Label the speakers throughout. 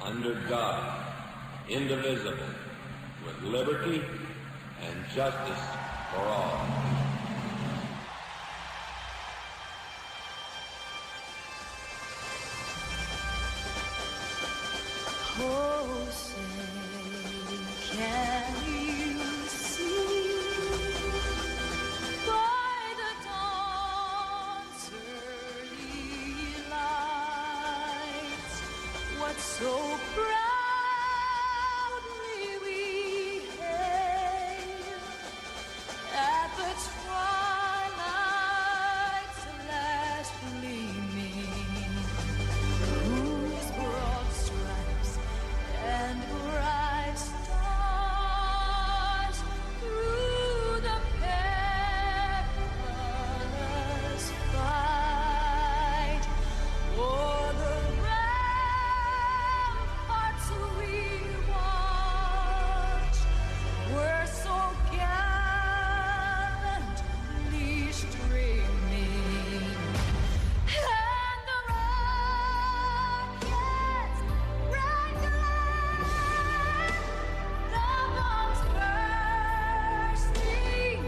Speaker 1: under God, indivisible, with liberty and justice for all.
Speaker 2: Oh, say, can you see by the dawn's early light what so proudly we hailed at the twilight's last gleaming, whose broad stripes and bright stars through the perilous fight o'er the ramparts we watched were so gallantly streaming, and the rockets rang glad, the bombs bursting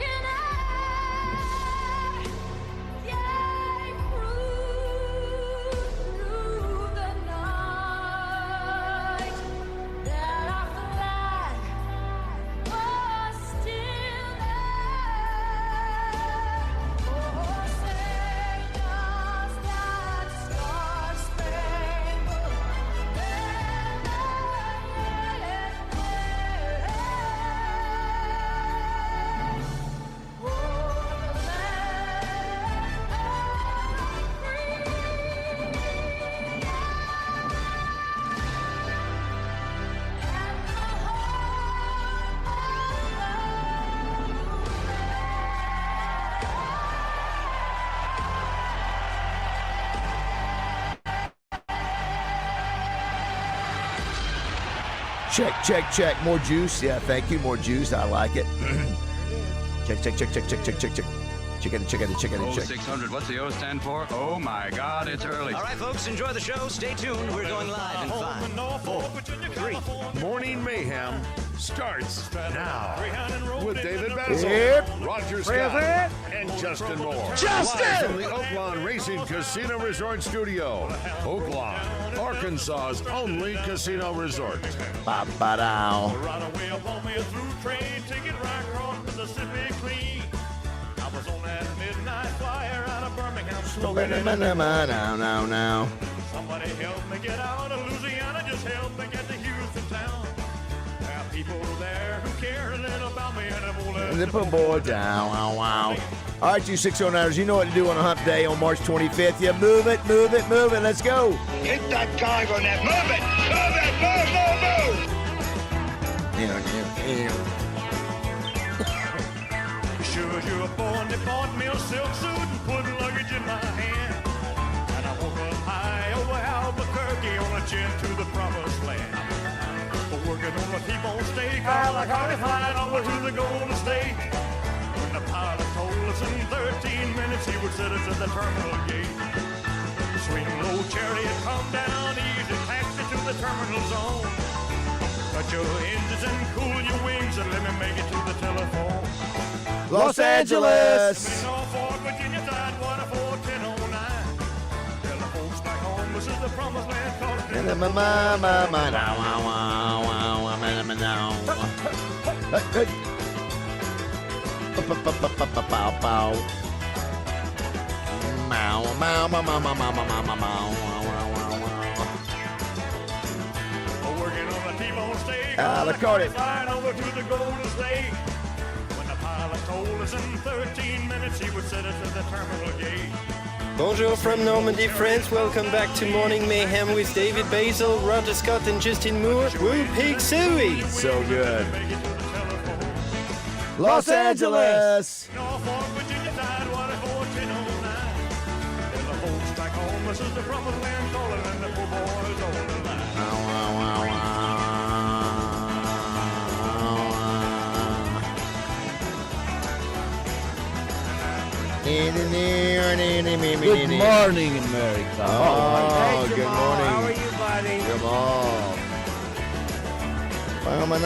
Speaker 2: in air, yea, through the night, that our flag was still there. Oh, say does that star-spangled banner yet wave o'er the land of freedom and the
Speaker 3: Check, check, check. More juice. Yeah, thank you. More juice. I like it. Check, check, check, check, check, check, check, check. Check it, check it, check it,
Speaker 4: Oh,
Speaker 3: check.
Speaker 4: 600. What's the O stand for? Oh my God, it's early.
Speaker 5: All right, folks, enjoy the show. Stay tuned. We're going live in 5, 4, 3.
Speaker 6: Morning Mayhem starts now with David Bazzel,
Speaker 3: Yep.
Speaker 6: Roger Scott, and Justin Moore.
Speaker 3: Justin!
Speaker 6: Live from the Oaklawn Racing Casino Resort Studio. Oaklawn, Arkansas's only casino resort.
Speaker 3: Ba-ba-dow.
Speaker 7: Right away upon me a through train, ticket right across Mississippi clean. I was on that midnight flyer out of Birmingham, smoking in
Speaker 3: Now.
Speaker 7: Somebody help me get out of Louisiana, just help me get to Houston town. There are people there who care a little about me and I won't let
Speaker 3: Zip a boy down. Wow, wow. All right, you 609ers, you know what to do on a hump day on March 25th. You move it, move it, move it. Let's go.
Speaker 8: Hit that gong on that. Move it! Move it! Move, move,
Speaker 7: Sure, you were born, they bought me a silk suit and put luggage in my hand. And I woke up high over Albuquerque on a jet to the promised land. But working on a T-bone steak, I like how they flying over to the Golden State. When the pilot told us in 13 minutes he would set us at the terminal gate. Swing low chariot, come down easy, taxi to the terminal zone. Cut your engines and cool your wings and let me make it to the telephone.
Speaker 3: Los Angeles.
Speaker 7: Norfolk, Virginia, Tidewater, 41009. Tell the folks back home this is the promised land called working on the T-bone steak. Flying over to the Golden State. When the pilot told us in 13 minutes he would set us at the terminal gate.
Speaker 9: Bonjour from Normandy, France. Welcome back to Morning Mayhem with David Bazzel, Roger Scott, and Justin Moore. Woo Pig Suey!
Speaker 3: So good. Los Angeles.
Speaker 7: Norfolk, Virginia, Tidewater, 41009. Tell the folks back home this is the promised land calling and the poor boys on the line.
Speaker 3: Good morning, America.
Speaker 10: Hey,
Speaker 3: Oh, good
Speaker 10: Jamal,
Speaker 3: morning.
Speaker 10: how are you, buddy?
Speaker 3: Jamal.
Speaker 8: Take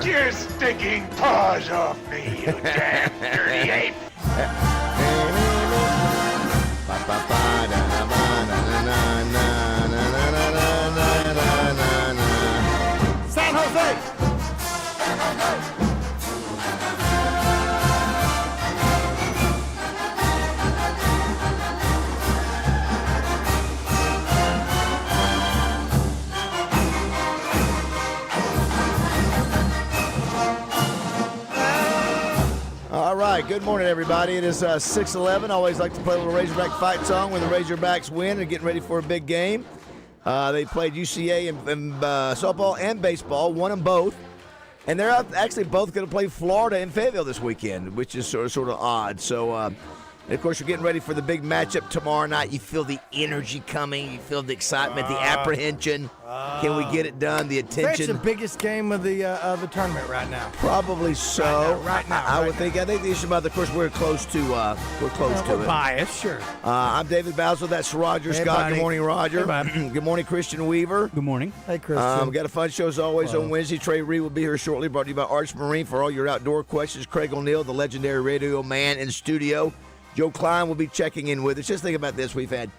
Speaker 8: your stinking paws off me, you damn dirty ape!
Speaker 3: San Jose! All right, good morning, everybody. It is 6:11. I always like to play a little Razorback fight song when the Razorbacks win and getting ready for a big game. They played UCA in softball and baseball, won them both. And they're actually both going to play Florida in Fayetteville this weekend, which is sort of odd. So, and of course, you're getting ready for the big matchup tomorrow night. You feel the energy coming. You feel the excitement, the apprehension. Can we get it done? The attention.
Speaker 10: That's the biggest game of the tournament right now.
Speaker 3: Probably so.
Speaker 10: Right now.
Speaker 3: I would think. I think the issue about, of course, we're close to it.
Speaker 10: Biased, sure.
Speaker 3: I'm David Bazzel. That's Roger
Speaker 10: Hey,
Speaker 3: Scott.
Speaker 10: buddy.
Speaker 3: Good morning, Roger.
Speaker 10: Hey, bud.
Speaker 3: Good morning, Christian Weaver.
Speaker 11: Good morning.
Speaker 10: Hey, Christian.
Speaker 3: We got a fun show as always on Wednesday. Trey Reed will be here shortly. Brought to you by Arch Marine for all your outdoor questions. Craig O'Neill, the legendary radio man in studio. Joe Klein will be checking in with us. Just think about this. We've had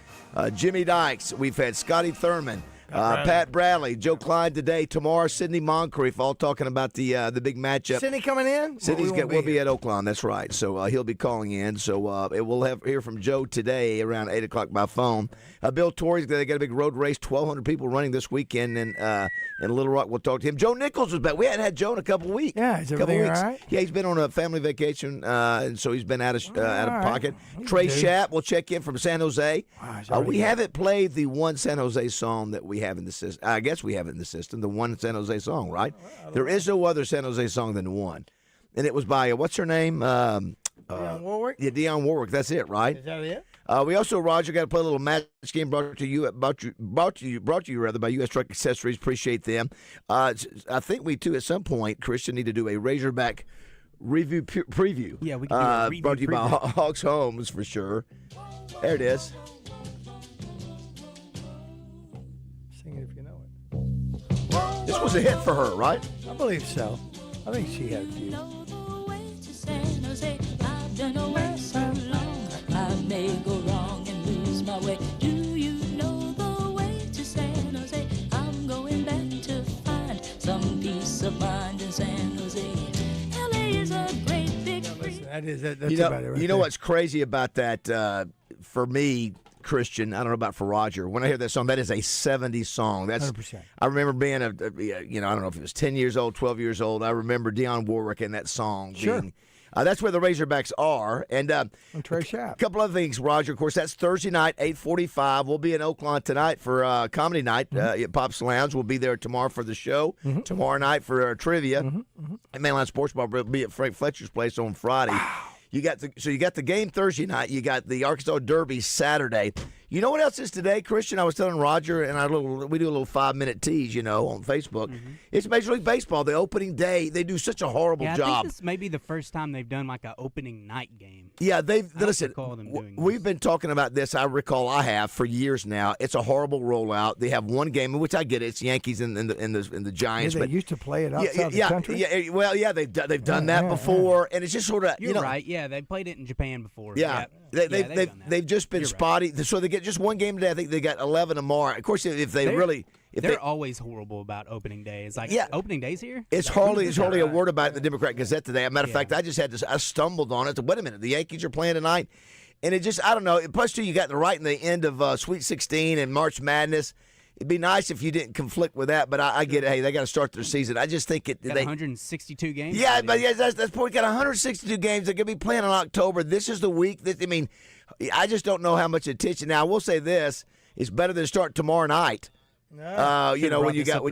Speaker 3: Jimmy Dykes. We've had Scotty Thurman. Pat Bradley, Joe Klein today, tomorrow, Sidney Moncrief, all talking about the big matchup.
Speaker 10: Sydney coming in?
Speaker 3: Sydney's will be at Oaklawn, that's right. So he'll be calling in. So we'll hear from Joe today around 8 o'clock by phone. Bill Torrey's they got a big road race, 1,200 people running this weekend in Little Rock. We'll talk to him. Joe Nichols was back. We hadn't had Joe in a couple of weeks.
Speaker 10: Yeah, is everything all right?
Speaker 3: Yeah, he's been on a family vacation, and so he's been out of pocket.
Speaker 10: Right.
Speaker 3: Trey Schapp will check in from San Jose. We
Speaker 10: good.
Speaker 3: haven't played the one San Jose song that we have in the system. I guess we have it in the system, the one San Jose song, right? There is no other San Jose song than the one. And it was by, what's her name?
Speaker 10: Dionne Warwick?
Speaker 3: Yeah, Dionne Warwick. That's it, right?
Speaker 10: Is that it?
Speaker 3: We also, Roger, got to play a little match game brought to you by U.S. Truck Accessories. Appreciate them. I think we, too, at some point, Christian, need to do a Razorback review preview.
Speaker 11: Yeah, we can do a review
Speaker 3: brought to you by
Speaker 11: preview.
Speaker 3: Hawks Homes, for sure. There it is.
Speaker 10: Sing it if you know it.
Speaker 3: This was a hit for her, right?
Speaker 10: I believe so. I think she had a few.
Speaker 2: I've done away so long, I may go wrong and lose my way. Do you know the way to San Jose? I'm going back to find some peace of mind in San Jose. LA is a great big free.
Speaker 10: That's
Speaker 3: You know,
Speaker 10: about it right
Speaker 3: you know
Speaker 10: there.
Speaker 3: what's crazy about that for me, Christian, I don't know about for Roger. When I hear that song, that is a 70s song. That's
Speaker 10: 100%.
Speaker 3: I remember being I don't know if it was 10 years old, 12 years old. I remember Dionne Warwick in that song.
Speaker 10: Sure.
Speaker 3: Being, that's where the Razorbacks are. And
Speaker 10: Trey Schapp.
Speaker 3: a couple other things, Roger. Of course, that's Thursday night, 8:45. We'll be in Oaklawn tonight for comedy night at Pop's Lounge. We'll be there tomorrow for the show. Tomorrow night for trivia. And Mainline Sports Bar will be at Frank Fletcher's place on Friday. Wow. You got the game Thursday night. You got the Arkansas Derby Saturday. You know what else is today, Christian? I was telling Roger, and we do a little 5-minute tease, on Facebook. It's Major League Baseball, the opening day. They do such a horrible
Speaker 11: I
Speaker 3: job.
Speaker 11: think this may be the first time they've done like an opening night game.
Speaker 3: Yeah, listen.
Speaker 11: recall them doing
Speaker 3: We've been talking about this. I have for years now. It's a horrible rollout. They have one game, which I get it. It's Yankees and the Giants.
Speaker 10: They
Speaker 3: but
Speaker 10: used to play it outside the country.
Speaker 3: Yeah, well, yeah, they've done that before, and it's just sort of
Speaker 11: You're right. Yeah, they played it in Japan before.
Speaker 3: Yeah,
Speaker 11: they've done that.
Speaker 3: they've just been
Speaker 11: You're
Speaker 3: spotty. So they get just one game today. I think they got 11 tomorrow. Of course, if they
Speaker 11: they're always horrible about opening day. It's like opening day's here.
Speaker 3: It's hardly a word about it in the Democrat Gazette today. As a matter of fact, I stumbled on it. Wait a minute, the Yankees are playing tonight, and it just I don't know. Plus, too, you got the right in the end of Sweet 16 and March Madness. It'd be nice if you didn't conflict with that, but I get it. Hey, they got to start their season. I just think
Speaker 11: Got 162 games.
Speaker 3: Yeah, but that's point. Got 162 games. They're going to be playing in October. This is the week. I just don't know how much attention. Now, I will say this: it's better than start tomorrow night. So you got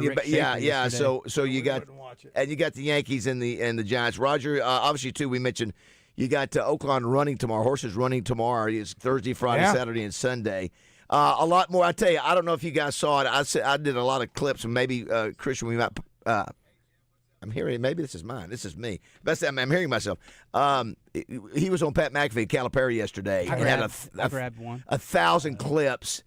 Speaker 3: the Yankees and the Giants. Roger, obviously too. We mentioned you got Oaklawn running tomorrow. Horses running tomorrow. It's Thursday, Friday, Saturday, and Sunday. A lot more. I tell you, I don't know if you guys saw it. I did a lot of clips, and maybe Christian, we might. I'm hearing. Maybe this is mine. This is me. I'm hearing myself. He was on Pat McAfee, Calipari yesterday, and had
Speaker 11: I grabbed one.
Speaker 3: 1,000 clips.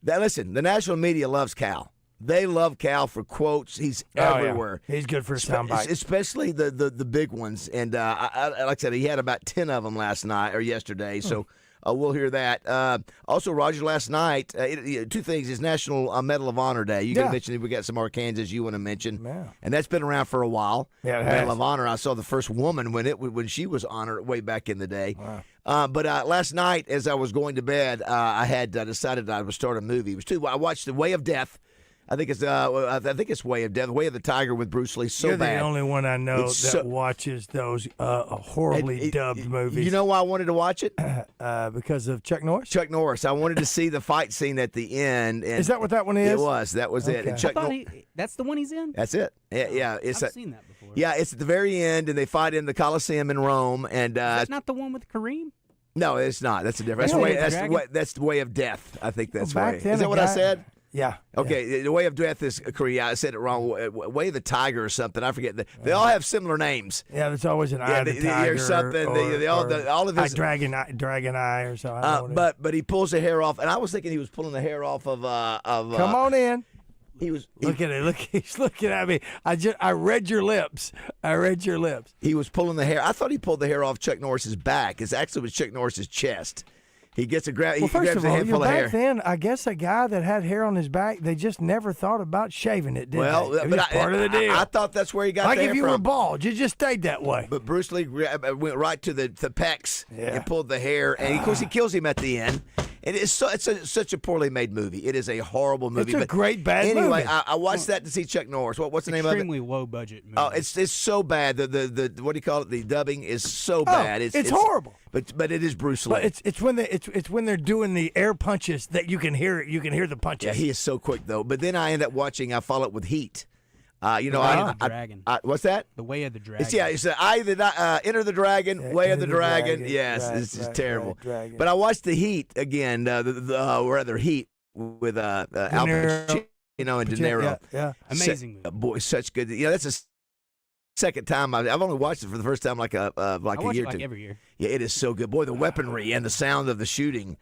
Speaker 3: Now, listen, the national media loves Cal. They love Cal for quotes. He's everywhere.
Speaker 10: Yeah. He's good for a soundbite.
Speaker 3: Especially the big ones. And like I said, he had about 10 of them last night or yesterday. So we'll hear that. Also, Roger, last night, two things. It's National Medal of Honor Day. You got to mention we got some Arkansas you want to mention.
Speaker 10: Yeah.
Speaker 3: And that's been around for a while.
Speaker 10: Yeah, it
Speaker 3: Medal
Speaker 10: has.
Speaker 3: of Honor. I saw the first woman when she was honored way back in the day.
Speaker 10: Wow.
Speaker 3: But last night, as I was going to bed, I had decided I would start a movie. It was I watched The Way of Death. I think it's Way of Death, Way of the Tiger with Bruce Lee.
Speaker 10: You're
Speaker 3: bad.
Speaker 10: the only one I know that watches those horribly dubbed movies.
Speaker 3: You know why I wanted to watch it?
Speaker 10: Because of Chuck Norris?
Speaker 3: Chuck Norris. I wanted to see the fight scene at the end. And
Speaker 10: is that what that one is?
Speaker 3: It was. That was it. And Chuck
Speaker 11: that's the one he's in?
Speaker 3: That's it. Yeah.
Speaker 11: I've seen that before.
Speaker 3: Yeah, it's at the very end, and they fight in the Coliseum in Rome. And
Speaker 11: that's not the one with Kareem?
Speaker 3: No, it's not. That's a different. That's the Way of Death. I think that's
Speaker 10: back
Speaker 3: way.
Speaker 10: then
Speaker 3: Is that what I said?
Speaker 10: Yeah.
Speaker 3: Okay, The Way of Death is Korea. I said it wrong. Way of the Tiger or something. I forget. They all have similar names.
Speaker 10: Yeah, there's always an Eye of the Tiger
Speaker 3: or something. All of this
Speaker 10: Dragon Eye or something.
Speaker 3: But he pulls the hair off, and I was thinking he was pulling the hair off of.
Speaker 10: Come on in. Look at it. Look, he's looking at me. I read your lips.
Speaker 3: He was pulling the hair. I thought he pulled the hair off Chuck Norris's back. It actually was Chuck Norris's chest. He gets a grab. He grabs a handful of hair.
Speaker 10: Back then, I guess a guy that had hair on his back, they just never thought about shaving it, did they? It was part of the deal.
Speaker 3: I thought that's where he got the hair
Speaker 10: if you
Speaker 3: from.
Speaker 10: were bald, you just stayed that way.
Speaker 3: But Bruce Lee went right to the pecs and pulled the hair, and of course he kills him at the end. And it's such a poorly made movie. It is a horrible movie.
Speaker 10: It's a great bad movie.
Speaker 3: Anyway, I watched that to see Chuck Norris. What's the name of it?
Speaker 11: Extremely low budget movie.
Speaker 3: Oh, it's so bad. The what do you call it? The dubbing is so bad.
Speaker 10: It's horrible.
Speaker 3: But it is Bruce Lee.
Speaker 10: But it's when they're doing the air punches that you can hear it. You can hear the punches.
Speaker 3: Yeah, he is so quick though. But then I end up watching. I follow it with Heat.
Speaker 11: The Way of the Dragon.
Speaker 3: What's that?
Speaker 11: The Way of the Dragon.
Speaker 3: It's Enter the Dragon, Way of the Dragon. Yes, this is terrible. But I watched the Heat again, Heat with Al Pacino and De Niro.
Speaker 10: Yeah.
Speaker 11: Amazing movie.
Speaker 3: Boy, such good. That's a second time I've only watched it for the first time like a year or two.
Speaker 11: Every year.
Speaker 3: Yeah, it is so good. Boy, the weaponry and the sound of the shooting.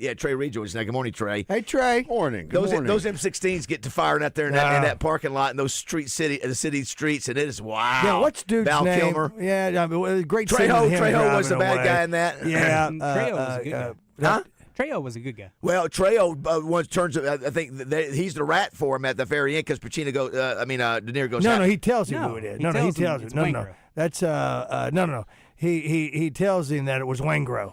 Speaker 3: Yeah, Trey rejoins now. Good morning, Trey.
Speaker 10: Hey, Trey.
Speaker 6: Morning.
Speaker 3: Those M16s get to firing out there in that parking lot in those the city streets, and it is wow.
Speaker 10: Yeah, what's dude's
Speaker 3: Val
Speaker 10: name?
Speaker 3: Kilmer.
Speaker 10: Yeah, great.
Speaker 3: Trejo was the bad guy in that.
Speaker 10: Yeah,
Speaker 11: Trejo was a good guy.
Speaker 3: Huh?
Speaker 11: Trejo was a good guy.
Speaker 3: Well, Trejo turns. I think he's the rat for him at the very end because Pacino goes. De Niro goes.
Speaker 10: No, he tells him who it is. He tells him. No. That's no. He tells him that it was Waingro.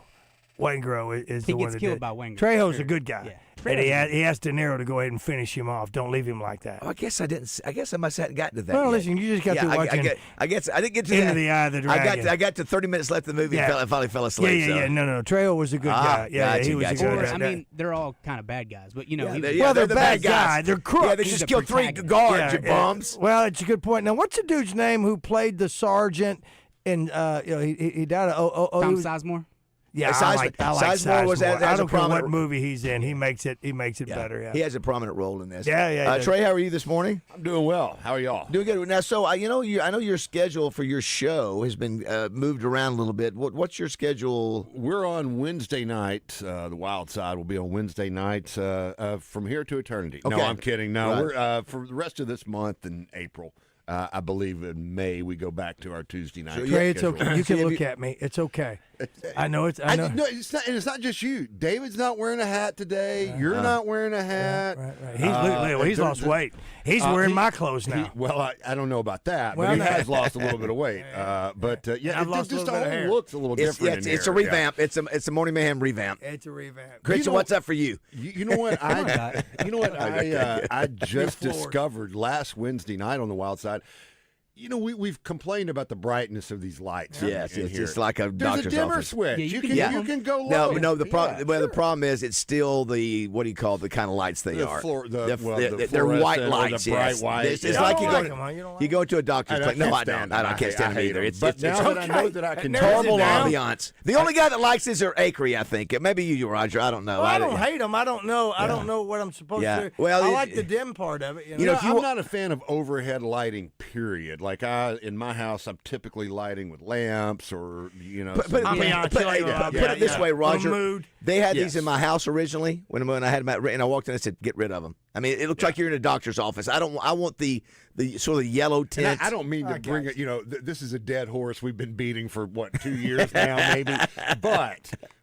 Speaker 10: Waingro is the one that
Speaker 11: He gets killed by Waingro.
Speaker 10: Trejo's a good guy.
Speaker 11: Yeah.
Speaker 10: And he asked De Niro to go ahead and finish him off. Don't leave him like that.
Speaker 3: Oh, I guess I didn't. I guess I must have gotten to that.
Speaker 10: Well,
Speaker 3: yet.
Speaker 10: listen, you just got to watching.
Speaker 3: I guess I didn't get to
Speaker 10: Into
Speaker 3: that.
Speaker 10: the Eye of the Dragon.
Speaker 3: I got to 30 minutes left of the movie and finally fell asleep.
Speaker 10: Yeah. No. Trejo was a good guy. Yeah, he was a good guy.
Speaker 11: I mean, they're all kind of bad guys, but
Speaker 10: they're bad guys. They're crooks.
Speaker 3: Yeah, they just killed 3 guards, you bums.
Speaker 10: Well, it's a good point. Now, what's the dude's name who played the sergeant? And he died.
Speaker 11: Tom Sizemore.
Speaker 10: Yeah, I like Sizemore.
Speaker 3: Was
Speaker 10: I don't care what movie he's in. He makes it better. Yeah,
Speaker 3: he has a prominent role in this.
Speaker 10: Yeah.
Speaker 3: Trey, how are you this morning?
Speaker 6: I'm doing well. How are y'all?
Speaker 3: Doing good. Now, so I know your schedule for your show has been moved around a little bit. What's your schedule?
Speaker 6: We're on Wednesday night. The Wild Side will be on Wednesday nights from here to eternity.
Speaker 3: Okay.
Speaker 6: No, I'm kidding. No,
Speaker 3: Right.
Speaker 6: we're for the rest of this month in April. I believe in May we go back to our Tuesday night.
Speaker 10: Trey, it's okay. You can look at me. It's okay. I know it's. I know.
Speaker 6: No, it's not. And it's not just you. David's not wearing a hat today. You're not wearing a hat.
Speaker 10: Right. He's lost weight. He's wearing my clothes now.
Speaker 6: I don't know about that, but he has lost a little bit of weight.
Speaker 10: I've lost
Speaker 6: just
Speaker 10: a little bit of hair.
Speaker 6: looks a little different.
Speaker 3: It's a revamp. It's a Morning Mayhem revamp.
Speaker 10: It's a revamp.
Speaker 3: Christian, what's up for you?
Speaker 6: You know what? I just discovered last Wednesday night on the Wild Side. You know, we've complained about the brightness of these lights.
Speaker 3: Yes,
Speaker 6: in
Speaker 3: it's
Speaker 6: here.
Speaker 3: just like a
Speaker 6: There's
Speaker 3: doctor's
Speaker 6: a dimmer
Speaker 3: office.
Speaker 6: switch.
Speaker 11: Yeah,
Speaker 6: you can go low.
Speaker 3: No. The problem is it's still the what do you call the kind of lights they are. They're white lights.
Speaker 6: The bright white.
Speaker 3: It's like you go to a doctor's place. No, I don't. I can't stand them either. It's
Speaker 6: now that I know that I can
Speaker 3: horrible ambiance. The only guy that likes this are Acree, I think. Maybe you, Roger. I don't know.
Speaker 10: Well, I don't hate them. I don't know. I don't know what I'm supposed to.
Speaker 3: Well,
Speaker 10: I like the dim part of it.
Speaker 6: I'm not a fan of overhead lighting. Period. Like in my house, I'm typically lighting with lamps or
Speaker 3: Put it this way, Roger. They had these in my house originally when I had them and I walked in and said, get rid of them. I mean, it looks like you're in a doctor's office. I want the sort of yellow tint.
Speaker 6: And I don't mean to bring it. This is a dead horse we've been beating for 2 years now, maybe.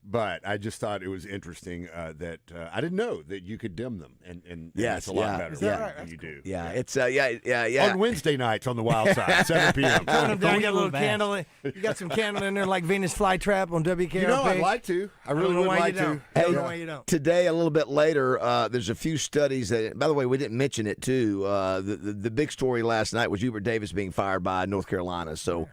Speaker 6: But I just thought it was interesting that I didn't know that you could dim them, and it's a lot better than you do.
Speaker 3: Yeah, it's yeah.
Speaker 6: On Wednesday nights on the Wild Side, 7 p.m.
Speaker 10: Put them down, you got a little candle. You got some candle in there like Venus Flytrap on WKRP.
Speaker 6: I'd like to. I really would like to.
Speaker 10: I don't know why you don't.
Speaker 3: Today, a little bit later, there's a few studies that. By the way, we didn't mention it too. The big story last night was Hubert Davis being fired by North Carolina. So.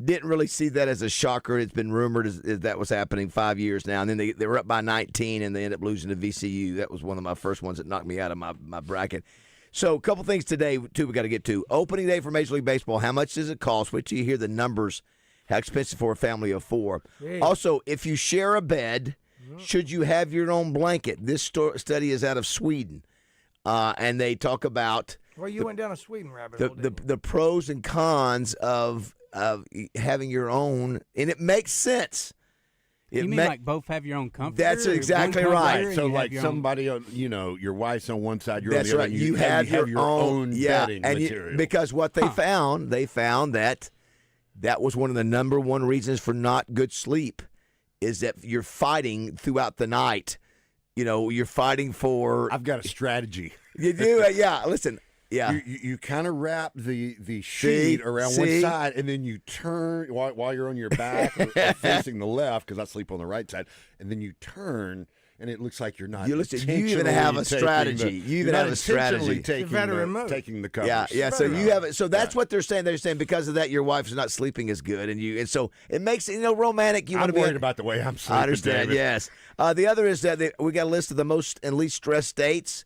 Speaker 3: Didn't really see that as a shocker. It's been rumored as that was happening 5 years now. And then they were up by 19, and they ended up losing to VCU. That was one of my first ones that knocked me out of my bracket. So a couple things today, too, we got to get to. Opening day for Major League Baseball, how much does it cost? Wait till you hear the numbers, how expensive for a family of 4.
Speaker 10: Jeez.
Speaker 3: Also, if you share a bed, should you have your own blanket? This study is out of Sweden, and they talk about
Speaker 10: Well, you went down a Sweden rabbit hole,
Speaker 3: the pros and cons of having your own, and it makes sense.
Speaker 11: You mean like both have your own comforter?
Speaker 3: That's exactly right.
Speaker 6: So like somebody on, your wife's on one side, you're
Speaker 3: that's
Speaker 6: on the
Speaker 3: right.
Speaker 6: other.
Speaker 3: You have your own
Speaker 6: bedding material.
Speaker 3: Because what they found that was one of the number one reasons for not good sleep is that you're fighting throughout the night. You're fighting for.
Speaker 6: I've got a strategy.
Speaker 3: You do, yeah. Listen. Yeah,
Speaker 6: you kind of wrap the sheet around one side, and then you turn while you're on your back or facing the left, because I sleep on the right side, and then you turn, and it looks like you're not.
Speaker 3: You even have a strategy. You even have a strategy.
Speaker 6: Taking the covers.
Speaker 3: Yeah. So you have it. So that's what they're saying. They're saying because of that, your wife's not sleeping as good, and so it makes it romantic. You want to be
Speaker 6: worried about the way I'm sleeping.
Speaker 3: I understand.
Speaker 6: David.
Speaker 3: Yes. The other is that we got a list of the most and least stressed states.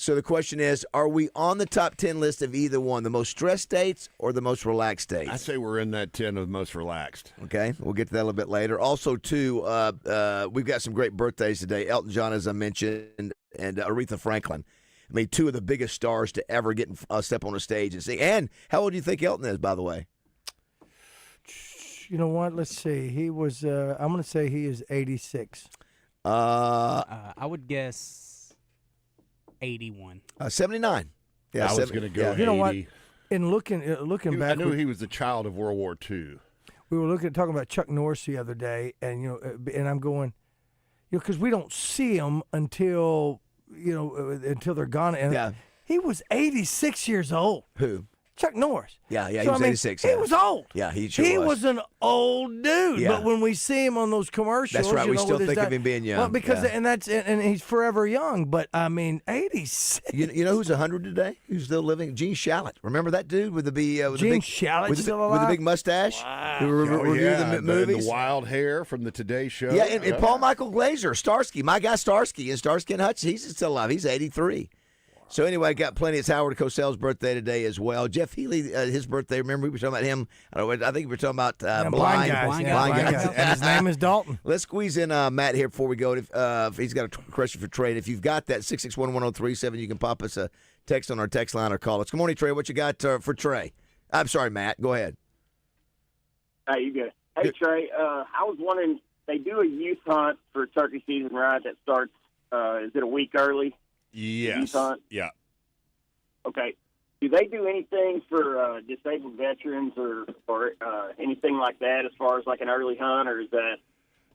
Speaker 3: So the question is, are we on the top 10 list of either one, the most stressed states or the most relaxed states?
Speaker 6: I say we're in that 10 of the most relaxed.
Speaker 3: Okay, we'll get to that a little bit later. Also, too, we've got some great birthdays today. Elton John, as I mentioned, and Aretha Franklin. I mean, 2 of the biggest stars to ever get step on a stage and sing. And how old do you think Elton is, by the way?
Speaker 10: You know what? Let's see. He was, I'm going to say he is 86.
Speaker 11: I would guess 81.
Speaker 3: 79.
Speaker 6: Yeah, I was going to go 80.
Speaker 10: You know what? In looking back,
Speaker 6: I knew he was the child of World War II.
Speaker 10: We were talking about Chuck Norris the other day, and and I'm going, because we don't see them until they're gone. And he was 86 years old.
Speaker 3: Who?
Speaker 10: Chuck Norris.
Speaker 3: Yeah, he was 86.
Speaker 10: He was old.
Speaker 3: Yeah, he sure was.
Speaker 10: He was an old dude.
Speaker 3: Yeah.
Speaker 10: But when we see him on those commercials,
Speaker 3: that's right. We still think of him being young.
Speaker 10: Well, because and he's forever young. But I mean, 86.
Speaker 3: You know who's 100 today? Who's still living? Gene Shalit. Remember that dude with the
Speaker 10: Shalit still alive?
Speaker 3: with the big mustache?
Speaker 10: Wow.
Speaker 3: Who reviewed the movies.
Speaker 6: The wild hair from the Today Show.
Speaker 3: Yeah, and Paul Michael Glazer, Starsky, my guy Starsky, and Starsky and Hutch. He's still alive. He's 83. So anyway, got plenty. It's Howard Cosell's birthday today as well. Jeff Healy, his birthday. Remember we were talking about him. I think we were talking about blind guys.
Speaker 10: And his name is Dalton.
Speaker 3: Let's squeeze in Matt here before we go. If he's got a question for Trey, if you've got that 661-1037, you can pop us a text on our text line or call us. Good morning, Trey. What you got for Trey? I'm sorry, Matt. Go ahead.
Speaker 12: Hey, you good? Hey, Trey. I was wondering, they do a youth hunt for turkey season, right? That starts. Is it a week early?
Speaker 6: Yes. Yeah.
Speaker 12: Okay. Do they do anything for disabled veterans or anything like that as far as like an early hunt, or is that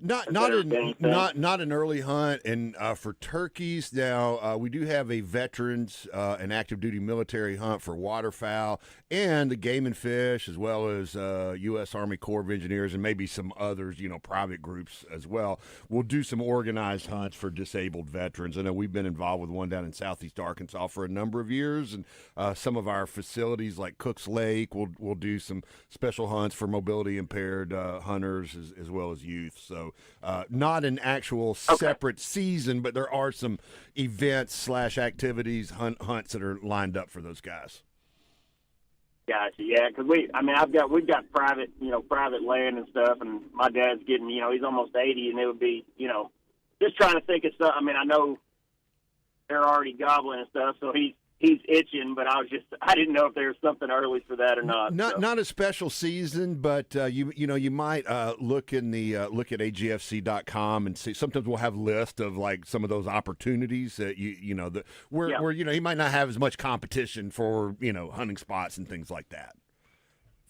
Speaker 6: not an early hunt? And for turkeys now, we do have a veterans and active duty military hunt for waterfowl and the game and fish, as well as U.S. Army Corps of Engineers and maybe some others, private groups as well. We'll do some organized hunts for disabled veterans. I know we've been involved with one down in southeast Arkansas for a number of years, and some of our facilities like Cook's Lake will do some special hunts for mobility impaired hunters as well as youth. So not an actual separate season, but there are some events / activities, hunts that are lined up for those guys.
Speaker 12: Gotcha. Yeah, because we've got private land and stuff, and my dad's getting, he's almost 80, and it would be, just trying to think of stuff. I mean, I know they're already gobbling and stuff, so he's he's itching, but I didn't know if there was something early for that or not.
Speaker 6: Not a special season, but you might look at agfc.com and see. Sometimes we'll have lists of like some of those opportunities that where he might not have as much competition for hunting spots and things like that.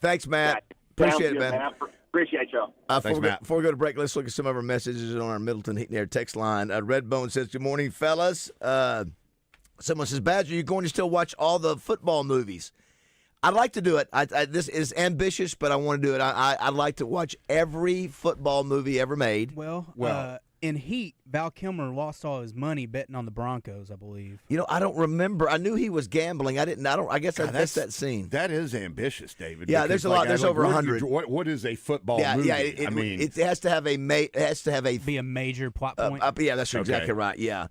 Speaker 3: Thanks, Matt. Appreciate it, man.
Speaker 12: Appreciate y'all.
Speaker 3: Thanks, Matt. Before we go to break, let's look at some of our messages on our Middleton Heat and Air text line. Redbone says, "Good morning, fellas." Someone says, "Badger, you're going to still watch all the football movies?" I'd like to do it. This is ambitious, but I want to do it. I'd like to watch every football movie ever made.
Speaker 11: Well, in Heat, Val Kilmer lost all his money betting on the Broncos, I believe.
Speaker 3: I don't remember. I knew he was gambling. I guess I missed that scene.
Speaker 6: That is ambitious, David.
Speaker 3: Yeah, there's a lot. There's over 100.
Speaker 6: What is a football movie?
Speaker 3: Yeah. It has to have
Speaker 11: be a major plot point.
Speaker 3: Yeah, that's exactly right. Yeah.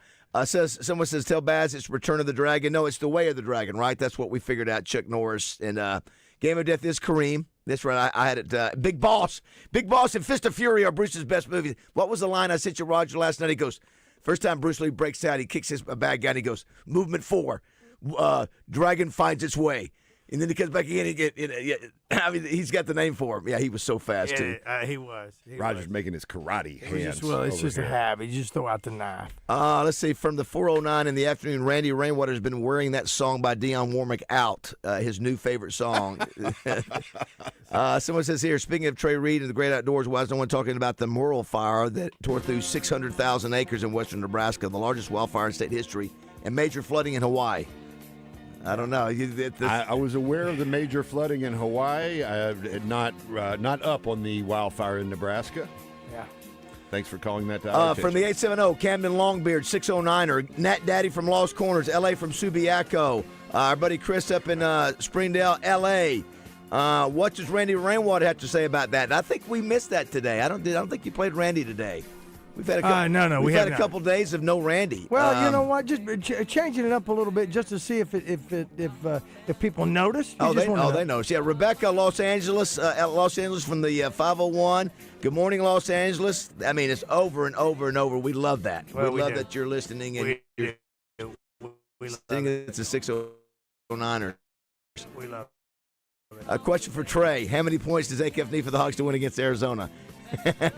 Speaker 3: Someone says, "Tell Baz it's Return of the Dragon." No, it's The Way of the Dragon, right? That's what we figured out. Chuck Norris and Game of Death is Kareem. That's right. I had it. Big Boss and Fist of Fury are Bruce's best movies. What was the line I sent you, Roger, last night? He goes, first time Bruce Lee breaks out, he kicks a bad guy, and he goes, "Movement 4, Dragon finds its way." And then he comes back again. He's got the name for him. Yeah, he was so fast, too.
Speaker 10: He was.
Speaker 6: Roger's making his karate hands.
Speaker 10: It's just a habit. You just throw out the knife.
Speaker 3: Let's see. From the 4:09 in the afternoon, Randy Rainwater has been wearing that song by Dionne Warwick out, his new favorite song. Someone says here, speaking of Trey Reed and the great outdoors, why is no one talking about the Morrill fire that tore through 600,000 acres in western Nebraska, the largest wildfire in state history, and major flooding in Hawaii? I don't know.
Speaker 6: I was aware of the major flooding in Hawaii, not up on the wildfire in Nebraska.
Speaker 10: Yeah.
Speaker 6: Thanks for calling that out.
Speaker 3: From the 870, Camden Longbeard, 609er, Nat Daddy from Lost Corners, L.A. from Subiaco, our buddy Chris up in Springdale, L.A. What does Randy Rainwater have to say about that? I think we missed that today. I don't think you played Randy today. We've had a couple,
Speaker 10: we had
Speaker 3: a couple days of no Randy.
Speaker 10: Well, you know what? Just changing it up a little bit just to see if people notice.
Speaker 3: They notice. Yeah, Rebecca, Los Angeles from the 501. Good morning, Los Angeles. I mean, it's over and over and over. We love that.
Speaker 10: Well,
Speaker 3: we love that you're listening. And
Speaker 10: we love it.
Speaker 3: It's a 609er.
Speaker 10: We love it.
Speaker 3: A question for Trey. How many points does AKF need for the Hawks to win against Arizona?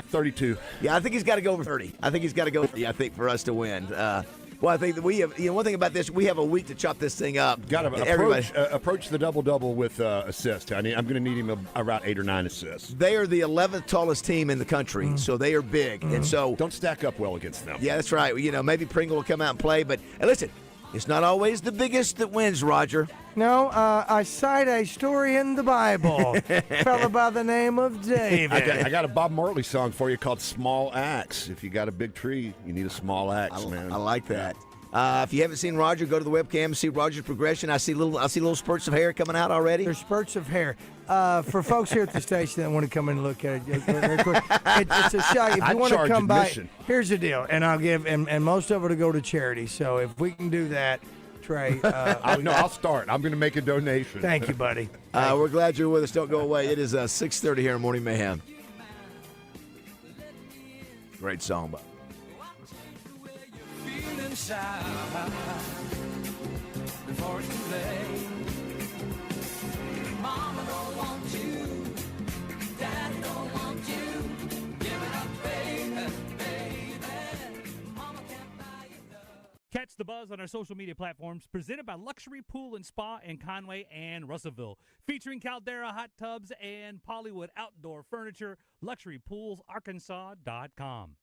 Speaker 6: 32.
Speaker 3: Yeah, I think he's got to go over 30. I think he's got to go 30, for us to win. Well, I think that we have, one thing about this, we have a week to chop this thing up.
Speaker 6: Got to approach the double-double with assists. I'm going to need him around 8 or 9 assists.
Speaker 3: They are the 11th tallest team in the country, so they are big. And so
Speaker 6: don't stack up well against them.
Speaker 3: Yeah, that's right. Maybe Pringle will come out and play, but listen, it's not always the biggest that wins, Roger.
Speaker 10: No, I cite a story in the Bible. Fella by the name of David.
Speaker 6: I got a Bob Marley song for you called Small Axe. If you got a big tree, you need a small axe, man.
Speaker 3: I like that. If you haven't seen Roger, go to the webcam and see Roger's progression. I see little spurts of hair coming out already.
Speaker 10: There's spurts of hair. For folks here at the station that want to come in and look at it, very quick, it's a shock. If you want to come by, here's the deal, and I'll give, and most of it will go to charity. So if we can do that, Trey.
Speaker 6: I'll start. I'm going to make a donation.
Speaker 10: Thank you, buddy.
Speaker 3: We're glad you're with us. Don't go away. It is 6:30 here in Morning Mayhem. Great song, but.
Speaker 2: Before it's too late. Mama don't want you, Daddy don't want you. Give it up, baby, baby. Mama can't buy you love.
Speaker 13: Catch the buzz on our social media platforms, presented by Luxury Pool and Spa in Conway and Russellville, featuring Caldera hot tubs and Pollywood outdoor furniture. LuxuryPoolsArkansas.com.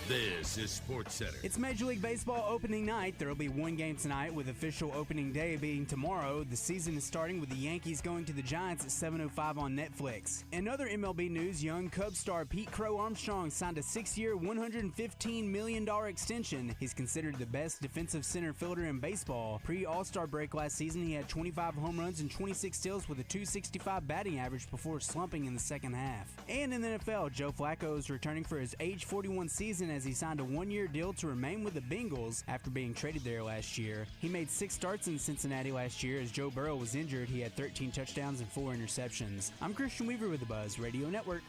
Speaker 14: This is SportsCenter.
Speaker 11: It's Major League Baseball opening night. There will be one game tonight, with official opening day being tomorrow. The season is starting with the Yankees going to the Giants at 7:05 on Netflix. In other MLB news, young Cubs star Pete Crow Armstrong signed a 6-year, $115 million extension. He's considered the best defensive center fielder in baseball. Pre-All-Star break last season, he had 25 home runs and 26 steals with a .265 batting average before slumping in the second half. And in the NFL, Joe Flacco is returning for his age 41 season as he signed a one-year deal to remain with the Bengals after being traded there last year. He made 6 starts in Cincinnati last year. As Joe Burrow was injured, he had 13 touchdowns and 4 interceptions. I'm Christian Weaver with the Buzz Radio Network.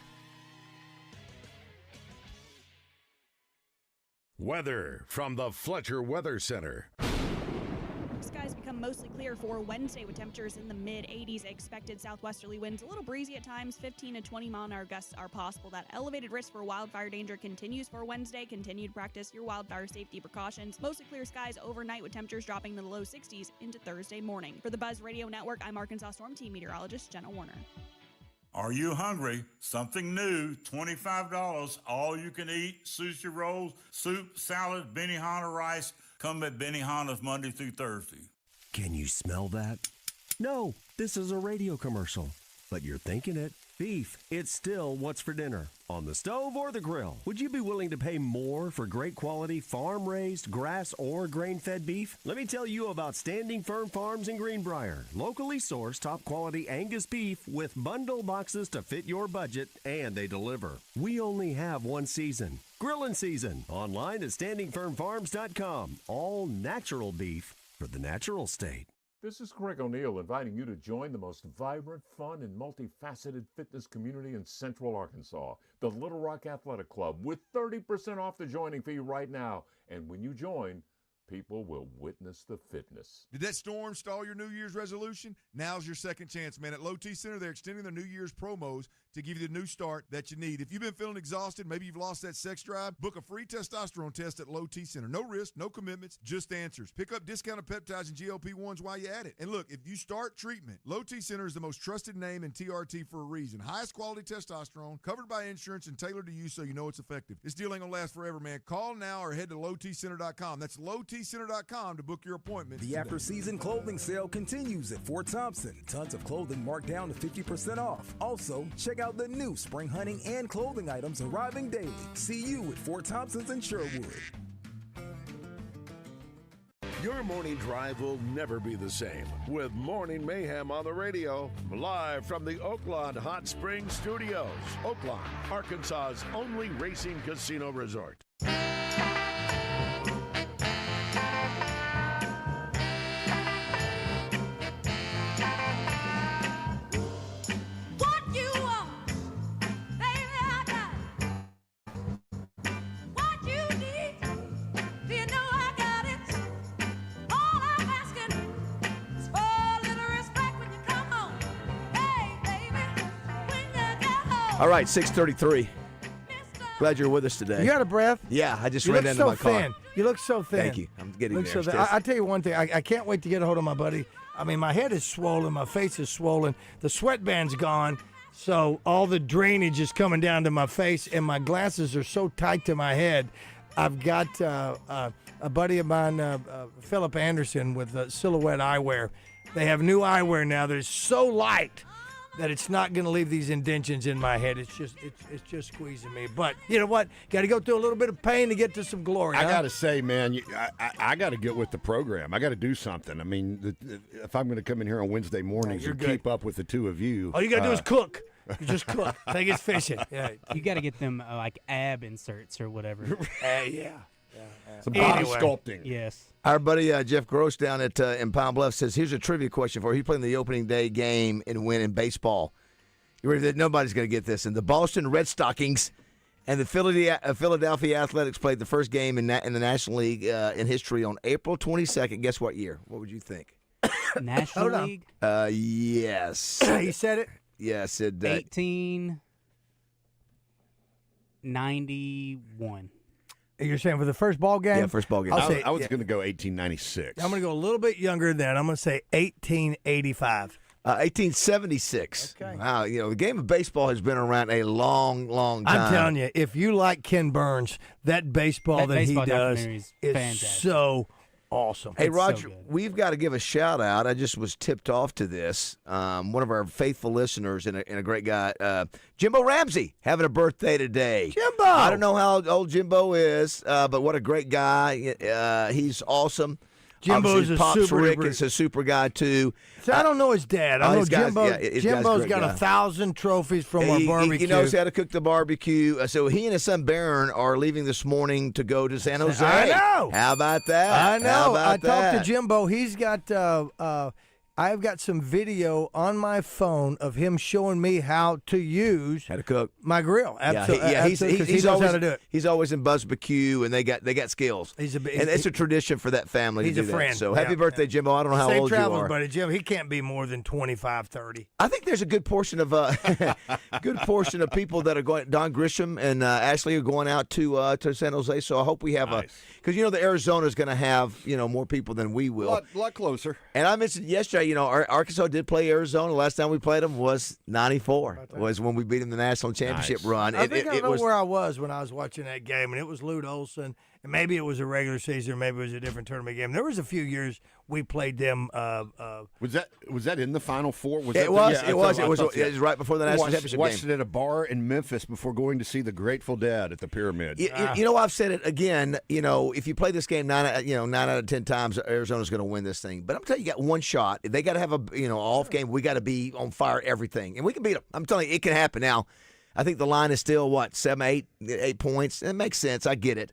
Speaker 14: Weather from the Fletcher Weather Center.
Speaker 15: Skies become mostly clear for Wednesday with temperatures in the mid-80s. Expected southwesterly winds, a little breezy at times. 15 to 20 mile-an-hour gusts are possible. That elevated risk for wildfire danger continues for Wednesday. Continue to practice your wildfire safety precautions. Mostly clear skies overnight with temperatures dropping to the low 60s into Thursday morning. For the Buzz Radio Network, I'm Arkansas Storm Team meteorologist Jenna Warner.
Speaker 16: Are you hungry? Something new, $25, all you can eat, sushi rolls, soup, salad, Benihana rice. Come at Benihana's Monday through Thursday.
Speaker 17: Can you smell that? No, this is a radio commercial, but you're thinking it. Beef, it's still what's for dinner, on the stove or the grill. Would you be willing to pay more for great quality farm-raised, grass, or grain-fed beef? Let me tell you about Standing Firm Farms in Greenbrier. Locally sourced, top-quality Angus beef with bundle boxes to fit your budget, and they deliver. We only have one season. Grillin' season. Online at standingfirmfarms.com. All natural beef for the natural state.
Speaker 18: This is Greg O'Neill inviting you to join the most vibrant, fun, and multifaceted fitness community in Central Arkansas, the Little Rock Athletic Club, with 30% off the joining fee right now. And when you join, people will witness the fitness.
Speaker 19: Did that storm stall your New Year's resolution? Now's your second chance, man. At Low T Center, they're extending their New Year's promos to give you the new start that you need. If you've been feeling exhausted, maybe you've lost that sex drive, book a free testosterone test at Low T Center. No risk, no commitments, just answers. Pick up discounted peptides and GLP-1s while you're at it. And look, if you start treatment, Low T Center is the most trusted name in TRT for a reason. Highest quality testosterone, covered by insurance, and tailored to you so you know it's effective. This deal ain't gonna last forever, man. Call now or head to lowtcenter.com. That's lowtcenter.com to book your appointment.
Speaker 20: The after-season clothing sale continues at Fort Thompson. Tons of clothing marked down to 50% off. Also, check out the new spring hunting and clothing items arriving daily. See you at Fort Thompson's in Sherwood.
Speaker 14: Your morning drive will never be the same with Morning Mayhem on the radio. Live from the Oaklawn Hot Springs Studios. Oaklawn, Arkansas's only racing casino resort.
Speaker 3: All right, 6:33. Glad you're with us today.
Speaker 10: You out of breath?
Speaker 3: Yeah, I just
Speaker 10: you
Speaker 3: ran
Speaker 10: look
Speaker 3: into
Speaker 10: so
Speaker 3: my car.
Speaker 10: thin. You look so thin.
Speaker 3: Thank you. I'm getting
Speaker 10: Look
Speaker 3: there.
Speaker 10: so thin. I tell you one thing. I can't wait to get a hold of my buddy. I mean, my head is swollen. My face is swollen. The sweatband's gone. So all the drainage is coming down to my face, and my glasses are so tight to my head. I've got a buddy of mine, Philip Anderson, with Silhouette Eyewear. They have new eyewear now that is so light that it's not going to leave these indentions in my head. It's just squeezing me. But you know what? Got to go through a little bit of pain to get to some glory.
Speaker 6: I got to say, man, I got to get with the program. I got to do something. I mean, if I'm going to come in here on Wednesday mornings and keep up with the two of you.
Speaker 10: All you got to do is cook. You just cook. Take us fishing. Yeah.
Speaker 11: You got to get them like ab inserts or whatever.
Speaker 10: Yeah.
Speaker 6: Some body sculpting.
Speaker 11: Yes.
Speaker 3: Our buddy Jeff Gross down at in Pine Bluff says, here's a trivia question for you. He played in the opening day game and win in baseball. You ready? Nobody's going to get this. And the Boston Red Stockings and the Philadelphia Athletics played the first game in the National League in history on April 22nd. Guess what year? What would you think?
Speaker 11: National League?
Speaker 3: Yes.
Speaker 10: He said it?
Speaker 3: Yes.
Speaker 11: 1891.
Speaker 10: You're saying for the first ball game?
Speaker 3: Yeah, first ball game.
Speaker 6: I was going to go 1896.
Speaker 10: I'm going to go a little bit younger than that. I'm going to say 1885.
Speaker 3: 1876.
Speaker 10: Okay.
Speaker 3: Wow, the game of baseball has been around a long, long time.
Speaker 10: I'm telling you, if you like Ken Burns, that baseball that he does is so awesome.
Speaker 3: Hey,
Speaker 10: It's
Speaker 3: Roger,
Speaker 10: so good.
Speaker 3: we've got to give a shout-out. I just was tipped off to this. One of our faithful listeners and a great guy, Jimbo Ramsey, having a birthday today.
Speaker 10: Jimbo!
Speaker 3: I don't know how old Jimbo is, but what a great guy. He's awesome.
Speaker 10: Jimbo's a
Speaker 3: Pops
Speaker 10: super
Speaker 3: Rick
Speaker 10: duper-
Speaker 3: is a super guy, too.
Speaker 10: See, I don't know his dad. I know
Speaker 3: his guy's-
Speaker 10: Jimbo.
Speaker 3: yeah, his guy's a
Speaker 10: Jimbo's
Speaker 3: great
Speaker 10: got
Speaker 3: guy.
Speaker 10: 1,000 trophies from our barbecue.
Speaker 3: He knows how to cook the barbecue. So he and his son Barron are leaving this morning to go to San Jose.
Speaker 10: I know.
Speaker 3: How about that?
Speaker 10: I know.
Speaker 3: How about
Speaker 10: I talked
Speaker 3: that?
Speaker 10: to Jimbo. He's got I've got some video on my phone of him showing me how to use
Speaker 3: how to cook
Speaker 10: my grill. Absolutely.
Speaker 3: He knows
Speaker 10: always, how to do it.
Speaker 3: He's always in BBQ, and they got skills. And it's a tradition for that family.
Speaker 10: He's
Speaker 3: to do
Speaker 10: a friend.
Speaker 3: That. So happy birthday, Jimbo! I don't know how
Speaker 10: Safe
Speaker 3: old
Speaker 10: travels,
Speaker 3: you are,
Speaker 10: buddy. Jim, he can't be more than 25, 30.
Speaker 3: I think there's a good portion of people that are going. Don Grisham and Ashley are going out to San Jose. So I hope we have because the Arizona is going to have more people than we will.
Speaker 6: A lot closer.
Speaker 3: And I mentioned yesterday, Arkansas did play Arizona. Last time we played them was '94. Was when we beat them in the national championship run.
Speaker 10: I think I know where I was when I was watching that game, and it was Lute Olson. And maybe it was a regular season, or maybe it was a different tournament game. There was a few years we played them.
Speaker 6: Was that in the Final Four?
Speaker 3: It was right before the national championship
Speaker 6: watched
Speaker 3: game.
Speaker 6: It at a bar in Memphis before going to see the Grateful Dead at the Pyramid.
Speaker 3: I've said it again. If you play this game 9 out of 10 times, Arizona's going to win this thing. But I'm telling you, got one shot. They got to have a off game. We got to be on fire everything, and we can beat them. I'm telling you, it can happen. Now, I think the line is still 8 points. It makes sense. I get it.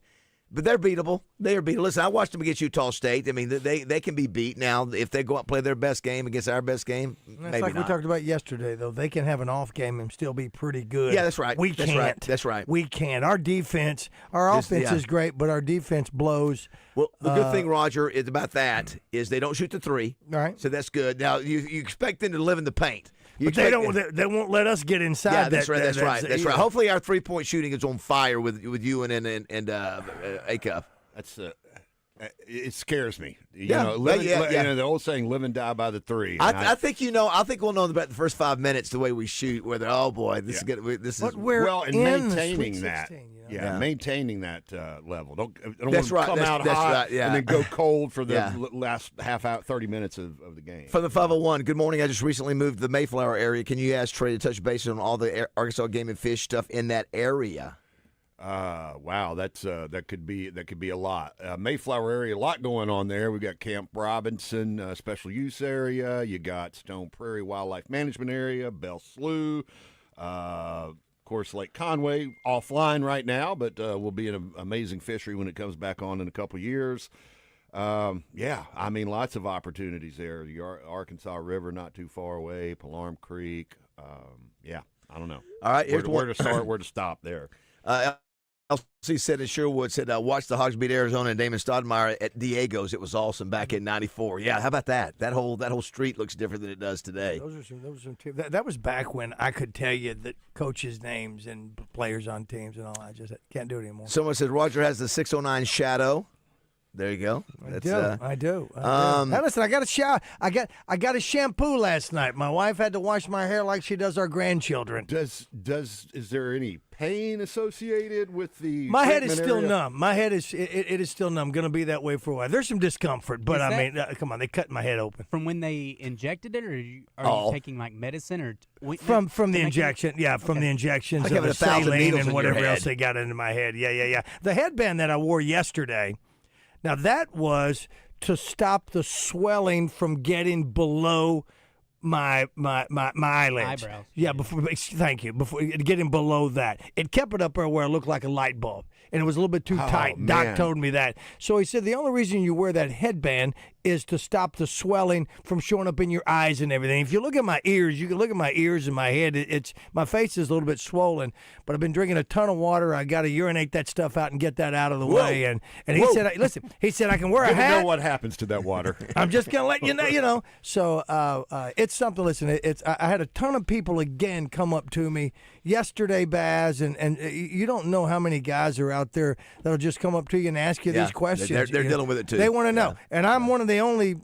Speaker 3: But they're beatable. They are beatable. Listen, I watched them against Utah State. I mean, they can be beat. Now, if they go out and play their best game against our best game,
Speaker 10: That's
Speaker 3: maybe
Speaker 10: like
Speaker 3: not.
Speaker 10: we talked about yesterday, though. They can have an off game and still be pretty good.
Speaker 3: Yeah, that's right.
Speaker 10: We can't.
Speaker 3: That's right.
Speaker 10: We can't. Our defense, our offense is great, but our defense blows.
Speaker 3: Well, the good thing, Roger, is about that is they don't shoot the three.
Speaker 10: Right.
Speaker 3: So that's good. Now, you expect them to live in the paint.
Speaker 10: But they don't. They won't let us get inside.
Speaker 3: Yeah, that's right.
Speaker 10: That's
Speaker 3: right. Hopefully, our 3-point shooting is on fire with you and A-Cup.
Speaker 6: That's it scares me. The old saying, "Live and die by the three."
Speaker 3: I think we'll know about the first 5 minutes the way we shoot. Whether this is good. This is
Speaker 6: maintaining that.
Speaker 10: 16,
Speaker 6: maintaining that level. Don't
Speaker 3: that's
Speaker 6: want to
Speaker 3: right.
Speaker 6: come out
Speaker 3: that's
Speaker 6: hot
Speaker 3: right,
Speaker 6: and then go cold for the last half out 30 minutes of the game.
Speaker 3: From the 501, good morning. I just recently moved to the Mayflower area. Can you ask Trey to touch base on all the Arkansas Game and Fish stuff in that area?
Speaker 6: Wow, that could be a lot. Mayflower area, a lot going on there. We've got Camp Robinson, special use area. You got Stone Prairie Wildlife Management Area, Bell Slough, of course, Lake Conway offline right now, but will be an amazing fishery when it comes back on in a couple years. Lots of opportunities there. The Arkansas River not too far away, Palarm Creek. I don't know.
Speaker 3: All right, here's
Speaker 6: where to start, where to stop there.
Speaker 3: LC said in Sherwood, watch the Hogs beat Arizona and Damon Stoudemire at Diego's. It was awesome back in '94. Yeah, how about that? That whole street looks different than it does today.
Speaker 10: That was back when I could tell you the coaches' names and players on teams and all. I just can't do it anymore.
Speaker 3: Someone said Roger has the 609 shadow. There you go.
Speaker 10: I do. Hey, listen, I got a shower. I got a shampoo last night. My wife had to wash my hair like she does our grandchildren.
Speaker 6: Is there any pain associated with the?
Speaker 10: My head is still
Speaker 6: area?
Speaker 10: numb. My head is it is still numb. Going to be that way for a while. There's some discomfort, but come on, they cut my head open.
Speaker 11: From when they injected it, or are you taking like medicine or
Speaker 10: from the injection? From the injections
Speaker 3: like
Speaker 10: of the saline and whatever
Speaker 3: else
Speaker 10: they got into my head. Yeah. The headband that I wore yesterday. Now, that was to stop the swelling from getting below my eyelids.
Speaker 11: Eyebrows.
Speaker 10: Yeah, thank you. Before getting below that. It kept it up there where it looked like a light bulb. And it was a little bit too tight.
Speaker 6: Man.
Speaker 10: Doc told me that. So he said the only reason you wear that headband is to stop the swelling from showing up in your eyes and everything. If you look at my ears, you can look at my ears and my head. It's my face is a little bit swollen, but I've been drinking a ton of water. I got to urinate that stuff out and get that out of the way. And he said, listen, I can wear a hat.
Speaker 6: Know what happens to that water.
Speaker 10: I'm just gonna let you know. So it's something. Listen, I had a ton of people again come up to me yesterday, Baz, and you don't know how many guys are out there that'll just come up to you and ask you these questions.
Speaker 3: They're dealing with it too.
Speaker 10: They want to know, and I'm one of the only.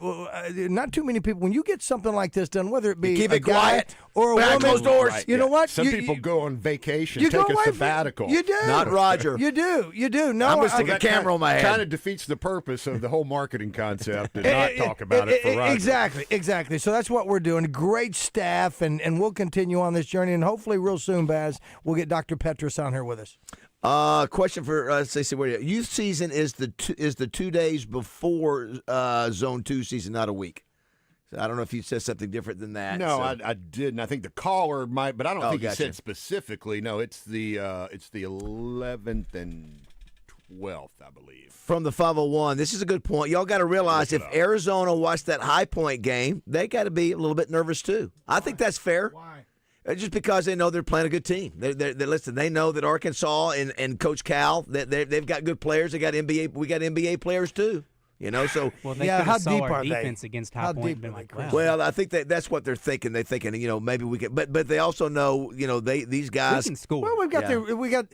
Speaker 10: Not too many people. When you get something like this done, whether it be
Speaker 3: keep
Speaker 10: a
Speaker 3: it
Speaker 10: guy
Speaker 3: quiet
Speaker 10: or a woman,
Speaker 3: closed doors.
Speaker 10: Right, you know what?
Speaker 6: Some people go on vacation,
Speaker 10: you
Speaker 6: take
Speaker 10: go
Speaker 6: a sabbatical.
Speaker 10: You do.
Speaker 3: Not Roger.
Speaker 10: You do. No,
Speaker 3: I'm going to stick a camera on my head.
Speaker 6: Kind of defeats the purpose of the whole marketing concept and not talk about it for Roger.
Speaker 10: Exactly. So that's what we're doing. Great staff, and we'll continue on this journey, and hopefully real soon, Baz, we'll get Dr. Petrus on here with us.
Speaker 3: Question for Stacey. Youth season is the 2 days before Zone 2 season, not a week. So I don't know if you said something different than that.
Speaker 6: No, I didn't. I think the caller might, but I don't think he
Speaker 3: gotcha.
Speaker 6: said specifically. No, it's the 11th and 12th, I believe.
Speaker 3: From the 501. This is a good point. Y'all got to realize if Arizona watched that High Point game, they got to be a little bit nervous too. I think that's fair.
Speaker 10: Why?
Speaker 3: Just because they know they're playing a good team. Listen, they know that Arkansas and Coach Cal, they've got good players. They got NBA. We got NBA players too. So
Speaker 11: well, they
Speaker 10: how
Speaker 11: saw
Speaker 10: deep
Speaker 11: our
Speaker 10: are
Speaker 11: defense
Speaker 10: they?
Speaker 11: against
Speaker 10: How
Speaker 11: High Point
Speaker 10: deep
Speaker 11: and been
Speaker 10: are
Speaker 11: like,
Speaker 10: they,
Speaker 11: wow.
Speaker 3: Well, I think that's what they're thinking. They're thinking, maybe we can. But they also know, these guys
Speaker 11: we can score.
Speaker 10: Well, we've got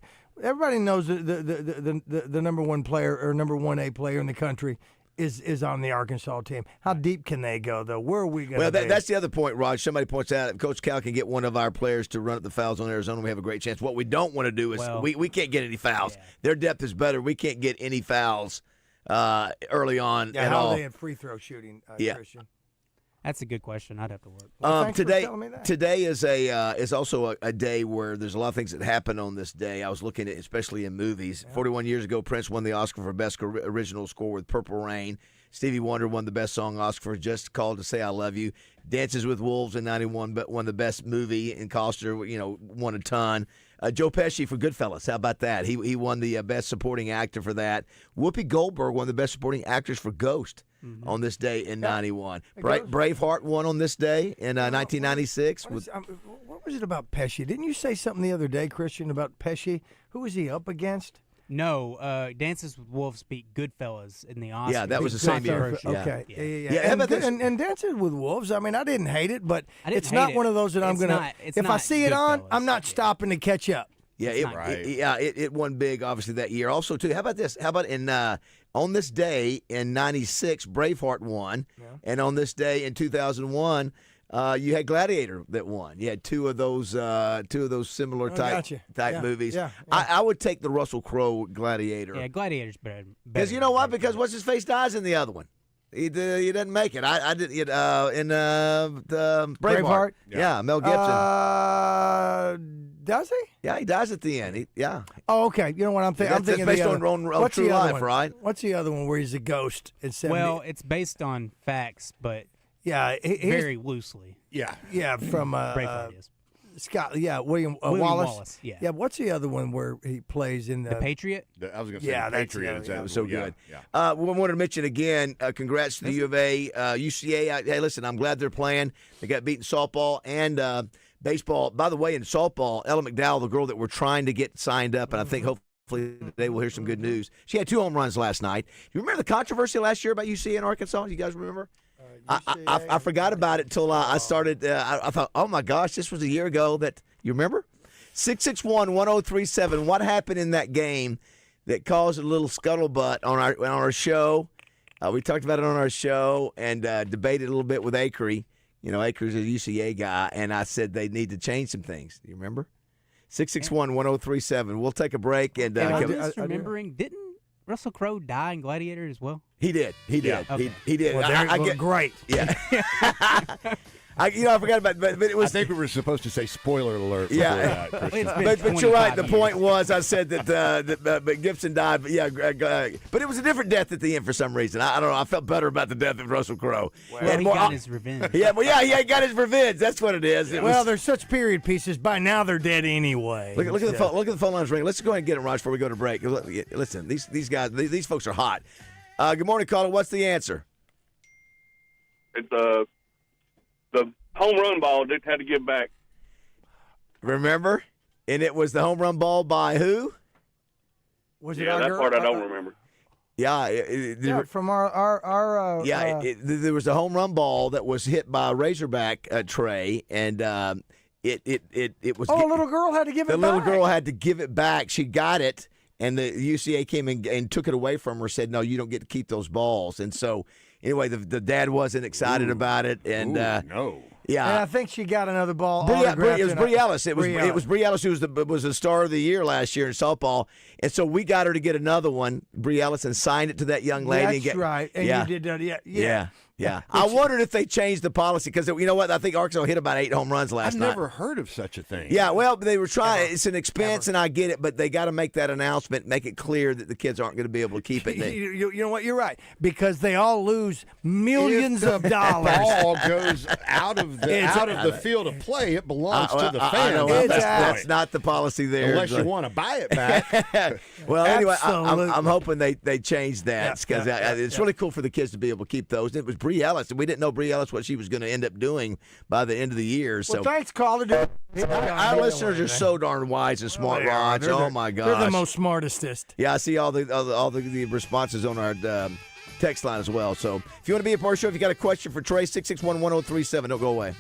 Speaker 10: everybody knows the number one player or number 1A player in the country is on the Arkansas team. How deep can they go though? Where are we going?
Speaker 3: Well, that's the other point, Raj. Somebody points out if Coach Cal can get one of our players to run up the fouls on Arizona, we have a great chance. What we don't want to do is we can't get any fouls. Yeah. Their depth is better. We can't get any fouls early on at
Speaker 10: how
Speaker 3: all.
Speaker 10: are they in free throw shooting, Christian?
Speaker 11: That's a good question. I'd have to work.
Speaker 10: Thanks for telling me that.
Speaker 3: Today is also a day where there's a lot of things that happen on this day. I was looking at, especially in movies. 41 years ago, Prince won the Oscar for Best Original Score with Purple Rain. Stevie Wonder won the Best Song Oscar for Just Called to Say I Love You. Dances with Wolves in 91, but won the Best Movie. And Coster, won a ton. Joe Pesci for Goodfellas. How about that? He won the Best Supporting Actor for that. Whoopi Goldberg won the Best Supporting Actress for Ghost on this day in 91. Braveheart won on this day in 1996.
Speaker 10: What was it about Pesci? Didn't you say something the other day, Christian, about Pesci? Who was he up against?
Speaker 11: No, Dances with Wolves beat Goodfellas in the Oscars.
Speaker 3: Yeah, that was the same year.
Speaker 10: Okay.
Speaker 3: Yeah.
Speaker 10: And Dances with Wolves, I mean, I didn't hate it, but it's not one of those that I'm going to – if I see it on, I'm not stopping to catch up.
Speaker 3: Yeah, it won big, obviously, that year. Also, too, how about this? How about on this day in 96, Braveheart won, and on this day in 2001 – you had Gladiator that won. You had two of those similar type movies. Yeah. I would take the Russell Crowe Gladiator.
Speaker 11: Yeah, Gladiator's better.
Speaker 3: Because you know what? Because what's his face dies in the other one. He doesn't make it. I did it in the Braveheart. Yeah, Mel
Speaker 10: Gibson. Does he?
Speaker 3: Yeah, he dies at the end.
Speaker 10: Oh, okay. You know what I'm thinking? I'm thinking
Speaker 3: based
Speaker 10: the
Speaker 3: on
Speaker 10: other,
Speaker 3: true life, right?
Speaker 10: What's the other one where he's a ghost?
Speaker 11: Well, it's based on facts, but.
Speaker 10: Yeah,
Speaker 11: very loosely.
Speaker 10: Yeah, from
Speaker 11: Braveheart is.
Speaker 10: Scott. Yeah, William Wallace. Yeah. What's the other one where he plays in
Speaker 11: the Patriot?
Speaker 6: I was going to say the Patriot.
Speaker 3: That was so good. Yeah. We wanted to mention again. Congrats to the U of A, UCA. Hey, listen, I'm glad they're playing. They got beaten softball and baseball. By the way, in softball, Ella McDowell, the girl that we're trying to get signed up, and I think hopefully today we'll hear some good news. She had 2 home runs last night. You remember the controversy last year about UCA and Arkansas? You guys remember? I forgot about it till I started. I thought, oh my gosh, this was a year ago. That you remember? 661-1037. What happened in that game that caused a little scuttlebutt on our show? We talked about it on our show and debated a little bit with Acree. Acree's a UCA guy, and I said they need to change some things. Do you remember? 661-1037. We'll take a break and.
Speaker 11: I'm just remembering, didn't Russell Crowe die in Gladiator as well?
Speaker 3: He did. He did.
Speaker 11: Okay.
Speaker 3: He did.
Speaker 10: Well, I get great.
Speaker 3: Yeah. I forgot about, but it was.
Speaker 6: I think we were supposed to say spoiler alert.
Speaker 3: Yeah,
Speaker 6: that,
Speaker 3: but you're right. The point was, I said that Gibson died, but but it was a different death at the end for some reason. I don't know. I felt better about the death of Russell Crowe.
Speaker 11: Well, he got his revenge.
Speaker 3: He got his revenge. That's what it is.
Speaker 10: They're such period pieces. By now, they're dead anyway.
Speaker 3: Look at the phone. Look at the phone lines ringing. Let's go ahead and get it, Raj, before we go to break. Listen, these guys, these folks are hot. Good morning, caller. What's the answer?
Speaker 21: It's the home run ball they had to give back.
Speaker 3: Remember? And it was the home run ball by who?
Speaker 10: Was it
Speaker 21: that part I don't remember.
Speaker 10: Yeah, from our
Speaker 3: there was a home run ball that was hit by a Razorback tray, and it was.
Speaker 10: Oh, a little girl had to give it back.
Speaker 3: The little girl had to give it back. She got it, and the UCA came in and took it away from her. Said, "No, you don't get to keep those balls." And so, anyway, the dad wasn't excited about it, and
Speaker 6: no.
Speaker 3: Yeah,
Speaker 10: and I think she got another ball.
Speaker 3: It was Bree Ellis. It was Bree Ellis who was the star of the year last year in softball, and so we got her to get another one, Bree Ellis, and signed it to that young lady.
Speaker 10: That's right. And you did that.
Speaker 3: Yeah. I wondered if they changed the policy because you know what? I think Arkansas hit about 8 home runs last night.
Speaker 6: I've never heard of such a thing.
Speaker 3: Yeah, well, they were trying. It's an expense, and I get it, but they got to make that announcement, make it clear that the kids aren't going to be able to keep it.
Speaker 10: You know what? You're right because they all lose millions of dollars.
Speaker 6: Ball goes out of of the field of play, it belongs to the fans.
Speaker 3: I know, that's not the policy there.
Speaker 6: Unless you want to buy it back.
Speaker 3: Well, anyway, I'm hoping they change that because it's really cool for the kids to be able to keep those. It was Bree Ellis, and we didn't know Bree Ellis what she was going to end up doing by the end of the year. So
Speaker 10: well, thanks, caller.
Speaker 3: Our listeners are so darn wise and smart, Raj. Oh my gosh,
Speaker 10: they're the most smartest.
Speaker 3: Yeah, I see all the responses on our text line as well. So if you want to be a part of the show, if you got a question for Trey, 661-1037, don't go away.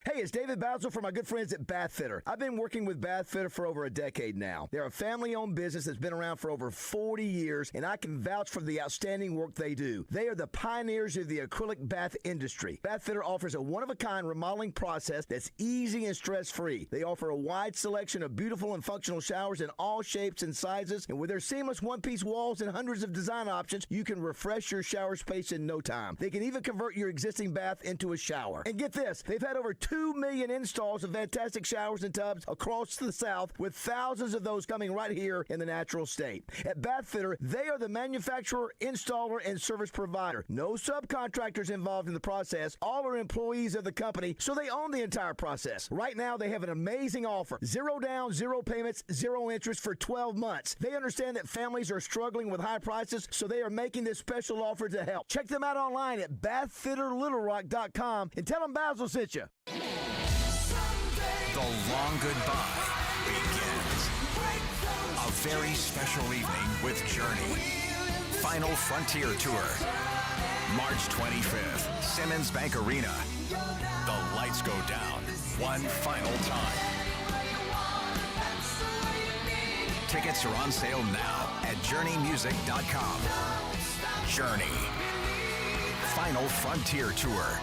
Speaker 3: Hey, it's David Bazzel from my good friends at Bath Fitter. I've been working with Bath Fitter for over a decade now. They're a family-owned business that's been around for over 40 years, and I can vouch for the outstanding work they do. They are the pioneers of the acrylic bath industry. Bath Fitter offers a one-of-a-kind remodeling process that's easy and stress-free. They offer a wide selection of beautiful and functional showers in all shapes and sizes, and with their seamless one-piece walls and hundreds of design options, you can refresh your shower space in no time. They can even convert your existing bath into a shower. And get this, they've had over 2 million installs of fantastic showers and tubs across the South, with thousands of those coming right here in the natural state. At Bath Fitter, they are the manufacturer, installer, and service provider. No subcontractors involved in the process. All are employees of the company, so they own the entire process. Right now, they have an amazing offer. 0 down, 0 payments, 0 interest for 12 months. They understand that families are struggling with high prices, so they are making this special offer to help. Check them out online at bathfitterlittlerock.com and tell them Bazzel sent you.
Speaker 1: The long goodbye begins. A very special evening with Journey. Final Frontier Tour. March 25th, Simmons Bank Arena. The lights go down one final time. Tickets are on sale now at journeymusic.com. Journey. Final Frontier Tour.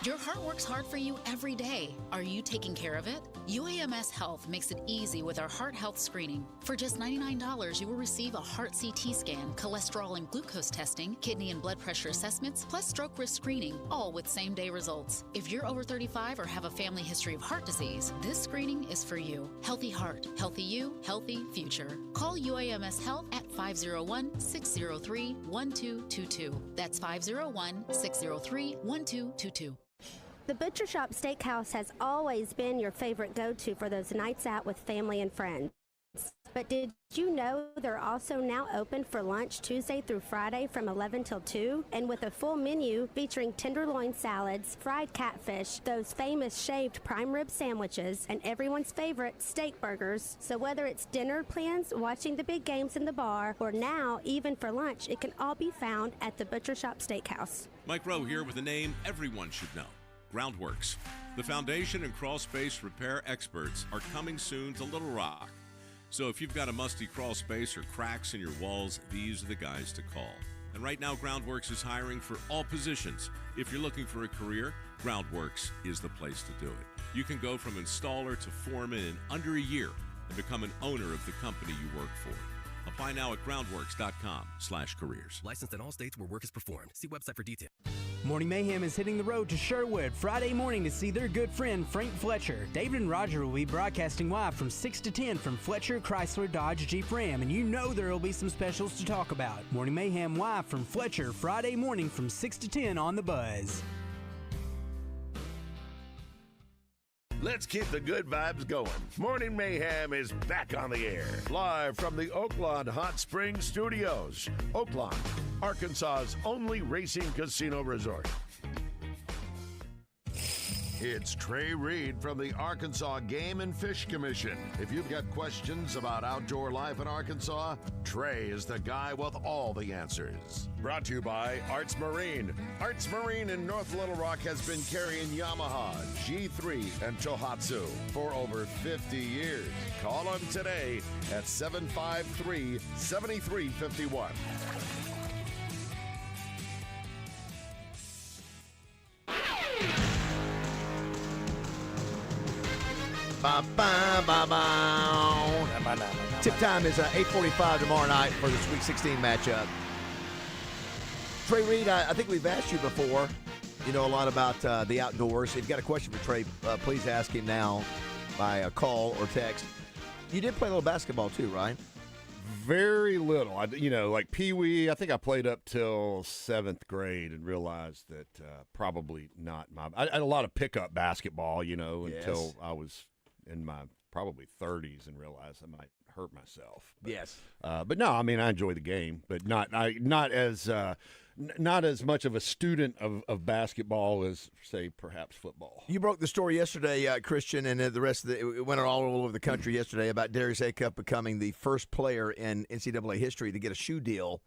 Speaker 22: Your heart works hard for you every day. Are you taking care of it? UAMS Health makes it easy with our heart health screening. For just $99, you will receive a heart CT scan, cholesterol and glucose testing, kidney and blood pressure assessments, plus stroke risk screening, all with same-day results. If you're over 35 or have a family history of heart disease, this screening is for you. Healthy heart, healthy you, healthy future. Call UAMS Health at 501-603-1222. That's 501-603-1222.
Speaker 23: The Butcher Shop Steakhouse has always been your favorite go-to for those nights out with family and friends. But did you know they're also now open for lunch Tuesday through Friday from 11 till 2? And with a full menu featuring tenderloin salads, fried catfish, those famous shaved prime rib sandwiches, and everyone's favorite steak burgers. So whether it's dinner plans, watching the big games in the bar, or now even for lunch, it can all be found at the Butcher Shop Steakhouse.
Speaker 24: Mike Rowe here with a name everyone should know. Groundworks. The foundation and crawl space repair experts are coming soon to Little Rock. So if you've got a musty crawl space or cracks in your walls, these are the guys to call. And right now, Groundworks is hiring for all positions. If you're looking for a career, Groundworks is the place to do it. You can go from installer to foreman in under a year and become an owner of the company you work for. Apply now at groundworks.com/careers.
Speaker 25: Licensed in all states where work is performed. See website for details.
Speaker 11: Morning Mayhem is hitting the road to Sherwood Friday morning to see their good friend Frank Fletcher. David and Roger will be broadcasting live from 6 to 10 from Fletcher Chrysler Dodge Jeep Ram, and you know there will be some specials to talk about. Morning Mayhem live from Fletcher Friday morning from 6 to 10 on The Buzz.
Speaker 14: Let's keep the good vibes going. Morning Mayhem is back on the air. Live from the Oaklawn Hot Springs Studios. Oaklawn, Arkansas's only racing casino resort. It's Trey Reed from the Arkansas Game and Fish Commission. If you've got questions about outdoor life in Arkansas, Trey is the guy with all the answers. Brought to you by Arts Marine. Arts Marine in North Little Rock has been carrying Yamaha, G3, and Tohatsu for over 50 years. Call them today at 753-7351.
Speaker 3: Tip time is 8:45 tomorrow night for the Sweet 16 matchup. Trey Reed, I think we've asked you before, You know a lot about the outdoors. If you've got a question for Trey, please ask him now by a call or text. You did play a little basketball too, right?
Speaker 6: Very little. Like Pee-wee, I think I played up till 7th grade and realized that probably not I had a lot of pickup basketball, until I was in my probably 30s and realized I might hurt myself. But no, I mean, I enjoy the game, but not as much of a student of basketball as, say, perhaps football.
Speaker 3: You broke the story yesterday, Christian, and the rest of it went all over the country yesterday about Darius Acuff becoming the first player in NCAA history to get a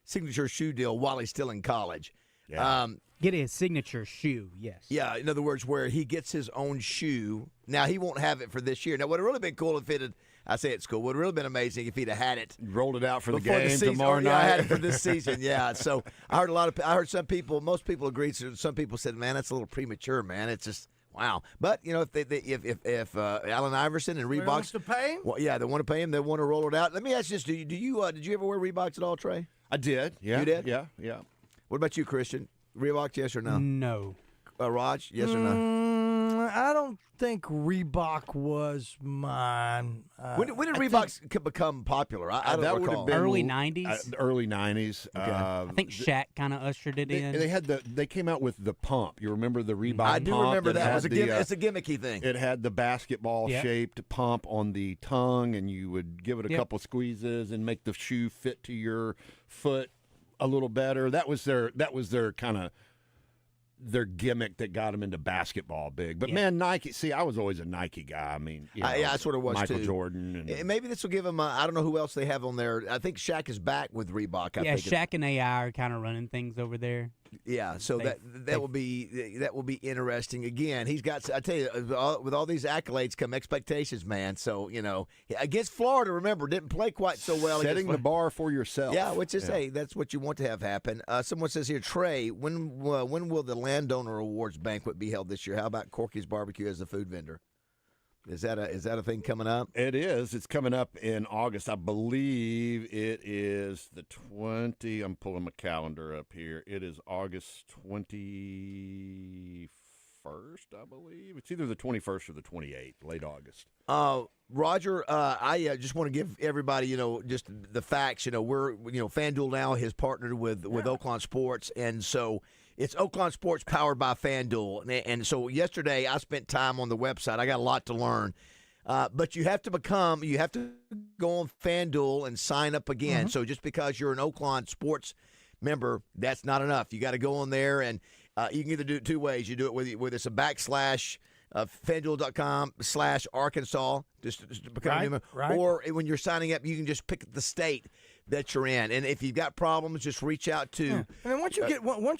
Speaker 3: signature shoe deal while he's still in college.
Speaker 6: Yeah.
Speaker 4: Get a signature shoe, yes.
Speaker 3: Yeah, in other words, where he gets his own shoe. Now, he won't have it for this year. Now, what would have really been cool if it had, I say it's cool, would have really been amazing if he'd have had it.
Speaker 6: Rolled it out for the
Speaker 3: before
Speaker 6: game
Speaker 3: season,
Speaker 6: tomorrow night.
Speaker 3: Yeah, I had it for this season, yeah. So I heard some people, most people agreed. Some people said, man, that's a little premature, man. It's just, wow. But, if Allen Iverson and Reeboks.
Speaker 10: Wants to pay him?
Speaker 3: Well, yeah, they want to pay him. They want to roll it out. Let me ask you this. Did you ever wear Reeboks at all, Trey?
Speaker 6: I did, yeah.
Speaker 3: You did?
Speaker 6: Yeah.
Speaker 3: What about you, Christian? Reebok, yes or no?
Speaker 4: No.
Speaker 3: Raj, yes or no?
Speaker 10: I don't think Reebok was mine.
Speaker 3: When did Reeboks become popular? I don't
Speaker 6: that
Speaker 3: recall.
Speaker 6: would have been
Speaker 4: Early 90s?
Speaker 6: Early 90s.
Speaker 3: Okay.
Speaker 4: I think Shaq kind of ushered it in.
Speaker 6: They came out with the pump. You remember the Reebok pump?
Speaker 3: I do remember that. It's a gimmicky thing.
Speaker 6: It had the basketball-shaped pump on the tongue, and you would give it a couple squeezes and make the shoe fit to your foot a little better. That was their kind of their gimmick that got them into basketball big. But man, Nike. See, I was always a Nike guy. I mean,
Speaker 3: I sort of was
Speaker 6: Michael
Speaker 3: too.
Speaker 6: Jordan. And
Speaker 3: maybe this will give them. I don't know who else they have on there. I think Shaq is back with Reebok. I think
Speaker 4: Shaq and AI are kind of running things over there.
Speaker 3: Yeah, so that will be interesting. Again, he's got. I tell you, with all these accolades come expectations, man. So against Florida, remember, didn't play quite so well.
Speaker 6: Setting the bar for yourself.
Speaker 3: Yeah, which is that's what you want to have happen. Someone says here, Trey, when will the Landowner Awards banquet be held this year? How about Corky's Barbecue as the food vendor? Is that a thing coming up?
Speaker 6: It is. It's coming up in August. I believe it is the 20. I'm pulling my calendar up here. It is August 21st, I believe. It's either the 21st or the 28th, late August.
Speaker 3: Roger, I just want to give everybody, just the facts. We're, FanDuel now has partnered with Oaklawn Sports, and so it's Oaklawn Sports powered by FanDuel. And so yesterday I spent time on the website. I got a lot to learn. But you have to go on FanDuel and sign up again. So just because you're an Oaklawn Sports member, that's not enough. You got to go on there, and you can either do it two ways. You do it with it's a / FanDuel.com/Arkansas, just to become a member.
Speaker 10: Right.
Speaker 3: Or when you're signing up, you can just pick the state that you're in. And if you've got problems, just reach out to.
Speaker 10: And then once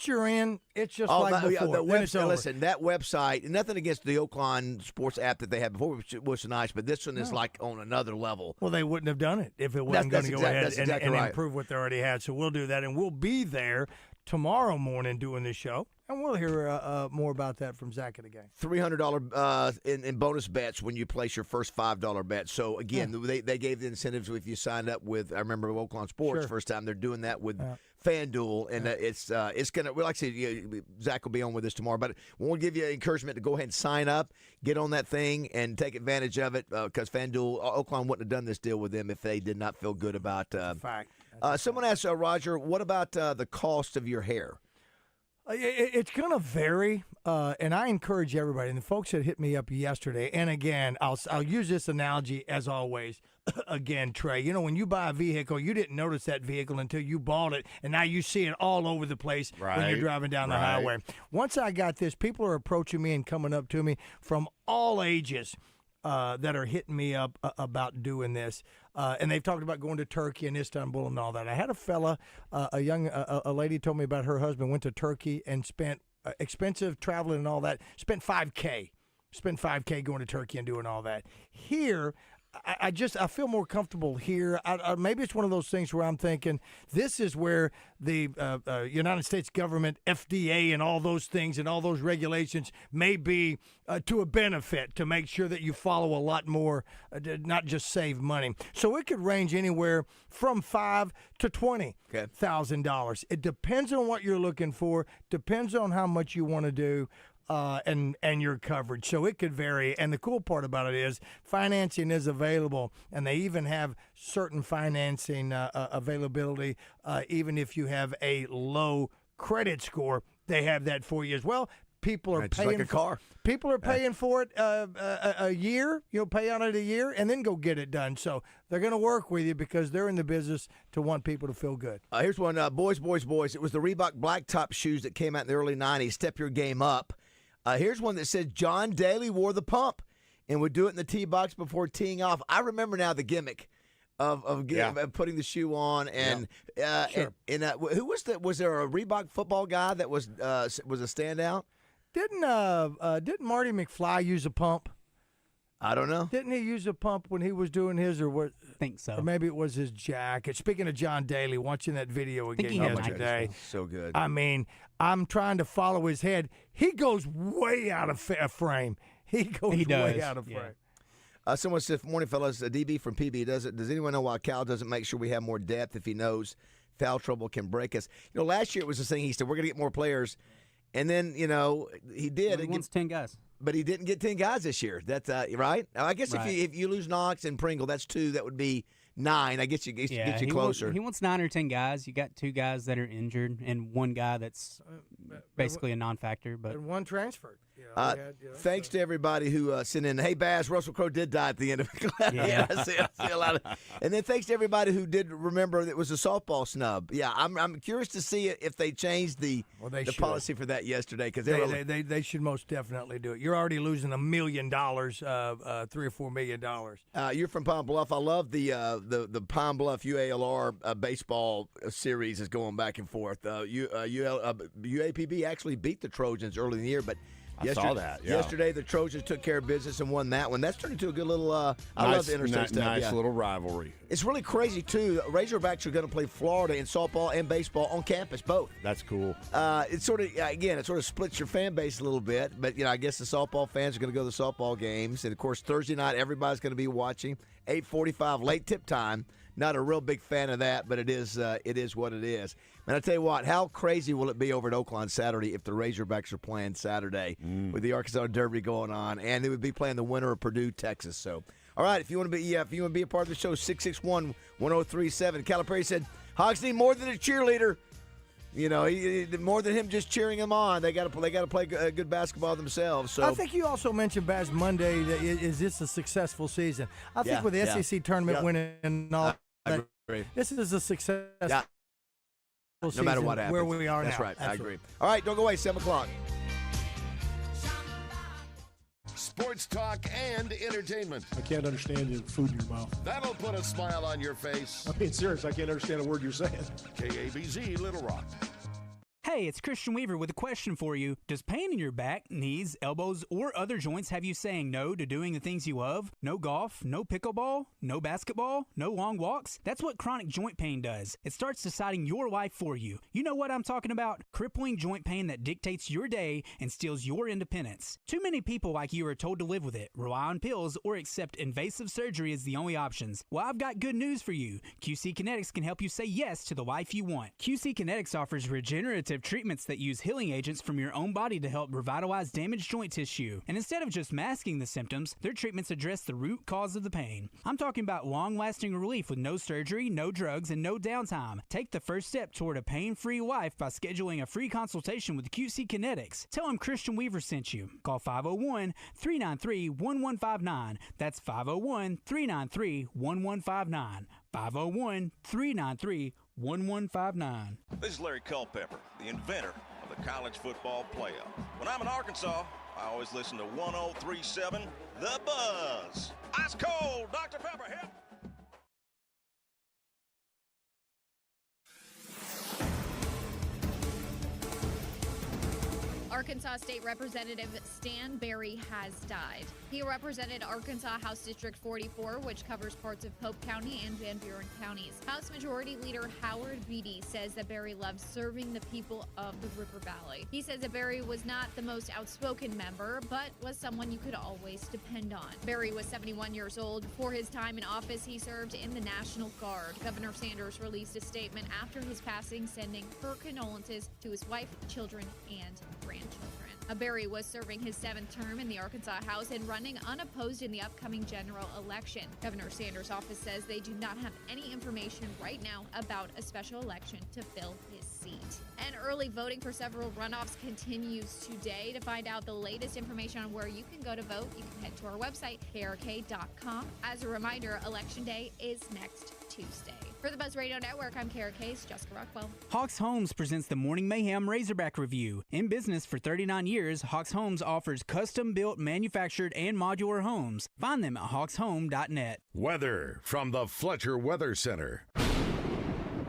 Speaker 10: you're in, it's just like before.
Speaker 3: The website, listen, that website, nothing against the Oaklawn Sports app that they had before, which was nice, but this one is like on another level.
Speaker 10: Well, they wouldn't have done it if it wasn't going to go ahead and improve what they already had. So we'll do that, and we'll be there tomorrow morning doing this show. And we'll hear more about that from Zach and the gang.
Speaker 3: $300 in bonus bets when you place your first $5 bet. So, again, they gave the incentives if you signed up with, I remember Oaklawn Sports first time. They're doing that with FanDuel. And it's going to, like I said, Zach will be on with us tomorrow. But we'll give you encouragement to go ahead and sign up, get on that thing, and take advantage of it because FanDuel, Oaklawn wouldn't have done this deal with them if they did not feel good about someone asked, Roger, what about the cost of your hair?
Speaker 10: It's going to vary, and I encourage everybody, and the folks that hit me up yesterday, and again, I'll use this analogy as always. Again, Trey, when you buy a vehicle, you didn't notice that vehicle until you bought it, and now you see it all over the place when you're driving down the highway. Once I got this, people are approaching me and coming up to me from all ages that are hitting me up about doing this. And they've talked about going to Turkey and Istanbul and all that. I had a fella, a lady told me about her husband went to Turkey and spent expensive traveling and all that, spent $5K going to Turkey and doing all that. Here, I feel more comfortable here. Maybe it's one of those things where I'm thinking this is where the United States government, FDA, and all those things and all those regulations may be to a benefit to make sure that you follow a lot more, not just save money. So it could range anywhere from $5,000 to $20,000. It depends on what you're looking for. Depends on how much you want to do. And your coverage. So it could vary. And the cool part about it is financing is available, and they even have certain financing availability. Even if you have a low credit score, they have that for you as well. People are paying
Speaker 3: like a car.
Speaker 10: People are paying for it a year. You'll pay on it a year and then go get it done. So they're going to work with you because they're in the business to want people to feel good.
Speaker 3: Here's one. Boys. It was the Reebok Blacktop shoes that came out in the early 90s. Step your game up. Here's one that says John Daly wore the pump and would do it in the tee box before teeing off. I remember now the gimmick of putting the shoe on and
Speaker 10: Sure.
Speaker 3: Who was that? Was there a Reebok football guy that was a standout?
Speaker 10: Didn't Marty McFly use a pump?
Speaker 3: I don't know.
Speaker 10: Didn't he use a pump when he was doing his, or what?
Speaker 4: I think so.
Speaker 10: Or maybe it was his jacket. Speaking of John Daly, watching that video again yesterday.
Speaker 3: So good.
Speaker 10: I mean, I'm trying to follow his head. He goes way out of frame. He goes way out of frame.
Speaker 3: Someone said, morning, fellas, a DB from PB, does anyone know why Cal doesn't make sure we have more depth if he knows foul trouble can break us? Last year it was the thing. He said, we're going to get more players. And then, he did.
Speaker 4: He wants 10 guys.
Speaker 3: But he didn't get 10 guys this year. That's right. I guess if you lose Knox and Pringle, that's 2. That would be 9. I guess you get you closer.
Speaker 4: He wants 9 or 10 guys. You got 2 guys that are injured and 1 guy that's basically a non-factor. But
Speaker 10: and 1 transferred.
Speaker 3: Thanks to everybody who sent in. Hey, Baz, Russell Crowe did die at the end of it. I see a lot of. And then thanks to everybody who did remember that it was a softball snub. Yeah, I'm curious to see if they changed the policy for that yesterday because
Speaker 10: they should most definitely do it. You're already losing $1 million, $3 or $4 million.
Speaker 3: You're from Pine Bluff. I love the Pine Bluff UALR baseball series is going back and forth. UAPB actually beat the Trojans early in the year, but.
Speaker 6: I saw that. Yeah.
Speaker 3: Yesterday, the Trojans took care of business and won that one. That's turned into a good little. I love the interstate stuff.
Speaker 6: Nice little rivalry.
Speaker 3: It's really crazy too. Razorbacks are going to play Florida in softball and baseball on campus, both.
Speaker 6: That's cool.
Speaker 3: It sort of splits your fan base a little bit. But I guess the softball fans are going to go to the softball games, and of course Thursday night everybody's going to be watching 8:45 late tip time. Not a real big fan of that, but it is what it is. And I tell you what, how crazy will it be over at Oaklawn Saturday if the Razorbacks are playing Saturday with the Arkansas Derby going on, and they would be playing the winner of Purdue, Texas. So, all right, if you want to be a part of the show, 661-1037. Calipari said Hogs need more than a cheerleader. More than him just cheering them on. They got to play good basketball themselves. So
Speaker 10: I think you also mentioned, Baz, Monday. Is this a successful season? I think with the SEC tournament winning and all that, this is a success.
Speaker 3: Yeah. No matter what happens.
Speaker 10: Where we are
Speaker 3: That's
Speaker 10: now.
Speaker 3: right.
Speaker 10: Absolutely.
Speaker 3: I agree. All right, don't go away. 7 o'clock.
Speaker 14: Sports talk and entertainment.
Speaker 5: I can't understand the food in your mouth.
Speaker 14: That'll put a smile on your face.
Speaker 5: I'm being serious. I can't understand a word you're saying.
Speaker 14: KABZ, Little Rock.
Speaker 11: Hey, it's Christian Weaver with a question for you. Does pain in your back, knees, elbows, or other joints have you saying no to doing the things you love? No golf, no pickleball, no basketball, no long walks? That's what chronic joint pain does. It starts deciding your life for you. You know what I'm talking about? Crippling joint pain that dictates your day and steals your independence. Too many people like you are told to live with it, rely on pills, or accept invasive surgery as the only options. Well, I've got good news for you. QC Kinetics can help you say yes to the life you want. QC Kinetics offers regenerative treatments that use healing agents from your own body to help revitalize damaged joint tissue. And instead of just masking the symptoms, their treatments address the root cause of the pain. I'm talking about long-lasting relief with no surgery, no drugs, and no downtime. Take the first step toward a pain-free life by scheduling a free consultation with QC Kinetics. Tell them Christian Weaver sent you. Call 501-393-1159. That's 501-393-1159. 501-393-1159.
Speaker 7: This is Larry Culpepper, the inventor of the college football playoff. When I'm in Arkansas, I always listen to 103.7 The Buzz. Ice cold, Dr. Pepper, help!
Speaker 2: Arkansas State Representative Stan Berry has died. He represented Arkansas House District 44, which covers parts of Pope County and Van Buren counties. House Majority Leader Howard Beatty says that Berry loved serving the people of the River Valley. He says that Berry was not the most outspoken member, but was someone you could always depend on. Berry was 71 years old. Before his time in office, he served in the National Guard. Governor Sanders released a statement after his passing, sending her condolences to his wife, children, and grandchildren. Berry was serving his 7th term in the Arkansas House and running unopposed in the upcoming general election. Governor Sanders' office says they do not have any information right now about a special election to fill his seat. And early voting for several runoffs continues today. To find out the latest information on where you can go to vote, you can head to our website, krk.com. As a reminder, Election Day is next Tuesday. For the Buzz Radio Network, I'm Kara Case, Jessica Rockwell.
Speaker 11: Hawks Homes presents the Morning Mayhem Razorback Review. In business for 39 years, Hawks Homes offers custom-built, manufactured, and modular homes. Find them at hawkshome.net.
Speaker 14: Weather from the Fletcher Weather Center.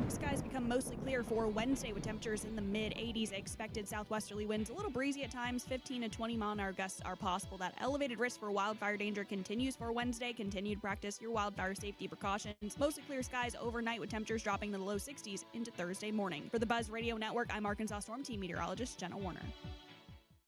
Speaker 15: Skies become mostly clear for Wednesday with temperatures in the mid-80s. Expected southwesterly winds, a little breezy at times. 15 to 20 mile-an-hour gusts are possible. That elevated risk for wildfire danger continues for Wednesday. Continue to practice your wildfire safety precautions. Mostly clear skies overnight with temperatures dropping to the low 60s into Thursday morning. For the Buzz Radio Network, I'm Arkansas Storm Team meteorologist Jenna Warner.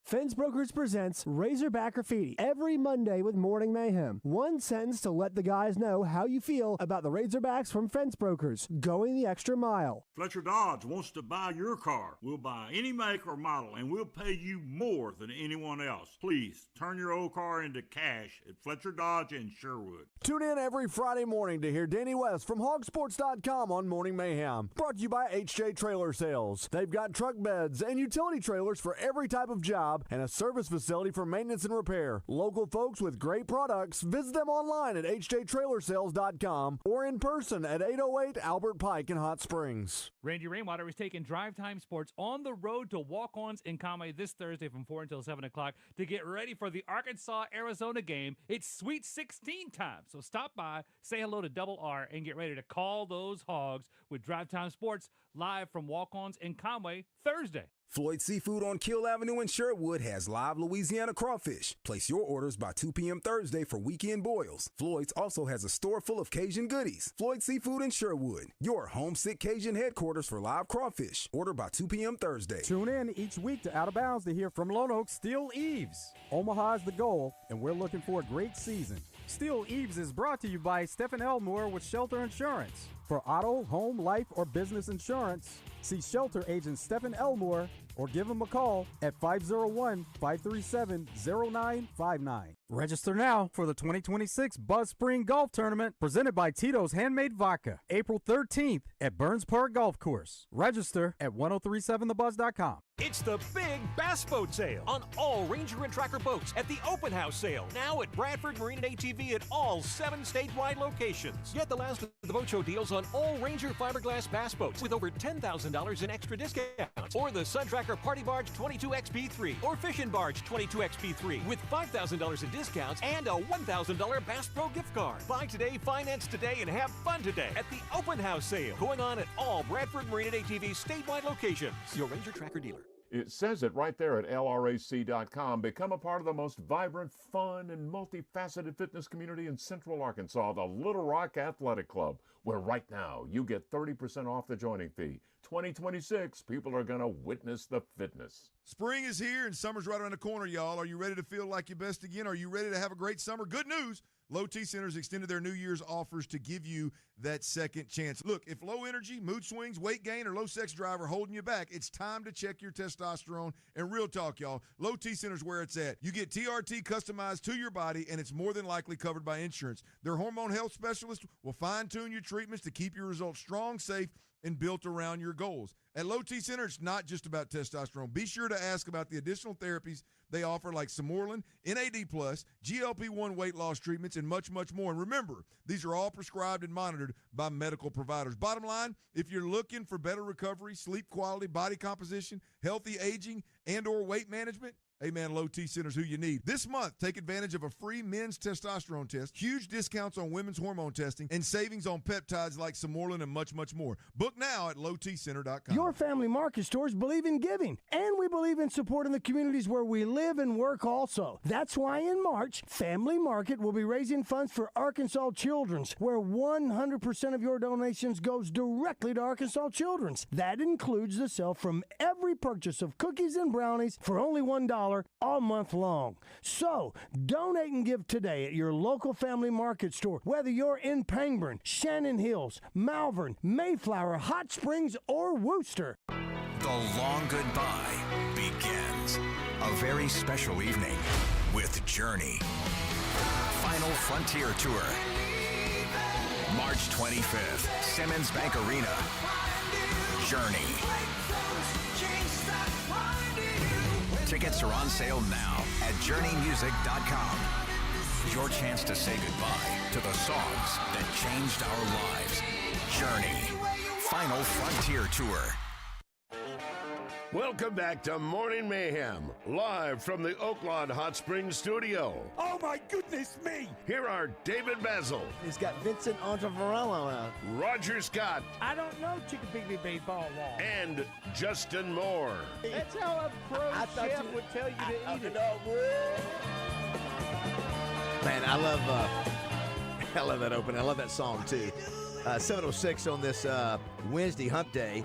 Speaker 8: Fence Brokers presents Razorback Graffiti every Monday with Morning Mayhem. One sentence to let the guys know how you feel about the Razorbacks from Fence Brokers. Going the extra mile.
Speaker 16: Fletcher Dodge wants to buy your car. We'll buy any make or model, and we'll pay you more than anyone else. Please turn your old car into cash at Fletcher Dodge in Sherwood.
Speaker 9: Tune in every Friday morning to hear Danny West from hogsports.com on Morning Mayhem. Brought to you by HJ Trailer Sales. They've got truck beds and utility trailers for every type of job and a service facility for maintenance and repair. Local folks with great products. Visit them online at hjtrailersales.com or in person at 808 Albert Pike in Hot Springs.
Speaker 12: Randy Rainwater is taking Drive Time Sports on the road to Walk-Ons in Conway this Thursday from 4 until 7 o'clock to get ready for the Arkansas-Arizona game. It's Sweet 16 time, so stop by, say hello to Double R, and get ready to call those hogs with Drive Time Sports live from Walk-Ons in Conway Thursday.
Speaker 20: Floyd Seafood on Kill Avenue in Sherwood has live Louisiana crawfish. Place your orders by 2 p.m. Thursday for weekend boils. Floyd's also has a store full of Cajun goodies. Floyd Seafood in Sherwood, your homesick Cajun headquarters for live crawfish. Order by 2 p.m. Thursday.
Speaker 13: Tune in each week to Out of Bounds to hear from Lone Oak Steel Eaves. Omaha is the goal, and we're looking for a great season. Steel Eaves is brought to you by Stephen Elmore with Shelter Insurance. For auto, home, life, or business insurance, see Shelter Agent Stephen Elmore or give him a call at 501-537-0959. Register now for the 2026 Buzz Spring Golf Tournament presented by Tito's Handmade Vodka, April 13th at Burns Park Golf Course. Register at 1037thebuzz.com.
Speaker 26: It's the big bass boat sale on all Ranger and Tracker boats at the open house sale. Now at Bradford Marine and ATV at all 7 statewide locations. Get the last of the boat show deals on all Ranger fiberglass bass boats with over $10,000 in extra discounts. Or the Sun Tracker Party Barge 22XP3 or Fishing Barge 22XP3 with $5,000 in discounts and a $1,000 Bass Pro gift card. Buy today, finance today, and have fun today at the open house sale going on at all Bradford Marine and ATV statewide locations. Your Ranger Tracker dealer.
Speaker 18: It says it right there at LRAC.com. Become a part of the most vibrant, fun, and multifaceted fitness community in Central Arkansas, the Little Rock Athletic Club, where right now you get 30% off the joining fee. 2026, people are going to witness the fitness.
Speaker 19: Spring is here and summer's right around the corner, y'all. Are you ready to feel like your best again? Are you ready to have a great summer? Good news. Low T Centers extended their New Year's offers to give you that second chance. Look, if low energy, mood swings, weight gain, or low sex drive are holding you back, it's time to check your testosterone. And real talk, y'all, Low T Centers where it's at. You get TRT customized to your body, and it's more than likely covered by insurance. Their hormone health specialist will fine-tune your treatments to keep your results strong, safe, and built around your goals. At Low T Center, it's not just about testosterone. Be sure to ask about the additional therapies they offer like Samorlin, NAD+, GLP-1 weight loss treatments, and much, much more. And remember, these are all prescribed and monitored by medical providers. Bottom line, if you're looking for better recovery, sleep quality, body composition, healthy aging, and or weight management, Hey, man, Low T Center's who you need. This month, take advantage of a free men's testosterone test, huge discounts on women's hormone testing, and savings on peptides like Samorlin and much, much more. Book now at lowtcenter.com.
Speaker 8: Your family market stores believe in giving, and we believe in supporting the communities where we live and work also. That's why in March, Family Market will be raising funds for Arkansas Children's, where 100% of your donations goes directly to Arkansas Children's. That includes the sale from every purchase of cookies and brownies for only $1 all month long. So, donate and give today at your local Family Market store, whether you're in Pangburn, Shannon Hills, Malvern, Mayflower, Hot Springs, or Wooster.
Speaker 1: The long goodbye begins. A very special evening with Journey. Final Frontier Tour. March 25th, Simmons Bank Arena. Journey. Tickets are on sale now at journeymusic.com. Your chance to say goodbye to the songs that changed our lives. Journey. Final Frontier Tour.
Speaker 14: Welcome back to Morning Mayhem, live from the Oaklawn Hot Springs studio.
Speaker 10: Oh, my goodness me!
Speaker 14: Here are David Bazzel.
Speaker 3: He's got Vincent Ontavarello out.
Speaker 14: Roger Scott.
Speaker 10: I don't know Chickapiggy Baseball Wall.
Speaker 14: And Justin Moore.
Speaker 10: That's how a pro chef would tell you to eat it.
Speaker 3: Man, I love that opening. I love that song, too. 7:06 on this Wednesday hump day.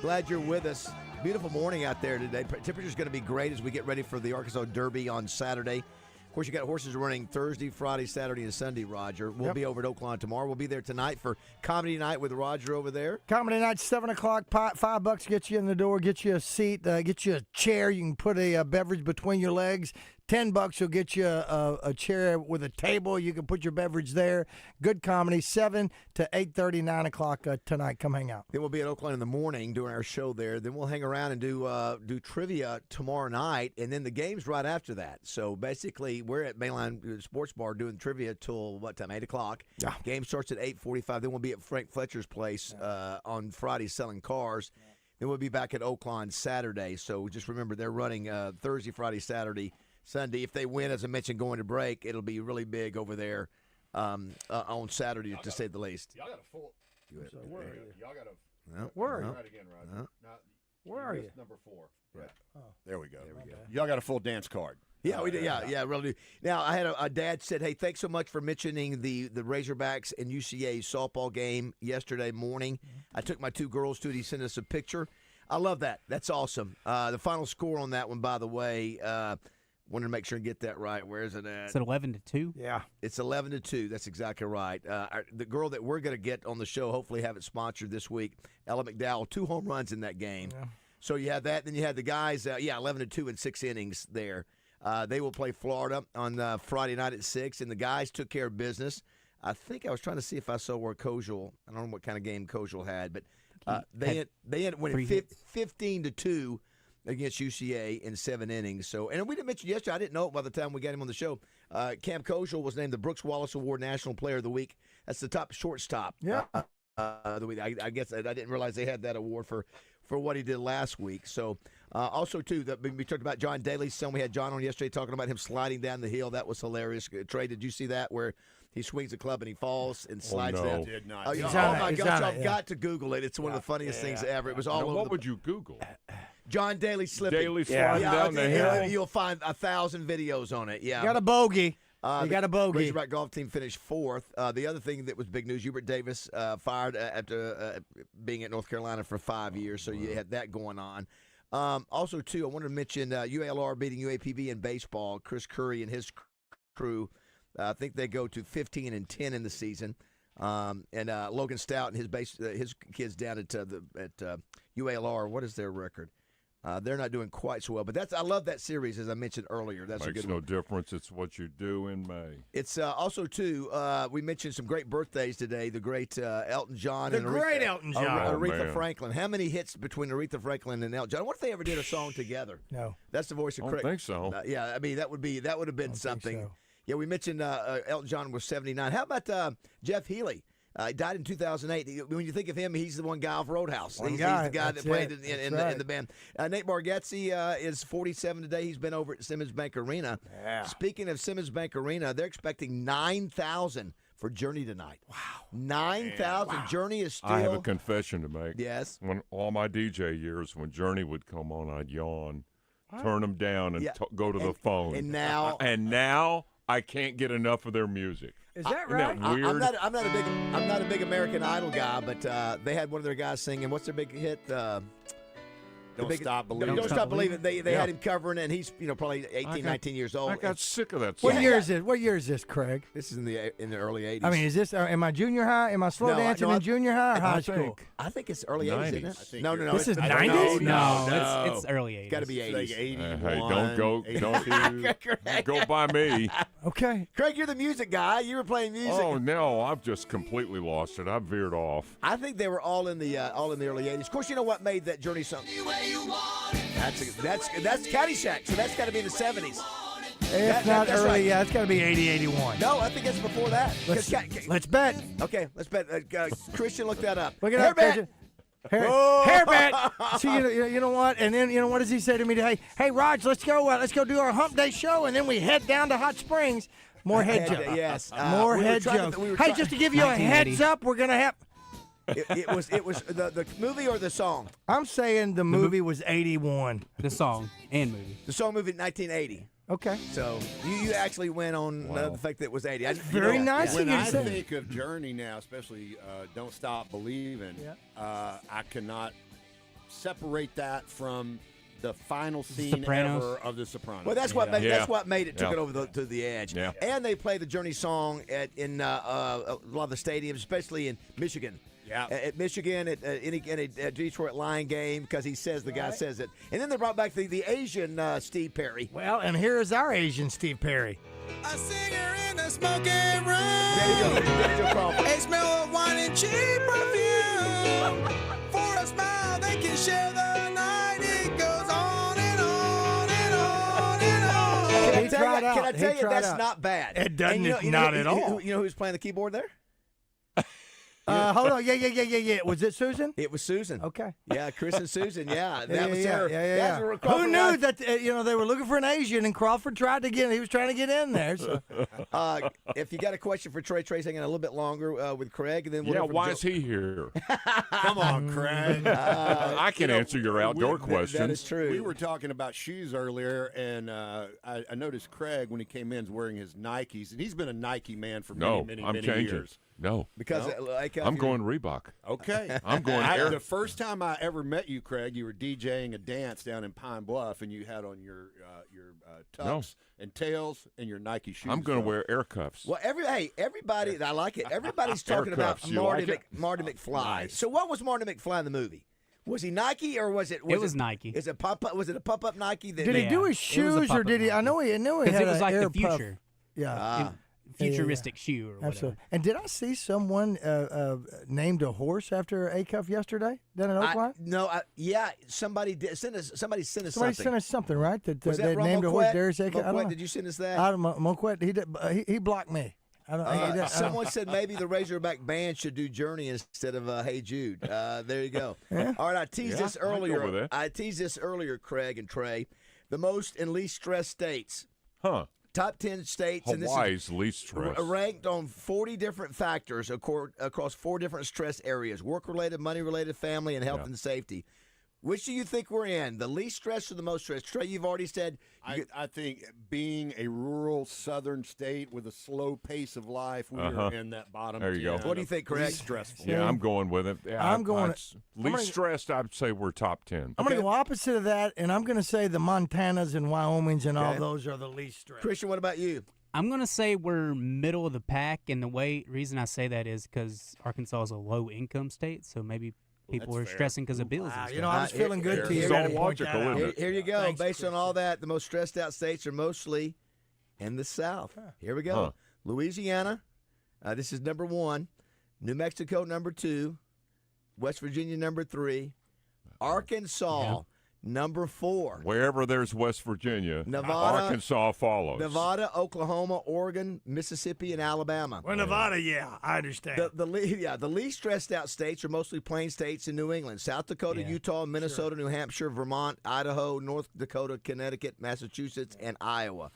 Speaker 3: Glad you're with us. Beautiful morning out there today. Temperature's going to be great as we get ready for the Arkansas Derby on Saturday. Of course, you got horses running Thursday, Friday, Saturday, and Sunday, Roger. We'll be over at Oaklawn tomorrow. We'll be there tonight for Comedy Night with Roger over there.
Speaker 10: Comedy Night, 7 o'clock, $5 gets you in the door, get you a seat, get you a chair. You can put a beverage between your legs. $10 will get you a chair with a table. You can put your beverage there. Good comedy, 7 to 8:30, 9 o'clock tonight. Come hang out.
Speaker 3: Then we'll be at Oaklawn in the morning doing our show there. Then we'll hang around and do trivia tomorrow night, and then the game's right after that. So basically, we're at Mainline Sports Bar doing trivia till what time? 8 o'clock.
Speaker 10: Yeah.
Speaker 3: Game starts at 8:45. Then we'll be at Frank Fletcher's place on Friday selling cars. Then we'll be back at Oaklawn Saturday. So just remember, they're running Thursday, Friday, Saturday, Sunday. If they win, as I mentioned, going to break, it'll be really big over there on Saturday, to say the least.
Speaker 6: Y'all got a full.
Speaker 10: So where are you?
Speaker 6: Y'all got a.
Speaker 3: No,
Speaker 10: Where are
Speaker 3: no.
Speaker 10: you?
Speaker 6: Right again, Roger.
Speaker 3: No.
Speaker 10: Where are you?
Speaker 6: Number 4.
Speaker 3: Right.
Speaker 10: Oh.
Speaker 6: There we go. Y'all got a full dance card.
Speaker 3: Yeah, we did. Yeah, really do. Now, I had a dad said, hey, thanks so much for mentioning the Razorbacks and UCA softball game yesterday morning. I took my 2 girls to it. He sent us a picture. I love that. That's awesome. The final score on that one, by the way, wanted to make sure and get that right. Where is it at?
Speaker 4: It's at 11-2.
Speaker 10: Yeah.
Speaker 3: It's 11-2. That's exactly right. The girl that we're going to get on the show, hopefully have it sponsored this week, Ella McDowell, 2 home runs in that game.
Speaker 10: Yeah.
Speaker 3: So you had that. Then you had the guys, 11-2 in 6 innings there. They will play Florida on Friday night at 6, and the guys took care of business. I think I was trying to see if I saw where Kojal, I don't know what kind of game Kojal had, but they ended winning 15-2 against UCA in 7 innings. So, and we didn't mention yesterday, I didn't know it by the time we got him on the show. Cam Kojal was named the Brooks Wallace Award National Player of the Week. That's the top shortstop.
Speaker 10: Yeah.
Speaker 3: The week. I guess I didn't realize they had that award for what he did last week. So, also, too, we talked about John Daly's son. We had John on yesterday talking about him sliding down the hill. That was hilarious. Trey, did you see that where he swings the club and he falls and slides down?
Speaker 6: Did not.
Speaker 3: Oh, my gosh, I've got to Google it. It's one of the funniest things ever. It was all over.
Speaker 18: What would you Google?
Speaker 3: John Daly slipping.
Speaker 18: Daly sliding down the hill.
Speaker 3: You'll find 1,000 videos on it. Yeah,
Speaker 10: You got a bogey. You got a bogey.
Speaker 3: Razorback golf team finished 4th. The other thing that was big news, Hubert Davis fired after being at North Carolina for 5 years, so you had that going on. Also, too, I wanted to mention UALR beating UAPB in baseball. Chris Curry and his crew, I think they go to 15-10 in the season. And Logan Stout and his kids down at UALR, what is their record? They're not doing quite so well, but I love that series, as I mentioned earlier. That's
Speaker 18: Makes
Speaker 3: a good
Speaker 18: no
Speaker 3: one.
Speaker 18: difference. It's what you do in May.
Speaker 3: It's also, too, we mentioned some great birthdays today. The great Elton John.
Speaker 10: The great Elton John.
Speaker 3: Aretha Franklin. How many hits between Aretha Franklin and Elton John? I wonder if they ever did a song together.
Speaker 10: No.
Speaker 3: That's the voice of
Speaker 18: I
Speaker 3: Crick.
Speaker 18: don't think so.
Speaker 3: Yeah, I mean, that would have been something.
Speaker 10: so.
Speaker 3: Yeah, we mentioned Elton John was 79. How about Jeff Healey? He died in 2008. When you think of him, he's the one guy off Roadhouse. He's the guy
Speaker 10: That's
Speaker 3: that played
Speaker 10: it.
Speaker 3: in the band. Nate Bargatze is 47 today. He's been over at Simmons Bank Arena.
Speaker 10: Yeah.
Speaker 3: Speaking of Simmons Bank Arena, they're expecting 9,000 for Journey tonight. Wow. 9,000. Wow. Journey is still.
Speaker 18: I have a confession to make.
Speaker 3: Yes.
Speaker 18: When all my DJ years, when Journey would come on, I'd yawn, turn them down, and go to the phone.
Speaker 3: And now.
Speaker 18: I can't get enough of their music.
Speaker 10: Is that right?
Speaker 18: Isn't that weird?
Speaker 3: I'm not a big American Idol guy, but they had one of their guys singing. What's their big hit?
Speaker 6: Don't Stop Believing.
Speaker 3: Don't Stop Believing. They had him covering it, and he's probably 18, 19 years old.
Speaker 18: I got sick of that song.
Speaker 10: What year is this? What year is this, Craig?
Speaker 3: This is in the early 80s.
Speaker 10: I mean, is this? Am I junior high? Am I slow dancing in junior high or high school?
Speaker 3: I think it's early 80s, isn't it?
Speaker 6: No.
Speaker 10: This is 90s?
Speaker 4: No, it's early 80s.
Speaker 3: Got to be 80s.
Speaker 6: Like 81,
Speaker 18: Hey, don't go by me.
Speaker 10: Okay.
Speaker 3: Craig, you're the music guy. You were playing music.
Speaker 18: Oh no, I've just completely lost it. I've veered off.
Speaker 3: I think they were all in the early 80s. Of course, you know what made that Journey song? That's Caddyshack, so that's got to be in the 70s.
Speaker 10: If not early,
Speaker 3: right.
Speaker 10: yeah, it's got to be 80, 81.
Speaker 3: No, I think it's before that.
Speaker 10: Let's bet.
Speaker 3: Okay, let's bet. Christian, look that up.
Speaker 10: Look it up, Christian. Hair bet. See, you know what? And then what does he say to me today? Hey, Raj, let's go do our Hump Day show, and then we head down to Hot Springs. More head jokes.
Speaker 3: Yes,
Speaker 10: more head jokes. Hey, just to give you a heads up, we're gonna have.
Speaker 3: It was the movie or the song?
Speaker 10: I'm saying the movie was 81.
Speaker 4: The song and movie.
Speaker 3: The song movie 1980.
Speaker 10: Okay.
Speaker 3: So you actually went on the fact that it was 80.
Speaker 10: Very nice.
Speaker 6: When I think of Journey now, especially Don't Stop Believing, I cannot separate that from the final scene ever of The Sopranos.
Speaker 3: Well, that's what made it took it over to the edge.
Speaker 6: Yeah.
Speaker 3: And they play the Journey song in a lot of the stadiums, especially in Michigan.
Speaker 6: Yeah.
Speaker 3: At Michigan, at any Detroit Lion game, because the guy says it. And then they brought back the Asian Steve Perry.
Speaker 10: Well, and here is our Asian Steve Perry.
Speaker 17: A singer in a smoking room.
Speaker 3: There you go.
Speaker 17: A smell of wine and cheap perfume. For a smile, they can share the night. It goes on and on and on and on.
Speaker 3: Can I tell you that's not bad?
Speaker 10: It doesn't. Not at all.
Speaker 3: You know who's playing the keyboard there?
Speaker 10: Hold on. Yeah. Was it Susan?
Speaker 3: It was Susan.
Speaker 10: Okay.
Speaker 3: Yeah, Chris and Susan. Yeah.
Speaker 10: Yeah. Who knew that they were looking for an Asian and Crawford tried to get? He was trying to get in there. So.
Speaker 3: If you got a question for Trey's hanging a little bit longer with Craig, and then
Speaker 18: Why is he here?
Speaker 6: Come on, Craig.
Speaker 18: I can answer your outdoor questions.
Speaker 3: That is true.
Speaker 6: We were talking about shoes earlier, and I noticed Craig, when he came in, is wearing his Nikes, and he's been a Nike man for many years.
Speaker 18: No.
Speaker 3: Because
Speaker 18: I'm going Reebok.
Speaker 6: Okay.
Speaker 18: I'm going Air.
Speaker 6: The first time I ever met you, Craig, you were DJing a dance down in Pine Bluff, and you had on your tux and tails and your Nike shoes.
Speaker 18: I'm going to wear air cuffs.
Speaker 3: Well, everybody, I like it. Everybody's talking about Marty McFly. So what was Marty McFly in the movie? Was he Nike or was it?
Speaker 4: It was Nike.
Speaker 3: Is it was it a pop-up Nike?
Speaker 10: Did he do his shoes or did he? I know he had
Speaker 4: it was like
Speaker 10: air
Speaker 4: the future.
Speaker 10: Yeah.
Speaker 4: Futuristic shoe or whatever.
Speaker 10: Absolutely. And did I see someone named a horse after Acuff yesterday down in Oaklawn?
Speaker 3: Somebody did. Somebody sent us
Speaker 10: Somebody
Speaker 3: something.
Speaker 10: sent us something, right? That
Speaker 3: Was
Speaker 10: they
Speaker 3: that
Speaker 10: named a horse Darius Acuff.
Speaker 3: Moquette, did you send us that?
Speaker 10: Moquette, he blocked me.
Speaker 3: Someone said maybe the Razorback band should do Journey instead of Hey Jude. There you go.
Speaker 10: Yeah.
Speaker 3: All right, I teased this earlier.
Speaker 18: I
Speaker 3: teased this earlier, Craig and Trey. The most and least stressed states.
Speaker 18: Huh.
Speaker 3: Top 10 states.
Speaker 18: Hawaii's least stress.
Speaker 3: Ranked on 40 different factors across 4 different stress areas: work-related, money-related, family, and health and safety. Which do you think we're in? The least stress or the most stress? Trey, you've already said.
Speaker 6: I think being a rural southern state with a slow pace of life, we are in that bottom.
Speaker 18: There you go.
Speaker 3: What do you think, Craig?
Speaker 6: Stressful.
Speaker 18: Yeah, I'm going with it. Yeah,
Speaker 10: I'm going.
Speaker 18: Least stressed, I'd say we're top 10.
Speaker 10: I'm going to go opposite of that, and I'm going to say the Montanas and Wyomings and all those are the least stressed.
Speaker 3: Christian, what about you?
Speaker 4: I'm going to say we're middle of the pack, and the reason I say that is because Arkansas is a low-income state, so maybe people are stressing because of bills.
Speaker 10: Wow, I was feeling good to you.
Speaker 18: It's all logical, isn't it?
Speaker 3: Here you go. Thanks, based on all that, the most stressed out states are mostly in the South. Here we go. Louisiana, this is number 1. New Mexico, number 2. West Virginia, number 3. Arkansas, Number 4.
Speaker 18: Wherever there's West Virginia,
Speaker 3: Nevada,
Speaker 18: Arkansas follows.
Speaker 3: Nevada, Oklahoma, Oregon, Mississippi, and Alabama.
Speaker 10: Well, Nevada, yeah, I understand.
Speaker 3: The least stressed out states are mostly plain states in New England: South Dakota, Utah, Minnesota, New Hampshire, Vermont, Idaho, North Dakota, Connecticut, Massachusetts, and Iowa.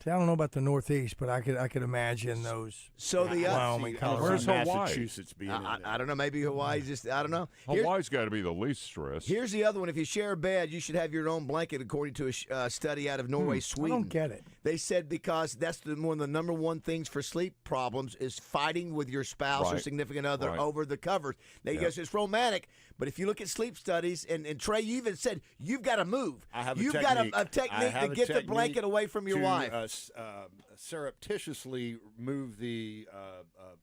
Speaker 10: See, I don't know about the Northeast, but I could imagine those.
Speaker 3: So
Speaker 10: Wyoming, Colorado.
Speaker 18: Where's Hawaii?
Speaker 6: Massachusetts being in there.
Speaker 3: I don't know. Maybe Hawaii's just, I don't know.
Speaker 18: Hawaii's got to be the least stressed.
Speaker 3: Here's the other one. If you share a bed, you should have your own blanket, according to a study out of Norway, Sweden.
Speaker 10: I don't get it.
Speaker 3: They said because that's one of the number one things for sleep problems is fighting with your spouse or significant other over the covers. Now, you guys, it's romantic, but if you look at sleep studies, and Trey, you even said you've got to move. You've got a technique to get the blanket away from your wife.
Speaker 6: Surreptitiously move the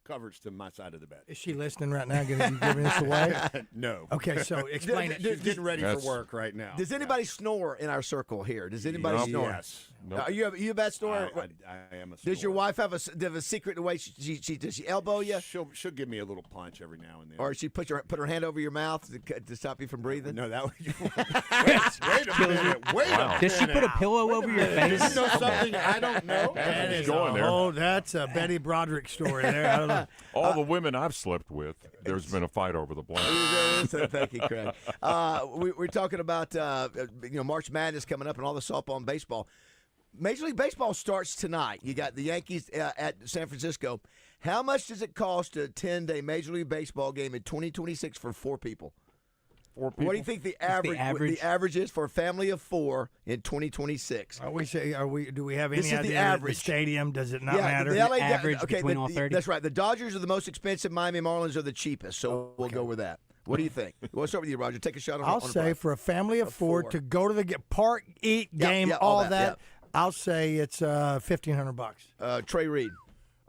Speaker 6: covers to my side of the bed.
Speaker 10: Is she listening right now? Giving this away?
Speaker 6: No.
Speaker 10: Okay, so explain it.
Speaker 6: She's getting ready for work right now.
Speaker 3: Does anybody snore in our circle here? Does anybody snore?
Speaker 6: Yes.
Speaker 3: Nope. Are you a bad snorer?
Speaker 6: I am a snorer.
Speaker 3: Does your wife have a secret way? Does she elbow you?
Speaker 6: She'll give me a little punch every now and then.
Speaker 3: Or she put her hand over your mouth to stop you from breathing?
Speaker 6: No, that would. Wait a minute. Wait a minute.
Speaker 4: Does she put a pillow over your face?
Speaker 6: You know something I don't know?
Speaker 10: That is
Speaker 18: going there.
Speaker 10: That's a Betty Broderick story there. I don't know.
Speaker 18: All the women I've slept with, there's been a fight over the blanket.
Speaker 3: Thank you, Craig. We're talking about March Madness coming up and all the softball and baseball. Major League Baseball starts tonight. You got the Yankees at San Francisco. How much does it cost to attend a Major League Baseball game in 2026 for 4 people?
Speaker 18: 4 people?
Speaker 3: What do you think the average is for a family of 4 in 2026?
Speaker 10: Do we have any
Speaker 3: This is
Speaker 10: idea?
Speaker 3: the average.
Speaker 10: The stadium, does it not matter?
Speaker 3: The LA
Speaker 4: average between all 30?
Speaker 3: That's right. The Dodgers are the most expensive. Miami Marlins are the cheapest. So we'll go with that. What do you think? We'll start with you, Roger. Take a shot on
Speaker 10: I'll say for a family of 4 to go to the park, eat, game, all that. I'll say it's $1,500.
Speaker 3: Trey Reed,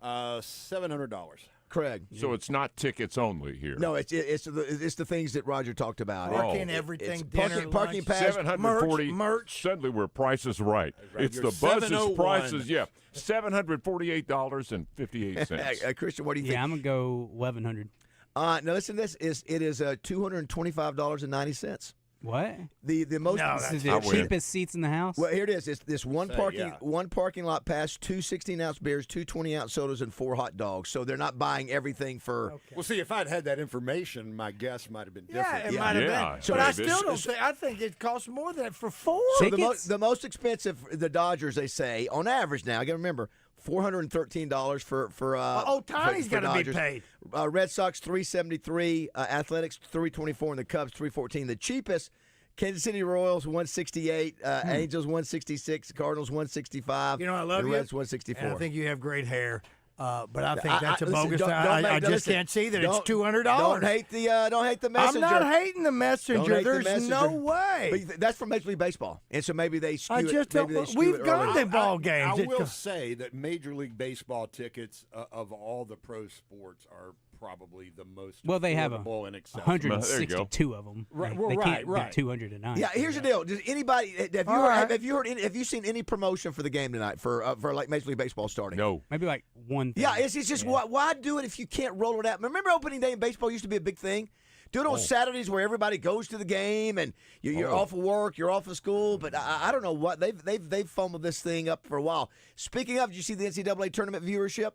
Speaker 6: $700.
Speaker 3: Craig.
Speaker 18: So it's not tickets only here.
Speaker 3: No, it's the things that Roger talked about.
Speaker 10: Parking, everything,
Speaker 3: parking pass,
Speaker 18: merch. Suddenly we're Price is Right. It's the Buzz's prices. Yeah, $748.58.
Speaker 3: Christian, what do you think?
Speaker 4: Yeah, I'm gonna go $1,100.
Speaker 3: Now listen to this. It is $225.90.
Speaker 4: What?
Speaker 3: The most
Speaker 4: this is the cheapest seats in the house.
Speaker 3: Well, here it is. It's this one parking lot pass, 2 16-ounce beers, 2 20-ounce sodas, and 4 hot dogs. So they're not buying everything for.
Speaker 6: Okay. Well, see, if I'd had that information, my guess might have been different.
Speaker 10: Yeah, it might have been. So but I still don't think. I think it costs more than that for 4.
Speaker 3: So the most expensive, the Dodgers, they say on average now. I got to remember. $413 for
Speaker 10: Otani's got to be paid.
Speaker 3: Red Sox $373, Athletics $324, and the Cubs $314. The cheapest, Kansas City Royals $168, Angels $166, Cardinals $165.
Speaker 10: You know I love
Speaker 3: and
Speaker 10: you.
Speaker 3: Reds $164.
Speaker 10: And I think you have great hair. But I think that's a bogus. I just can't see that it's $200.
Speaker 3: Don't hate the messenger.
Speaker 10: I'm not hating the messenger. There's no way.
Speaker 3: But that's from Major League Baseball, and so maybe they skew it.
Speaker 10: We've gone to ball games.
Speaker 6: I will say that Major League Baseball tickets of all the pro sports are probably the most
Speaker 4: they have
Speaker 6: and accessible.
Speaker 4: 162 of them.
Speaker 6: Right,
Speaker 4: they can't do 209.
Speaker 3: Yeah, here's the deal. Does anybody have you seen any promotion for the game tonight for like Major League Baseball starting?
Speaker 18: No,
Speaker 4: maybe like one thing.
Speaker 3: Yeah, it's just why do it if you can't roll it out? Remember opening day in baseball used to be a big thing. Do it on Saturdays where everybody goes to the game and you're off of work, you're off of school. But I don't know what they've fumbled this thing up for a while. Speaking of, did you see the NCAA tournament viewership?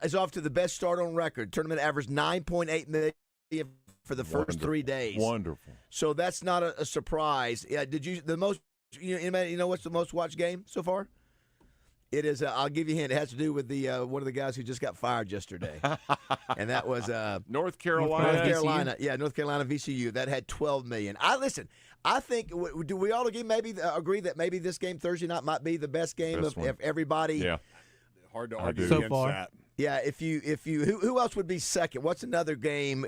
Speaker 3: Is off to the best start on record. Tournament averaged 9.8 million for the first 3 days.
Speaker 18: Wonderful.
Speaker 3: So that's not a surprise. Yeah, anybody know what's the most watched game so far? It is. I'll give you a hint. It has to do with the one of the guys who just got fired yesterday, and that was
Speaker 18: North Carolina.
Speaker 3: North Carolina, North Carolina VCU. That had 12 million. I think. Do we all agree that maybe this game Thursday night might be the best game of everybody?
Speaker 6: Yeah. Hard to argue
Speaker 4: so
Speaker 6: against
Speaker 4: far.
Speaker 6: that.
Speaker 3: Yeah, if you who else would be second? What's another game?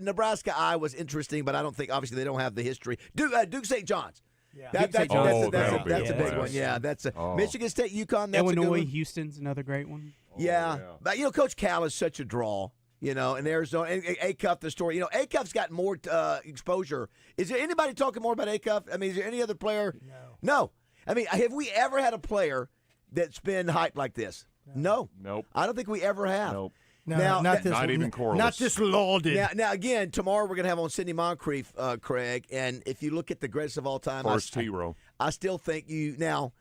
Speaker 3: Nebraska Iowa's interesting, but I don't think obviously they don't have the history. Duke St. John's.
Speaker 10: Yeah.
Speaker 3: That's a big one. Yeah, that's Michigan State, UConn. That's
Speaker 4: Illinois,
Speaker 3: a good one.
Speaker 4: Houston's another great one.
Speaker 3: Yeah, but Coach Cal is such a draw. And Arizona and Acuff, the story. Acuff's got more exposure. Is there anybody talking more about Acuff? I mean, is there any other player? No. I mean, have we ever had a player that's been hyped like this? No.
Speaker 18: Nope.
Speaker 3: I don't think we ever have.
Speaker 18: Nope.
Speaker 10: No, not even correlate. Not this lauded.
Speaker 3: Now, again, tomorrow we're going to have on Sidney Moncrief, Craig, and if you look at the greatest of all time,
Speaker 18: first hero.
Speaker 3: I still think now.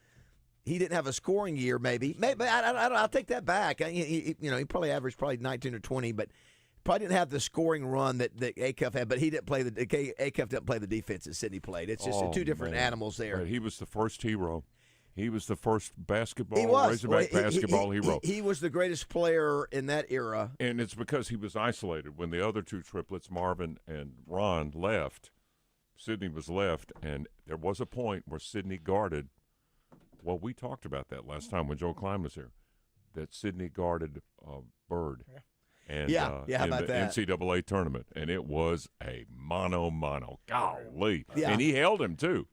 Speaker 3: He didn't have a scoring year, maybe. I'll take that back. He probably averaged 19 or 20, but probably didn't have the scoring run that Acuff had. But he didn't play Acuff didn't play the defense that Sidney played. It's just two different animals there.
Speaker 18: Right. He was the first hero. He was the first Razorback basketball hero.
Speaker 3: He was the greatest player in that era.
Speaker 18: And it's because he was isolated. When the other two triplets, Marvin and Ron, left, Sidney was left, and there was a point where Sidney guarded. Well, we talked about that last time when Joe Klein was here, that Sidney guarded Bird. And,
Speaker 3: how about
Speaker 18: the
Speaker 3: that?
Speaker 18: NCAA tournament, and it was a mano. Golly.
Speaker 3: Yeah.
Speaker 18: And he held him, too.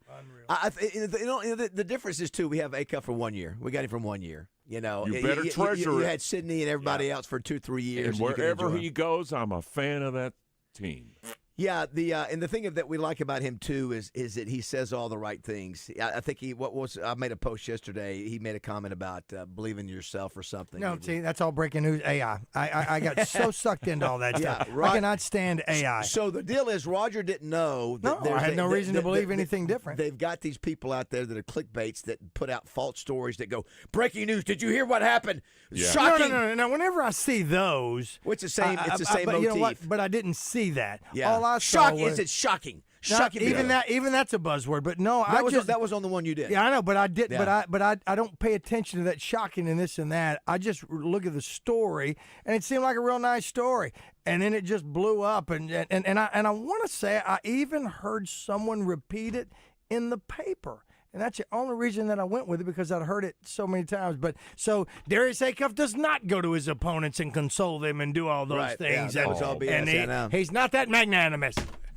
Speaker 3: The difference is, too, we have Acuff for 1 year. We got him from 1 year. You
Speaker 18: better treasure
Speaker 3: you
Speaker 18: it.
Speaker 3: had Sidney and everybody else for 2-3 years.
Speaker 18: And wherever he goes, I'm a fan of that team.
Speaker 3: Yeah, and the thing that we like about him too is that he says all the right things. I think I made a post yesterday. He made a comment about believe in yourself or something.
Speaker 10: No, see, that's all breaking news. AI. I got so sucked into all that stuff.
Speaker 3: Right.
Speaker 10: I cannot stand AI.
Speaker 3: So the deal is, Roger didn't know. That
Speaker 10: I had no reason to believe anything different.
Speaker 3: They've got these people out there that are clickbaits that put out false stories that go, breaking news. Did you hear what happened?
Speaker 18: Yeah.
Speaker 3: Shocking.
Speaker 10: No. Whenever I see those,
Speaker 3: it's the same. It's the same
Speaker 10: but
Speaker 3: motif.
Speaker 10: You know what? But I didn't see that.
Speaker 3: Yeah.
Speaker 10: All I saw
Speaker 3: was it's shocking.
Speaker 10: No,
Speaker 3: Shocking.
Speaker 10: even that's a buzzword. But no,
Speaker 3: that was on the one you did.
Speaker 10: Yeah, I know, but I did.
Speaker 3: Yeah.
Speaker 10: But I don't pay attention to that shocking and this and that. I just look at the story, and it seemed like a real nice story, and then it just blew up. And I want to say I even heard someone repeat it in the paper. And that's the only reason that I went with it, because I'd heard it so many times. But so Darius Acuff does not go to his opponents and console them and do all those things.
Speaker 3: Yeah, that was all BS.
Speaker 10: And he's not that magnanimous.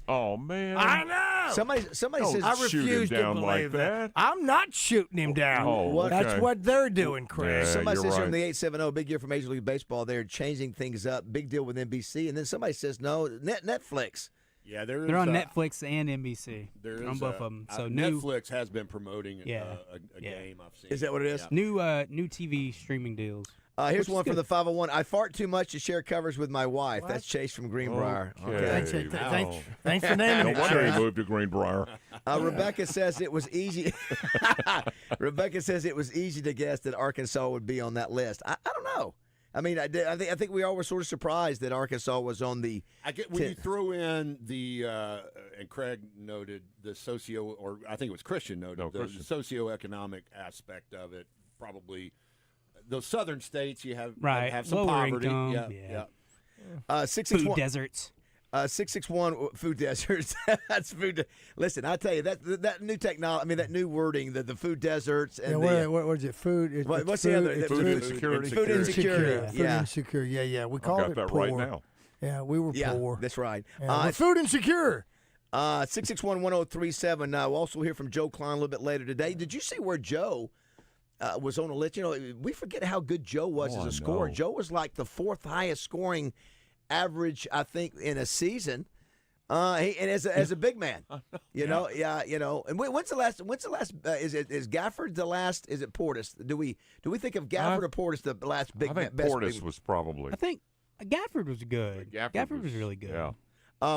Speaker 18: Oh, man.
Speaker 10: I know.
Speaker 3: Somebody says
Speaker 10: I refuse to believe that. I'm not shooting him down.
Speaker 18: Oh, okay.
Speaker 10: That's what they're doing, Craig.
Speaker 18: Yeah,
Speaker 3: somebody says
Speaker 18: right.
Speaker 3: from the 870, big year for Major League Baseball. They're changing things up. Big deal with NBC. And then somebody says, no, Netflix.
Speaker 5: Yeah, they're
Speaker 4: on Netflix and NBC.
Speaker 5: They're
Speaker 4: on both of them. So
Speaker 5: Netflix has been promoting a game I've seen.
Speaker 3: Is that what it is?
Speaker 5: Yeah.
Speaker 4: New TV streaming deals.
Speaker 3: Here's one from the 501. I fart too much to share covers with my wife. What? That's Chase from Greenbrier.
Speaker 18: Okay.
Speaker 10: Thanks for naming it.
Speaker 18: No wonder he moved to Greenbrier.
Speaker 3: Rebecca says it was easy. Rebecca says it was easy to guess that Arkansas would be on that list. I don't know. I mean, I think we all were sort of surprised that Arkansas was on the.
Speaker 5: When you throw in the and Craig noted the I think it was Christian noted the socioeconomic aspect of it. Probably those southern states you have some
Speaker 4: lower
Speaker 5: poverty.
Speaker 4: Income,
Speaker 5: yeah.
Speaker 4: Food deserts.
Speaker 3: 661 food deserts. That's food. Listen, I tell you that new technology. I mean that new wording, the food deserts and
Speaker 10: what is it? Food.
Speaker 3: What's the other?
Speaker 18: Food insecurity.
Speaker 3: Food insecurity.
Speaker 10: Food insecure. Yeah. We call it
Speaker 18: that
Speaker 10: poor.
Speaker 18: right now.
Speaker 10: Yeah, we were poor.
Speaker 3: That's right.
Speaker 10: We're food insecure.
Speaker 3: 661-1037. We'll also hear from Joe Klein a little bit later today. Did you see where Joe was on a list? You know, we forget how good Joe was as a scorer. Joe was like the fourth highest scoring average, I think, in a season. And as a big man, you know. And when's the last? Is Gafford the last? Is it Portis? Do we think of Gafford or Portis the last big man?
Speaker 18: I think Portis was probably.
Speaker 4: I think Gafford was good. Gafford was really good.
Speaker 18: Yeah.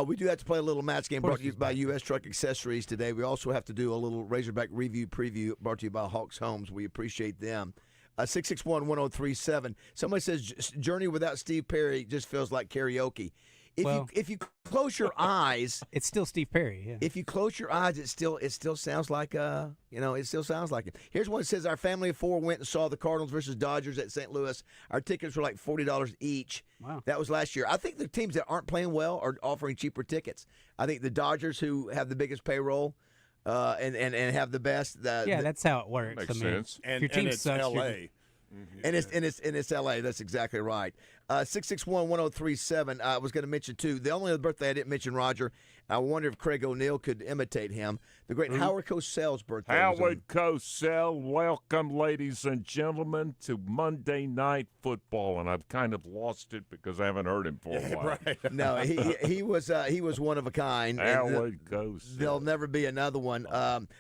Speaker 3: We do have to play a little match game brought to you by U.S. Truck Accessories today. We also have to do a little Razorback review preview brought to you by Hawks Homes. We appreciate them. 661-1037. Somebody says Journey without Steve Perry just feels like karaoke. If you close your eyes,
Speaker 4: it's still Steve Perry. Yeah.
Speaker 3: If you close your eyes, it still sounds like it still sounds like it. Here's one that says our family of four went and saw the Cardinals versus Dodgers at St. Louis. Our tickets were like $40 each.
Speaker 4: Wow.
Speaker 3: That was last year. I think the teams that aren't playing well are offering cheaper tickets. I think the Dodgers, who have the biggest payroll, and have the best.
Speaker 4: That's how it works.
Speaker 18: Makes sense.
Speaker 4: If your team
Speaker 5: it's
Speaker 4: sucks,
Speaker 5: L.A.
Speaker 3: And it's L.A. That's exactly right. 661-1037. I was going to mention too. The only other birthday I didn't mention, Roger. I wonder if Craig O'Neill could imitate him. The great Howard Cosell's birthday.
Speaker 18: Howard Cosell, welcome, ladies and gentlemen, to Monday Night Football. And I've kind of lost it because I haven't heard him for a while.
Speaker 5: Right.
Speaker 3: No, he was one of a kind.
Speaker 18: Howard Cosell.
Speaker 3: There'll never be another one.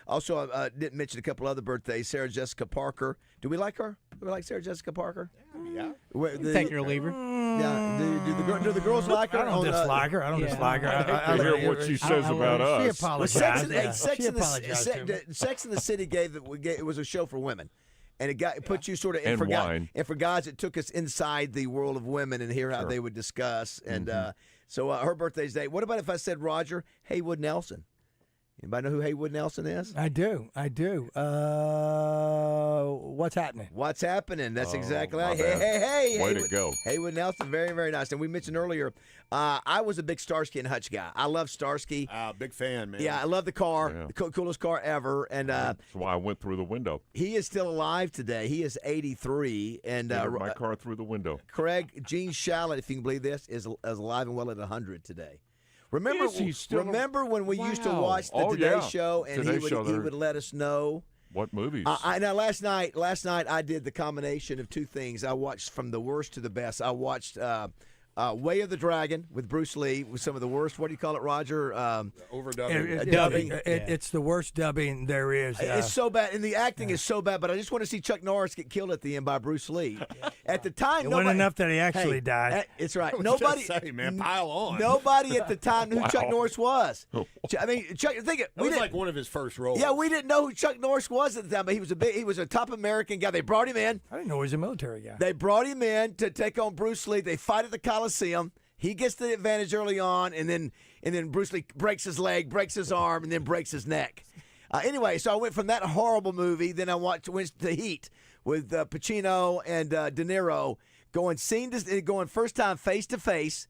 Speaker 3: Also, I didn't mention a couple other birthdays. Sarah Jessica Parker. Do we like her? Do we like Sarah Jessica Parker?
Speaker 5: Yeah.
Speaker 4: Take her or leave her.
Speaker 3: Yeah. Do the girls like her?
Speaker 10: I don't dislike her. I don't dislike her. I
Speaker 18: hear what she says about us.
Speaker 10: She apologized.
Speaker 3: Sex in the City it was a show for women. And it put you sort of
Speaker 18: and wine.
Speaker 3: And for guys, it took us inside the world of women and hear how they would discuss. And so her birthday's day. What about if I said Roger Haywood Nelson? Anybody know who Haywood Nelson is?
Speaker 10: I do. What's happening?
Speaker 3: What's happening? That's exactly right. Hey.
Speaker 18: Way to go.
Speaker 3: Haywood Nelson, very, very nice. And we mentioned earlier, I was a big Starsky and Hutch guy. I love Starsky.
Speaker 5: Big fan, man.
Speaker 3: Yeah, I love the car. Yeah. The coolest car ever. And
Speaker 18: that's why I went through the window.
Speaker 3: He is still alive today. He is 83. And
Speaker 18: my car through the window.
Speaker 3: Craig, Gene Shalit, if you can believe this, is alive and well at 100 today. Remember when we used to watch the Today Show and he would let us know
Speaker 18: what movies?
Speaker 3: Now last night I did the combination of two things. I watched from the worst to the best. I watched Way of the Dragon with Bruce Lee with some of the worst. What do you call it, Roger?
Speaker 5: Overdubbing.
Speaker 3: Dubbing.
Speaker 10: It's the worst dubbing there is.
Speaker 3: It's so bad, and the acting is so bad. But I just want to see Chuck Norris get killed at the end by Bruce Lee. At the time,
Speaker 10: it wasn't enough that he actually died.
Speaker 3: It's right. Nobody,
Speaker 5: man, pile on.
Speaker 3: Nobody at the time knew who Chuck Norris was. I mean, Chuck. Think it.
Speaker 5: It was like one of his first roles.
Speaker 3: Yeah, we didn't know who Chuck Norris was at the time, but he was a top American guy. They brought him in.
Speaker 10: I didn't know he was a military guy.
Speaker 3: They brought him in to take on Bruce Lee. They fight at the Coliseum. He gets the advantage early on, and then Bruce Lee breaks his leg, breaks his arm, and then breaks his neck. Anyway, so I went from that horrible movie. Then I went to Heat with Pacino and De Niro going first time face to face.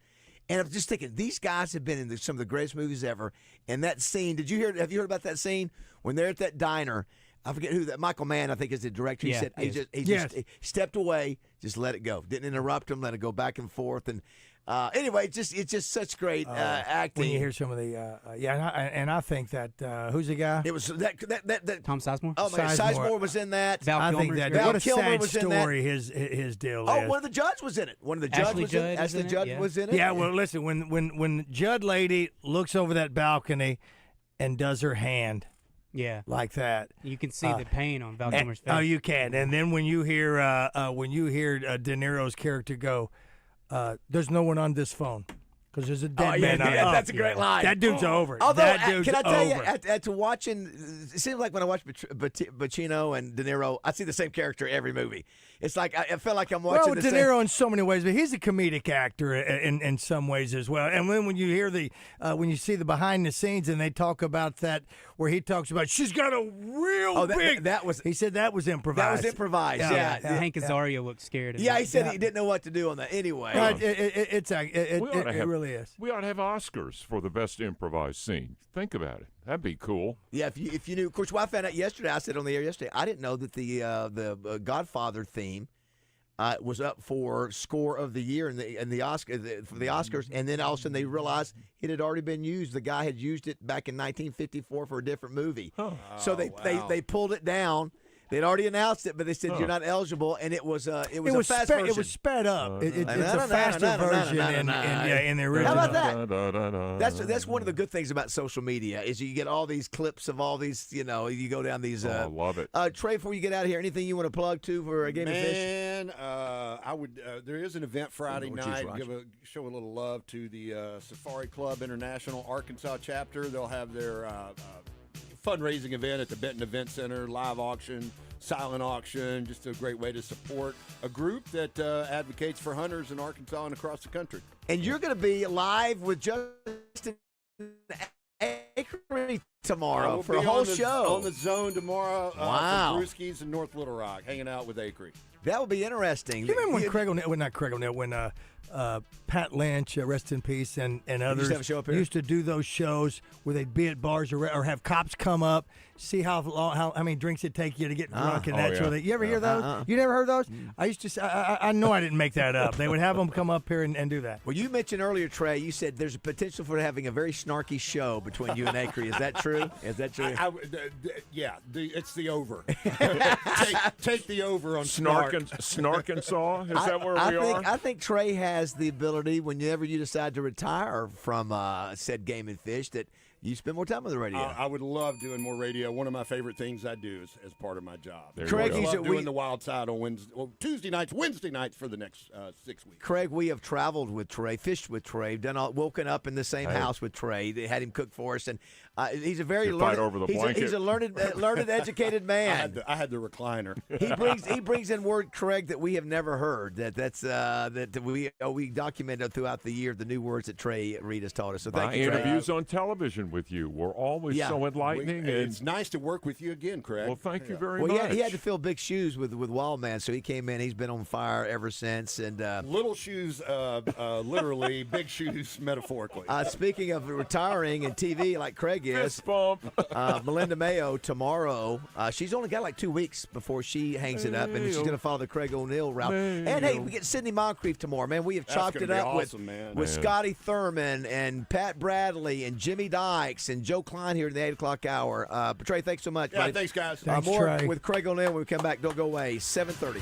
Speaker 3: And I'm just thinking, these guys have been in some of the greatest movies ever. And that scene, have you heard about that scene when they're at that diner? I forget who that Michael Mann, I think, is the director. He said he just stepped away, just let it go, didn't interrupt him, let it go back and forth. And anyway, it's just such great acting.
Speaker 10: When you hear some of the and I think that who's the guy?
Speaker 3: It was that
Speaker 4: Tom Sizemore.
Speaker 3: Oh my, Sizemore was in that.
Speaker 10: I think that
Speaker 3: Val
Speaker 10: what a
Speaker 3: Kilmer
Speaker 10: sad
Speaker 3: was
Speaker 10: story
Speaker 3: in that.
Speaker 10: his deal
Speaker 3: Oh,
Speaker 10: is.
Speaker 3: one of the judges was in it. One of the judges was in it. Ashley Judd was in it.
Speaker 10: Yeah, well, listen, when Judd lady looks over that balcony and does her hand.
Speaker 4: Yeah,
Speaker 10: like that.
Speaker 4: You can see the pain on Val Kilmer's face.
Speaker 10: Oh, you can. And then when you hear De Niro's character go, "There's no one on this phone because there's a dead man."
Speaker 3: That's a great line.
Speaker 10: That dude's over.
Speaker 3: Although,
Speaker 10: that dude's
Speaker 3: can I tell
Speaker 10: over.
Speaker 3: you, at watching, it seems like when I watch Pacino and De Niro, I see the same character every movie. It's like I feel like I'm watching the
Speaker 10: De
Speaker 3: same.
Speaker 10: Niro in so many ways, but he's a comedic actor in some ways as well. And when you hear when you see the behind the scenes and they talk about that, where he talks about she's got a real big. He said that was improvised.
Speaker 3: That was improvised. Yeah.
Speaker 4: Hank Azaria looked scared.
Speaker 3: Yeah, he said he didn't know what to do on that. Anyway,
Speaker 10: it really is.
Speaker 18: We ought to have Oscars for the best improvised scene. Think about it. That'd be cool.
Speaker 3: Yeah, if you knew. Of course, I found out yesterday. I said on the air yesterday. I didn't know that the Godfather theme was up for score of the year in the Oscar for the Oscars, and then all of a sudden they realized it had already been used. The guy had used it back in 1954 for a different movie, so they pulled it down. They'd already announced it, but they said you're not eligible, and it was a fast version.
Speaker 10: It was sped up. It's a faster version in the original.
Speaker 3: How about that? That's one of the good things about social media is you get all these clips of all these. You go down these.
Speaker 18: I love it.
Speaker 3: Trey, before you get out of here, anything you want to plug to for a Game of Fish?
Speaker 5: Man, I would. There is an event Friday night. Show a little love to the Safari Club International Arkansas chapter. They'll have their fundraising event at the Benton Event Center, live auction, silent auction, just a great way to support a group that advocates for hunters in Arkansas and across the country.
Speaker 3: And you're going to be live with Justin Acre tomorrow
Speaker 5: we'll
Speaker 3: for a whole show.
Speaker 5: On the zone tomorrow
Speaker 3: wow.
Speaker 5: for Brewskis in North Little Rock, hanging out with Acre.
Speaker 3: That would be interesting.
Speaker 10: Do you remember when Craig O'Neill, not Craig O'Neill, when Pat Lynch, rest in peace, and others
Speaker 3: have a show up here?
Speaker 10: used to do those shows where they'd be at bars or have cops come up, see how many drinks it take you to get drunk and that sort of thing. You ever hear those? You never heard those? I used to. I know I didn't make that up. They would have them come up here and do that.
Speaker 3: Well, you mentioned earlier, Trey. You said there's a potential for having a very snarky show between you and Acre. Is that true? Is that true?
Speaker 5: It's the over. take the over on
Speaker 18: Snark and Saw. Is that where we are?
Speaker 3: I think Trey has the ability, whenever you decide to retire from said Game and Fish, that You spend more time on the radio.
Speaker 5: I would love doing more radio. One of my favorite things I do is as part of my job.
Speaker 3: Craig,
Speaker 5: I love doing the Wild Side on Tuesday nights, Wednesday nights for the next 6 weeks.
Speaker 3: Craig, we have traveled with Trey, fished with Trey, woken up in the same house with Trey. They had him cook for us, and he's a very learned. He's a learned, educated man.
Speaker 5: I had the recliner.
Speaker 3: He brings in word, Craig, that we have never heard. That we documented throughout the year the new words that Trey Reed has taught us. So thank you, Trey.
Speaker 18: Interviews on television with you were always so enlightening.
Speaker 5: It's nice to work with you again, Craig.
Speaker 18: Well, thank you very much.
Speaker 3: Well, he had to fill big shoes with Wildman, so he came in. He's been on fire ever since. And
Speaker 5: little shoes, literally, big shoes, metaphorically.
Speaker 3: Speaking of retiring and TV, like Craig is, Melinda Mayo tomorrow. She's only got like 2 weeks before she hangs it up, and she's going to follow the Craig O'Neill route. And hey, we get Sidney Moncrief tomorrow, man. We have chopped it up with Scotty Thurman and Pat Bradley and Jimmy Dykes and Joe Klein here in the 8 o'clock hour. Trey, thanks so much.
Speaker 5: Yeah, thanks, guys.
Speaker 3: More with Craig O'Neill when we come back. Don't go away. 7:30.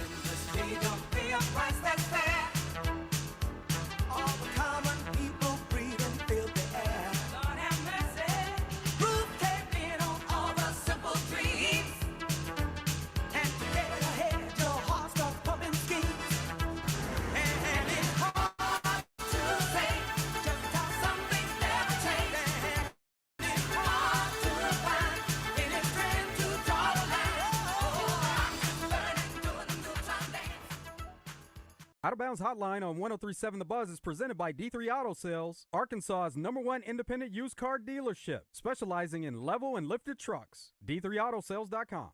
Speaker 13: Out of Bounds Hotline on 103.7 The Buzz is presented by D3 Auto Sales, Arkansas's #1 independent used car dealership, specializing in level and lifted trucks. D3Autosales.com.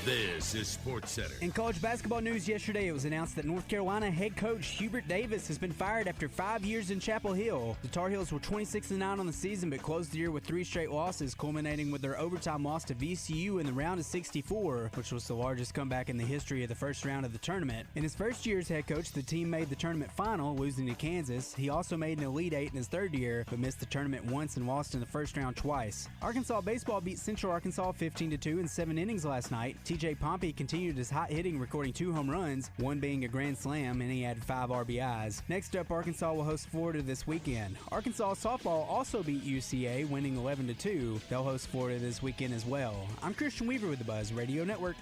Speaker 14: This is Sports Center.
Speaker 11: In college basketball news yesterday, it was announced that North Carolina head coach Hubert Davis has been fired after 5 years in Chapel Hill. The Tar Heels were 26-9 on the season, but closed the year with 3 straight losses, culminating with their overtime loss to VCU in the round of 64, which was the largest comeback in the history of the first round of the tournament. In his first year as head coach, the team made the tournament final, losing to Kansas. He also made an Elite Eight in his third year, but missed the tournament once and lost in the first round twice. Arkansas baseball beat Central Arkansas 15-2 in 7 innings last night. TJ Pompey continued his hot hitting, recording 2 home runs, one being a grand slam, and he had 5 RBIs. Next up, Arkansas will host Florida this weekend. Arkansas softball also beat UCA, winning 11-2. They'll host Florida this weekend as well. I'm Christian Weaver with the Buzz Radio Network.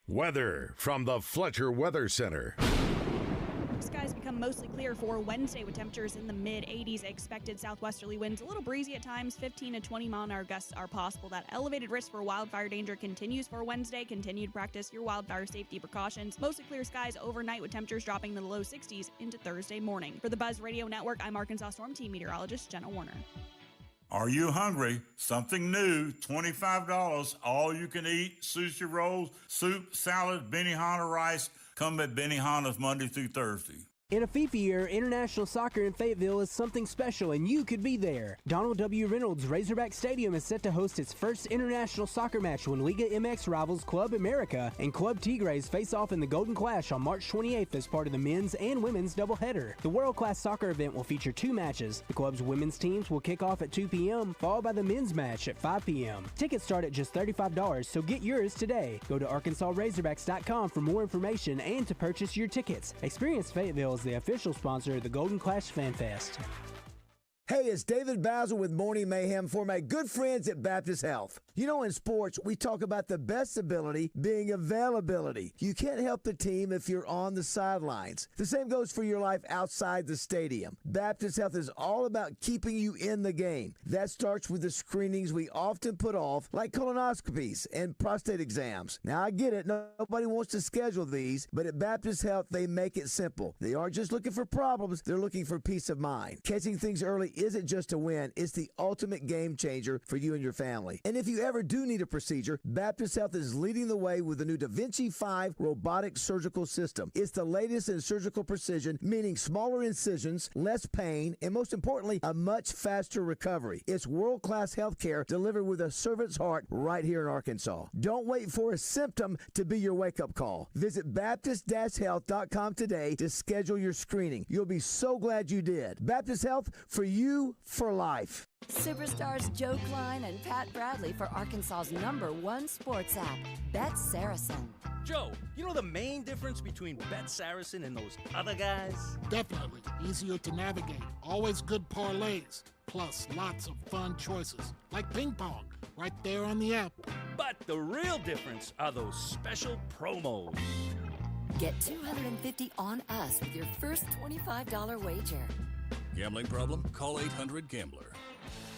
Speaker 14: Weather from the Fletcher Weather Center.
Speaker 15: Skies become mostly clear for Wednesday with temperatures in the mid-80s. Expected southwesterly winds, a little breezy at times. 15 to 20 mile-an-hour gusts are possible. That elevated risk for wildfire danger continues for Wednesday. Continue to practice your wildfire safety precautions. Mostly clear skies overnight with temperatures dropping in the low 60s into Thursday morning. For the Buzz Radio Network, I'm Arkansas Storm Team meteorologist Jenna Warner.
Speaker 16: Are you hungry? Something new, $25, all you can eat, sushi rolls, soup, salad, Benihana rice. Come at Benihana's Monday through Thursday.
Speaker 11: In a FIFA year, international soccer in Fayetteville is something special, and you could be there. Donald W. Reynolds Razorback Stadium is set to host its first international soccer match when Liga MX rivals Club America and Club Tigres face off in the Golden Clash on March 28th as part of the men's and women's doubleheader. The world-class soccer event will feature 2 matches. The club's women's teams will kick off at 2 p.m., followed by the men's match at 5 p.m. Tickets start at just $35, so get yours today. Go to ArkansasRazorbacks.com for more information and to purchase your tickets. Experience Fayetteville is the official sponsor of the Golden Clash Fan Fest.
Speaker 3: Hey, it's David Bazzel with Morning Mayhem for my good friends at Baptist Health. You know, in sports, we talk about the best ability being availability. You can't help the team if you're on the sidelines. The same goes for your life outside the stadium. Baptist Health is all about keeping you in the game. That starts with the screenings we often put off, like colonoscopies and prostate exams. Now, I get it. Nobody wants to schedule these, but at Baptist Health, they make it simple. They aren't just looking for problems. They're looking for peace of mind. Catching things early isn't just a win, it's the ultimate game changer for you and your family. And if you ever do need a procedure, Baptist Health is leading the way with the new Da Vinci 5 robotic surgical system. It's the latest in surgical precision, meaning smaller incisions, less pain, and most importantly, a much faster recovery. It's world-class health care delivered with a servant's heart right here in Arkansas. Don't wait for a symptom to be your wake-up call. Visit Baptist-Health.com today to schedule your screening. You'll be so glad you did. Baptist Health, for you, for life.
Speaker 7: Superstars Joe Klein and Pat Bradley for Arkansas's #1 sports app, Bet Saracen.
Speaker 21: Joe, you know the main difference between Bet Saracen and those other guys?
Speaker 22: Definitely. Easier to navigate. Always good parlays. Plus, lots of fun choices. Like ping pong. Right there on the app.
Speaker 21: But the real difference are those special promos.
Speaker 7: Get $250 on us with your first $25 wager.
Speaker 23: Gambling problem? Call 800-GAMBLER.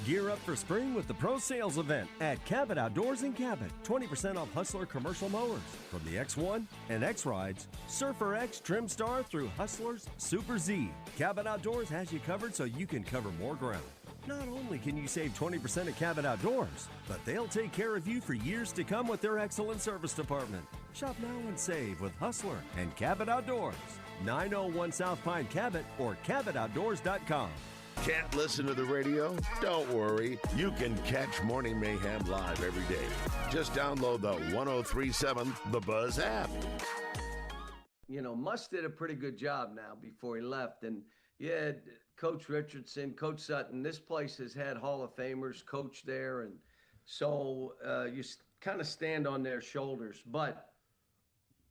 Speaker 24: Gear up for spring with the Pro Sales event at Cabot Outdoors in Cabot. 20% off Hustler commercial mowers from the X1 and X-Rides, Surfer X, Trim Star through Hustler's Super Z. Cabot Outdoors has you covered so you can cover more ground. Not only can you save 20% at Cabot Outdoors, but they'll take care of you for years to come with their excellent service department. Shop now and save with Hustler and Cabot Outdoors. 901 South Pine Cabot or CabotOutdoors.com.
Speaker 14: Can't listen to the radio? Don't worry. You can catch Morning Mayhem live every day. Just download the 1037 The Buzz app.
Speaker 25: You know, Muss did a pretty good job now before he left. And you had Coach Richardson, Coach Sutton. This place has had Hall of Famers coach there. And so you kind of stand on their shoulders. But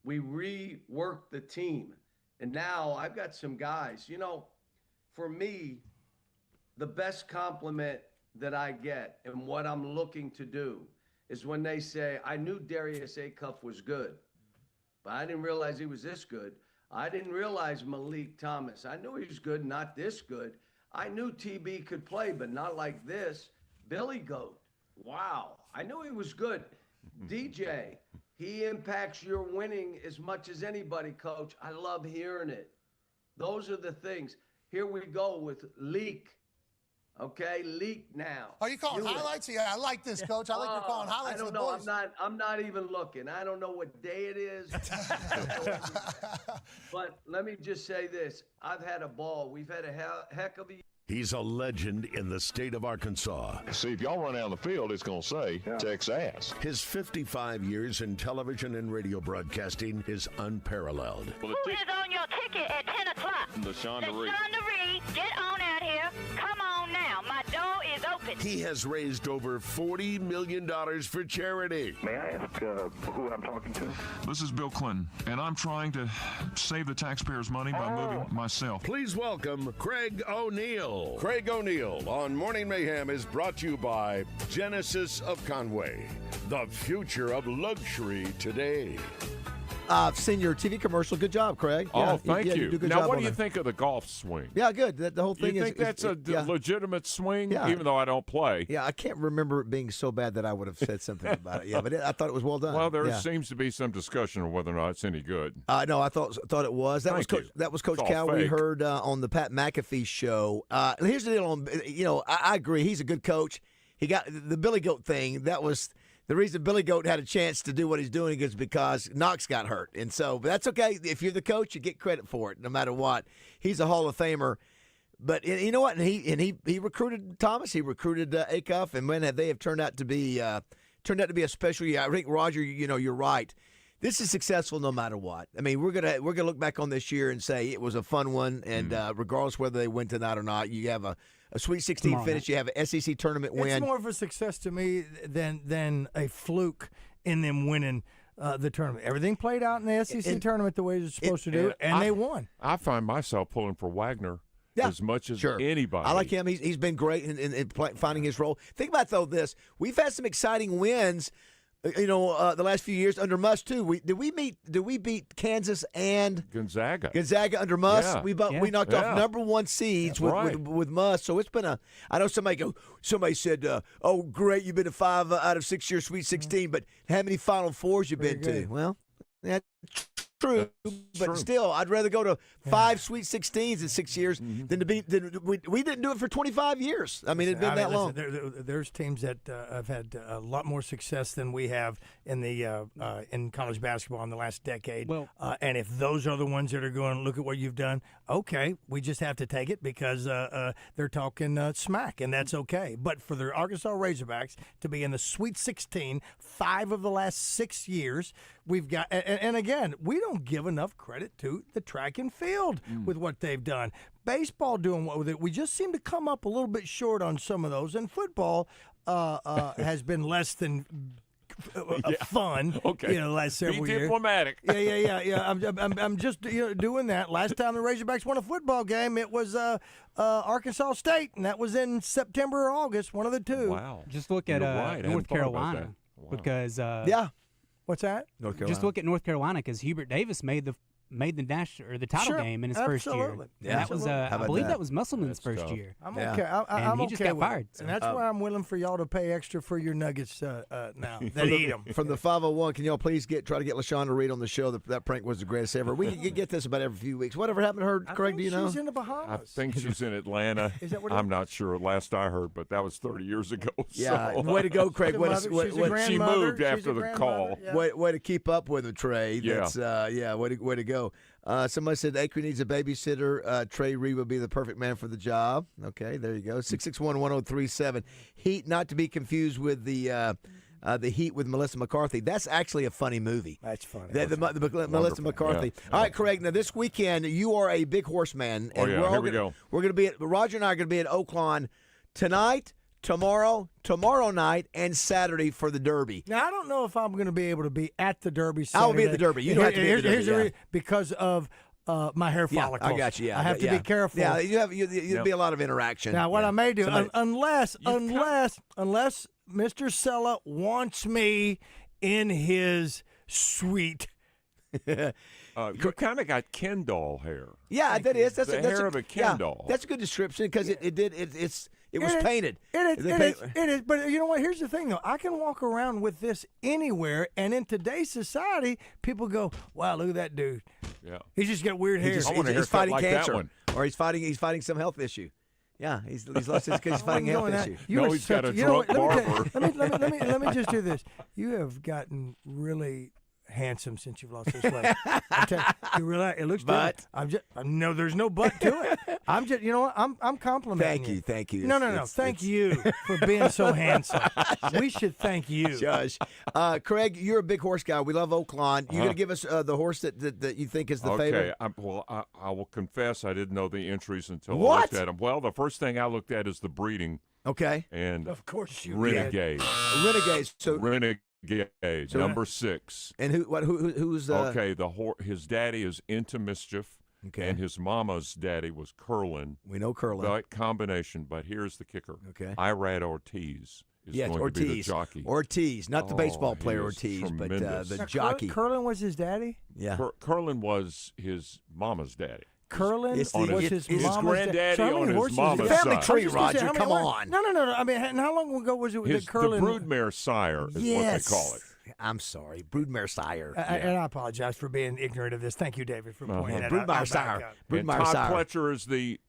Speaker 25: we reworked the team. And now I've got some guys. You know, for me, the best compliment that I get and what I'm looking to do is when they say, I knew Darius Acuff was good, but I didn't realize he was this good. I didn't realize Malik Thomas. I knew he was good, not this good. I knew TB could play, but not like this. Billy Goat, wow. I knew he was good. DJ, he impacts your winning as much as anybody, Coach. I love hearing it. Those are the things. Here we go with Leak. Okay, Leak now.
Speaker 27: Are you calling highlights? Yeah, I like this, Coach. I like you're calling highlights.
Speaker 25: I don't know. I'm not even looking. I don't know what day it is. But let me just say this. I've had a ball. We've had a heck of a year.
Speaker 14: He's a legend in the state of Arkansas.
Speaker 28: See, if y'all run out of the field, it's going to say Texas.
Speaker 14: His 55 years in television and radio broadcasting is unparalleled.
Speaker 29: Who is on your ticket at 10 o'clock?
Speaker 28: The Shonda
Speaker 29: Get on out here. Come on now. My door is open.
Speaker 14: He has raised over $40 million for charity.
Speaker 28: May I ask who I'm talking to?
Speaker 30: This is Bill Clinton, and I'm trying to save the taxpayers' money by moving myself.
Speaker 14: Please welcome Craig O'Neill. Craig O'Neill on Morning Mayhem is brought to you by Genesis of Conway, the future of luxury today.
Speaker 3: I've seen your TV commercial. Good job, Craig.
Speaker 18: Oh, thank you.
Speaker 3: Do a good
Speaker 18: now,
Speaker 3: job
Speaker 18: what do you think of the golf swing?
Speaker 3: Yeah, good. The whole thing
Speaker 18: you think that's a legitimate swing, even though I don't play?
Speaker 3: Yeah, I can't remember it being so bad that I would have said something about it. Yeah, but I thought it was well done.
Speaker 18: Well, there seems to be some discussion of whether or not it's any good.
Speaker 3: No, I thought it was. That was Coach Cal. We heard on the Pat McAfee show. Here's the deal. I agree. He's a good coach. He got the Billy Goat thing. That was. The reason Billy Goat had a chance to do what he's doing is because Knox got hurt. And so, but that's okay. If you're the coach, you get credit for it no matter what. He's a Hall of Famer. But you know what? And he recruited Thomas. He recruited Acuff. And, man, they have turned out to be a special year. I think, Roger, you're right. This is successful no matter what. I mean, we're gonna look back on this year and say it was a fun one. And regardless whether they win tonight or not, you have a Sweet 16 finish. You have an SEC tournament win.
Speaker 10: It's more of a success to me than a fluke in them winning the tournament. Everything played out in the SEC tournament the way it's supposed to do, and they won.
Speaker 18: I find myself pulling for Wagner as much as anybody.
Speaker 3: I like him. He's been great in finding his role. Think about, though, this. We've had some exciting wins. The last few years under Muss too. Did we beat Kansas and
Speaker 18: Gonzaga
Speaker 3: under Muss?
Speaker 18: Yeah.
Speaker 3: We knocked off #1 seeds with Muss. So it's been I know somebody said, "Oh, great, you've been to 5 out of 6 year Sweet 16, but how many Final Fours you been to?" Well, that's true, but still, I'd rather go to 5 Sweet 16s in 6 years than to be. We didn't do it for 25 years. I mean, it's been that long.
Speaker 10: There's teams that have had a lot more success than we have in in college basketball in the last decade. Well, and if those are the ones that are going, look at what you've done. Okay, we just have to take it because they're talking smack, and that's okay. But for the Arkansas Razorbacks to be in the Sweet 16 5 of the last 6 years, We've got, and again, we don't give enough credit to the track and field with what they've done. Baseball doing what with it. We just seem to come up a little bit short on some of those, and football has been less than fun.
Speaker 18: Okay.
Speaker 10: The last several years.
Speaker 18: Be diplomatic.
Speaker 10: Yeah. I'm just doing that. Last time the Razorbacks won a football game, it was Arkansas State, and that was in September or August, one of the two.
Speaker 18: Wow.
Speaker 4: Just look at North Carolina because
Speaker 10: What's that?
Speaker 3: North Carolina.
Speaker 4: just look at North Carolina because Hubert Davis made the national or the title game in his first year.
Speaker 10: Yeah,
Speaker 4: That was I believe that was Musselman's first year.
Speaker 10: I'm
Speaker 3: Yeah.
Speaker 10: okay. I'm
Speaker 4: he
Speaker 10: okay
Speaker 4: just got
Speaker 10: with
Speaker 4: fired.
Speaker 10: it. And that's why I'm willing for y'all to pay extra for your nuggets now. That eat them.
Speaker 3: From the 501, can y'all please try to get LaShawn to read on the show that prank was the greatest ever? We can get this about every few weeks. Whatever happened to her, Craig, do you know?
Speaker 10: She's in the Bahamas.
Speaker 18: I think she's in Atlanta.
Speaker 10: Is that what
Speaker 18: I'm not sure. Last I heard, but that was 30 years ago.
Speaker 3: Yeah,
Speaker 18: so.
Speaker 3: way to go, Craig.
Speaker 10: She's a
Speaker 3: Way
Speaker 10: mother-
Speaker 3: to-
Speaker 10: she's a
Speaker 3: way-
Speaker 10: grandmother.
Speaker 18: She moved
Speaker 10: She's
Speaker 18: after
Speaker 10: a
Speaker 18: the
Speaker 10: grandmother.
Speaker 18: call.
Speaker 10: Yeah.
Speaker 3: Way to keep up with it, Trey.
Speaker 18: Yeah.
Speaker 3: That's, way to go. Somebody said Acre needs a babysitter. Trey Reed would be the perfect man for the job. Okay, there you go. 661-1037. Heat, not to be confused with the Heat with Melissa McCarthy. That's actually a funny movie.
Speaker 10: That's funny.
Speaker 3: Melissa McCarthy.
Speaker 18: Yeah.
Speaker 3: All right, Craig. Now this weekend you are a big horseman.
Speaker 18: Oh, yeah. Here we go.
Speaker 3: We're going to be Roger and I are going to be at Oaklawn tonight, tomorrow night, and Saturday for the Derby.
Speaker 10: Now, I don't know if I'm going to be able to be at the Derby Saturday.
Speaker 3: I will be at the Derby. You don't have to be at the Derby.
Speaker 10: Here's the reason, because of my hair
Speaker 3: Yeah,
Speaker 10: follicles.
Speaker 3: I got you. Yeah,
Speaker 10: I have to be careful.
Speaker 3: Yeah, you'll be a lot of interaction.
Speaker 10: Now, what I may do,
Speaker 3: Somebody-
Speaker 10: unless Mr. Sella wants me in his suite.
Speaker 18: You kind of got Ken doll hair.
Speaker 3: Yeah, that is. That's
Speaker 18: the hair of a Ken doll.
Speaker 3: That's a good description because it was painted.
Speaker 10: It is. But you know what? Here's the thing, though. I can walk around with this anywhere, and in today's society, people go, "Wow, look at that dude.
Speaker 18: Yeah,
Speaker 10: he's just got weird hair.
Speaker 3: He's fighting
Speaker 18: like
Speaker 3: cancer,
Speaker 18: that one.
Speaker 3: or he's fighting some health issue." Yeah, he's lost his because he's fighting a health issue.
Speaker 18: He's got a drunk barber.
Speaker 10: Let me just do this. You have gotten really handsome since you've lost this weight. You realize it looks
Speaker 3: But
Speaker 10: good. No, there's no but to it. I'm just, you know what? I'm complimenting
Speaker 3: Thank you.
Speaker 10: No. Thank you for being so handsome. We should thank you,
Speaker 3: Josh. Craig, you're a big horse guy. We love Oaklawn. You're going to give us the horse that you think is the favorite.
Speaker 18: Okay. I will confess I didn't know the entries until
Speaker 3: What?
Speaker 18: I looked at them. Well, the first thing I looked at is the breeding.
Speaker 3: Okay.
Speaker 18: And
Speaker 10: of course you
Speaker 18: Renegade.
Speaker 3: Renegade. So
Speaker 18: Renegade,
Speaker 3: So-
Speaker 18: number 6.
Speaker 3: And who's
Speaker 18: Okay, his daddy is Into Mischief.
Speaker 3: Okay.
Speaker 18: And his mama's daddy was Curlin.
Speaker 3: We know Curlin.
Speaker 18: That combination, but here's the kicker.
Speaker 3: Okay.
Speaker 18: Irad Ortiz is going to be the jockey.
Speaker 3: Ortiz, not the baseball
Speaker 18: he
Speaker 3: player
Speaker 18: is
Speaker 3: Ortiz, but
Speaker 18: tremendous.
Speaker 3: the jockey.
Speaker 10: Curlin was his daddy.
Speaker 3: Yeah.
Speaker 18: Curlin was his mama's daddy.
Speaker 10: Curlin
Speaker 3: It's
Speaker 10: was
Speaker 3: the-
Speaker 10: his
Speaker 18: his
Speaker 10: mama's
Speaker 18: granddaddy
Speaker 10: So how
Speaker 18: on
Speaker 10: many
Speaker 18: his
Speaker 10: horses
Speaker 18: mama's
Speaker 10: did-
Speaker 3: Family
Speaker 18: side.
Speaker 3: tree,
Speaker 10: I was just gonna say,
Speaker 3: Roger.
Speaker 10: how many
Speaker 3: Come
Speaker 10: horses-
Speaker 3: on.
Speaker 10: No. I mean, and how long ago was it
Speaker 18: His,
Speaker 10: that Curlin?
Speaker 18: the broodmare sire is what they call it.
Speaker 3: I'm sorry, broodmare sire.
Speaker 10: And I apologize for being ignorant of this. Thank you, David, for pointing that out.
Speaker 3: Broodmare sire.
Speaker 18: And
Speaker 3: Broodmare
Speaker 18: Todd
Speaker 3: sire.
Speaker 18: Fletcher is the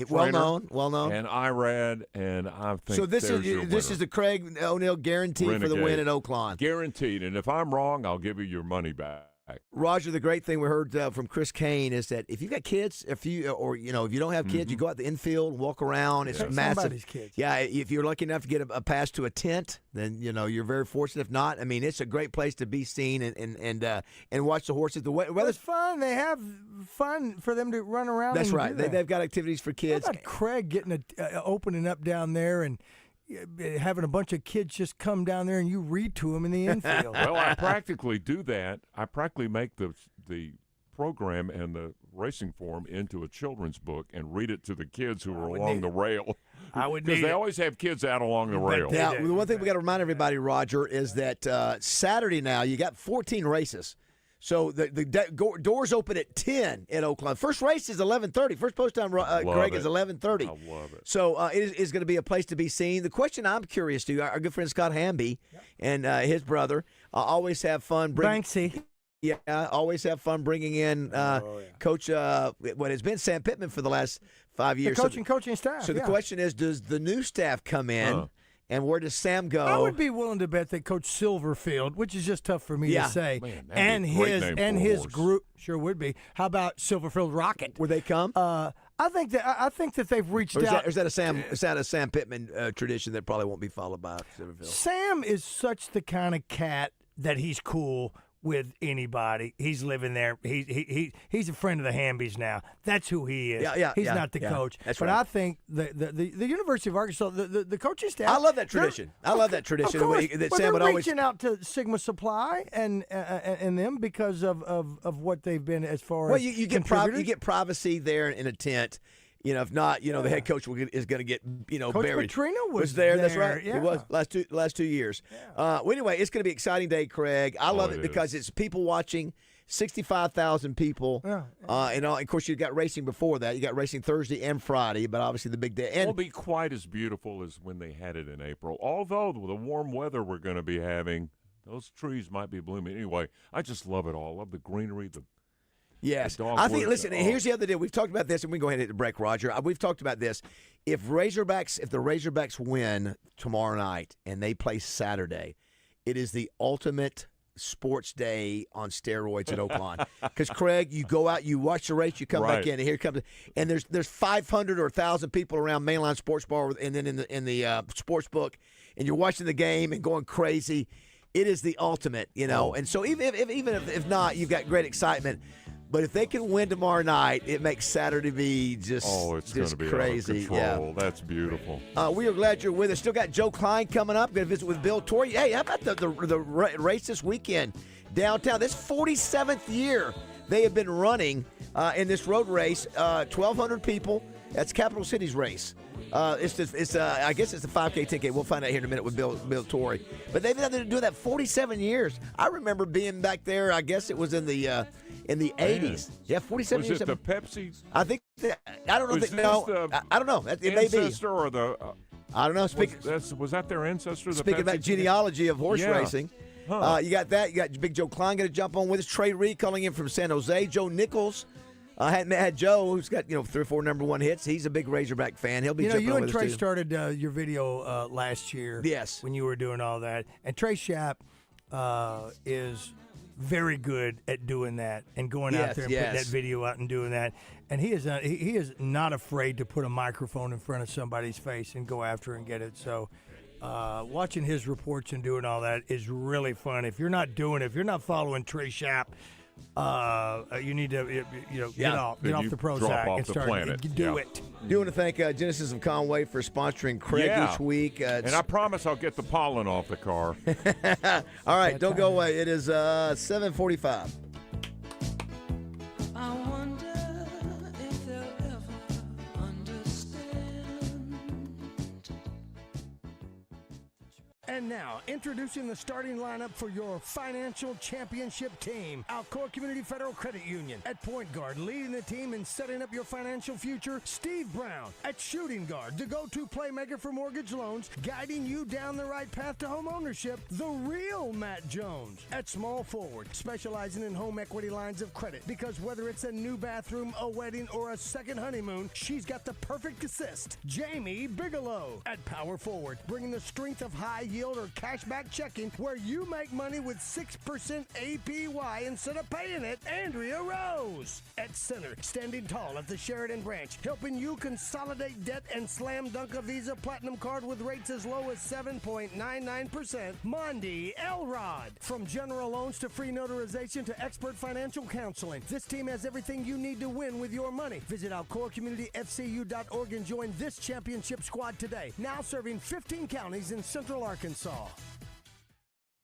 Speaker 3: Well
Speaker 18: trainer,
Speaker 3: known.
Speaker 18: and Irad, and I think
Speaker 3: So this
Speaker 18: there's your
Speaker 3: is
Speaker 18: winner.
Speaker 3: the Craig O'Neill guarantee for the
Speaker 18: Renegade.
Speaker 3: win at Oaklawn.
Speaker 18: Guaranteed. And if I'm wrong, I'll give you your money back.
Speaker 3: Roger, the great thing we heard from Chris Kane is that if you've got kids, if you don't have kids, you go out the infield, walk around. It's
Speaker 10: Take
Speaker 3: massive.
Speaker 10: somebody's kids.
Speaker 3: Yeah, if you're lucky enough to get a pass to a tent, then you're very fortunate. If not, I mean, it's a great place to be seen and watch the horses. The
Speaker 10: Well,
Speaker 3: weather's
Speaker 10: it's fun. They have fun for them to run around.
Speaker 3: that's
Speaker 10: and
Speaker 3: right.
Speaker 10: do that.
Speaker 3: They've got activities for kids.
Speaker 10: How about Craig getting opening up down there and having a bunch of kids just come down there and you read to them in the infield?
Speaker 18: Well, I practically do that. I practically make the program and the racing form into a children's book and read it to the kids who are along the rail.
Speaker 10: I would
Speaker 18: Because
Speaker 10: need
Speaker 18: they
Speaker 10: it.
Speaker 18: always have kids out along the rail.
Speaker 3: Now, the one thing we got to remind everybody, Roger, is that Saturday now you got 14 races. So the doors open at 10 at Oaklawn. First race is 11:30. First post time, Craig, is 11:30.
Speaker 18: I love it.
Speaker 3: So it is going to be a place to be seen. The question I'm curious to, our good friend Scott Hamby and his brother always have fun.
Speaker 10: Banksy.
Speaker 3: Yeah, always have fun bringing in Coach, what has been Sam Pittman for the last 5 years.
Speaker 10: The coaching staff.
Speaker 3: So the question is, does the new staff come in? And where does Sam go?
Speaker 10: I would be willing to bet that Coach Silverfield, which is just tough for me to say,
Speaker 18: Man, that'd
Speaker 10: and
Speaker 18: be a great name for a
Speaker 10: his
Speaker 18: horse.
Speaker 10: group sure would be. How about Silverfield Rocket?
Speaker 3: Where they come?
Speaker 10: I think that they've reached
Speaker 3: Or is
Speaker 10: out.
Speaker 3: that a Sam Pittman tradition that probably won't be followed by Silverfield?
Speaker 10: Sam is such the kind of cat that he's cool with anybody. He's living there. He's a friend of the Hambies now. That's who he is. He's not the coach.
Speaker 3: That's
Speaker 10: but
Speaker 3: right.
Speaker 10: I think the University of Arkansas, the coaching staff.
Speaker 3: I love that tradition. I love that tradition.
Speaker 10: Of course,
Speaker 3: That Sam would
Speaker 10: they're
Speaker 3: always
Speaker 10: reaching out to Sigma Supply and them because of what they've been as far
Speaker 3: Well,
Speaker 10: as
Speaker 3: you get you get privacy there in a tent. If not, the head coach is going to get
Speaker 10: Coach
Speaker 3: buried.
Speaker 10: Petrino was
Speaker 3: there. That's
Speaker 10: there,
Speaker 3: right.
Speaker 10: yeah.
Speaker 3: He was last 2 years. Well, anyway, it's going to be an exciting day, Craig. I love it because it's people watching. 65,000 people. And of course, you got racing before that. You got racing Thursday and Friday, but obviously the big day. And
Speaker 18: won't be quite as beautiful as when they had it in April. Although with the warm weather we're going to be having, those trees might be blooming. Anyway, I just love it all. I love the greenery,
Speaker 3: Yes.
Speaker 18: the
Speaker 3: I think,
Speaker 18: dogwoods.
Speaker 3: listen, here's the other deal. We've talked about this, and we can go ahead and hit the break, Roger. We've talked about this. If the Razorbacks win tomorrow night and they play Saturday, it is the ultimate sports day on steroids at Oaklawn. Because, Craig, you go out, you watch the race, you come back in, and here it comes. And there's 500 or 1,000 people around Mainline Sports Bar and then in the sports book, and you're watching the game and going crazy. It is the ultimate, And so even if not, you've got great excitement. But if they can win tomorrow night, it makes Saturday be just
Speaker 18: it's going to be
Speaker 3: crazy.
Speaker 18: out of control. That's beautiful.
Speaker 3: We are glad you're with us. Still got Joe Klein coming up. Going to visit with Bill Torrey. Hey, how about the race this weekend downtown? This 47th year they have been running in this road race. 1,200 people. That's Capital City's race. I guess it's the 5K, 10K. We'll find out here in a minute with Bill Torrey. But they've been doing that 47 years. I remember being back there. I guess it was in the 80s. Yeah, 47 years.
Speaker 18: Was it the Pepsi?
Speaker 3: I think I don't know. I don't know. It may be.
Speaker 18: Ancestor or the?
Speaker 3: I don't know.
Speaker 18: Was that their ancestor?
Speaker 3: Speaking about genealogy of horse racing, you got that. You got Big Joe Klein going to jump on with us. Trey Reed calling in from San Jose. Joe Nichols. Had Joe, who's got 3 or 4 number one hits. He's a big Razorback fan. He'll be jumping
Speaker 10: you
Speaker 3: on
Speaker 10: and
Speaker 3: with
Speaker 10: Trey
Speaker 3: us too.
Speaker 10: started your video last year.
Speaker 3: Yes,
Speaker 10: when you were doing all that, and Trey Schaap is very good at doing that and going out there and putting that video out and doing that. And he is not afraid to put a microphone in front of somebody's face and go after and get it. So watching his reports and doing all that is really fun. If you're not following Trey Schaap, you need to get off the Prozac and start do it.
Speaker 3: Do want to thank Genesis of Conway for sponsoring Craig each week.
Speaker 18: And I promise I'll get the pollen off the car.
Speaker 3: All right, don't go away. It is 7:45.
Speaker 1: I wonder if they'll ever understand.
Speaker 10: And now, introducing the starting lineup for your financial championship team. Alcor Community Federal Credit Union. At point guard, leading the team in setting up your financial future, Steve Brown. At shooting guard, the go-to playmaker for mortgage loans, guiding you down the right path to home ownership, the real Matt Jones. At small forward, specializing in home equity lines of credit, because whether it's a new bathroom, a wedding, or a second honeymoon, she's got the perfect assist, Jamie Bigelow. At power forward, bringing the strength of high yield or cashback checking, where you make money with 6% APY instead of paying it, Andrea Rose. At center, standing tall at the Sheridan branch, helping you consolidate debt and slam dunk a Visa Platinum card with rates as low as 7.99%, Mondi Elrod. From general loans to free notarization to expert financial counseling, this team has everything you need to win with your money. Visit alcorcommunityfcu.org and join this championship squad today. Now serving 15 counties in Central Arkansas.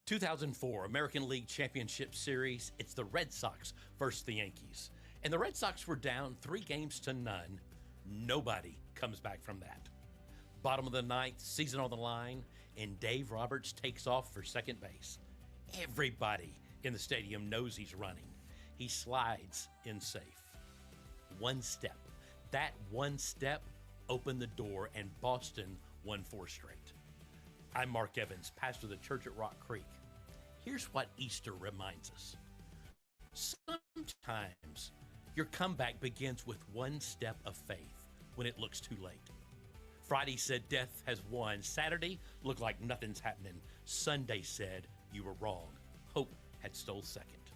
Speaker 21: 2004 American League Championship Series. It's the Red Sox versus the Yankees. And the Red Sox were down 3-0. Nobody comes back from that. Bottom of the ninth, season on the line, and Dave Roberts takes off for second base. Everybody in the stadium knows he's running. He slides in safe. One step. That one step opened the door, and Boston won 4 straight. I'm Mark Evans, pastor of the church at Rock Creek. Here's what Easter reminds us. Sometimes your comeback begins with one step of faith when it looks too late. Friday said death has won. Saturday looked like nothing's happening. Sunday said you were wrong. Hope had stole second.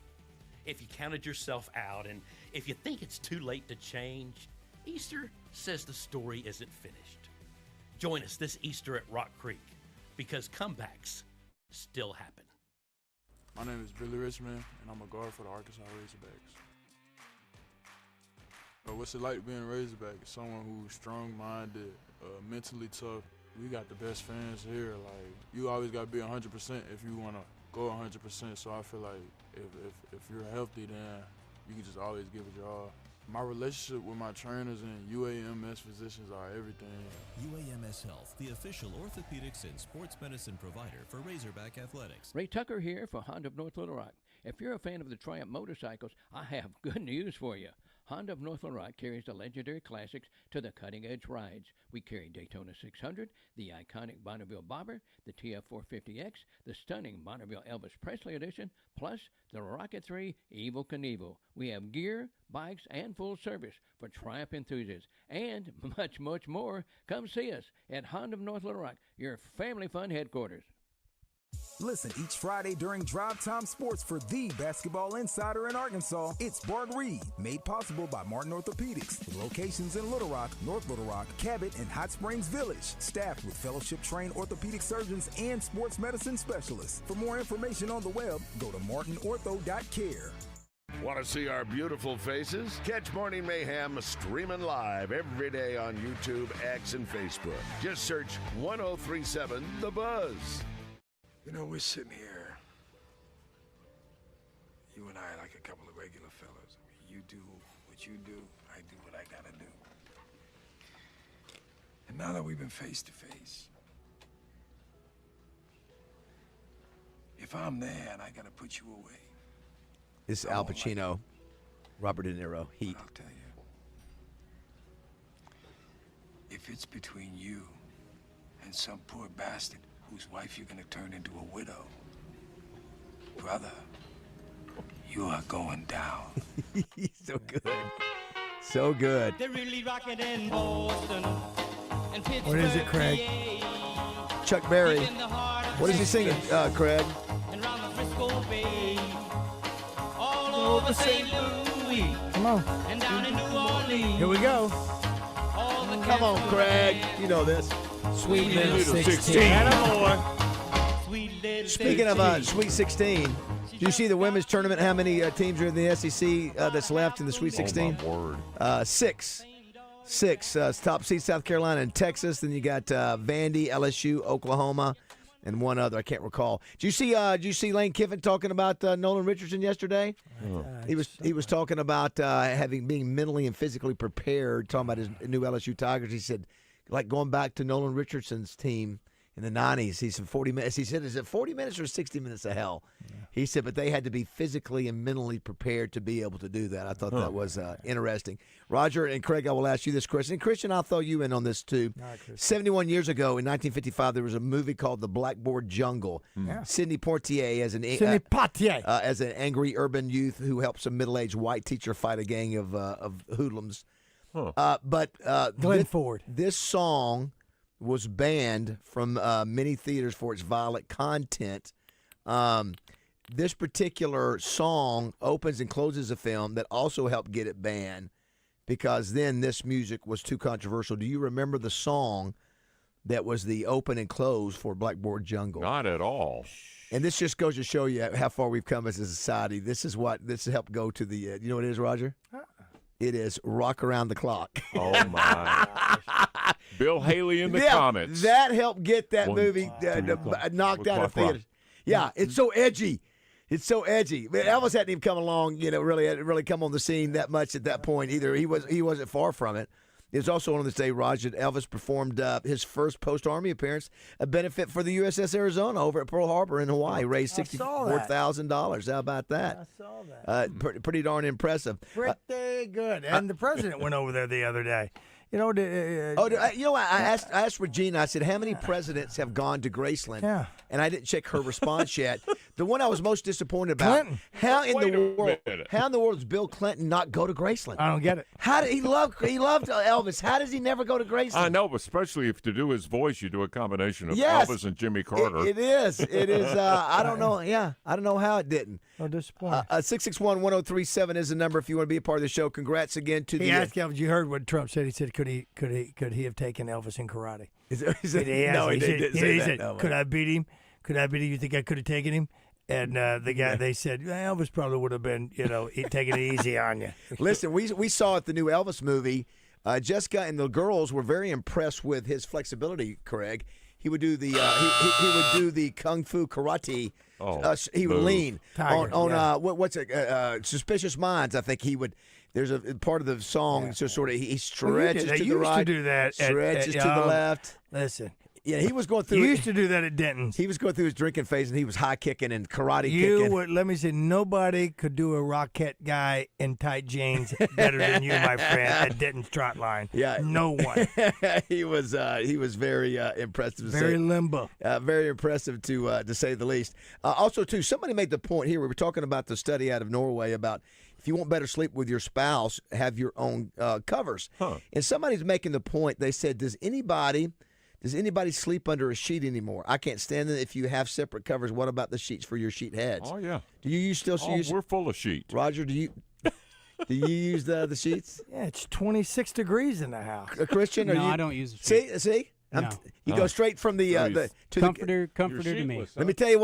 Speaker 21: If you counted yourself out and if you think it's too late to change, Easter says the story isn't finished. Join us this Easter at Rock Creek, because comebacks still happen.
Speaker 2: My name is Billy Richmond, and I'm a guard for the Arkansas Razorbacks. What's it like being a Razorback? Someone who's strong-minded, mentally tough. We got the best fans here. Like, you always got to be 100% if you want to go 100%. So I feel like if you're healthy, then you can just always give it your all. My relationship with my trainers and UAMS physicians are everything.
Speaker 23: UAMS Health, the official orthopedics and sports medicine provider for Razorback Athletics.
Speaker 5: Ray Tucker here for Honda of North Little Rock. If you're a fan of the Triumph motorcycles, I have good news for you. Honda of North Little Rock carries the legendary classics to the cutting-edge rides. We carry Daytona 600, the iconic Bonneville Bobber, the TF450X, the stunning Bonneville Elvis Presley Edition, plus the Rocket 3 Evel Knievel. We have gear, bikes, and full service for Triumph enthusiasts, and much, much more. Come see us at Honda of North Little Rock, your family fun headquarters.
Speaker 6: Listen each Friday during Drive Time Sports for the basketball insider in Arkansas. It's Bart Reed, made possible by Martin Orthopedics, with locations in Little Rock, North Little Rock, Cabot, and Hot Springs Village. Staffed with fellowship-trained orthopedic surgeons and sports medicine specialists. For more information on the web, go to martinortho.care.
Speaker 14: Want to see our beautiful faces? Catch Morning Mayhem streaming live every day on YouTube, X, and Facebook. Just search 1037 The Buzz.
Speaker 8: You know, we're sitting here, you and I, like a couple of regular fellas. You do what you do, I do what I gotta do. And now that we've been face to face, if I'm there and I gotta put you away.
Speaker 3: This is Al Pacino, Robert De Niro, Heat.
Speaker 8: I'll tell you, if it's between you and some poor bastard whose wife you're gonna turn into a widow, brother, you are going down.
Speaker 3: So good. So good.
Speaker 1: They're really rocking in Boston and Pittsburgh.
Speaker 10: What is it, Craig?
Speaker 3: Chuck Berry. What is he singing, Craig?
Speaker 1: And round the Frisco Bay, all over St. Louis.
Speaker 10: Come on.
Speaker 1: And down in New Orleans.
Speaker 10: Here we go.
Speaker 3: Come on, Craig. You know this.
Speaker 10: Sweet Little 16.
Speaker 3: Speaking of Sweet 16, do you see the women's tournament? How many teams are in the SEC that's left in the Sweet 16?
Speaker 28: Oh, my word.
Speaker 3: Six. Top seed South Carolina and Texas. Then you got Vandy, LSU, Oklahoma, and one other. I can't recall. Did you see Lane Kiffin talking about Nolan Richardson yesterday? He was talking about being mentally and physically prepared, talking about his new LSU Tigers. He said, like going back to Nolan Richardson's team in the 90s, he said 40 minutes. He said, is it 40 minutes or 60 minutes of hell? Yeah. He said, but they had to be physically and mentally prepared to be able to do that. I thought that was interesting. Roger and Craig, I will ask you this question. And Christian, I'll throw you in on this too.
Speaker 10: Right,
Speaker 3: 71 years ago in 1955, there was a movie called The Blackboard Jungle.
Speaker 10: Yeah.
Speaker 3: Sidney Poitier as an angry urban youth who helps a middle-aged white teacher fight a gang of hoodlums. But
Speaker 10: Glenn Ford.
Speaker 3: This song was banned from many theaters for its violent content. This particular song opens and closes a film that also helped get it banned because then this music was too controversial. Do you remember the song that was the open and close for Blackboard Jungle?
Speaker 28: Not at all.
Speaker 3: And this just goes to show you how far we've come as a society. This helped go to the, you know what it is, Roger? It is Rock Around the Clock.
Speaker 28: Oh, my. Bill Haley in the comments.
Speaker 3: That helped get that movie knocked out of theaters. Yeah, it's so edgy. It's so edgy. Elvis hadn't even come along, really come on the scene that much at that point either. He wasn't far from it. It was also on this day, Roger, that Elvis performed his first post-Army appearance, a benefit for the USS Arizona over at Pearl Harbor in Hawaii. Raised $64,000. How about that?
Speaker 10: I saw that.
Speaker 3: Pretty darn impressive.
Speaker 10: Pretty good. And the president went over there the other day.
Speaker 3: I asked Regina, I said, how many presidents have gone to Graceland?
Speaker 10: Yeah.
Speaker 3: And I didn't check her response yet. The one I was most disappointed about,
Speaker 10: Clinton.
Speaker 3: how in the world does Bill Clinton not go to Graceland?
Speaker 10: I don't get it.
Speaker 3: How did he loved Elvis? How does he never go to Graceland?
Speaker 28: I know, but especially if to do his voice, you do a combination of
Speaker 3: Yes.
Speaker 28: Elvis and Jimmy Carter.
Speaker 3: It is. I don't know. Yeah, I don't know how it didn't.
Speaker 10: No disappointing.
Speaker 3: 661-1037 is the number if you want to be a part of the show. Congrats again to
Speaker 10: he asked Elvis. You heard what Trump said. He said, "Could he have taken Elvis in karate?"
Speaker 3: No, he didn't say that.
Speaker 10: Could I beat him? You think I could have taken him? And the guy, they said, Elvis probably would have been, taking it easy on you.
Speaker 3: Listen, we saw at the new Elvis movie, Jessica and the girls were very impressed with his flexibility, Craig. He would do the he would do the kung fu karate. He would lean on what's it? Suspicious Minds. I think he would. There's a part of the song, so sort of he stretches to the right,
Speaker 10: to do that
Speaker 3: stretches to the left.
Speaker 10: Listen.
Speaker 3: Yeah, he was going through.
Speaker 10: You used to do that at Denton's.
Speaker 3: He was going through his drinking phase, and he was high kicking and karate kicking.
Speaker 10: Let me say, nobody could do a Rockette guy in tight jeans better than you, my friend, at Denton's Trot Line.
Speaker 3: Yeah,
Speaker 10: no one.
Speaker 3: He was very impressive.
Speaker 10: Very limbo.
Speaker 3: Very impressive to say the least. Also, too, somebody made the point here. We were talking about the study out of Norway about if you want better sleep with your spouse, have your own covers. And somebody's making the point. They said, Does anybody sleep under a sheet anymore? I can't stand it if you have separate covers. What about the sheets for your sheet heads?
Speaker 28: Oh, yeah.
Speaker 3: Do you use use?
Speaker 28: We're full of sheets.
Speaker 3: Roger, do you use the sheets?
Speaker 10: Yeah, it's 26 degrees in the house.
Speaker 3: Christian,
Speaker 4: no, I don't use a sheet.
Speaker 3: See?
Speaker 4: No.
Speaker 3: You go straight from the
Speaker 4: comforter to me.
Speaker 3: Let me tell you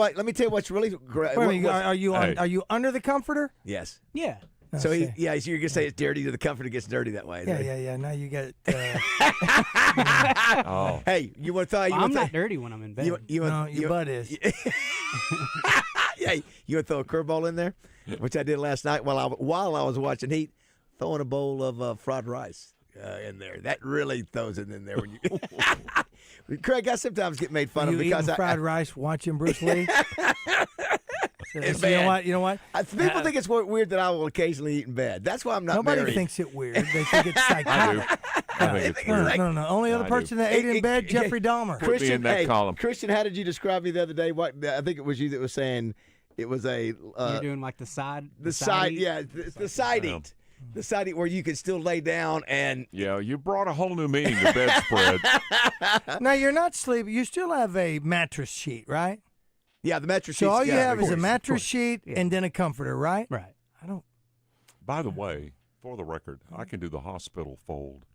Speaker 3: what's really great.
Speaker 10: Are you under the comforter?
Speaker 3: Yes.
Speaker 10: Yeah.
Speaker 3: So you're gonna say it's dirty to the comforter gets dirty that way.
Speaker 10: Yeah. Now you got.
Speaker 3: Hey, you want to?
Speaker 4: I'm not dirty when I'm in bed.
Speaker 10: Your butt is.
Speaker 3: Yeah, you want to throw a curveball in there, which I did last night while I was watching Heat, throwing a bowl of fried rice in there. That really throws it in there when you. Craig, I sometimes get made fun of because
Speaker 10: fried rice watching Bruce Lee. You know what?
Speaker 3: People think it's weird that I will occasionally eat in bed. That's why I'm not
Speaker 10: Nobody
Speaker 3: married.
Speaker 10: thinks it weird. They think it's psychotic.
Speaker 28: I think it's weird.
Speaker 10: No. Only other person that ate in bed, Jeffrey Dahmer.
Speaker 28: Put me in that column.
Speaker 3: Christian, how did you describe me the other day? I think it was you that was saying it was a.
Speaker 4: You're doing like the side.
Speaker 3: The side eat? Yeah, the side eat. The side eat where you can still lay down and.
Speaker 28: Yeah, you brought a whole new meaning to bedspread.
Speaker 10: Now you're not sleeping. You still have a mattress sheet, right?
Speaker 3: Yeah, the mattress sheet.
Speaker 10: So all you have is a mattress sheet and then a comforter, right?
Speaker 4: Right.
Speaker 28: By the way, for the record, I can do the hospital fold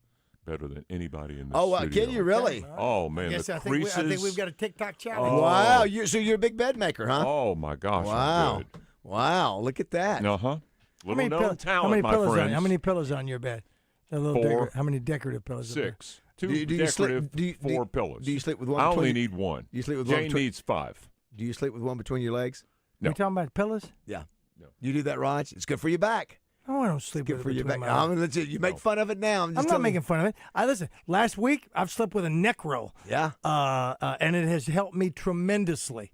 Speaker 28: better than anybody in this studio.
Speaker 3: Can you really?
Speaker 28: Oh, man,
Speaker 10: I think we've got a TikTok challenge.
Speaker 3: Wow, so you're a big bed maker, huh?
Speaker 28: Oh, my gosh,
Speaker 3: wow.
Speaker 28: I'm good.
Speaker 3: Wow, look at that.
Speaker 28: Uh-huh. Little known talent, my friends.
Speaker 10: How many pillows on your bed?
Speaker 28: Four.
Speaker 10: How many decorative pillows?
Speaker 28: 6. 2 decorative, 4 pillows.
Speaker 3: Do you sleep with one?
Speaker 28: I only need one.
Speaker 3: Do you sleep with
Speaker 28: Jane
Speaker 3: one?
Speaker 28: needs 5.
Speaker 3: Do you sleep with one between your legs?
Speaker 28: No.
Speaker 10: You talking about pillows?
Speaker 3: Yeah.
Speaker 28: No.
Speaker 3: You do that, Raj? It's good for your back.
Speaker 10: Oh, I don't sleep with it
Speaker 3: for your back.
Speaker 10: between my legs.
Speaker 3: You make fun of it now.
Speaker 10: I'm not making fun of it. Listen, last week I've slept with a neck roll.
Speaker 3: Yeah.
Speaker 10: And it has helped me tremendously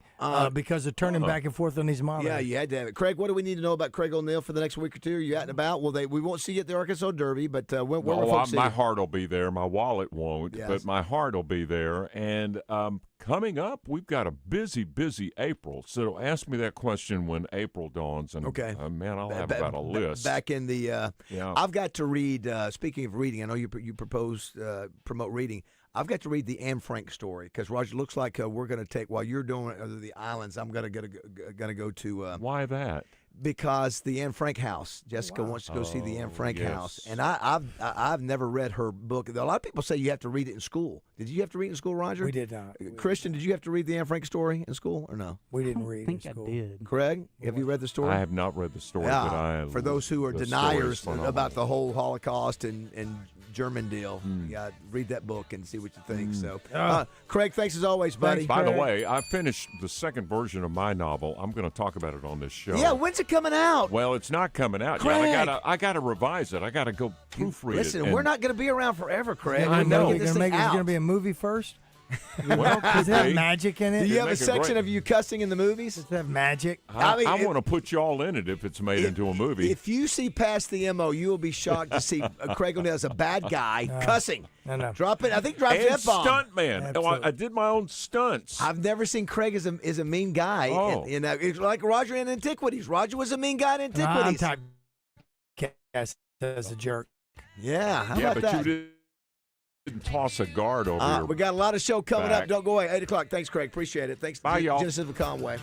Speaker 10: because of turning back and forth on these monitors.
Speaker 3: Yeah, you had to have it. Craig, what do we need to know about Craig O'Neill for the next week or two? Are you out and about? Well, we won't see you at the Arkansas Derby, but where will folks see
Speaker 28: my
Speaker 3: you?
Speaker 28: heart will be there. My wallet won't,
Speaker 3: Yes.
Speaker 28: but my heart will be there. And coming up, we've got a busy April. So ask me that question when April dawns. And,
Speaker 3: okay.
Speaker 28: Man, I'll have about a list.
Speaker 3: Back in the I've got to read, speaking of reading, I know you promote reading. I've got to read the Anne Frank story because, Roger, looks like we're going to take, while you're doing the islands, I'm going to go to.
Speaker 28: Why that?
Speaker 3: Because the Anne Frank house. Jessica wants to go see the Anne Frank house, and I've never read her book. A lot of people say you have to read it in school. Did you have to read it in school, Roger?
Speaker 10: We did not.
Speaker 3: Christian, did you have to read the Anne Frank story in school or no?
Speaker 10: We didn't read.
Speaker 4: I think
Speaker 10: in school.
Speaker 4: I did.
Speaker 3: Craig, have you read the story?
Speaker 28: I have not read the story, but
Speaker 3: for those who are deniers about the whole Holocaust and German deal, read that book and see what you think. So, Craig, thanks as always, buddy.
Speaker 28: By the way, I finished the second version of my novel. I'm going to talk about it on this show.
Speaker 3: Yeah, when's it coming out?
Speaker 28: Well, it's not coming out
Speaker 3: Craig.
Speaker 28: yet. I got to revise it. I got to go proofread it.
Speaker 3: Listen, we're not going to be around forever, Craig.
Speaker 28: I know.
Speaker 3: Is it
Speaker 10: going to be a movie first?
Speaker 28: Well,
Speaker 10: does it have magic in it?
Speaker 3: Do you have a section of you cussing in the movies?
Speaker 10: Does it have magic?
Speaker 28: I want to put you all in it if it's made into a movie.
Speaker 3: If you see past the MO, you will be shocked to see Craig O'Neill as a bad guy cussing.
Speaker 10: No.
Speaker 3: Drop it. I think drop
Speaker 28: and
Speaker 3: F-bomb.
Speaker 28: stuntman. I did my own stunts.
Speaker 3: I've never seen Craig as a mean guy.
Speaker 28: Oh.
Speaker 3: It's like Roger in Antiquities. Roger was a mean guy in Antiquities.
Speaker 10: I'm typecast as a jerk.
Speaker 3: Yeah, how about that?
Speaker 28: You didn't toss a guard over your
Speaker 3: we got a lot of show coming
Speaker 28: back.
Speaker 3: up. Don't go away. 8 o'clock. Thanks, Craig. Appreciate it. Thanks,
Speaker 28: Bye, y'all.
Speaker 3: Genesis of Conway.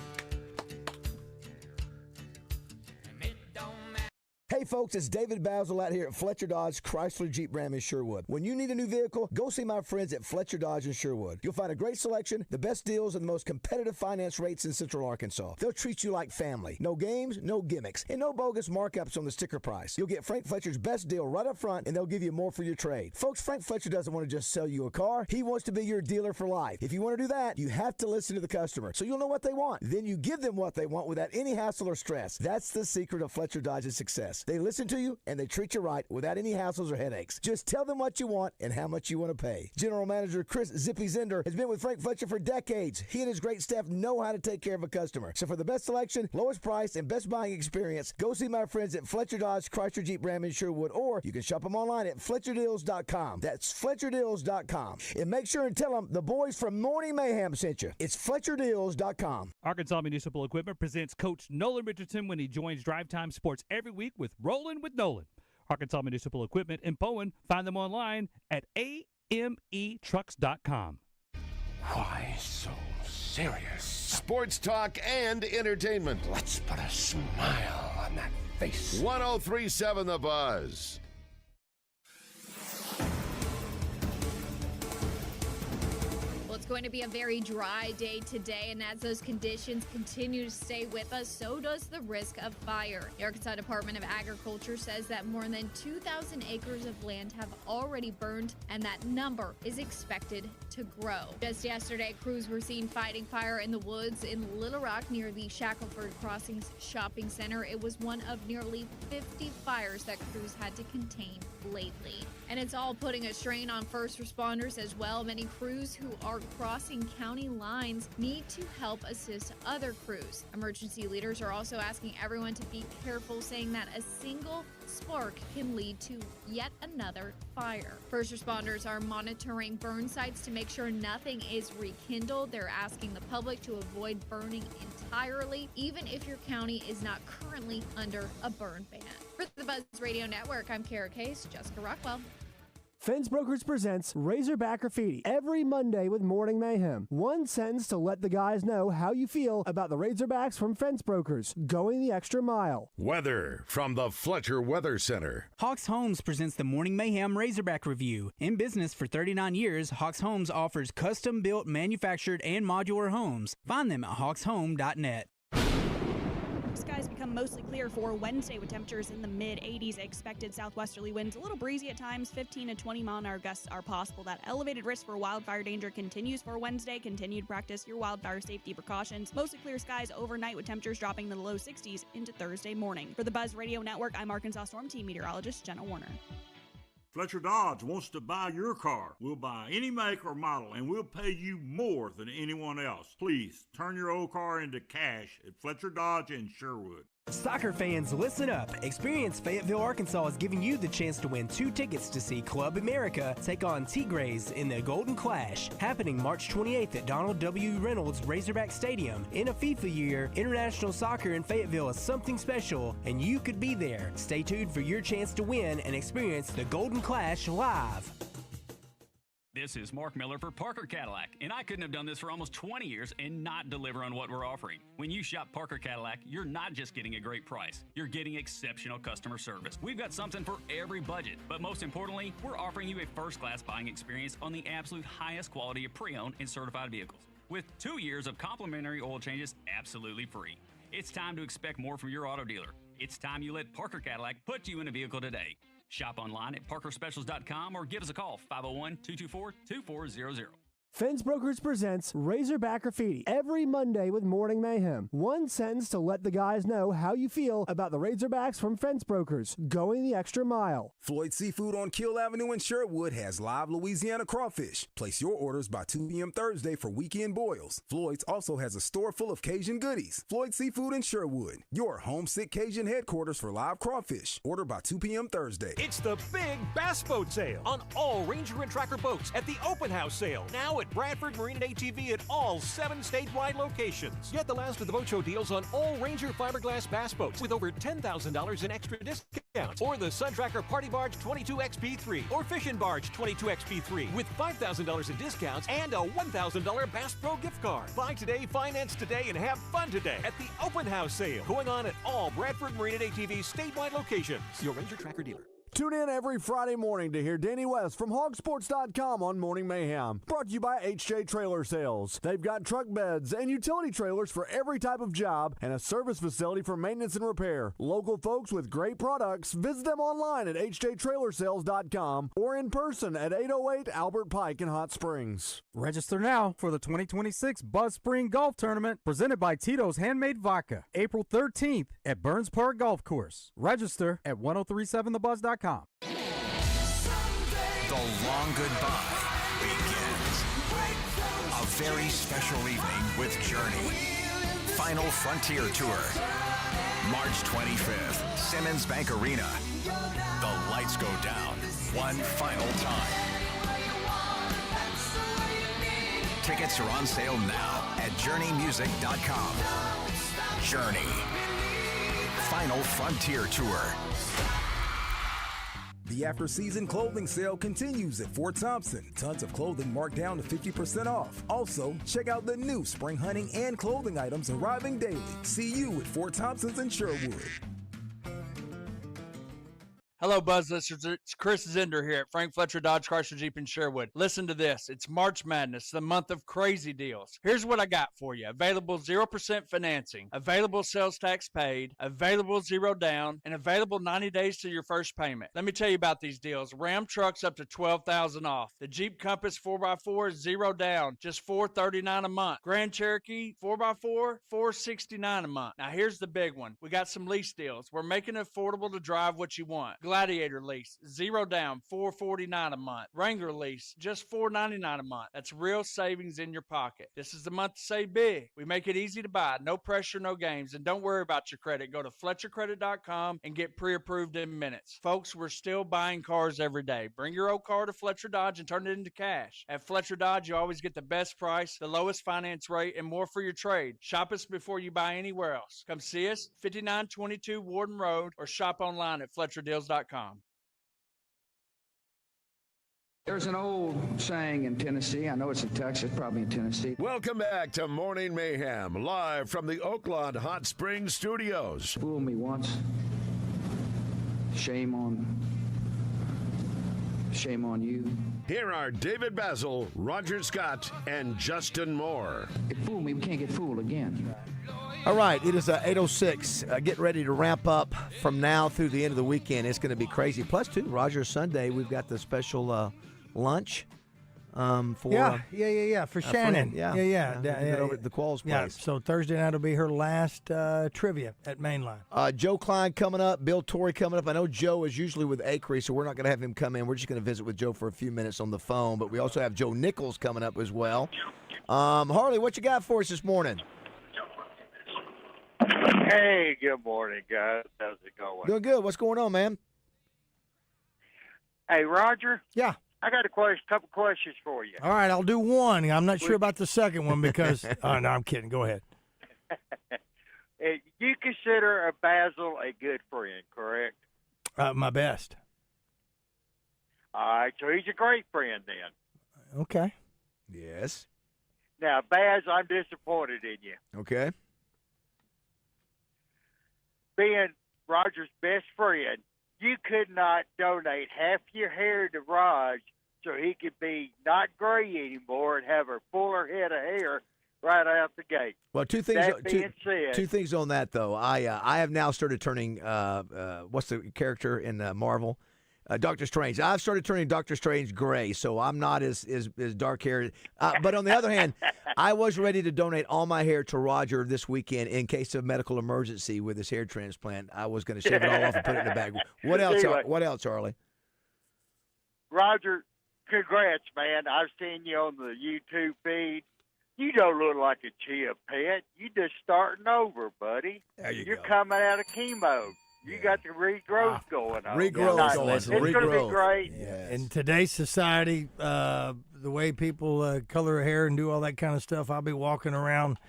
Speaker 3: Hey, folks, it's David Bazzel out here at Fletcher Dodge, Chrysler, Jeep, Ram in Sherwood. When you need a new vehicle, go see my friends at Fletcher Dodge in Sherwood. You'll find a great selection, the best deals, and the most competitive finance rates in Central Arkansas. They'll treat you like family. No games, no gimmicks, and no bogus markups on the sticker price. You'll get Frank Fletcher's best deal right up front, and they'll give you more for your trade. Folks, Frank Fletcher doesn't want to just sell you a car. He wants to be your dealer for life. If you want to do that, you have to listen to the customer, so you'll know what they want. Then you give them what they want without any hassle or stress. That's the secret of Fletcher Dodge's success. They listen to you, and they treat you right without any hassles or headaches. Just tell them what you want and how much you want to pay. General Manager Chris Zippy Zender has been with Frank Fletcher for decades. He and his great staff know how to take care of a customer. So for the best selection, lowest price, and best buying experience, go see my friends at Fletcher Dodge, Chrysler, Jeep, Ram in Sherwood, or you can shop them online at FletcherDeals.com. That's FletcherDeals.com. And make sure and tell them the boys from Morning Mayhem sent you. It's FletcherDeals.com.
Speaker 9: Arkansas Municipal Equipment presents Coach Nolan Richardson when he joins Drive Time Sports every week with Rollin' with Nolan. Arkansas Municipal Equipment in Bowen. Find them online at ametrucks.com.
Speaker 14: Why so serious? Sports talk and entertainment. Let's put a smile on that face. 103.7 The Buzz.
Speaker 11: It's going to be a very dry day today, and as those conditions continue to stay with us, so does the risk of fire. The Arkansas Department of Agriculture says that more than 2,000 acres of land have already burned, and that number is expected to grow. Just yesterday, crews were seen fighting fire in the woods in Little Rock near the Shackelford Crossings Shopping Center. It was one of nearly 50 fires that crews had to contain lately. And it's all putting a strain on first responders as well. Many crews who are crossing county lines need to help assist other crews. Emergency leaders are also asking everyone to be careful, saying that a single spark can lead to yet another fire. First responders are monitoring burn sites to make sure nothing is rekindled. They're asking the public to avoid burning entirely, even if your county is not currently under a burn ban. For the Buzz Radio Network, I'm Kara Case, Jessica Rockwell.
Speaker 12: Fence Brokers presents Razorback Graffiti every Monday with Morning Mayhem. One sentence to let the guys know how you feel about the Razorbacks from Fence Brokers, going the extra mile.
Speaker 14: Weather from the Fletcher Weather Center.
Speaker 4: Hawks Homes presents the Morning Mayhem Razorback Review. In business for 39 years, Hawks Homes offers custom-built, manufactured, and modular homes. Find them at hawksHome.net.
Speaker 13: Skies become mostly clear for Wednesday with temperatures in the mid-80s. Expected southwesterly winds, a little breezy at times. 15 to 20 mile-an-hour gusts are possible. That elevated risk for wildfire danger continues for Wednesday. Continue to practice your wildfire safety precautions. Mostly clear skies overnight with temperatures dropping to the low 60s into Thursday morning. For the Buzz Radio Network, I'm Arkansas Storm Team meteorologist Jenna Warner.
Speaker 15: Fletcher Dodge wants to buy your car. We'll buy any make or model, and we'll pay you more than anyone else. Please turn your old car into cash at Fletcher Dodge in Sherwood.
Speaker 4: Soccer fans, listen up. Experience Fayetteville, Arkansas is giving you the chance to win 2 tickets to see Club America take on Tigres in the Golden Clash, happening March 28th at Donald W. Reynolds Razorback Stadium. In a FIFA year, international soccer in Fayetteville is something special, and you could be there. Stay tuned for your chance to win and experience the Golden Clash live.
Speaker 16: This is Mark Miller for Parker Cadillac, and I couldn't have done this for almost 20 years and not deliver on what we're offering. When you shop Parker Cadillac, you're not just getting a great price, you're getting exceptional customer service. We've got something for every budget, but most importantly, we're offering you a first-class buying experience on the absolute highest quality of pre-owned and certified vehicles, with 2 years of complimentary oil changes absolutely free. It's time to expect more from your auto dealer. It's time you let Parker Cadillac put you in a vehicle today. Shop online at parkerspecials.com or give us a call, 501-224-2400.
Speaker 12: Fence Brokers presents Razorback Graffiti every Monday with Morning Mayhem. One sentence to let the guys know how you feel about the Razorbacks from Fence Brokers, going the extra mile.
Speaker 6: Floyd Seafood on Kill Avenue in Sherwood has live Louisiana crawfish. Place your orders by 2 p.m. Thursday for weekend boils. Floyd's also has a store full of Cajun goodies. Floyd Seafood in Sherwood, your homesick Cajun headquarters for live crawfish. Order by 2 p.m. Thursday.
Speaker 17: It's the big Bass Boat Sale on all Ranger and Tracker boats at the Open House Sale, now at
Speaker 7: at Bradford Marine and ATV at all 7 statewide locations. Get the last of the boat show deals on all Ranger fiberglass bass boats with over $10,000 in extra discounts, or the Sun Tracker Party Barge 22XP3 or Fishing Barge 22XP3 with $5,000 in discounts and a $1,000 Bass Pro gift card. Buy today, finance today, and have fun today at the open house sale going on at all Bradford Marine and ATV statewide locations. Your Ranger Tracker dealer.
Speaker 17: Tune in every Friday morning to hear Danny West from hogsports.com on Morning Mayhem. Brought to you by HJ Trailer Sales. They've got truck beds and utility trailers for every type of job and a service facility for maintenance and repair. Local folks with great products. Visit them online at hjtrailersales.com or in person at 808 Albert Pike in Hot Springs.
Speaker 19: Register now for the 2026 Buzz Spring Golf Tournament presented by Tito's Handmade Vodka, April 13th at Burns Park Golf Course. Register at 1037thebuzz.com.
Speaker 20: The long goodbye begins. A very special evening with Journey. Final Frontier Tour. March 25th, Simmons Bank Arena. The lights go down one final time. Tickets are on sale now at journeymusic.com. Journey. Final Frontier Tour.
Speaker 6: The after-season clothing sale continues at Fort Thompson. Tons of clothing marked down to 50% off. Also, check out the new spring hunting and clothing items arriving daily. See you at Fort Thompson's in Sherwood.
Speaker 22: Hello, Buzz listeners. It's Chris Zender here at Frank Fletcher Dodge Chrysler Jeep in Sherwood. Listen to this. It's March Madness, the month of crazy deals. Here's what I got for you. Available 0% financing, available sales tax paid, available 0 down, and available 90 days to your first payment. Let me tell you about these deals. Ram trucks up to $12,000 off. The Jeep Compass 4x4 0 down, just $439 a month. Grand Cherokee 4x4, $469 a month. Now here's the big one. We got some lease deals. We're making it affordable to drive what you want. Gladiator lease, 0 down, $449 a month. Wrangler lease, just $499 a month. That's real savings in your pocket. This is the month to save big. We make it easy to buy, no pressure, no games, and don't worry about your credit. Go to FletcherCredit.com and get pre-approved in minutes. Folks, we're still buying cars every day. Bring your old car to Fletcher Dodge and turn it into cash. At Fletcher Dodge, you always get the best price, the lowest finance rate, and more for your trade. Shop us before you buy anywhere else. Come see us, 5922 Warden Road, or shop online at FletcherDeals.com.
Speaker 24: There's an old saying in Tennessee. I know it's in Texas, probably in Tennessee.
Speaker 14: Welcome back to Morning Mayhem, live from the Oaklawn Hot Springs Studios.
Speaker 24: Fool me once. Shame on you.
Speaker 14: Here are David Bazzel, Roger Scott, and Justin Moore.
Speaker 24: It fooled me. We can't get fooled again.
Speaker 3: All right, it is 8:06. Get ready to ramp up from now through the end of the weekend. It's going to be crazy. Plus, too, Roger, Sunday, we've got the special lunch for
Speaker 10: for Shannon.
Speaker 3: Over at the Qualls place.
Speaker 10: Yeah, so Thursday night will be her last trivia at Mainline.
Speaker 3: Joe Klein coming up, Bill Torrey coming up. I know Joe is usually with Acre, so we're not going to have him come in. We're just going to visit with Joe for a few minutes on the phone, but we also have Joe Nichols coming up as well. Harley, what you got for us this morning?
Speaker 25: Hey, good morning, guys. How's it going?
Speaker 3: Doing good. What's going on, man?
Speaker 25: Hey, Roger.
Speaker 10: Yeah.
Speaker 25: I got a couple questions for you.
Speaker 10: All right, I'll do one. I'm not sure about the second one because oh no, I'm kidding. Go ahead.
Speaker 25: You consider a Bazzel a good friend, correct?
Speaker 10: My best.
Speaker 25: All right, so he's a great friend then.
Speaker 10: Okay.
Speaker 3: Yes.
Speaker 25: Now, Baz, I'm disappointed in you.
Speaker 3: Okay.
Speaker 25: Being Roger's best friend, you could not donate half your hair to Raj so he could be not gray anymore and have a fuller head of hair right out the gate.
Speaker 3: Well, two things.
Speaker 25: That being said,
Speaker 3: two things on that though. I have now started turning what's the character in Marvel? Doctor Strange. I've started turning Doctor Strange gray, so I'm not as dark haired. But on the other hand, I was ready to donate all my hair to Roger this weekend in case of medical emergency with his hair transplant. I was going to shave it all off and put it in the bag. What else? What else, Charlie?
Speaker 25: Roger, congrats, man. I've seen you on the YouTube feed. You don't look like a chia pet. You just starting over, buddy. You're coming out of chemo. You got the regrowth going on.
Speaker 3: Regrowth.
Speaker 25: It's going to be great.
Speaker 10: Yeah. In today's society, the the way people color hair and do all that kind of stuff, I'll be walking around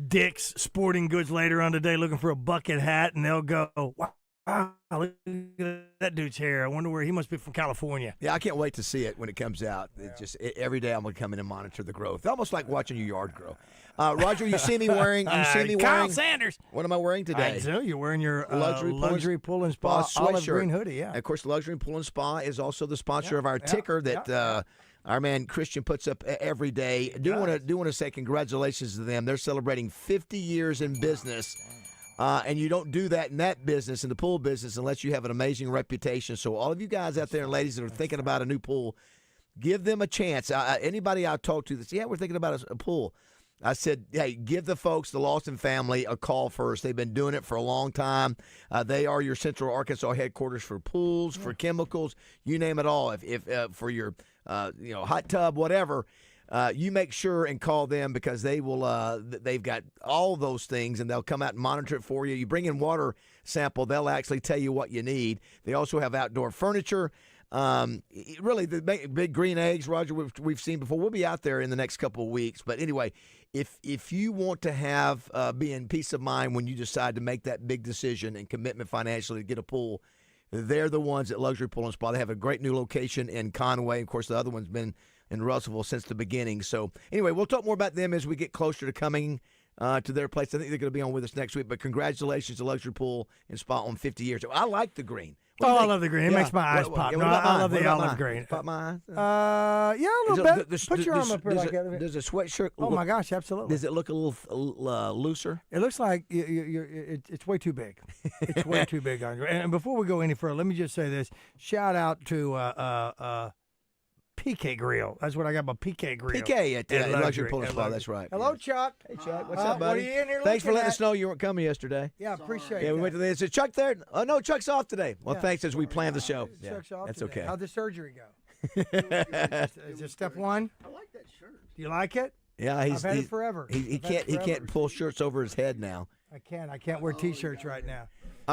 Speaker 10: Dick's Sporting Goods later on today looking for a bucket hat, and they'll go, wow, look at that dude's hair. I wonder where he must be from California.
Speaker 3: Yeah, I can't wait to see it when it comes out. Every day I'm going to come in and monitor the growth. Almost like watching your yard grow. Roger, you see me wearing
Speaker 10: Kyle Sanders.
Speaker 3: What am I wearing today?
Speaker 10: I know you're wearing your
Speaker 3: luxury
Speaker 10: Pull and Spa olive
Speaker 3: sweatshirt.
Speaker 10: green hoodie. Yeah.
Speaker 3: And of course, Luxury Pull and Spa is also the sponsor of our ticker that our man Christian puts up every day. Do want to say congratulations to them. They're celebrating 50 years in business. And you don't do that in that business, in the pool business, unless you have an amazing reputation. So all of you guys out there and ladies that are thinking about a new pool, give them a chance. Anybody I talk to that says, we're thinking about a pool. I said, hey, give the folks, the Lawson family, a call first. They've been doing it for a long time. They are your Central Arkansas headquarters for pools, for chemicals, you name it all. If for your hot tub, whatever. You make sure and call them because they will. They've got all those things, and they'll come out and monitor it for you. You bring in water sample, they'll actually tell you what you need. They also have outdoor furniture. Really, the big green eggs, Roger, we've seen before. We'll be out there in the next couple of weeks. But anyway, if you want to have be in peace of mind when you decide to make that big decision and commitment financially to get a pool, they're the ones at Luxury Pool and Spa. They have a great new location in Conway. Of course, the other one's been in Russellville since the beginning. So anyway, we'll talk more about them as we get closer to coming to their place. I think they're going to be on with us next week. But congratulations to Luxury Pool and Spa on 50 years. I like the green.
Speaker 10: I love the green. It makes my eyes pop. No, I love the olive green.
Speaker 3: Pop my eyes?
Speaker 10: Yeah, a little bit. Put your arm up here like that.
Speaker 3: Does a sweatshirt
Speaker 10: Oh, my gosh, absolutely.
Speaker 3: Does it look a little looser?
Speaker 10: It looks like it's way too big. It's way too big on you. And before we go any further, let me just say this. Shout out to PK Grill. That's what I got, my PK Grill.
Speaker 3: PK at Luxury Pool and Spa, that's right.
Speaker 10: Hello, Chuck.
Speaker 3: Hey, Chuck. What's up, buddy?
Speaker 10: What are you in here
Speaker 3: Thanks for letting
Speaker 10: at?
Speaker 3: us know you weren't coming yesterday.
Speaker 10: Yeah, appreciate it.
Speaker 3: Yeah, we went to the. Is it Chuck there? Oh, no, Chuck's off today. Well, thanks as we planned the show.
Speaker 10: Chuck's off
Speaker 3: that's
Speaker 10: today.
Speaker 3: okay.
Speaker 10: How'd the surgery go? Is it step one?
Speaker 2: I like that shirt.
Speaker 10: Do you like it?
Speaker 3: Yeah,
Speaker 10: I've had it forever.
Speaker 3: He can't pull shirts over his head now.
Speaker 10: I can't wear T-shirts right now.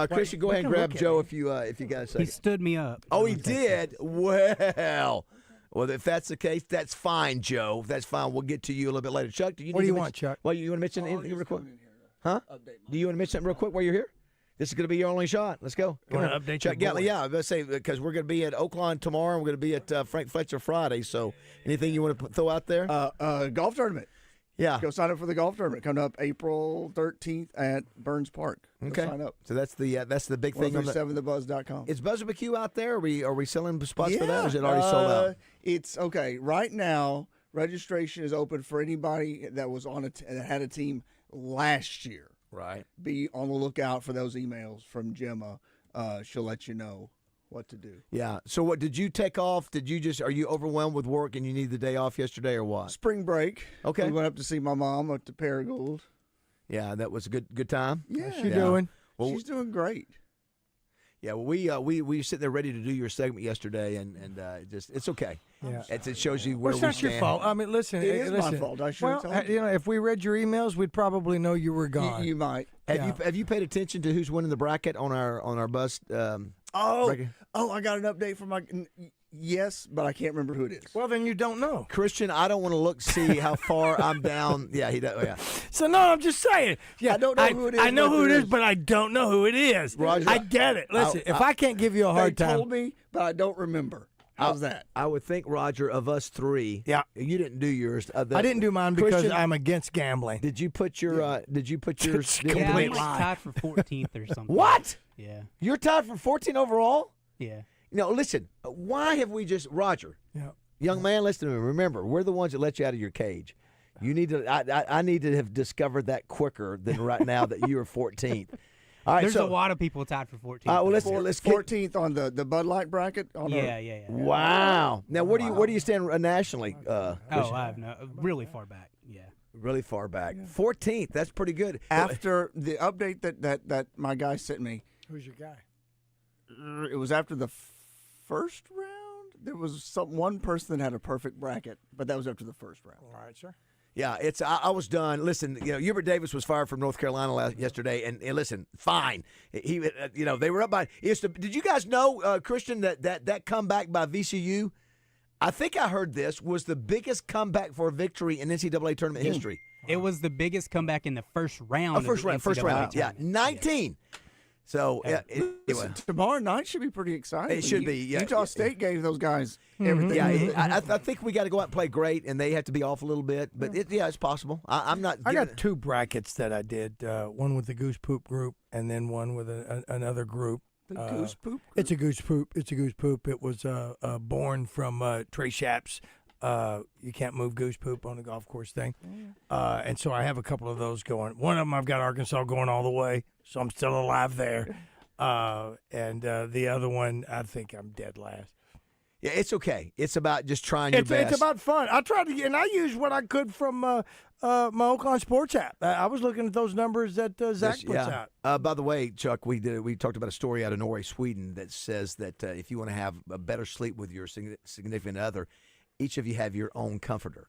Speaker 3: Christian, go ahead and grab Joe if you got a second.
Speaker 5: He stood me up.
Speaker 3: Oh, he did? Well, if that's the case, that's fine, Joe. That's fine. We'll get to you a little bit later. Chuck,
Speaker 10: what do you want, Chuck?
Speaker 3: Well, you want to mention anything real quick? Huh? Do you want to mention something real quick while you're here? This is going to be your only shot. Let's go.
Speaker 10: Come on, update
Speaker 3: Chuck
Speaker 10: your boy.
Speaker 3: Gatley. Yeah, I was going to say, because we're going to be at Oaklawn tomorrow, and we're going to be at Frank Fletcher Friday. So anything you want to throw out there?
Speaker 2: Golf tournament.
Speaker 3: Yeah.
Speaker 2: Go sign up for the golf tournament. Coming up April 13th at Burns Park.
Speaker 3: Okay.
Speaker 2: Go sign up.
Speaker 3: So that's the big thing.
Speaker 2: 1037thebuzz.com.
Speaker 3: Is Buzz McHugh out there? Are we selling spots for that, or is it already sold out?
Speaker 2: It's okay. Right now, registration is open for anybody that was that had a team last year.
Speaker 3: Right.
Speaker 2: Be on the lookout for those emails from Gemma. She'll let you know what to do.
Speaker 3: Yeah. So what did you take off? Are you overwhelmed with work and you need the day off yesterday or what?
Speaker 2: Spring break.
Speaker 3: Okay.
Speaker 2: We went up to see my mom up to Paragould.
Speaker 3: Yeah, that was a good time.
Speaker 2: Yeah.
Speaker 10: How's she doing?
Speaker 3: Well,
Speaker 2: she's doing great.
Speaker 3: Yeah, well, we sit there ready to do your segment yesterday, and it's okay.
Speaker 10: Yeah,
Speaker 3: it shows you where
Speaker 10: it's
Speaker 3: we
Speaker 10: not
Speaker 3: stand.
Speaker 10: your fault. I mean, listen,
Speaker 2: It is my fault. I should have told you.
Speaker 10: If we read your emails, we'd probably know you were gone.
Speaker 2: You might.
Speaker 3: Have you paid attention to who's winning the bracket on our bus? Bracket?
Speaker 2: I got an update from my. Yes, but I can't remember who it is.
Speaker 10: Well, then you don't know.
Speaker 3: Christian, I don't want to see how far I'm down. Yeah, he does. Yeah.
Speaker 10: So, no, I'm just saying. Yeah,
Speaker 2: I don't know who it is.
Speaker 10: I know who it is, but I don't know who it is.
Speaker 3: Roger,
Speaker 10: I get it. Listen, if I can't give you a hard time.
Speaker 2: They told me, but I don't remember. How's that?
Speaker 3: I would think, Roger, of us three.
Speaker 10: Yeah.
Speaker 3: You didn't do yours.
Speaker 10: I didn't do mine because
Speaker 3: Christian,
Speaker 10: I'm against gambling.
Speaker 3: Did you put your? Did you put yours?
Speaker 10: Complete
Speaker 5: I'm
Speaker 10: lie.
Speaker 5: tied for 14th or something.
Speaker 3: What?
Speaker 5: Yeah.
Speaker 3: You're tied for 14 overall?
Speaker 5: Yeah.
Speaker 3: No, listen. Why have we just Roger?
Speaker 10: Yeah.
Speaker 3: Young man, listen to me. Remember, we're the ones that let you out of your cage. You need to. I need to have discovered that quicker than right now that you are 14th. All right,
Speaker 5: There's a lot of people tied for 14th.
Speaker 3: Well, let's
Speaker 2: 14th on the Bud Light bracket.
Speaker 5: Yeah.
Speaker 3: Wow. Now, where do you stand nationally?
Speaker 5: I have no really far back. Yeah.
Speaker 3: Really far back. 14th. That's pretty good.
Speaker 2: After the update that my guy sent me.
Speaker 10: Who's your guy?
Speaker 2: It was after the first round. There was one person that had a perfect bracket, but that was after the first round.
Speaker 10: All right, sir.
Speaker 3: Yeah, I was done. Listen, Hubert Davis was fired from North Carolina yesterday, and listen, fine. He, they were up by. Did you guys know, Christian, that comeback by VCU? I think I heard this was the biggest comeback for a victory in NCAA tournament history.
Speaker 5: It was the biggest comeback in the first round.
Speaker 3: First round. Yeah, 19. So
Speaker 2: tomorrow night should be pretty exciting.
Speaker 3: It should be. Yeah.
Speaker 2: Utah State gave those guys everything.
Speaker 3: Yeah, I think we got to go out and play great, and they have to be off a little bit. But it's possible. I'm not.
Speaker 10: I got 2 brackets that I did. One with the Goose Poop group, and then one with another group.
Speaker 2: The Goose Poop group?
Speaker 10: It's a Goose Poop. It's a Goose Poop. It was born from Trey Schapp's You Can't Move Goose Poop on the golf course thing. And so I have a couple of those going. One of them I've got Arkansas going all the way, so I'm still alive there. And the other one, I think I'm dead last.
Speaker 3: Yeah, it's okay. It's about just trying your best.
Speaker 10: It's about fun. I tried to, and I used what I could from my Oaklawn Sports app. I was looking at those numbers that Zach puts out.
Speaker 3: By the way, Chuck, we talked about a story out of Norway, Sweden, that says that if you want to have a better sleep with your significant other, each of you have your own comforter.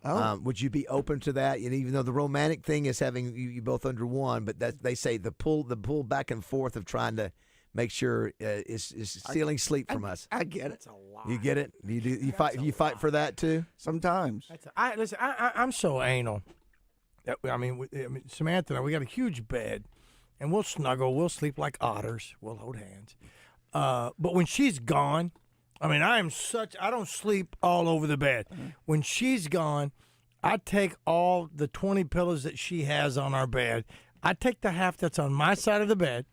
Speaker 3: Would you be open to that? And even though the romantic thing is having you both under one, but that they say the pull back and forth of trying to make sure is stealing sleep from us.
Speaker 2: I get it.
Speaker 10: It's a lot.
Speaker 3: You get it? You fight for that too?
Speaker 2: Sometimes.
Speaker 10: Listen, I'm so anal. I mean, Samantha and I, we got a huge bed, and we'll snuggle. We'll sleep like otters. We'll hold hands. But when she's gone, I mean, I don't sleep all over the bed. When she's gone, I take all the 20 pillows that she has on our bed. I take the half that's on my side of the bed.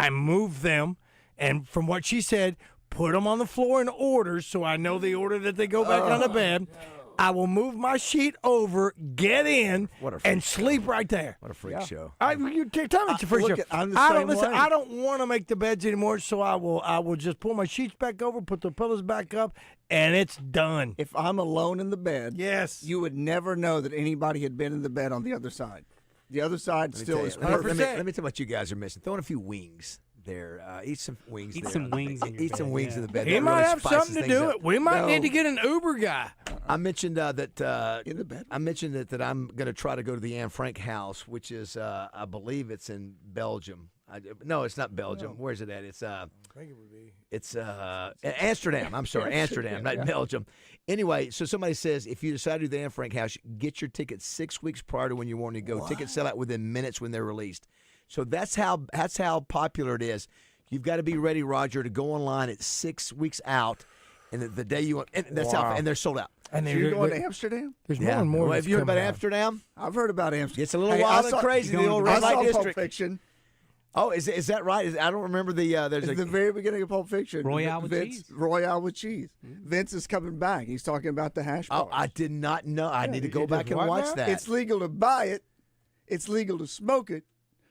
Speaker 10: I move them, and from what she said, put them on the floor in order so I know the order that they go back on the bed. I will move my sheet over, get in, and sleep right there.
Speaker 3: What a freak show!
Speaker 10: Tell me it's a freak show. I don't want to make the beds anymore, so I will just pull my sheets back over, put the pillows back up, and it's done.
Speaker 2: If I'm alone in the bed,
Speaker 10: yes,
Speaker 2: you would never know that anybody had been in the bed on the other side. The other side still is perfect.
Speaker 3: Let me tell you what you guys are missing. Throw in a few wings there. Eat some wings.
Speaker 5: Eat some wings in your bed,
Speaker 3: some wings in the bed.
Speaker 10: He might have something to do it. We might need to get an Uber guy.
Speaker 3: I mentioned that
Speaker 2: in the bed.
Speaker 3: I mentioned that I'm going to try to go to the Anne Frank house, which is I believe it's in Belgium. No, it's not Belgium. Where is it at? It's
Speaker 10: I think it would be.
Speaker 3: It's Amsterdam. I'm sorry, Amsterdam, not Belgium. Anyway, so somebody says if you decide to do the Anne Frank house, get your tickets 6 weeks prior to when you want to go. Tickets sell out within minutes when they're released. So that's how popular it is. You've got to be ready, Roger, to go online at 6 weeks out, and the day you want. And that's how, and they're sold out.
Speaker 2: And so you're going to Amsterdam?
Speaker 10: There's more and more.
Speaker 3: Well, have you heard about Amsterdam?
Speaker 2: I've heard about Amsterdam.
Speaker 3: It's a little wild and crazy. The old red light district.
Speaker 2: Pulp Fiction.
Speaker 3: Oh, is that right? I don't remember the. There's
Speaker 2: the very beginning of Pulp Fiction.
Speaker 5: Royale with cheese.
Speaker 2: Royale with cheese. Vince is coming back. He's talking about the hash bars.
Speaker 3: Oh, I did not know. I need to go back and watch that.
Speaker 2: It's legal to buy it. It's legal to smoke it.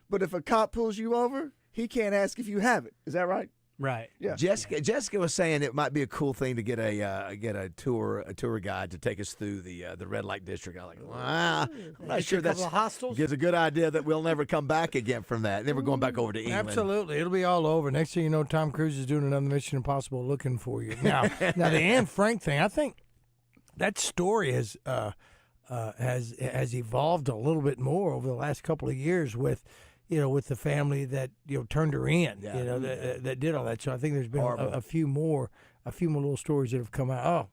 Speaker 2: But if a cop pulls you over, he can't ask if you have it. Is that right?
Speaker 5: Right.
Speaker 2: Yeah.
Speaker 3: Jessica was saying it might be a cool thing to get a tour guide to take us through the red light district. I'm like, I'm not sure that's gives a good idea that we'll never come back again from that. Never going back over to England.
Speaker 10: Absolutely, it'll be all over. Next thing you know, Tom Cruise is doing another Mission Impossible looking for you. Now the Anne Frank thing, I think that story has evolved a little bit more over the last couple of years with the family that turned her in, that did all that. So I think there's been a few more little stories that have come out.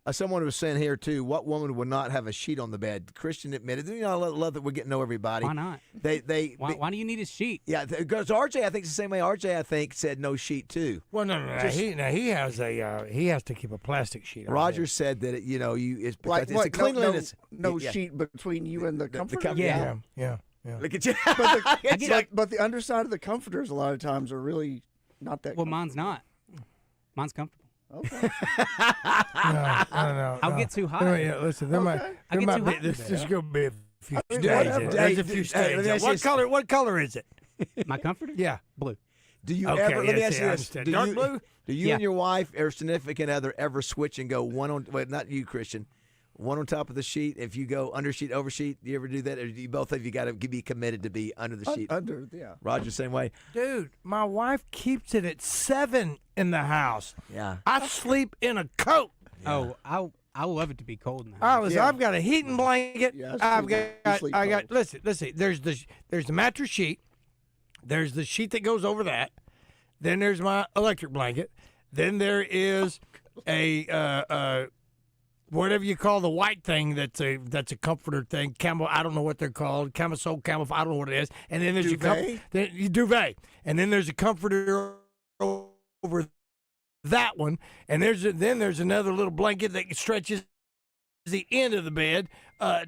Speaker 3: Someone was saying here too, what woman would not have a sheet on the bed? Christian admitted. I love that we're getting to know everybody.
Speaker 5: Why not? Why do you need a sheet?
Speaker 3: Yeah, because RJ, I think it's the same way. RJ, I think, said no sheet too.
Speaker 10: Well, no. He has to keep a plastic sheet on.
Speaker 3: Roger said that it's a cleanliness.
Speaker 2: No sheet between you and the comforter.
Speaker 10: Yeah.
Speaker 3: Look at you.
Speaker 2: But the underside of the comforters a lot of times are really not that.
Speaker 5: Well, mine's not. Mine's comfortable.
Speaker 2: Okay.
Speaker 10: No.
Speaker 5: I'll get too high.
Speaker 10: Yeah, listen, there might be. This is going to be a few stages. There's a few stages. What color is it?
Speaker 5: My comforter?
Speaker 10: Yeah,
Speaker 5: blue.
Speaker 3: Do you ever? Let me ask you this:
Speaker 10: dark blue?
Speaker 3: Do you and your wife or significant other ever switch and go one on? Wait, not you, Christian. One on top of the sheet. If you go under sheet, over sheet, do you ever do that? Or do you both of you got to be committed to be under the sheet?
Speaker 2: Yeah.
Speaker 3: Roger, same way.
Speaker 10: Dude, my wife keeps it at 7 in the house.
Speaker 3: Yeah.
Speaker 10: I sleep in a coat.
Speaker 5: Yeah. Oh, I love it to be cold in the house.
Speaker 10: I've got a heating blanket.
Speaker 2: Yeah,
Speaker 10: I got. Listen. There's the mattress sheet. There's the sheet that goes over that. Then there's my electric blanket. Then there is whatever you call the white thing that's a comforter thing, I don't know what they're called, camisole, I don't know what it is. And then there's
Speaker 2: Duvet?
Speaker 10: duvet, and then there's a comforter over that one, and then there's another little blanket that stretches the end of the bed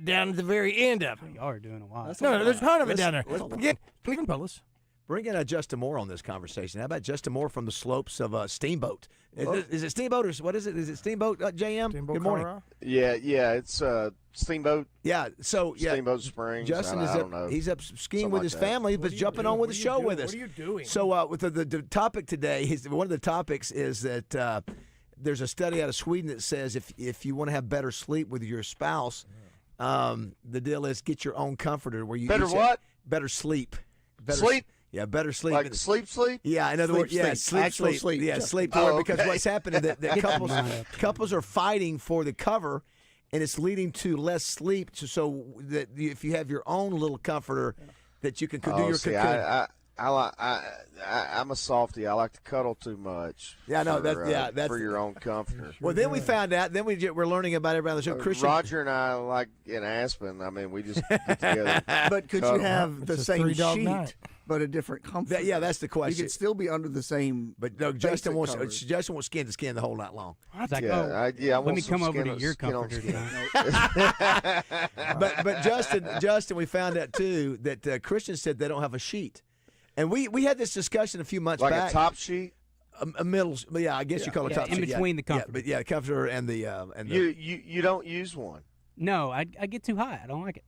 Speaker 10: down to the very end of it.
Speaker 5: Y'all are doing a lot.
Speaker 10: No, there's a ton of it down there. Again, fellas.
Speaker 3: Bring in Justin Moore on this conversation. How about Justin Moore from the slopes of Steamboat? Is it Steamboat or what is it? Is it Steamboat, JM?
Speaker 10: Steamboat,
Speaker 3: Good morning.
Speaker 10: Colorado?
Speaker 1: Yeah, it's Steamboat.
Speaker 3: Yeah, so
Speaker 1: Steamboat Springs.
Speaker 3: Justin
Speaker 1: I don't know.
Speaker 3: He's up skiing
Speaker 1: Something
Speaker 3: with
Speaker 1: like
Speaker 3: his
Speaker 1: that.
Speaker 3: family, but jumping on with the show with us.
Speaker 10: What are you doing?
Speaker 3: So with the topic today, one of the topics is that there's a study out of Sweden that says if you want to have better sleep with your spouse, the deal is get your own comforter. Where you
Speaker 1: Better what?
Speaker 3: Better sleep.
Speaker 1: Sleep?
Speaker 3: Yeah, better sleep.
Speaker 1: Like sleep?
Speaker 3: Yeah, in other words, yeah,
Speaker 2: Actual sleep.
Speaker 3: Yeah,
Speaker 2: Just-
Speaker 3: sleep.
Speaker 1: okay.
Speaker 3: Because what's happening that couples are fighting for the cover, and it's leading to less sleep. So that if you have your own little comforter, that you can do your cocoon.
Speaker 1: I'm a softie. I like to cuddle too much.
Speaker 3: Yeah, no,
Speaker 1: for,
Speaker 3: that's
Speaker 1: for your own comforter.
Speaker 3: Well, then we found out. Then we're learning about everybody on the show. Christian
Speaker 1: Roger and I, like in Aspen, I mean, we just get together.
Speaker 2: But could you have the
Speaker 10: It's a
Speaker 2: same
Speaker 10: three-dog
Speaker 2: sheet,
Speaker 10: night.
Speaker 2: but a different comfort?
Speaker 3: that's the question.
Speaker 2: You could still be under the same.
Speaker 3: But no, Justin wants
Speaker 2: coverage.
Speaker 3: skin to skin the whole night long.
Speaker 5: It's like,
Speaker 1: I
Speaker 5: let
Speaker 1: want
Speaker 5: me
Speaker 1: some
Speaker 5: come over
Speaker 1: skin
Speaker 5: to your
Speaker 1: skin on
Speaker 5: comforter
Speaker 1: skin.
Speaker 5: tonight.
Speaker 3: But Justin, we found out too that Christian said they don't have a sheet, and we had this discussion a few months
Speaker 1: Like
Speaker 3: back.
Speaker 1: a top sheet?
Speaker 3: A middle, yeah, I guess you call it a top
Speaker 5: in
Speaker 3: sheet.
Speaker 5: between the comforter.
Speaker 3: Yeah, but the comforter and the
Speaker 1: You don't use one.
Speaker 5: No, I get too high. I don't like it.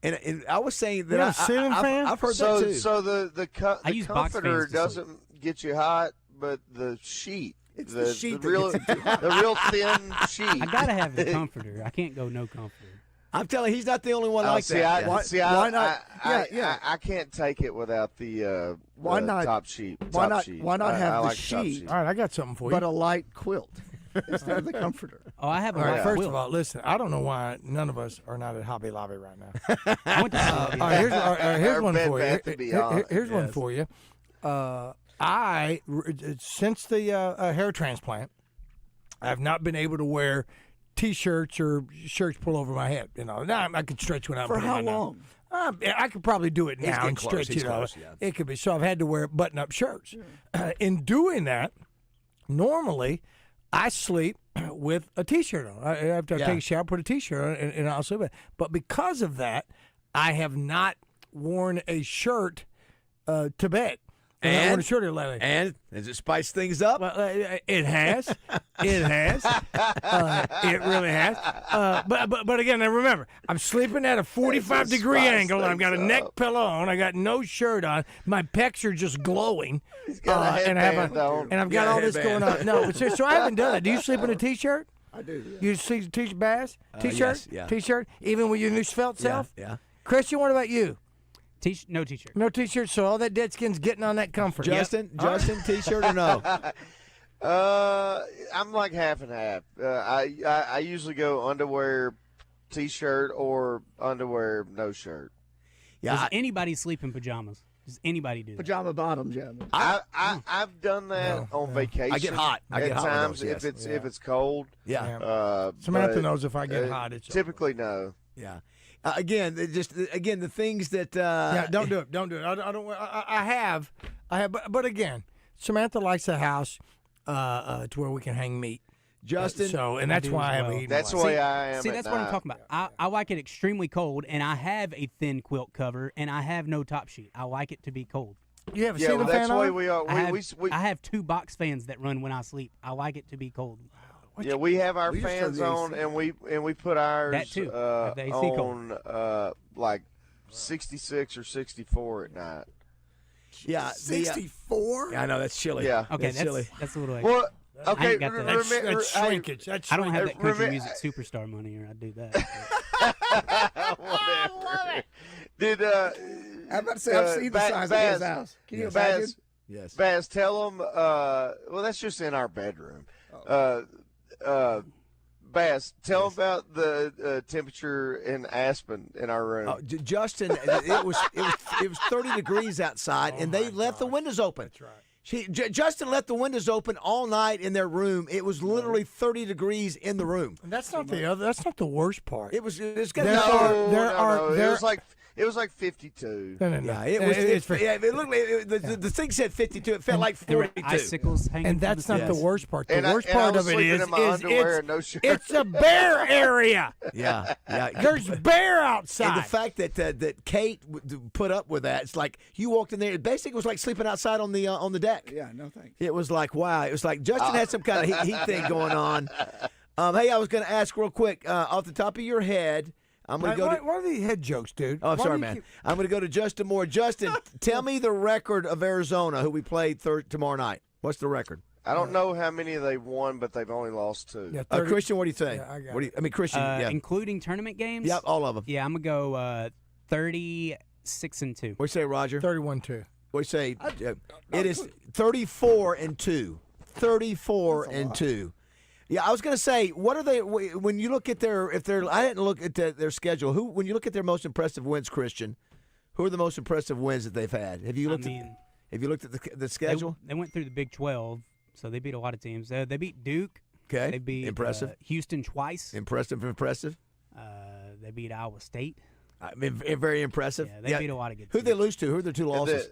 Speaker 3: And I was saying that
Speaker 10: You have a ceiling fan?
Speaker 3: I've heard that too.
Speaker 1: So the
Speaker 5: I use box
Speaker 1: comforter
Speaker 5: fans to
Speaker 1: doesn't get you hot, but the sheet.
Speaker 2: It's the sheet that
Speaker 1: real,
Speaker 2: gets you hot.
Speaker 1: the real thin sheet.
Speaker 5: I gotta have the comforter. I can't go no comforter.
Speaker 3: I'm telling you, he's not the only one like
Speaker 1: see,
Speaker 3: that.
Speaker 2: Why not?
Speaker 1: I can't take it without the
Speaker 2: Why
Speaker 1: the
Speaker 2: not?
Speaker 1: top sheet.
Speaker 2: Why
Speaker 1: top
Speaker 2: not?
Speaker 1: Sheet.
Speaker 2: Why not
Speaker 1: I
Speaker 2: have the
Speaker 1: like top
Speaker 2: sheet?
Speaker 10: All right, I got something for you.
Speaker 2: But a light quilt instead of the comforter.
Speaker 5: Oh, I have a
Speaker 10: All right,
Speaker 5: light
Speaker 10: first
Speaker 5: quilt.
Speaker 10: of all, listen, I don't know why none of us are not at Hobby Lobby right now.
Speaker 5: I went to
Speaker 10: All right, here's
Speaker 1: Or
Speaker 10: one
Speaker 1: Bed
Speaker 10: for you.
Speaker 1: Bath & Beyond.
Speaker 10: Here's one for you. Since the hair transplant, I have not been able to wear T-shirts or shirts pull over my head. Now I could stretch one out.
Speaker 2: For
Speaker 10: and put it
Speaker 2: how
Speaker 10: on now.
Speaker 2: long?
Speaker 10: I could probably do it
Speaker 3: He's
Speaker 10: now
Speaker 3: getting
Speaker 10: and
Speaker 3: close.
Speaker 10: stretch
Speaker 3: He's
Speaker 10: it
Speaker 3: close,
Speaker 10: out.
Speaker 3: yeah.
Speaker 10: It could be. So I've had to wear button-up shirts. In doing that, normally I sleep with a T-shirt on. After I take a shower, put a T-shirt on, and I'll sleep with it. But because of that, I have not worn a shirt to bed. I worn a shirt lately.
Speaker 3: And does it spice things up?
Speaker 10: Well, it has. It has. It really has. But again, now remember, I'm sleeping at a 45-degree angle. And I've got a neck pillow on. I got no shirt on. My pecs are just glowing.
Speaker 1: got a
Speaker 10: and
Speaker 1: headband on.
Speaker 10: I've got all this going on. No, so I haven't done that. Do you sleep in a T-shirt?
Speaker 2: I do. Yeah.
Speaker 10: You sleep T-shirt, Bass? T-shirt?
Speaker 3: yes, yeah.
Speaker 10: T-shirt? Even with your new svelte self?
Speaker 3: Yeah.
Speaker 10: Christian, what about you?
Speaker 5: No T-shirt.
Speaker 10: No T-shirt, so all that dead skin's getting on that comfort.
Speaker 3: Justin, T-shirt or no?
Speaker 1: I'm like half and half. I usually go underwear, T-shirt, or underwear, no shirt.
Speaker 3: Yeah.
Speaker 5: Does anybody sleep in pajamas? Does anybody do that?
Speaker 2: Pajama bottoms, yeah.
Speaker 1: I've done that on vacation.
Speaker 3: I get hot. I
Speaker 1: at
Speaker 3: get hot with
Speaker 1: times
Speaker 3: those, yes.
Speaker 1: if it's cold.
Speaker 3: Yeah.
Speaker 10: Samantha
Speaker 1: but,
Speaker 10: knows if I get hot, it's
Speaker 1: typically no.
Speaker 3: Yeah. Again, the things that.
Speaker 10: Yeah, don't do it. Don't do it. I don't. I have. But again, Samantha likes the house to where we can hang meat.
Speaker 3: Justin.
Speaker 10: And that's why I have a heating element.
Speaker 1: I am.
Speaker 5: See, that's what I'm talking about. I like it extremely cold, and I have a thin quilt cover, and I have no top sheet. I like it to be cold.
Speaker 10: You have a
Speaker 1: Yeah,
Speaker 10: ceiling
Speaker 1: that's
Speaker 10: fan
Speaker 1: why
Speaker 10: on?
Speaker 1: we are.
Speaker 5: I have 2 box fans that run when I sleep. I like it to be cold.
Speaker 1: Yeah, we have our
Speaker 2: We just
Speaker 1: fans
Speaker 2: turn the
Speaker 1: on,
Speaker 2: AC.
Speaker 1: and we put ours
Speaker 5: That too. Have the AC cold.
Speaker 1: on like 66 or 64 at night.
Speaker 3: Yeah.
Speaker 2: 64?
Speaker 3: Yeah, I know that's chilly.
Speaker 1: Yeah.
Speaker 5: Okay,
Speaker 3: that's chilly.
Speaker 5: that's a little.
Speaker 1: Well,
Speaker 5: I
Speaker 1: okay.
Speaker 5: ain't got that.
Speaker 10: That's shrinkage. That's
Speaker 5: I don't have that country
Speaker 1: Remember-
Speaker 5: music superstar money, or I'd do that.
Speaker 1: Whatever. Did
Speaker 2: I'm about to say, I've seen the size of his house. Can you imagine?
Speaker 3: Yes.
Speaker 1: Baz, tell them. Well, that's just in our bedroom. Baz, tell them about the temperature in Aspen in our room.
Speaker 3: Justin, it was 30 degrees outside, and they left the windows open. That's right. Justin left the windows open all night in their room. It was literally 30 degrees in the room.
Speaker 10: And that's not that's not the worst part.
Speaker 3: It was. It
Speaker 1: was like 52.
Speaker 10: No.
Speaker 3: Yeah, it was. It looked like the thing said 52. It felt like 42.
Speaker 5: Icicles hanging.
Speaker 10: And that's not the worst part. The worst
Speaker 1: I
Speaker 10: part
Speaker 1: was
Speaker 10: of it
Speaker 1: sleeping
Speaker 10: is
Speaker 1: in my underwear and no shirt.
Speaker 10: it's a bear area.
Speaker 3: Yeah.
Speaker 10: There's bear outside.
Speaker 3: And the fact that Kate put up with that, it's like you walked in there. It basically was like sleeping outside on the deck.
Speaker 2: Yeah, no thanks.
Speaker 3: It was like, wow. It was like Justin had some kind of heat thing going on. Hey, I was going to ask real quick, off the top of your head, I'm going to go
Speaker 10: What are these head jokes, dude?
Speaker 3: Oh, I'm sorry, man. I'm going to go to Justin Moore. Justin, tell me the record of Arizona, who we play tomorrow night. What's the record?
Speaker 1: I don't know how many they've won, but they've only lost 2.
Speaker 10: Yeah,
Speaker 3: Christian, what do you think?
Speaker 10: Yeah,
Speaker 3: Christian,
Speaker 5: including tournament games.
Speaker 3: Yep, all of them.
Speaker 5: Yeah, I'm gonna go 36-2.
Speaker 3: What do you say, Roger?
Speaker 10: 31-2.
Speaker 3: What do you say? It is 34-2. 34-2. Yeah, I was going to say, what are they when you look at I didn't look at their schedule. When you look at their most impressive wins, Christian, who are the most impressive wins that they've had? Have you looked at the schedule?
Speaker 5: They went through the Big 12, so they beat a lot of teams. They beat Duke.
Speaker 3: Okay.
Speaker 5: They beat
Speaker 3: impressive.
Speaker 5: Houston twice.
Speaker 3: Impressive.
Speaker 5: They beat Iowa State.
Speaker 3: I mean, very impressive.
Speaker 5: Yeah, they beat a lot of good teams.
Speaker 3: Who'd they lose to? Who are their 2 losses?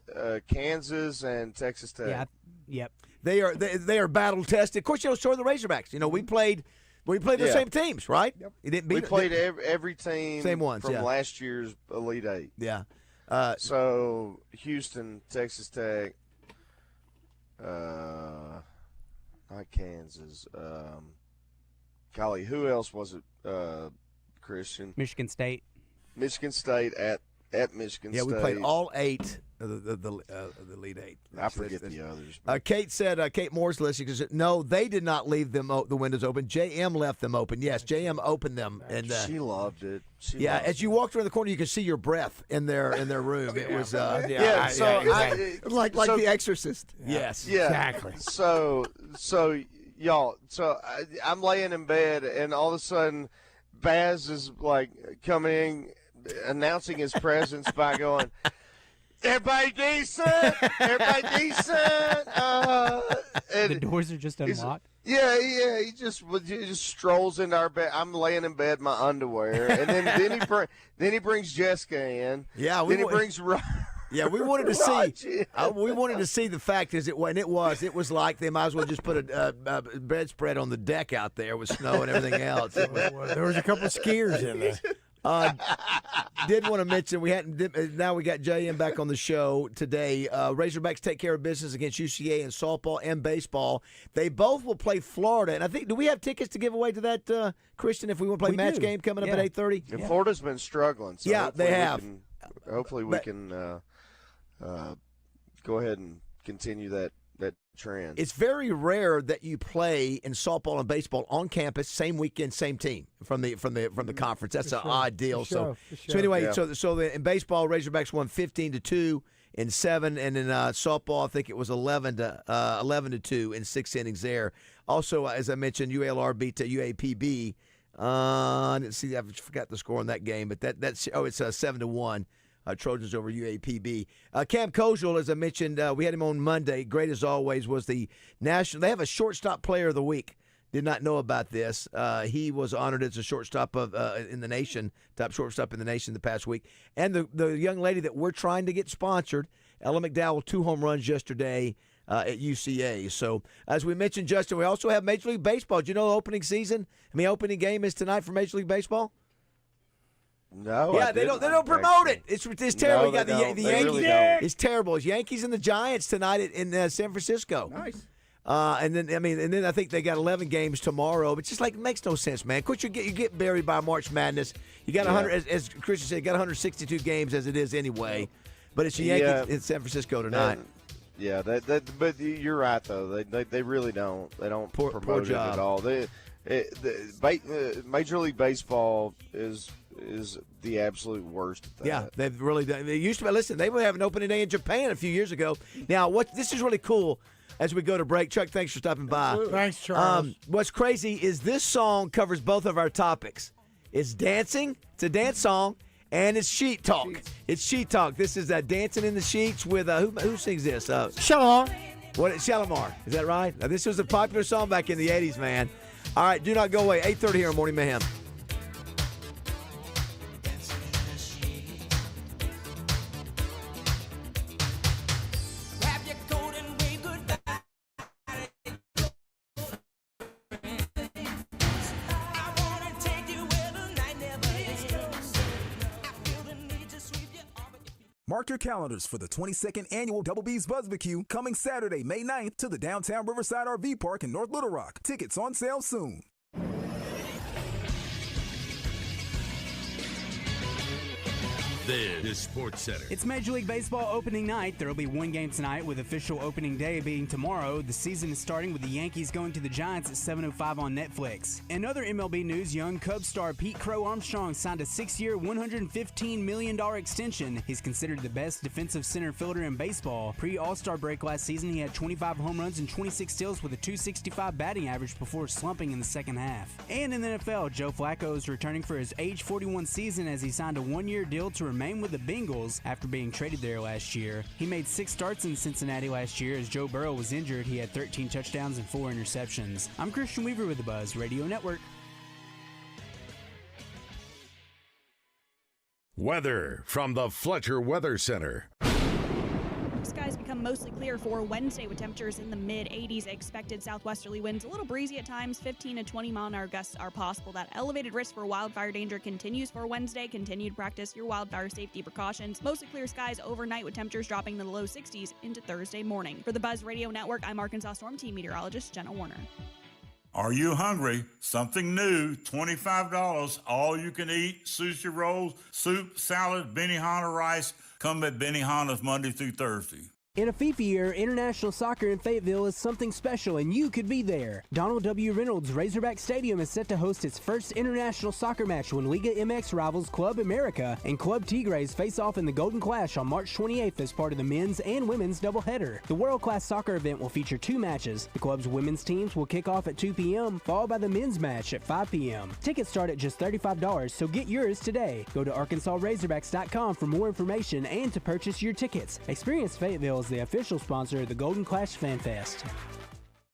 Speaker 1: Kansas and Texas Tech.
Speaker 5: Yeah. Yep.
Speaker 3: They are battle tested. Of course, so are the Razorbacks. We played the same teams, right?
Speaker 1: Yep.
Speaker 3: You didn't
Speaker 1: we played every team
Speaker 3: same ones,
Speaker 1: from last year's Elite Eight.
Speaker 3: Yeah.
Speaker 1: So Houston, Texas Tech, not Kansas. Golly, who else was it? Christian.
Speaker 5: Michigan State.
Speaker 1: Michigan State at Michigan State.
Speaker 3: Yeah, we played all 8 of the Elite 8.
Speaker 1: I forget the others.
Speaker 3: Kate said, Kate Moore's listening because no, they did not leave the windows open. JM left them open. Yes, JM opened them, and
Speaker 1: she loved it.
Speaker 3: As you walked around the corner, you could see your breath in their room. It was
Speaker 1: exactly.
Speaker 3: like The Exorcist. Yes,
Speaker 10: exactly.
Speaker 1: So y'all, I'm laying in bed, and all of a sudden, Baz is like coming in, announcing his presence by going, "Everybody decent? Everybody decent?"
Speaker 5: The doors are just unlocked.
Speaker 1: Yeah. He just strolls into our bed. I'm laying in bed in my underwear, and then he brings Jessica in.
Speaker 3: Yeah,
Speaker 1: he brings.
Speaker 3: Yeah, we wanted to see. We wanted to see the fact is it was like they might as well just put a bedspread on the deck out there with snow and everything else.
Speaker 10: There was a couple of skiers in there.
Speaker 3: Did want to mention now we got JM back on the show today. Razorbacks take care of business against UCA in softball and baseball. They both will play Florida, and I think do we have tickets to give away to that, Christian? If we want to play match game coming up at 8:30.
Speaker 1: And Florida's been struggling. So
Speaker 3: yeah, they have.
Speaker 1: Hopefully we can go ahead and continue that trend.
Speaker 3: It's very rare that you play in softball and baseball on campus, same weekend, same team from the conference. That's an odd deal. So anyway, so in baseball, Razorbacks won 15-2 in 7, and in softball, I think it was 11-2 in 6 innings there. Also, as I mentioned, UALR beat UAPB. I didn't see. I forgot the score on that game, but it's 7-1. Trojans over UAPB. Cam Kozel, as I mentioned, we had him on Monday. Great as always, was the national. They have a shortstop player of the week. Did not know about this. He was honored as a shortstop in the nation, top shortstop in the nation the past week. And the young lady that we're trying to get sponsored, Ella McDowell, 2 home runs yesterday at UCA. So as we mentioned, Justin, we also have Major League Baseball. Do you know the opening game is tonight for Major League Baseball?
Speaker 1: No.
Speaker 3: Yeah, they don't promote it. It's terrible.
Speaker 1: No,
Speaker 3: you got the Yankees.
Speaker 1: Really don't.
Speaker 3: It's terrible. It's Yankees and the Giants tonight in San Francisco.
Speaker 2: Nice.
Speaker 3: And then I think they got 11 games tomorrow. But just like it makes no sense, man. Of course, you get buried by March Madness. You got 100, as Christian said, you got 162 games as it is anyway. But it's the Yankees in San Francisco tonight.
Speaker 1: But you're right though. They really don't. They don't promote it at all. Major League Baseball is the absolute worst at that.
Speaker 3: Yeah, they've really done. They used to. Listen, they would have an opening day in Japan a few years ago. Now, this is really cool. As we go to break, Chuck, thanks for stopping by.
Speaker 10: Absolutely. Thanks, Charles.
Speaker 3: What's crazy is this song covers both of our topics. It's dancing. It's a dance song. And it's sheet talk. It's sheet talk. This is Dancing in the Sheets with, who sings this?
Speaker 10: Shalom.
Speaker 3: What? Shalimar. Is that right? Now, this was a popular song back in the 80s, man. All right, do not go away. 8:30 here on Morning Mayhem.
Speaker 6: Mark your calendars for the 22nd Annual Double B's Buzzbarbecue coming Saturday, May 9th to the downtown Riverside RV Park in North Little Rock. Tickets on sale soon.
Speaker 14: This is Sports Center.
Speaker 5: It's Major League Baseball opening night. There will be one game tonight with official opening day being tomorrow. The season is starting with the Yankees going to the Giants at 7:05 on Netflix. In other MLB news, young Cubs star Pete Crow Armstrong signed a 6-year, $115 million extension. He's considered the best defensive center fielder in baseball. Pre-All-Star break last season, he had 25 home runs and 26 steals with a .265 batting average before slumping in the second half. And in the NFL, Joe Flacco is returning for his age 41 season as he signed a one-year deal to remain with the Bengals after being traded there last year. He made 6 starts in Cincinnati last year. As Joe Burrow was injured, he had 13 touchdowns and 4 interceptions. I'm Christian Weaver with the Buzz Radio Network.
Speaker 14: Weather from the Fletcher Weather Center.
Speaker 13: Skies become mostly clear for Wednesday with temperatures in the mid-80s. Expected southwesterly winds, a little breezy at times. 15 to 20 mile-an-hour gusts are possible. That elevated risk for wildfire danger continues for Wednesday. Continue to practice your wildfire safety precautions. Mostly clear skies overnight with temperatures dropping to the low 60s into Thursday morning. For the Buzz Radio Network, I'm Arkansas Storm Team meteorologist Jenna Warner.
Speaker 15: Are you hungry? Something new, $25, all you can eat, sushi rolls, soup, salad, Benihana rice. Come at Benihana's Monday through Thursday.
Speaker 4: In a FIFA year, international soccer in Fayetteville is something special, and you could be there. Donald W. Reynolds Razorback Stadium is set to host its first international soccer match when Liga MX rivals Club America and Club Tigres face off in the Golden Clash on March 28th as part of the men's and women's doubleheader. The world-class soccer event will feature 2 matches. The club's women's teams will kick off at 2 p.m., followed by the men's match at 5 p.m. Tickets start at just $35, so get yours today. Go to ArkansasRazorbacks.com for more information and to purchase your tickets. Experience Fayetteville is the official sponsor of the Golden Clash Fan Fest.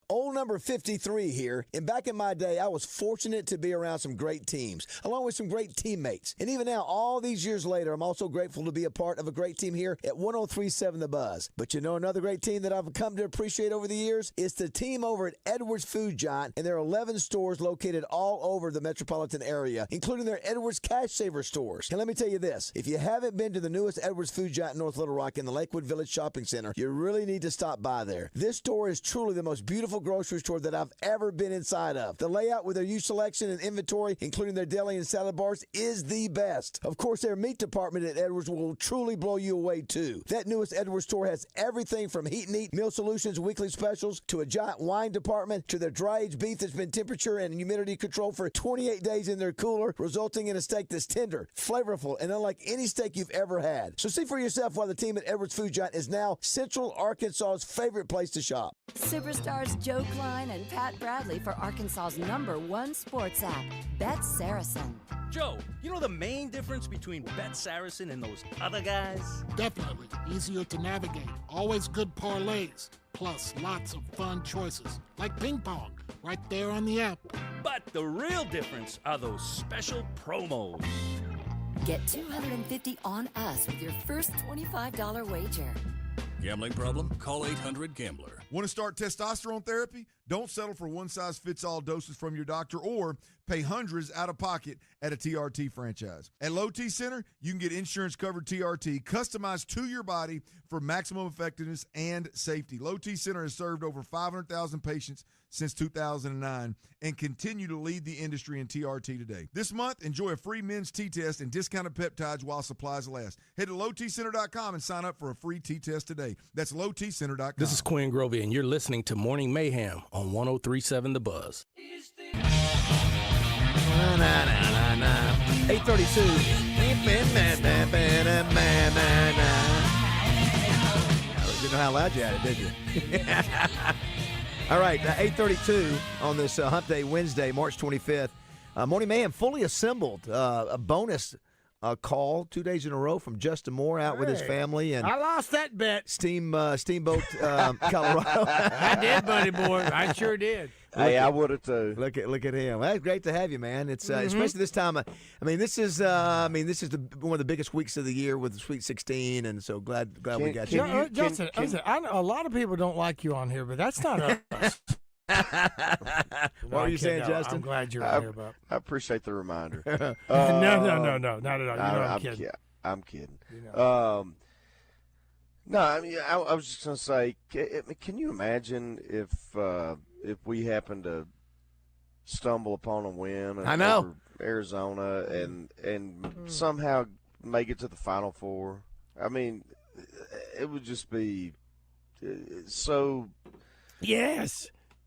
Speaker 3: Old number 53 here, and back in my day, I was fortunate to be around some great teams, along with some great teammates. And even now, all these years later, I'm also grateful to be a part of a great team here at 103.7 The Buzz. But you know another great team that I've come to appreciate over the years? It's the team over at Edwards Food Giant, and there are 11 stores located all over the metropolitan area, including their Edwards Cash Saver stores. And let me tell you this, if you haven't been to the newest Edwards Food Giant in North Little Rock in the Lakewood Village Shopping Center, you really need to stop by there. This store is truly the most beautiful grocery store that I've ever been inside of. The layout with their huge selection and inventory, including their deli and salad bars, is the best. Of course, their meat department at Edwards will truly blow you away too. That newest Edwards store has everything from heat and eat, meal solutions, weekly specials, to a giant wine department, to their dry-aged beef that's been temperature and humidity controlled for 28 days in their cooler, resulting in a steak that's tender, flavorful, and unlike any steak you've ever had. So see for yourself why the team at Edwards Food Giant is now Central Arkansas's favorite place to shop.
Speaker 8: Superstars Joe Klein and Pat Bradley for Arkansas's #1 sports app, Bet Saracen.
Speaker 9: Joe, you know the main difference between Bet Saracen and those other guys?
Speaker 18: Definitely. Easier to navigate. Always good parlays. Plus lots of fun choices. Like ping pong. Right there on the app.
Speaker 9: But the real difference are those special promos.
Speaker 8: Get $250 on us with your first $25 wager.
Speaker 21: Gambling problem? Call 800-GAMBLER.
Speaker 23: Want to start testosterone therapy? Don't settle for one-size-fits-all doses from your doctor or pay hundreds out of pocket at a TRT franchise. At Low T Center, you can get insurance-covered TRT customized to your body for maximum effectiveness and safety. Low T Center has served over 500,000 patients since 2009 and continue to lead the industry in TRT today. This month, enjoy a free men's T-test and discounted peptides while supplies last. Head to lowtcenter.com and sign up for a free T-test today. That's lowtcenter.com.
Speaker 26: This is Quinn Grovey, and you're listening to Morning Mayhem on 103.7 The Buzz.
Speaker 3: 8:32. You didn't know how loud you had it, did you? All right, 8:32 on this Hump Day Wednesday, March 25th. Morning Mayhem fully assembled. A bonus call 2 days in a row from Justin Moore out with his family. And
Speaker 10: I lost that bet.
Speaker 3: Steamboat, Colorado.
Speaker 10: I did, buddy boy. I sure did.
Speaker 1: Hey, I would have too.
Speaker 3: Look at him. Well, it's great to have you, man. It's especially this time. This is one of the biggest weeks of the year with the Sweet 16, and so glad we got you.
Speaker 10: Justin, I know a lot of people don't like you on here, but that's not us.
Speaker 3: What are you saying, Justin?
Speaker 10: I'm glad you're on here, Bob.
Speaker 1: I appreciate the reminder.
Speaker 10: No, not at all. I'm kidding.
Speaker 1: I'm kidding. No, I mean, I was just going to say, can you imagine if we happen to stumble upon a win over Arizona and somehow make it to the Final Four? I mean, it would just be so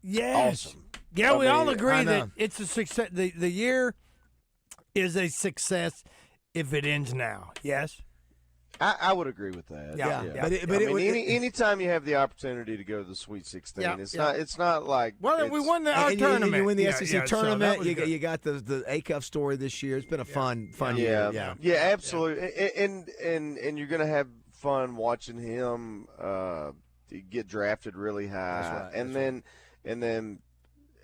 Speaker 1: awesome.
Speaker 10: Yeah, we all agree that it's a success. The year is a success if it ends now. Yes?
Speaker 1: I would agree with that.
Speaker 10: Yeah.
Speaker 1: But anytime you have the opportunity to go to the Sweet 16, it's not like
Speaker 10: we won our tournament.
Speaker 3: You win the SEC tournament.
Speaker 10: So
Speaker 3: you got the Acuff story this year. It's been a fun year.
Speaker 1: Yeah, absolutely. And you're going to have fun watching him get drafted really high.
Speaker 3: That's right.
Speaker 1: And then,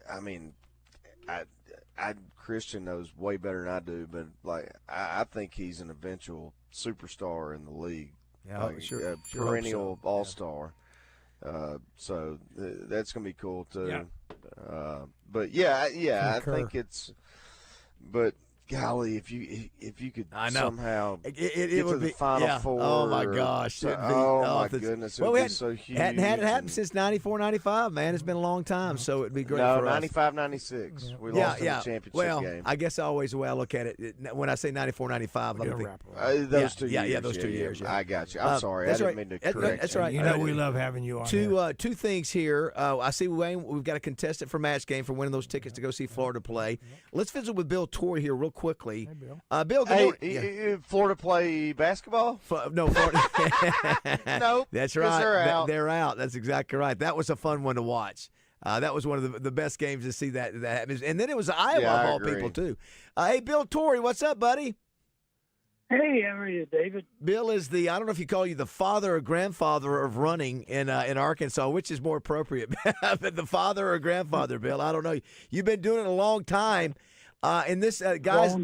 Speaker 1: I mean, Christian knows way better than I do, but like I think he's an eventual superstar in the league.
Speaker 3: Yeah,
Speaker 1: sure perennial all-star. So that's gonna be cool too.
Speaker 10: Yeah.
Speaker 1: But I think it's. But golly, if you could somehow get to the Final Four.
Speaker 3: Oh my gosh!
Speaker 1: My goodness! It would be so huge.
Speaker 3: Hadn't had it happen since 94, 95, man. It's been a long time, so it'd be great for us.
Speaker 1: 95, 96. We lost in the championship game.
Speaker 3: I guess always the way I look at it, when I say 94, 95, I'm
Speaker 1: those 2 years.
Speaker 3: Yeah, those 2 years.
Speaker 1: I got you. I'm sorry. I didn't mean to correct
Speaker 3: That's
Speaker 1: you.
Speaker 3: right.
Speaker 10: You know we love having you on.
Speaker 3: Two things here. I see, Wayne, we've got a contestant for match game for winning those tickets to go see Florida play. Let's visit with Bill Torrey here real quickly.
Speaker 10: Hey, Bill.
Speaker 3: Bill, good morning.
Speaker 1: Florida play basketball?
Speaker 3: No, Florida.
Speaker 1: Nope.
Speaker 3: That's right.
Speaker 1: They're out.
Speaker 3: They're out. That's exactly right. That was a fun one to watch. That was one of the best games to see that happen. And then it was Iowa of all people, too. Hey, Bill Torrey, what's up, buddy?
Speaker 7: Hey, how are you, David?
Speaker 3: Bill is I don't know if you call you the father or grandfather of running in Arkansas, which is more appropriate, the father or grandfather, Bill. I don't know. You've been doing it a long time. And this, guys,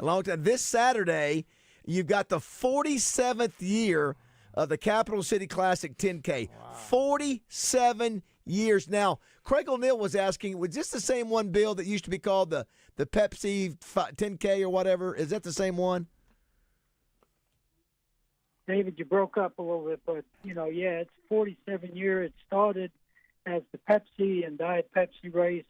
Speaker 3: long time. This Saturday, you've got the 47th year of the Capital City Classic 10K. Wow. 47 years. Now, Craig O'Neill was asking, was this the same one, Bill, that used to be called the Pepsi 10K or whatever? Is that the same one?
Speaker 7: David, you broke up a little bit, but, it's 47 years. It started as the Pepsi and Diet Pepsi race,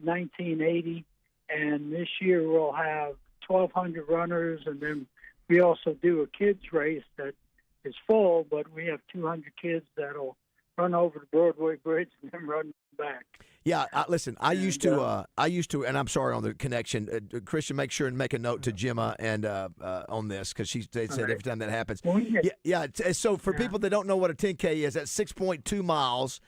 Speaker 7: 1980. And this year we'll have 1,200 runners, and then we also do a kids race that is full, but we have 200 kids that'll run over the Broadway Bridge and then run back.
Speaker 3: Yeah, listen, I used to, and I'm sorry on the connection. Christian, make sure and make a note to Gemma and on this, because they said every time that happens. So for people that don't know what a 10K is, that's 6.2 miles.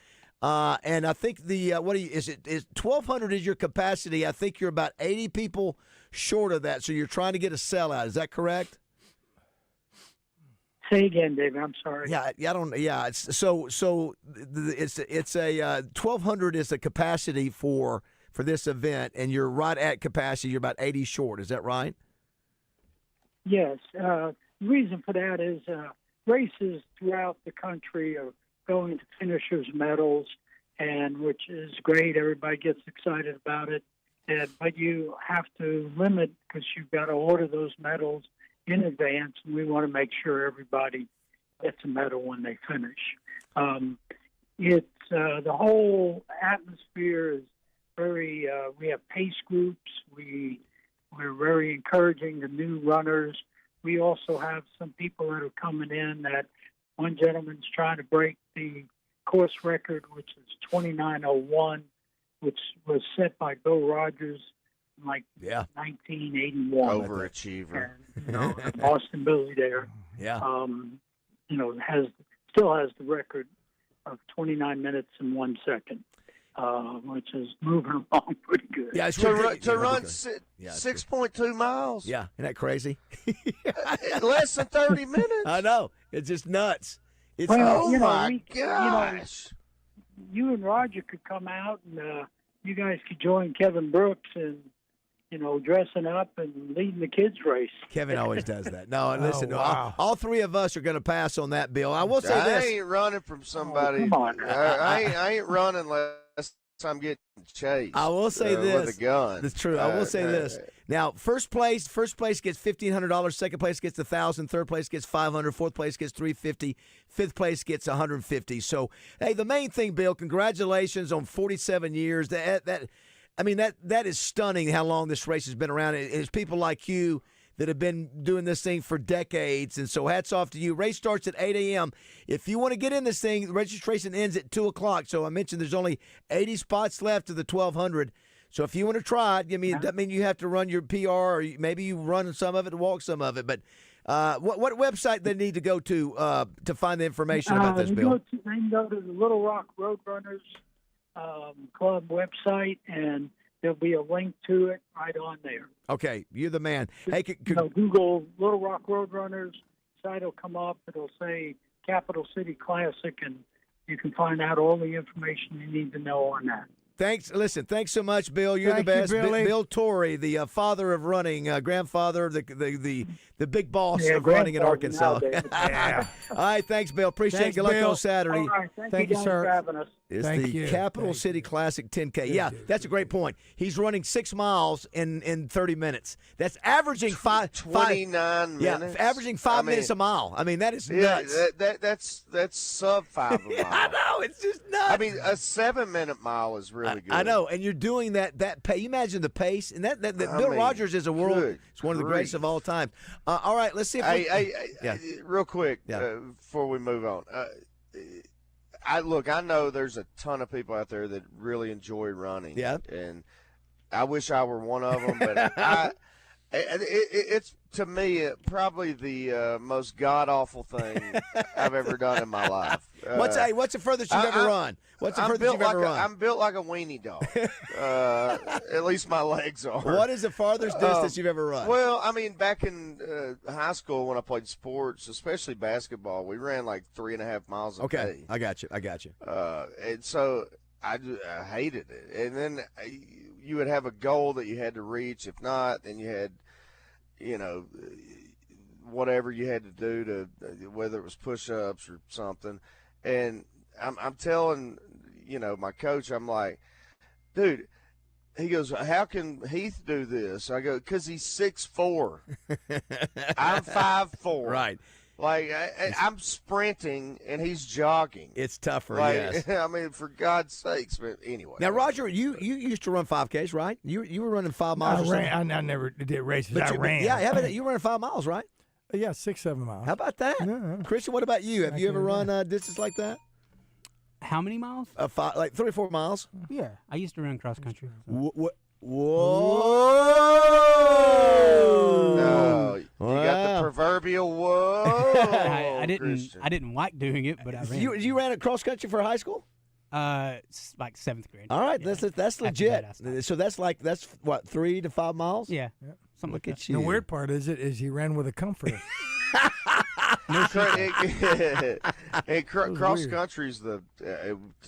Speaker 3: And I think is 1,200 is your capacity. I think you're about 80 people short of that, so you're trying to get a sellout. Is that correct?
Speaker 7: Say again, David. I'm sorry.
Speaker 3: It's a 1,200 is the capacity for this event, and you're right at capacity. You're about 80 short. Is that right?
Speaker 7: Yes. The reason for that is races throughout the country are going to finishers' medals, and which is great. Everybody gets excited about it. But you have to limit, because you've got to order those medals in advance, and we want to make sure everybody gets a medal when they finish. The whole atmosphere is very. We have pace groups. We're very encouraging to new runners. We also have some people that are coming in. That one gentleman's trying to break the course record, which is 29:01, which was set by Bill Rogers in 1981.
Speaker 1: Overachiever.
Speaker 7: And, Boston Billy there.
Speaker 3: Yeah.
Speaker 7: Still has the record of 29 minutes and 1 second. which is moving along pretty good.
Speaker 3: Yeah, it's
Speaker 1: to
Speaker 3: ridiculous.
Speaker 1: run
Speaker 3: Yeah, it's
Speaker 1: 6.2 miles.
Speaker 3: Yeah, isn't that crazy?
Speaker 1: Less than 30 minutes.
Speaker 3: I know. It's just nuts. It's
Speaker 7: Well,
Speaker 1: my gosh.
Speaker 7: You and Roger could come out and you guys could join Kevin Brooks and, dressing up and leading the kids race.
Speaker 3: Kevin always does that. No, and listen,
Speaker 10: wow.
Speaker 3: all three of us are going to pass on that, Bill. I will say
Speaker 1: I
Speaker 3: this.
Speaker 1: ain't running from somebody.
Speaker 7: come on.
Speaker 1: I ain't running unless I'm getting chased.
Speaker 3: I will say this.
Speaker 1: With a gun.
Speaker 3: That's true. I will say this. Now, first place gets $1,500. Second place gets $1,000. Third place gets $500. Fourth place gets $350. Fifth place gets $150. So, hey, the main thing, Bill, congratulations on 47 years. That is stunning how long this race has been around. It's people like you that have been doing this thing for decades, and so hats off to you. Race starts at 8 a.m. If you want to get in this thing, registration ends at 2 o'clock. So I mentioned there's only 80 spots left of the 1,200. So if you want to try it, that means you have to run your PR, or maybe you run some of it and walk some of it. But what website they need to go to find the information about this, Bill?
Speaker 7: They can go to the Little Rock Roadrunners Club website, and there'll be a link to it right on there.
Speaker 3: Okay, you're the man. Hey,
Speaker 7: Google Little Rock Roadrunners, site will come up. It'll say Capital City Classic, and you can find out all the information you need to know on that.
Speaker 3: Thanks so much, Bill. You're the best. Bill Torrey, the father of running, grandfather of the big boss of running in Arkansas.
Speaker 10: Yeah.
Speaker 3: All right, thanks, Bill. Appreciate
Speaker 10: Thanks,
Speaker 3: it. Good luck
Speaker 10: Bill.
Speaker 3: on Saturday.
Speaker 7: All right,
Speaker 10: Thank you,
Speaker 7: guys
Speaker 10: sir.
Speaker 7: for having us.
Speaker 3: It's
Speaker 10: Thank
Speaker 3: the
Speaker 10: you.
Speaker 3: Capital City Classic 10K. Yeah, that's a great point. He's running 6 miles in 30 minutes. That's averaging
Speaker 1: 29
Speaker 3: Yeah,
Speaker 1: minutes.
Speaker 3: averaging 5 minutes a mile. I mean, that is nuts.
Speaker 1: That's sub 5 a mile.
Speaker 3: I know, it's just nuts.
Speaker 1: I mean, a 7-minute mile is really good.
Speaker 3: I know, and you're doing that pace. You imagine the pace, and that Bill Rogers is a world. It's one of the greatest of all time. All right, let's see if
Speaker 1: real quick before we move on. I know there's a ton of people out there that really enjoy running.
Speaker 3: Yeah.
Speaker 1: And I wish I were one of them, but it's to me probably the most god awful thing I've ever done in my life.
Speaker 3: What's the furthest you've ever run? What's the furthest you've ever run?
Speaker 1: I'm built like a weenie dog. At least my legs are.
Speaker 3: What is the farthest distance you've ever run?
Speaker 1: Well, I mean, back in high school when I played sports, especially basketball, we ran like 3.5 miles a day.
Speaker 3: I got you.
Speaker 1: And so I hated it. And then you would have a goal that you had to reach. If not, then you had, whatever you had to do to, whether it was push-ups or something. And I'm telling, my coach, I'm like, dude, he goes, how can Heath do this? I go, because he's 6'4". I'm 5'4".
Speaker 3: Right.
Speaker 1: Like, I'm sprinting and he's jogging.
Speaker 3: It's tougher,
Speaker 1: yes. I mean, for God's sakes. But anyway.
Speaker 3: Now, Roger, you used to run 5Ks, right? You were running 5 miles.
Speaker 10: I never did races.
Speaker 3: But
Speaker 10: I ran.
Speaker 3: Yeah, you were running 5 miles, right?
Speaker 10: Yeah, 6-7 miles.
Speaker 3: How about that?
Speaker 10: Yeah.
Speaker 3: Christian, what about you? Have you ever run distance like that?
Speaker 5: How many miles?
Speaker 3: Like 3 or 4 miles?
Speaker 5: Yeah, I used to run cross country. So.
Speaker 3: Whoa!
Speaker 1: No, you got the proverbial whoa.
Speaker 5: I didn't like doing it, but I ran.
Speaker 3: You ran at cross country for high school?
Speaker 5: Like 7th grade.
Speaker 3: All right,
Speaker 5: yeah.
Speaker 3: that's legit. So that's what, 3 to 5 miles?
Speaker 5: Yeah. Something
Speaker 3: Look
Speaker 5: like
Speaker 3: at you.
Speaker 10: The weird part is he ran with a comforter.
Speaker 1: Cross country's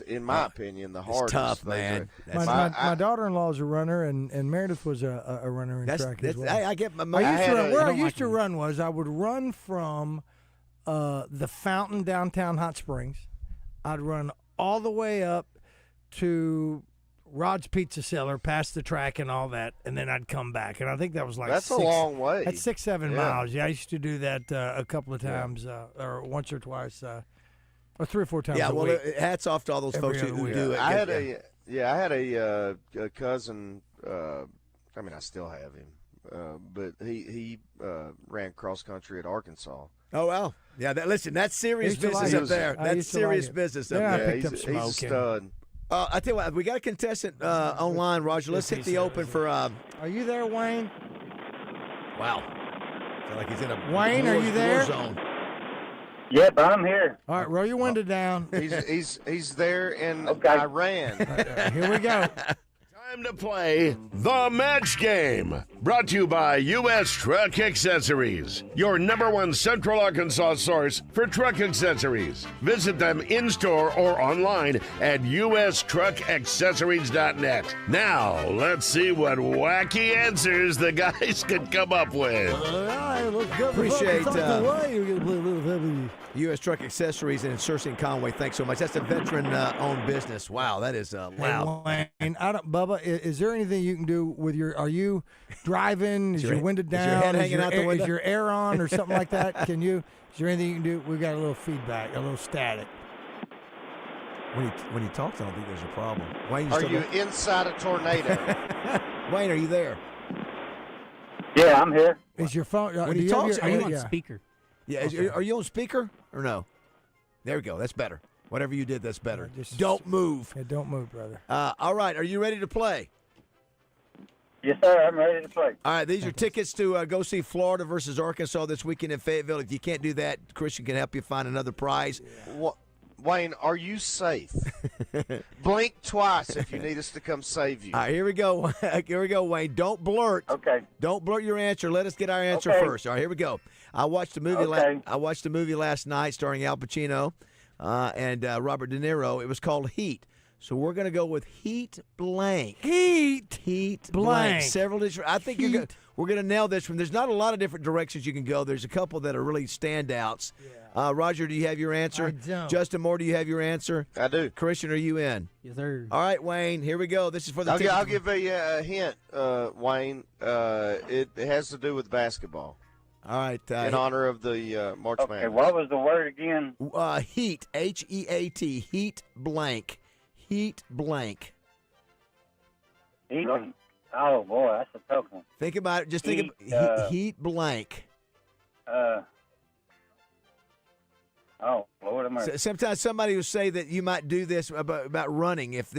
Speaker 1: in my opinion, the hardest.
Speaker 3: Tough, man.
Speaker 10: My daughter-in-law is a runner, and Meredith was a runner in track as well.
Speaker 3: I
Speaker 10: used to run was I would run from the fountain downtown Hot Springs. I'd run all the way up to Rod's Pizza Cellar, past the track and all that, and then I'd come back. And I think that was like
Speaker 1: a long way.
Speaker 10: That's 6-7 miles. Yeah, I used to do that a couple of times, or once or twice, or 3 or 4 times.
Speaker 3: Yeah,
Speaker 10: a week.
Speaker 3: hats off to all those folks who do it.
Speaker 1: I had a cousin. I mean, I still have him, but he ran cross country at Arkansas.
Speaker 3: Oh wow! Yeah, that's serious business up there. That's serious business up there.
Speaker 10: He's
Speaker 1: a stud.
Speaker 3: I tell you what, we got a contestant online, Roger. Let's hit the open for.
Speaker 10: Are you there, Wayne?
Speaker 3: Wow. I feel like he's in a
Speaker 10: Wayne, are you there?
Speaker 3: zone.
Speaker 11: Yeah, but I'm here.
Speaker 10: All right, roll your window down.
Speaker 1: He's there in Iran.
Speaker 10: Here we go.
Speaker 14: Time to play the match game. Brought to you by U.S. Truck Accessories, your #1 Central Arkansas source for truck accessories. Visit them in-store or online at ustruckaccessories.net. Now, let's see what wacky answers the guys could come up with.
Speaker 3: Appreciate U.S. Truck Accessories and Cersei and Conway. Thanks so much. That's a veteran-owned business. Wow, that is loud.
Speaker 10: Hey, Wayne, Bubba, is there anything you can do with are you driving? Is your window down?
Speaker 3: Is your head hanging out the window?
Speaker 10: Is your air on or something like that? Is there anything you can do? We've got a little feedback, a little static.
Speaker 3: When he talks, I don't think there's a problem. Wayne,
Speaker 1: Are you inside a tornado?
Speaker 3: Wayne, are you there?
Speaker 11: Yeah, I'm here.
Speaker 10: Is your phone?
Speaker 3: When he talks,
Speaker 10: are you on speaker?
Speaker 3: Yeah, are you on speaker or no? There we go. That's better. Whatever you did, that's better. Don't move.
Speaker 10: Yeah, don't move, brother.
Speaker 3: All right, are you ready to play?
Speaker 11: Yes, sir. I'm ready to play.
Speaker 3: All right, these are tickets to go see Florida versus Arkansas this weekend in Fayetteville. If you can't do that, Christian can help you find another prize.
Speaker 1: Wayne, are you safe? Blink twice if you need us to come save you.
Speaker 3: All right, here we go. Here we go, Wayne. Don't blurt.
Speaker 11: Okay.
Speaker 3: Don't blurt your answer. Let us get our answer first. All right, here we go. I watched the movie. I watched the movie last night starring Al Pacino and Robert De Niro. It was called Heat. So we're going to go with Heat blank. Heat blank. Several different. I think we're going to nail this one. There's not a lot of different directions you can go. There's a couple that are really standouts. Yeah. Roger, do you have your answer?
Speaker 10: I don't.
Speaker 3: Justin Moore, do you have your answer?
Speaker 1: I do.
Speaker 3: Christian, are you in?
Speaker 10: Yes, sir.
Speaker 3: All right, Wayne, here we go. This is for the tickets.
Speaker 1: I'll give a hint, Wayne. It has to do with basketball.
Speaker 3: All right.
Speaker 1: In honor of the March Madness.
Speaker 11: Okay, what was the word again?
Speaker 3: Heat, H-E-A-T, Heat blank. Heat blank.
Speaker 11: Heat. Oh, boy, that's a tough one.
Speaker 3: Think about it. Just think of heat blank.
Speaker 11: Oh, Lord have mercy.
Speaker 3: Sometimes somebody will say that you might do this about running. If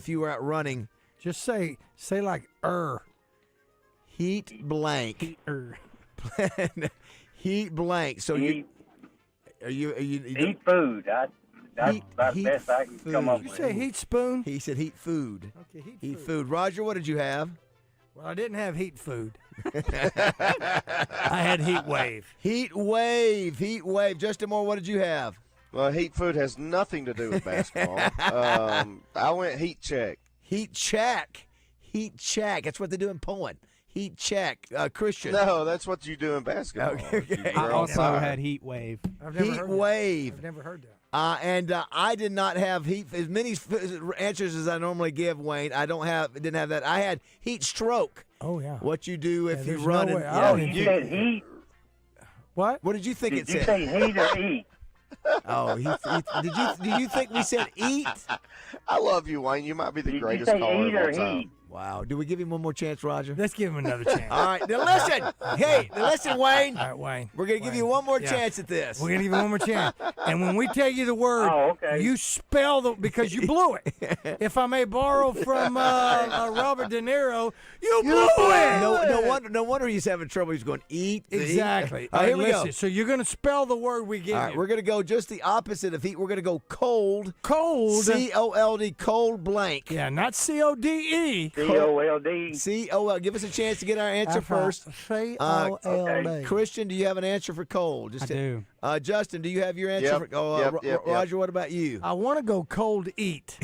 Speaker 3: you were out running,
Speaker 10: just say like
Speaker 3: Heat blank. Heat blank. So
Speaker 11: heat.
Speaker 3: You
Speaker 11: Heat food. That's about the best I can come up with.
Speaker 10: You say heat spoon?
Speaker 3: He said heat food.
Speaker 10: Okay,
Speaker 3: heat food. Roger, what did you have?
Speaker 10: Well, I didn't have heat food. I had heat wave.
Speaker 3: Heat wave. Justin Moore, what did you have?
Speaker 1: Well, heat food has nothing to do with basketball. I went heat check.
Speaker 3: Heat check. That's what they do in Poland. Heat check. Christian.
Speaker 1: No, that's what you do in basketball.
Speaker 10: Okay. I also had heat wave.
Speaker 3: I've never
Speaker 10: heard that.
Speaker 3: And I did not have heat. As many answers as I normally give, Wayne. Didn't have that. I had heat stroke.
Speaker 10: Oh yeah.
Speaker 3: What you do if you run?
Speaker 11: You said heat.
Speaker 10: What?
Speaker 3: What did you think it said?
Speaker 11: Did you say heat or eat?
Speaker 3: Oh, did you think we said eat?
Speaker 1: I love you, Wayne. You might be the greatest
Speaker 11: you say
Speaker 1: caller
Speaker 11: eat
Speaker 1: of all
Speaker 11: or
Speaker 1: time.
Speaker 11: heat?
Speaker 3: Wow. Do we give him one more chance, Roger?
Speaker 10: Let's give him another chance.
Speaker 3: All right. Now listen. Listen, Wayne.
Speaker 10: All right, Wayne.
Speaker 3: We're going to give you one more chance at this.
Speaker 10: We're going to give you one more chance. And when we tell you the word, you spell because you blew it. If I may borrow from Robert De Niro, you blew it.
Speaker 3: No wonder he's having trouble. He's going eat.
Speaker 10: Exactly.
Speaker 3: All right, here we go.
Speaker 10: So you're going to spell the word we give
Speaker 3: All right,
Speaker 10: you.
Speaker 3: we're going to go just the opposite of heat. We're going to go cold.
Speaker 10: Cold.
Speaker 3: C-O-L-D, cold blank.
Speaker 10: Yeah, not C-O-D-E.
Speaker 11: C-O-L-D.
Speaker 3: C-O-L. Give us a chance to get our answer first.
Speaker 10: C-O-L-D.
Speaker 3: Christian, do you have an answer for cold?
Speaker 10: I do.
Speaker 3: Justin, do you have your answer?
Speaker 1: Yep.
Speaker 3: Roger, what about you?
Speaker 10: I want to go cold eat,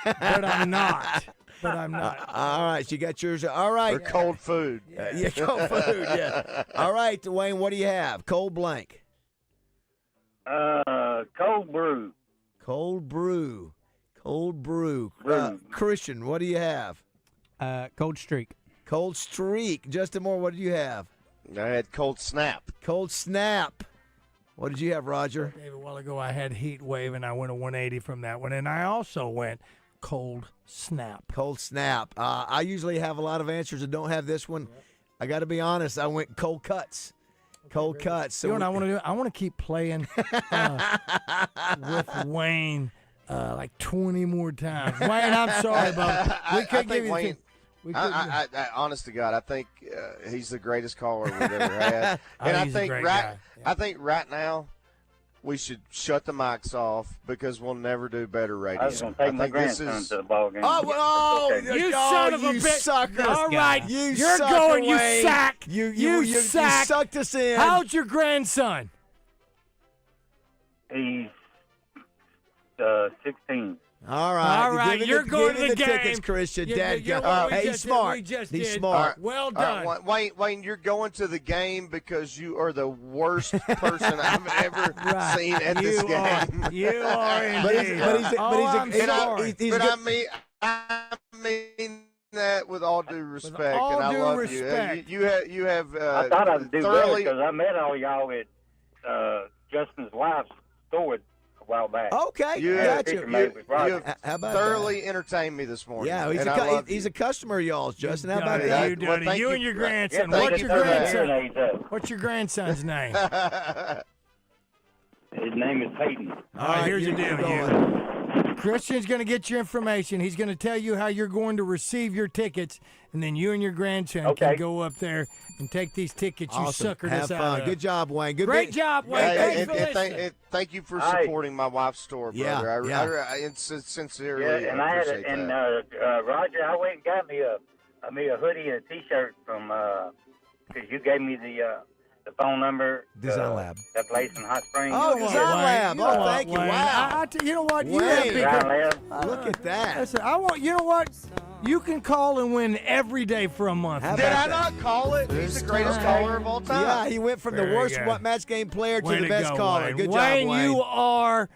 Speaker 10: but I'm not.
Speaker 3: All right, so you got yours. All right.
Speaker 1: Or cold food.
Speaker 3: Cold food, yeah. All right, Wayne, what do you have? Cold blank.
Speaker 11: Cold brew.
Speaker 3: Cold brew. Christian, what do you have?
Speaker 5: Cold streak.
Speaker 3: Cold streak. Justin Moore, what do you have?
Speaker 1: I had cold snap.
Speaker 3: Cold snap. What did you have, Roger?
Speaker 10: A while ago, I had heat wave, and I went a 180 from that one. And I also went cold snap.
Speaker 3: Cold snap. I usually have a lot of answers and don't have this one. Yep. I got to be honest. I went cold cuts. Cold cuts. So
Speaker 10: you know what I want to do? I want to keep playing with Wayne like 20 more times. Wayne, I'm sorry, but we could give you.
Speaker 1: Wayne, I honest to God, I think he's the greatest caller we've ever had. And I think I think right now we should shut the mics off because we'll never do better radio.
Speaker 11: I was going to take my grandson to the ball game.
Speaker 10: You son of a bitch!
Speaker 3: Sucker!
Speaker 10: All right, you're
Speaker 3: sucker,
Speaker 10: going. You
Speaker 3: Wayne.
Speaker 10: sack.
Speaker 3: You
Speaker 10: sack.
Speaker 3: sucked us in.
Speaker 10: How old's your grandson?
Speaker 11: He's 16.
Speaker 3: All right,
Speaker 10: you're going to the game.
Speaker 3: Tickets, Christian. Dad, he's smart. He's
Speaker 10: did.
Speaker 3: smart.
Speaker 10: Well done.
Speaker 1: Wayne, you're going to the game because you are the worst person I've ever seen at this game.
Speaker 10: You are indeed.
Speaker 1: I mean that with all due respect,
Speaker 10: all
Speaker 1: and I
Speaker 10: due
Speaker 1: love
Speaker 10: respect.
Speaker 1: you. You have.
Speaker 11: I thought I'd do better
Speaker 1: thoroughly.
Speaker 11: because I met all y'all at Justin's wife's store a while back.
Speaker 3: Okay,
Speaker 1: You
Speaker 3: gotcha.
Speaker 1: have
Speaker 3: How about
Speaker 1: thoroughly entertained me this morning.
Speaker 3: Yeah, he's a customer of y'all's, Justin. How about that?
Speaker 10: You and your grandson.
Speaker 1: Yeah,
Speaker 10: What's your grandson's name?
Speaker 11: His name is Peyton.
Speaker 10: All right, here's the deal. Christian's going to get your information. He's going to tell you how you're going to receive your tickets, and then you and your grandson can go up there and take these tickets you suckered us out
Speaker 3: fun.
Speaker 10: of.
Speaker 3: Good job, Wayne.
Speaker 10: Great job, Wayne. Thanks for listening.
Speaker 1: Thank you for supporting my wife's store, brother.
Speaker 3: Yeah.
Speaker 1: I sincerely
Speaker 11: and I had
Speaker 1: appreciate that.
Speaker 11: Roger, I went and got me a hoodie and a T-shirt from because you gave me the phone number.
Speaker 3: Design Lab.
Speaker 11: That place in Hot Springs.
Speaker 3: Oh, Design Lab. Oh, thank you. Wow.
Speaker 10: You know what?
Speaker 3: Look at that.
Speaker 10: Listen, you know what? You can call and win every day for a month.
Speaker 1: Did I not call it? He's the greatest caller of all time.
Speaker 3: Yeah, he went from the worst match game player to the best caller.
Speaker 10: Wayne.
Speaker 3: Good job, Wayne.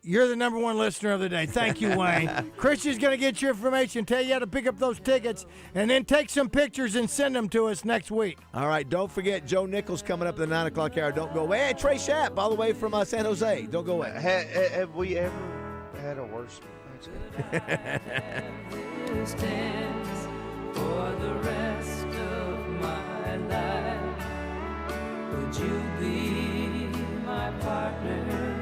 Speaker 10: You're the number one listener of the day. Thank you, Wayne. Christian's going to get your information, tell you how to pick up those tickets, and then take some pictures and send them to us next week.
Speaker 3: All right, don't forget Joe Nichols coming up at the 9 o'clock hour. Don't go away. And Trey Schapp, all the way from San Jose. Don't go away.
Speaker 1: Have we ever had a worse match?
Speaker 12: For the rest of my life, would you be my partner?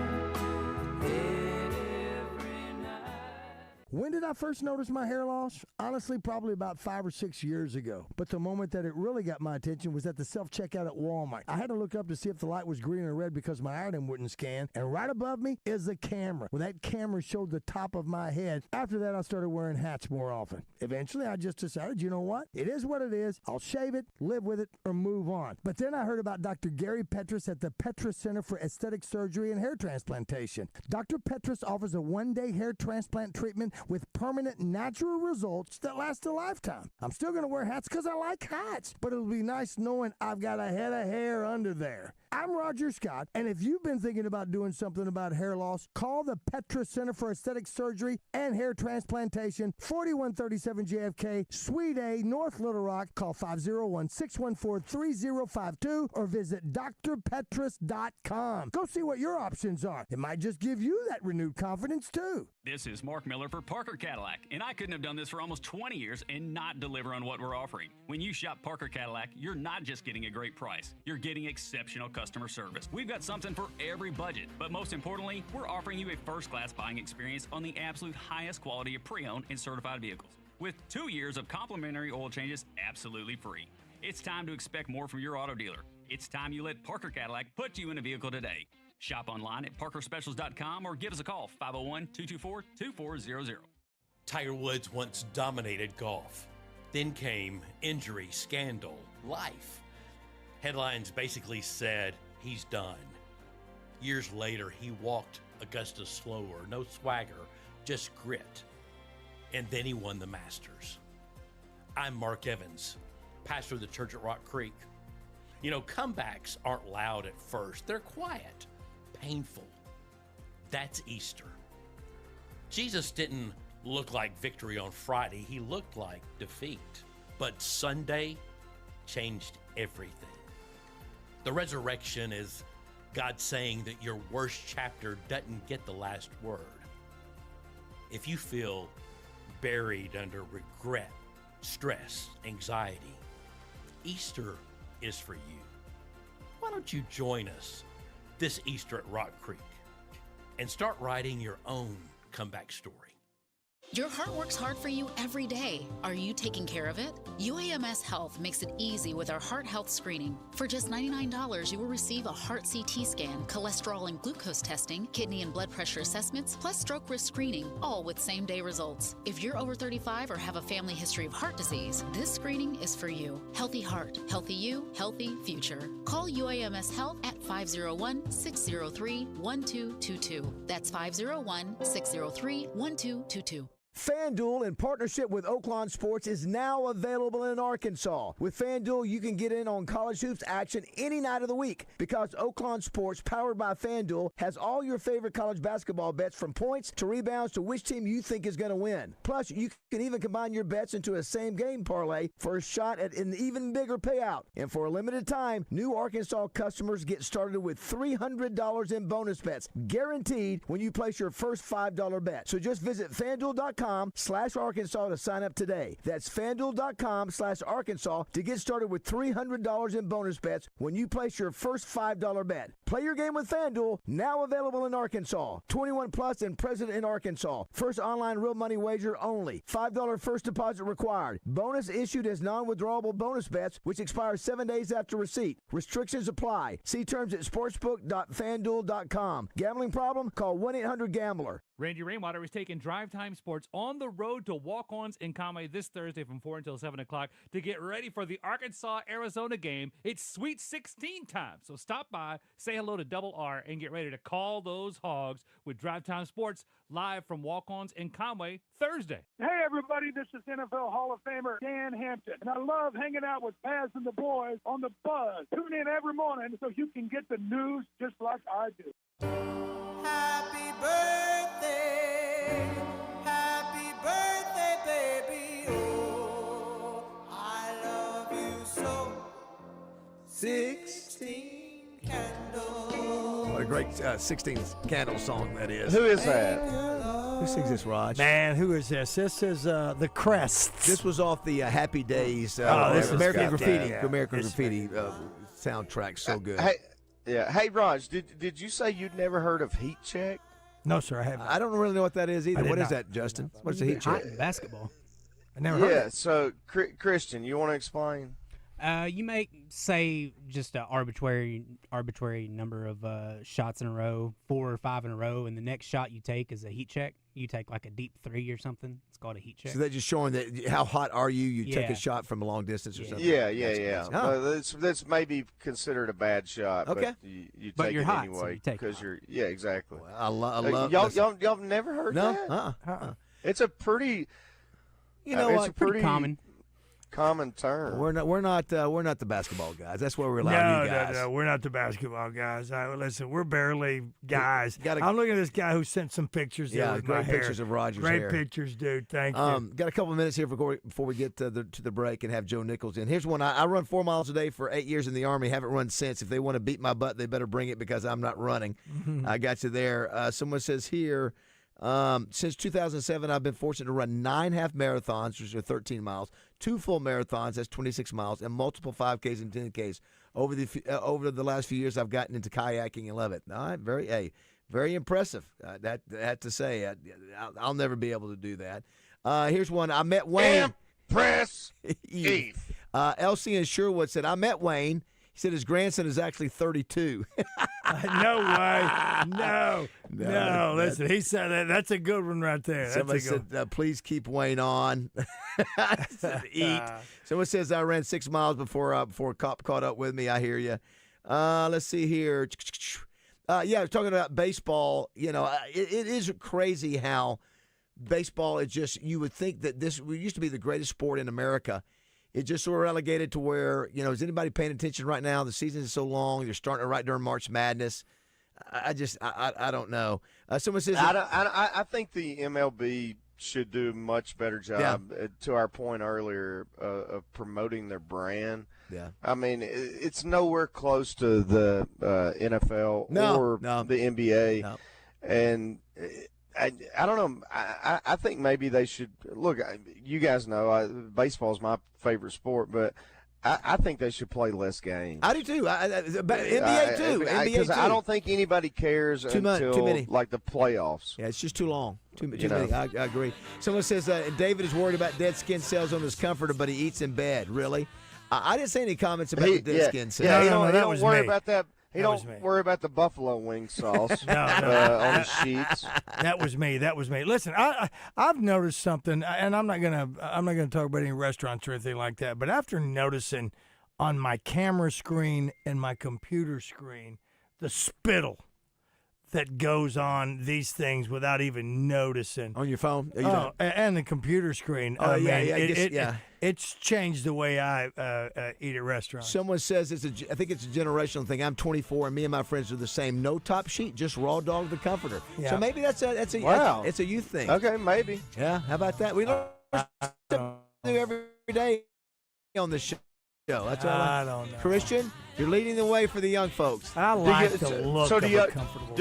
Speaker 10: When did I first notice my hair loss? Honestly, probably about 5 or 6 years ago. But the moment that it really got my attention was at the self-checkout at Walmart. I had to look up to see if the light was green or red because my item wouldn't scan. And right above me is a camera. Well, that camera showed the top of my head. After that, I started wearing hats more often. Eventually, I just decided, you know what? It is what it is. I'll shave it, live with it, or move on. But then I heard about Dr. Gary Petrus at the Petrus Center for Aesthetic Surgery and Hair Transplantation. Dr. Petrus offers a one-day hair transplant treatment with permanent natural results that last a lifetime. I'm still going to wear hats because I like hats, but it'll be nice knowing I've got a head of hair under there. I'm Roger Scott, and if you've been thinking about doing something about hair loss, call the Petrus Center for Aesthetic Surgery and Hair Transplantation, 4137 JFK, Suite A, North Little Rock. Call 501-614-3052 or visit drpetrus.com. Go see what your options are. It might just give you that renewed confidence, too.
Speaker 16: This is Mark Miller for Parker Cadillac, and I couldn't have done this for almost 20 years and not deliver on what we're offering. When you shop Parker Cadillac, you're not just getting a great price, you're getting exceptional customer service. We've got something for every budget, but most importantly, we're offering you a first-class buying experience on the absolute highest quality of pre-owned and certified vehicles, with 2 years of complimentary oil changes absolutely free. It's time to expect more from your auto dealer. It's time you let Parker Cadillac put you in a vehicle today. Shop online at parkerspecials.com or give us a call, 501-224-2400.
Speaker 17: Tiger Woods once dominated golf. Then came injury, scandal, life. Headlines basically said, he's done. Years later, he walked Augusta slower, no swagger, just grit. And then he won the Masters. I'm Mark Evans, pastor of the church at Rock Creek. You know, comebacks aren't loud at first. They're quiet, painful. That's Easter. Jesus didn't look like victory on Friday. He looked like defeat. But Sunday changed everything. The resurrection is God saying that your worst chapter doesn't get the last word. If you feel buried under regret, stress, anxiety, Easter is for you. Why don't you join us this Easter at Rock Creek and start writing your own comeback story?
Speaker 2: Your heart works hard for you every day. Are you taking care of it? UAMS Health makes it easy with our heart health screening. For just $99, you will receive a heart CT scan, cholesterol and glucose testing, kidney and blood pressure assessments, plus stroke risk screening, all with same-day results. If you're over 35 or have a family history of heart disease, this screening is for you. Healthy heart, healthy you, healthy future. Call UAMS Health at 501-603-1222. That's 501-603-1222.
Speaker 3: FanDuel, in partnership with Oaklawn Sports, is now available in Arkansas. With FanDuel, you can get in on college hoops action any night of the week because Oaklawn Sports, powered by FanDuel, has all your favorite college basketball bets from points to rebounds to which team you think is going to win. Plus, you can even combine your bets into a same-game parlay for a shot at an even bigger payout. And for a limited time, new Arkansas customers get started with $300 in bonus bets, guaranteed when you place your first $5 bet. So just visit FanDuel.com/Arkansas to sign up today. That's FanDuel.com/Arkansas to get started with $300 in bonus bets when you place your first $5 bet. Play your game with FanDuel, now available in Arkansas. 21 plus and present in Arkansas. First online real money wager only. $5 first deposit required. Bonus issued as non-withdrawable bonus bets, which expire 7 days after receipt. Restrictions apply. See terms at sportsbook.fanduel.com. Gambling problem? Call 1-800-GAMBLER.
Speaker 19: Randy Rainwater is taking Drive Time Sports on the road to Walk-Ons in Conway this Thursday from 4 until 7 o'clock to get ready for the Arkansas-Arizona game. It's Sweet 16 time, so stop by, say hello to Double R, and get ready to call those Hogs with Drive Time Sports live from Walk-Ons in Conway Thursday.
Speaker 20: Hey, everybody, this is NFL Hall of Famer Dan Hampton, and I love hanging out with Baz and the boys on the Buzz. Tune in every morning so you can get the news just like I do.
Speaker 12: Happy birthday, baby, oh, I love you so.
Speaker 3: 16
Speaker 12: candles.
Speaker 3: What a great 16 Candles song that is.
Speaker 1: Who is that?
Speaker 3: Who sings this, Raj?
Speaker 10: Man, who is this? This is the Crests.
Speaker 3: This was off the Happy Days
Speaker 10: this is
Speaker 3: American
Speaker 10: good.
Speaker 3: Graffiti,
Speaker 10: Yeah.
Speaker 3: American Graffiti soundtrack. So good.
Speaker 1: Hey, Raj, did you say you'd never heard of Heat Check?
Speaker 10: No, sir, I haven't.
Speaker 3: I don't really know what that is either. What is that, Justin? What's a heat check?
Speaker 5: Basketball.
Speaker 10: I never heard of it.
Speaker 1: So, Christian, you want to explain?
Speaker 5: You make, say, just an arbitrary number of shots in a row, 4 or 5 in a row, and the next shot you take is a heat check. You take like a deep 3 or something. It's called a heat check.
Speaker 3: So they're just showing that how hot are you? You take
Speaker 5: Yeah.
Speaker 3: a shot from a long distance or something.
Speaker 1: Yeah.
Speaker 3: Huh.
Speaker 1: That's maybe considered a bad shot.
Speaker 3: Okay.
Speaker 1: But you
Speaker 5: But
Speaker 1: take
Speaker 5: you're
Speaker 1: it
Speaker 5: hot, so
Speaker 1: anyway
Speaker 5: you take it.
Speaker 1: because you're. Yeah, exactly.
Speaker 3: I love.
Speaker 1: Y'all have never heard
Speaker 3: No.
Speaker 1: that? It's a pretty.
Speaker 3: You know
Speaker 1: it's
Speaker 3: what?
Speaker 1: a pretty
Speaker 5: common
Speaker 1: term.
Speaker 3: We're not the basketball guys. That's where we're allowing you guys.
Speaker 10: No, we're not the basketball guys. Listen, we're barely guys.
Speaker 3: Gotta-
Speaker 10: I'm looking at this guy who sent some pictures. there
Speaker 3: Yeah,
Speaker 10: with
Speaker 3: great
Speaker 10: my hair.
Speaker 3: pictures of Roger's
Speaker 10: Great
Speaker 3: hair.
Speaker 10: pictures, dude. Thank you.
Speaker 3: Got a couple of minutes here before we get to the break and have Joe Nichols in. Here's one. I run 4 miles a day for 8 years in the Army. Haven't run since. If they want to beat my butt, they better bring it because I'm not running. I got you there. Someone says here, since 2007, I've been fortunate to run 9 half marathons, which are 13 miles, 2 full marathons, that's 26 miles, and multiple 5Ks and 10Ks. Over the last few years, I've gotten into kayaking and love it. All right, very impressive. That I have to say, I'll never be able to do that. Here's one. I met Wayne.
Speaker 1: Press Eve.
Speaker 3: Elsie in Sherwood said, I met Wayne. He said his grandson is actually 32.
Speaker 10: No way. No. Listen, he said that. That's a good one right there.
Speaker 3: Somebody
Speaker 10: That's a good
Speaker 3: said, please keep Wayne on. I said, eat. Someone says I ran 6 miles before a cop caught up with me. I hear you. Let's see here. Talking about baseball, it is crazy how baseball is just, you would think that this used to be the greatest sport in America. It just sort of relegated to where, is anybody paying attention right now? The season is so long. They're starting right during March Madness. I don't know. Someone says
Speaker 1: I think the MLB should do a much better job, to our point earlier, of promoting their brand.
Speaker 3: Yeah.
Speaker 1: I mean, it's nowhere close to the NFL or the NBA.
Speaker 3: No.
Speaker 1: And I don't know. I think maybe they should look. You guys know baseball is my favorite sport, but I think they should play less games.
Speaker 3: I do too. NBA too.
Speaker 1: Because I don't think anybody cares
Speaker 3: too many.
Speaker 1: Like the playoffs.
Speaker 3: Yeah, it's just too long. Too many. I agree. Someone says David is worried about dead skin cells on his comforter, but he eats in bed. Really? I didn't say any comments about the dead skin cells.
Speaker 1: Yeah, he don't worry about that. He don't worry about the buffalo wing sauce on his sheets.
Speaker 10: That was me. Listen, I've noticed something, and I'm not gonna talk about any restaurants or anything like that. But after noticing on my camera screen and my computer screen the spittle that goes on these things without even noticing
Speaker 3: on your phone.
Speaker 10: And the computer screen. It's changed the way I eat at restaurants.
Speaker 3: Someone says I think it's a generational thing. I'm 24, and me and my friends are the same. No top sheet, just raw dog the comforter.
Speaker 10: Yeah.
Speaker 3: So maybe it's a youth thing.
Speaker 1: Okay, maybe.
Speaker 3: Yeah, how about that? We learn do every day on the show. That's all
Speaker 10: I don't know.
Speaker 3: Christian, you're leading the way for the young folks.
Speaker 10: I like the look of a comfortable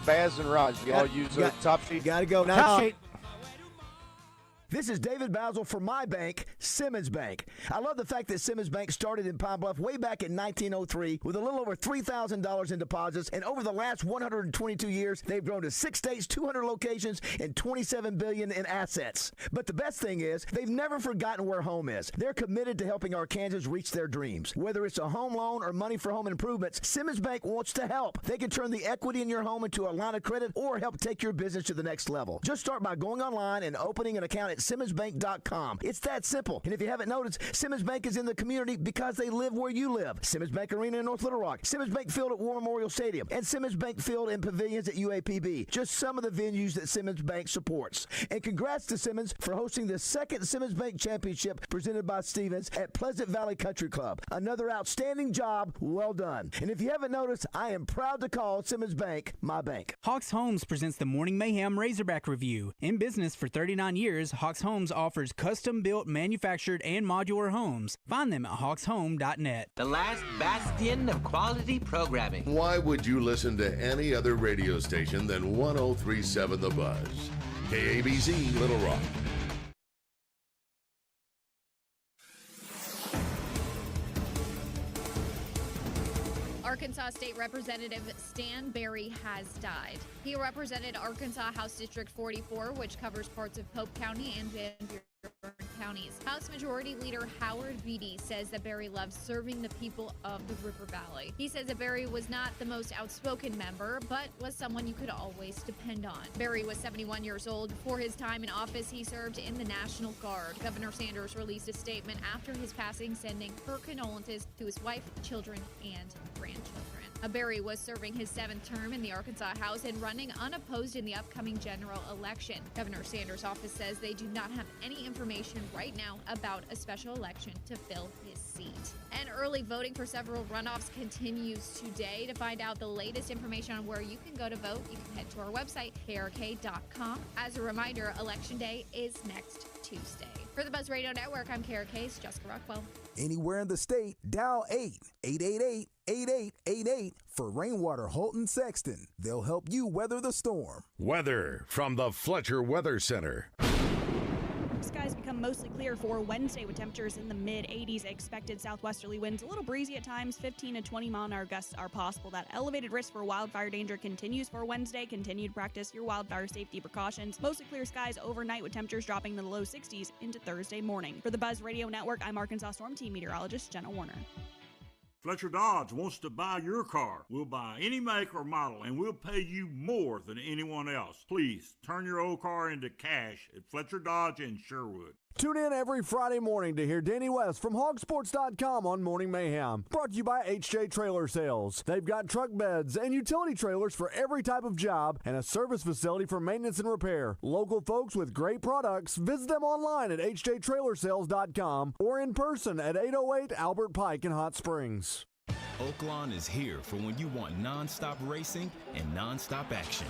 Speaker 1: Baz and Raj, y'all use a top sheet?
Speaker 3: Got to go.
Speaker 10: Top sheet.
Speaker 3: This is David Bazzel for my bank, Simmons Bank. I love the fact that Simmons Bank started in Pine Bluff way back in 1903 with a little over $3,000 in deposits, and over the last 122 years, they've grown to 6 states, 200 locations, and $27 billion in assets. But the best thing is, they've never forgotten where home is. They're committed to helping Arkansans reach their dreams. Whether it's a home loan or money for home improvements, Simmons Bank wants to help. They can turn the equity in your home into a line of credit or help take your business to the next level. Just start by going online and opening an account at SimmonsBank.com. It's that simple. And if you haven't noticed, Simmons Bank is in the community because they live where you live. Simmons Bank Arena in North Little Rock, Simmons Bank Field at War Memorial Stadium, and Simmons Bank Field and Pavilions at UAPB. Just some of the venues that Simmons Bank supports. And congrats to Simmons for hosting the second Simmons Bank Championship presented by Stevens at Pleasant Valley Country Club. Another outstanding job. Well done. And if you haven't noticed, I am proud to call Simmons Bank my bank.
Speaker 5: Hawks Homes presents the Morning Mayhem Razorback Review. In business for 39 years, Hawks Homes offers custom-built, manufactured, and modular homes. Find them at hawkshome.net.
Speaker 6: The last bastion of quality programming.
Speaker 14: Why would you listen to any other radio station than 103.7 The Buzz? KABZ, Little Rock.
Speaker 13: Arkansas State Representative Stan Berry has died. He represented Arkansas House District 44, which covers parts of Pope County and Van Buren counties. House Majority Leader Howard Beatty says that Berry loves serving the people of the River Valley. He says that Berry was not the most outspoken member, but was someone you could always depend on. Berry was 71 years old. Before his time in office, he served in the National Guard. Governor Sanders released a statement after his passing, sending her condolences to his wife, children, and grandchildren. Berry was serving his 7th term in the Arkansas House and running unopposed in the upcoming general election. Governor Sanders' office says they do not have any information right now about a special election to fill his seat. And early voting for several runoffs continues today. To find out the latest information on where you can go to vote, you can head to our website, krk.com. As a reminder, Election Day is next Tuesday. For the Buzz Radio Network, I'm KRK's Jessica Rockwell.
Speaker 15: Anywhere in the state, dial 888-8888 for Rainwater Holton Sexton. They'll help you weather the storm.
Speaker 14: Weather from the Fletcher Weather Center.
Speaker 22: Skies become mostly clear for Wednesday with temperatures in the mid-80s. Expected southwesterly winds, a little breezy at times, 15 to 20 mile-an-hour gusts are possible. That elevated risk for wildfire danger continues for Wednesday. Continue to practice your wildfire safety precautions. Mostly clear skies overnight with temperatures dropping in the low 60s into Thursday morning. For the Buzz Radio Network, I'm Arkansas Storm Team meteorologist Jenna Warner.
Speaker 24: Fletcher Dodge wants to buy your car. We'll buy any make or model, and we'll pay you more than anyone else. Please, turn your old car into cash at Fletcher Dodge in Sherwood.
Speaker 25: Tune in every Friday morning to hear Danny West from hogsports.com on Morning Mayhem. Brought to you by HJ Trailer Sales. They've got truck beds and utility trailers for every type of job and a service facility for maintenance and repair. Local folks with great products. Visit them online at hjtrailersales.com or in person at 808 Albert Pike in Hot Springs.
Speaker 27: Oaklawn is here for when you want non-stop racing and non-stop action.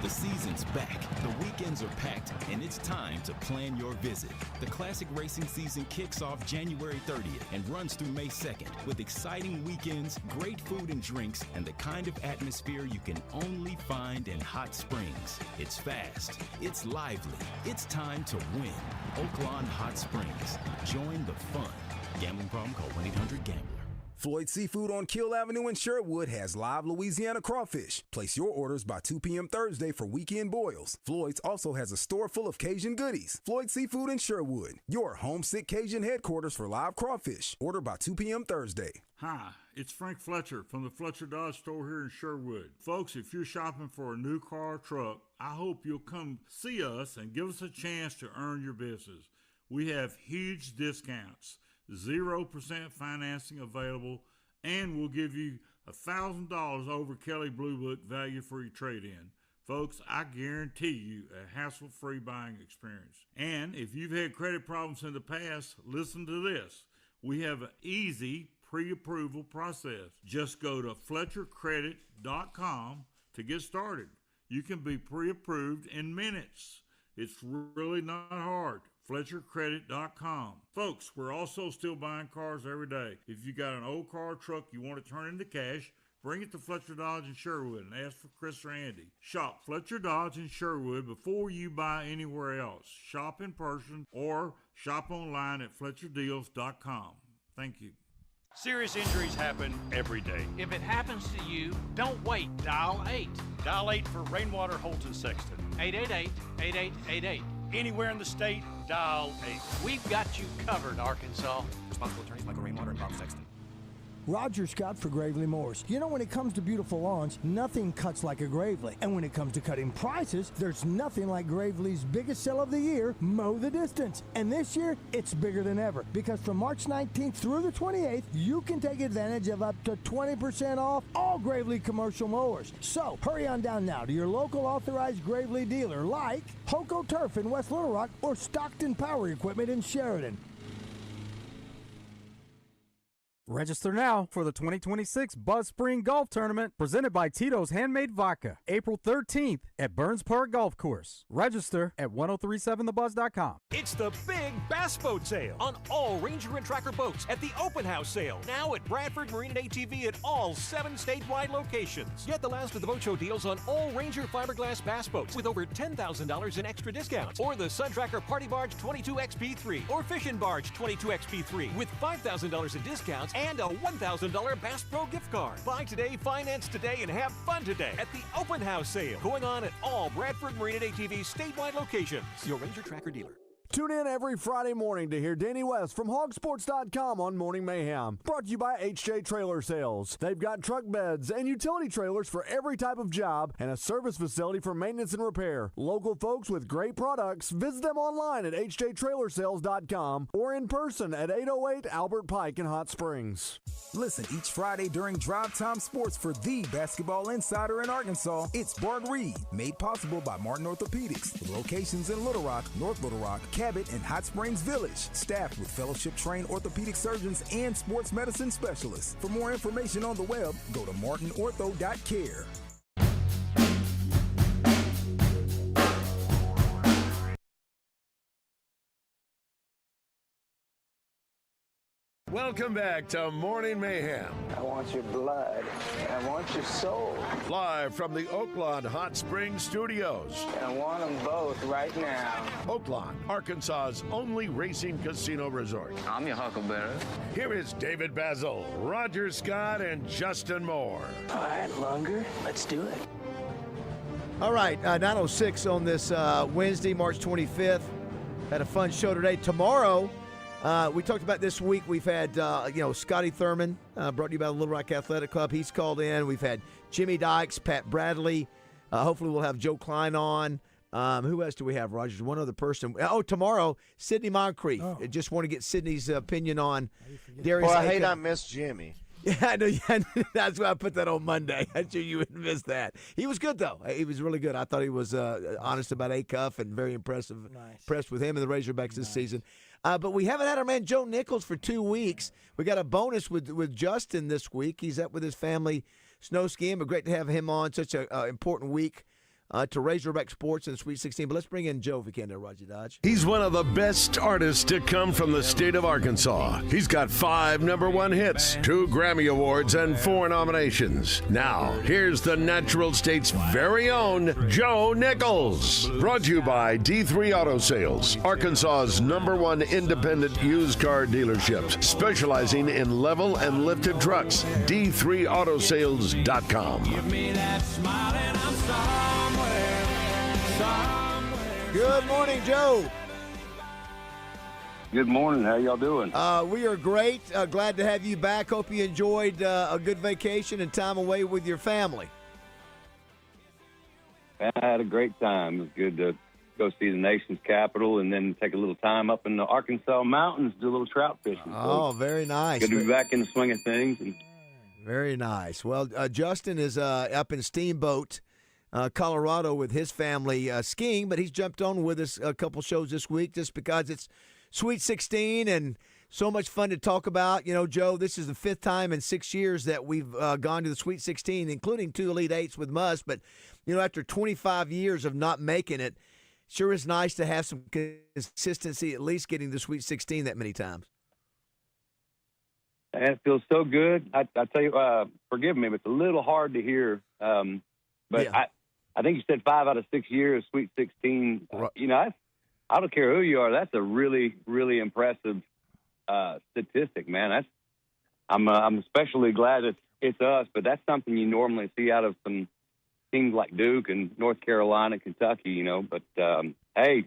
Speaker 4: The season's back, the weekends are packed, and it's time to plan your visit. The classic racing season kicks off January 30th and runs through May 2nd with exciting weekends, great food and drinks, and the kind of atmosphere you can only find in Hot Springs. It's fast, it's lively, it's time to win. Oaklawn Hot Springs. Join the fun. Gambling problem? Call 1-800-GAMBLER.
Speaker 15: Floyd Seafood on Kill Avenue in Sherwood has live Louisiana crawfish. Place your orders by 2 p.m. Thursday for weekend boils. Floyd's also has a store full of Cajun goodies. Floyd Seafood in Sherwood, your homesick Cajun headquarters for live crawfish. Order by 2 p.m. Thursday.
Speaker 24: Hi, it's Frank Fletcher from the Fletcher Dodge store here in Sherwood. Folks, if you're shopping for a new car or truck, I hope you'll come see us and give us a chance to earn your business. We have huge discounts. 0% financing available, and we'll give you $1,000 over Kelly Blue Book value for your trade-in. Folks, I guarantee you a hassle-free buying experience. And if you've had credit problems in the past, listen to this. We have an easy pre-approval process. Just go to FletcherCredit.com to get started. You can be pre-approved in minutes. It's really not hard. FletcherCredit.com. Folks, we're also still buying cars every day. If you got an old car or truck you want to turn into cash, bring it to Fletcher Dodge in Sherwood and ask for Chris or Andy. Shop Fletcher Dodge in Sherwood before you buy anywhere else. Shop in person or shop online at FletcherDeals.com. Thank you.
Speaker 8: Serious injuries happen every day. If it happens to you, don't wait. Dial 8. Dial 8 for Rainwater, Holton, Sexton. 888-8888. Anywhere in the state, dial 8. We've got you covered, Arkansas.
Speaker 9: Responsible attorneys Michael Rainwater and Bob Sexton.
Speaker 10: Roger Scott for Gravely Moors. You know, when it comes to beautiful lawns, nothing cuts like a Gravely. And when it comes to cutting prices, there's nothing like Gravely's biggest sale of the year, Mow the Distance. And this year, it's bigger than ever. Because from March 19th through the 28th, you can take advantage of up to 20% off all Gravely commercial mowers. So, hurry on down now to your local authorized Gravely dealer like Hoco Turf in West Little Rock or Stockton Power Equipment in Sheridan.
Speaker 18: Register now for the 2026 Buzz Spring Golf Tournament presented by Tito's Handmade Vodka, April 13th at Burns Park Golf Course. Register at 1037thebuzz.com.
Speaker 21: It's the big bass boat sale on all Ranger and Tracker boats at the open house sale. Now at Bradford Marine and ATV at all 7 statewide locations. Get the last of the boat show deals on all Ranger fiberglass bass boats with over $10,000 in extra discounts. Or the Sun Tracker Party Barge 22XP3 or Fishing Barge 22XP3 with $5,000 in discounts and a $1,000 Bass Pro gift card. Buy today, finance today, and have fun today at the open house sale going on at all Bradford Marine and ATV statewide locations. Your Ranger Tracker dealer.
Speaker 25: Tune in every Friday morning to hear Danny West from hogsports.com on Morning Mayhem. Brought to you by HJ Trailer Sales. They've got truck beds and utility trailers for every type of job and a service facility for maintenance and repair. Local folks with great products. Visit them online at hjtrailersales.com or in person at 808 Albert Pike in Hot Springs.
Speaker 15: Listen each Friday during Drive Time Sports for the basketball insider in Arkansas. It's Bart Reed, made possible by Martin Orthopedics, with locations in Little Rock, North Little Rock, Cabot, and Hot Springs Village. Staffed with fellowship-trained orthopedic surgeons and sports medicine specialists. For more information on the web, go to martinortho.care.
Speaker 14: Welcome back to Morning Mayhem.
Speaker 23: I want your blood. I want your soul.
Speaker 14: Live from the Oaklawn Hot Springs Studios.
Speaker 23: I want them both right now.
Speaker 14: Oaklawn, Arkansas's only racing casino resort.
Speaker 23: I'm your huckleberry.
Speaker 14: Here is David Bazzel, Roger Scott, and Justin Moore.
Speaker 23: All right, Lunger, let's do it.
Speaker 3: All right, 9:06 on this Wednesday, March 25th. Had a fun show today. Tomorrow, we talked about this week. We've had, Scotty Thurman, brought to you by the Little Rock Athletic Club. He's called in. We've had Jimmy Dykes, Pat Bradley. Hopefully we'll have Joe Klein on. Who else do we have, Rogers? One other person. Oh, tomorrow, Sidney Moncrief. I just want to get Sidney's opinion on Darius
Speaker 1: Well, I
Speaker 3: Aiken.
Speaker 1: hate I missed Jimmy.
Speaker 3: Yeah, I know. Yeah, that's why I put that on Monday. I'm sure you wouldn't miss that. He was good, though. He was really good. I thought he was honest about Acuff and very impressive. Nice. Impressed with him and the Razorbacks this season. But we haven't had our man Joe Nichols for 2 weeks. We got a bonus with Justin this week. He's up with his family snow skiing, but great to have him on. Such an important week to Razorback Sports in the Sweet 16. But let's bring in Joe if we can there, Roger Dodge.
Speaker 14: He's one of the best artists to come from the state of Arkansas. He's got 5 #1 hits, 2 Grammy Awards, and 4 nominations. Now, here's the Natural State's very own Joe Nichols. Brought to you by D3 Auto Sales, Arkansas's #1 independent used car dealership, specializing in level and lifted trucks. D3Autosales.com.
Speaker 12: Give me that smile and I'm somewhere.
Speaker 3: Good morning, Joe.
Speaker 2: Good morning. How y'all doing?
Speaker 3: We are great. Glad to have you back. Hope you enjoyed a good vacation and time away with your family.
Speaker 2: I had a great time. It was good to go see the nation's capital and then take a little time up in the Arkansas mountains, do a little trout fishing.
Speaker 3: Oh, very nice.
Speaker 2: Good to be back in the swing of things.
Speaker 3: Very nice. Well, Justin is up in Steamboat, Colorado with his family skiing, but he's jumped on with us a couple shows this week just because it's Sweet 16 and so much fun to talk about. You know, Joe, this is the 5th time in 6 years that we've gone to the Sweet 16, including 2 Elite Eights with Muss. But, you know, after 25 years of not making it, sure is nice to have some consistency, at least getting the Sweet 16 that many times.
Speaker 2: And it feels so good. I tell you, forgive me, but it's a little hard to hear. But yeah. I think you said 5 out of 6 years, Sweet 16. You know, I don't care who you are. That's a really, really impressive statistic, man. I'm especially glad it's us, but that's something you normally see out of some teams like Duke and North Carolina, Kentucky, you know. But hey,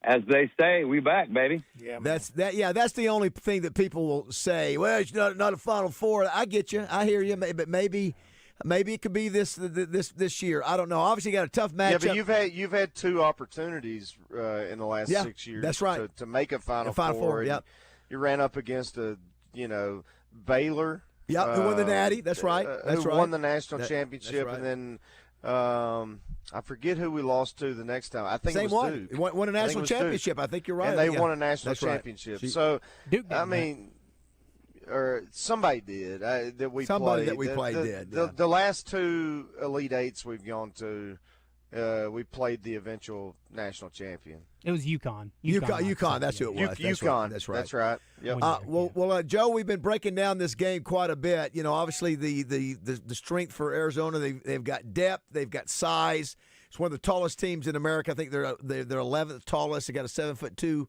Speaker 2: as they say, we back, baby.
Speaker 3: Yeah, that's the only thing that people will say. Well, it's not a Final Four. I get you. I hear you. But maybe it could be this year. I don't know. Obviously, you got a tough matchup.
Speaker 1: Yeah, but you've had 2 opportunities in the last 6 years.
Speaker 3: That's right.
Speaker 1: To make a Final
Speaker 3: Four. Yep.
Speaker 1: You ran up against Baylor.
Speaker 3: Yeah, who won the Natty. That's right. That's
Speaker 1: who
Speaker 3: right.
Speaker 1: won the national championship,
Speaker 3: right.
Speaker 1: and then I forget who we lost to the next time. I think
Speaker 3: Same
Speaker 1: it was
Speaker 3: one.
Speaker 1: Duke.
Speaker 3: Won a national championship.
Speaker 1: Duke.
Speaker 3: I think you're right.
Speaker 1: And they won a national championship.
Speaker 3: Right.
Speaker 1: So
Speaker 5: Duke
Speaker 1: I mean, or somebody did that we
Speaker 3: somebody
Speaker 1: played.
Speaker 3: that we played did. Yeah.
Speaker 1: The last 2 Elite Eights we've gone to, we played the eventual national champion.
Speaker 5: It was UConn.
Speaker 3: UConn. That's who it was.
Speaker 1: UConn.
Speaker 3: That's right.
Speaker 1: That's right. Yep.
Speaker 3: Well, Joe, we've been breaking down this game quite a bit. You know, obviously the strength for Arizona, they've got depth, they've got size. It's one of the tallest teams in America. I think they're 11th tallest. They got a 7'2"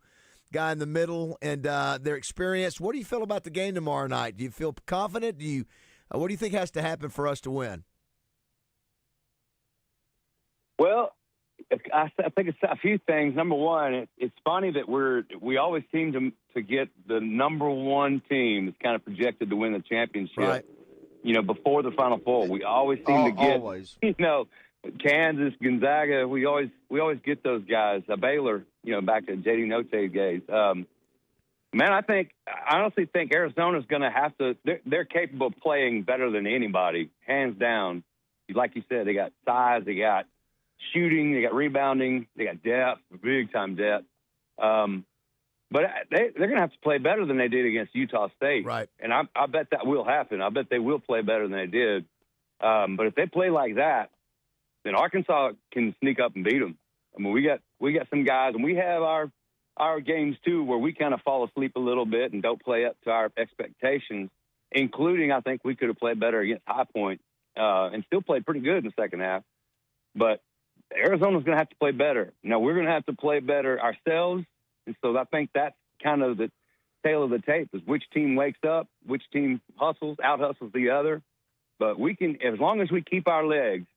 Speaker 3: guy in the middle, and they're experienced. What do you feel about the game tomorrow night? Do you feel confident? What do you think has to happen for us to win?
Speaker 2: Well, I think it's a few things. Number one, it's funny that we always seem to get the #1 team that's kind of projected to win the championship.
Speaker 3: Right.
Speaker 2: You know, before the Final Four, we always seem to get you know, Kansas, Gonzaga. We always get those guys. Baylor, you know, back to J.D. Note's days. Man, I honestly think Arizona's going to have to. They're capable of playing better than anybody, hands down. Like you said, they got size, they got shooting, they got rebounding, they got depth, big time depth. But they're going to have to play better than they did against Utah State.
Speaker 3: Right.
Speaker 2: And I bet that will happen. I bet they will play better than they did. But if they play like that, then Arkansas can sneak up and beat them. I mean, we got some guys, and we have our games too, where we kind of fall asleep a little bit and don't play up to our expectations. Including, I think we could have played better against High Point and still played pretty good in the second half. But Arizona's going to have to play better. Now, we're going to have to play better ourselves, and so I think that's kind of the tail of the tape is which team wakes up, which team out-hustles the other. But we can, as long as we keep our legs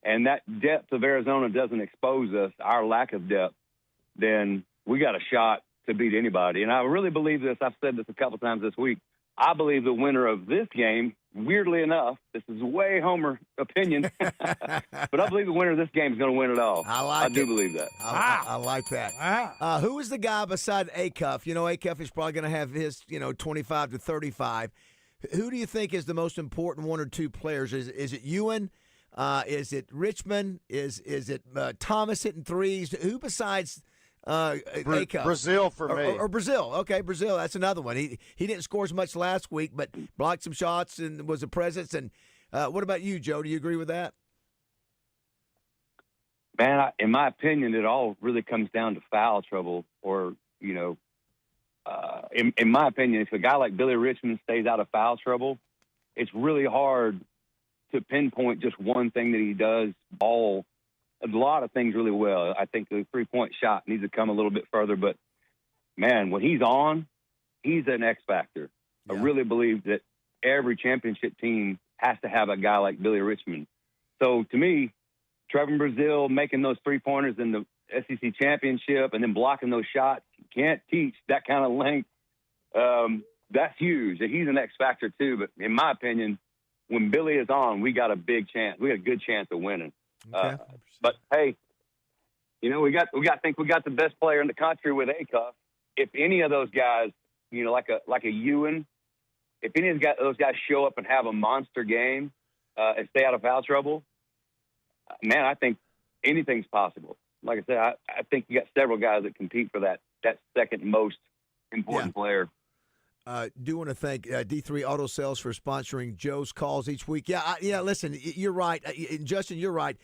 Speaker 2: and that depth of Arizona doesn't expose us, our lack of depth, then we got a shot to beat anybody. And I really believe this. I've said this a couple times this week. I believe the winner of this game, weirdly enough, this is way Homer opinion, but I believe the winner of this game is going to win it all. I do believe that.
Speaker 3: I like that. Who is the guy beside Acuff? You know, Acuff is probably going to have his, 25 to 35. Who do you think is the most important 1 or 2 players? Is it Ewan? Is it Richmond? Is it Thomas hitting threes? Who besides Acuff?
Speaker 1: Brazil for me.
Speaker 3: Or Brazil. Okay, Brazil. That's another one. He didn't score as much last week, but blocked some shots and was a presence. And what about you, Joe? Do you agree with that?
Speaker 2: Man, in my opinion, it all really comes down to foul trouble. Or, in my opinion, if a guy like Billy Richmond stays out of foul trouble, it's really hard to pinpoint just one thing that he does a lot of things really well. I think the three-point shot needs to come a little bit further. But, man, when he's on, he's an X factor. Yeah. I really believe that every championship team has to have a guy like Billy Richmond. So, to me, Trevor Bazzel making those three-pointers in the SEC championship and then blocking those shots, you can't teach that kind of length. That's huge. He's an X factor too. But in my opinion, when Billy is on, we got a big chance. We got a good chance of winning.
Speaker 3: Okay.
Speaker 2: But hey, we think we got the best player in the country with Acuff. If any of those guys, like a Ewan, if any of those guys show up and have a monster game and stay out of foul trouble, man, I think anything's possible. Like I said, I think you got several guys that compete for that second most important player.
Speaker 3: Do want to thank D3 Auto Sales for sponsoring Joe's calls each week. Listen, you're right. Justin, you're right.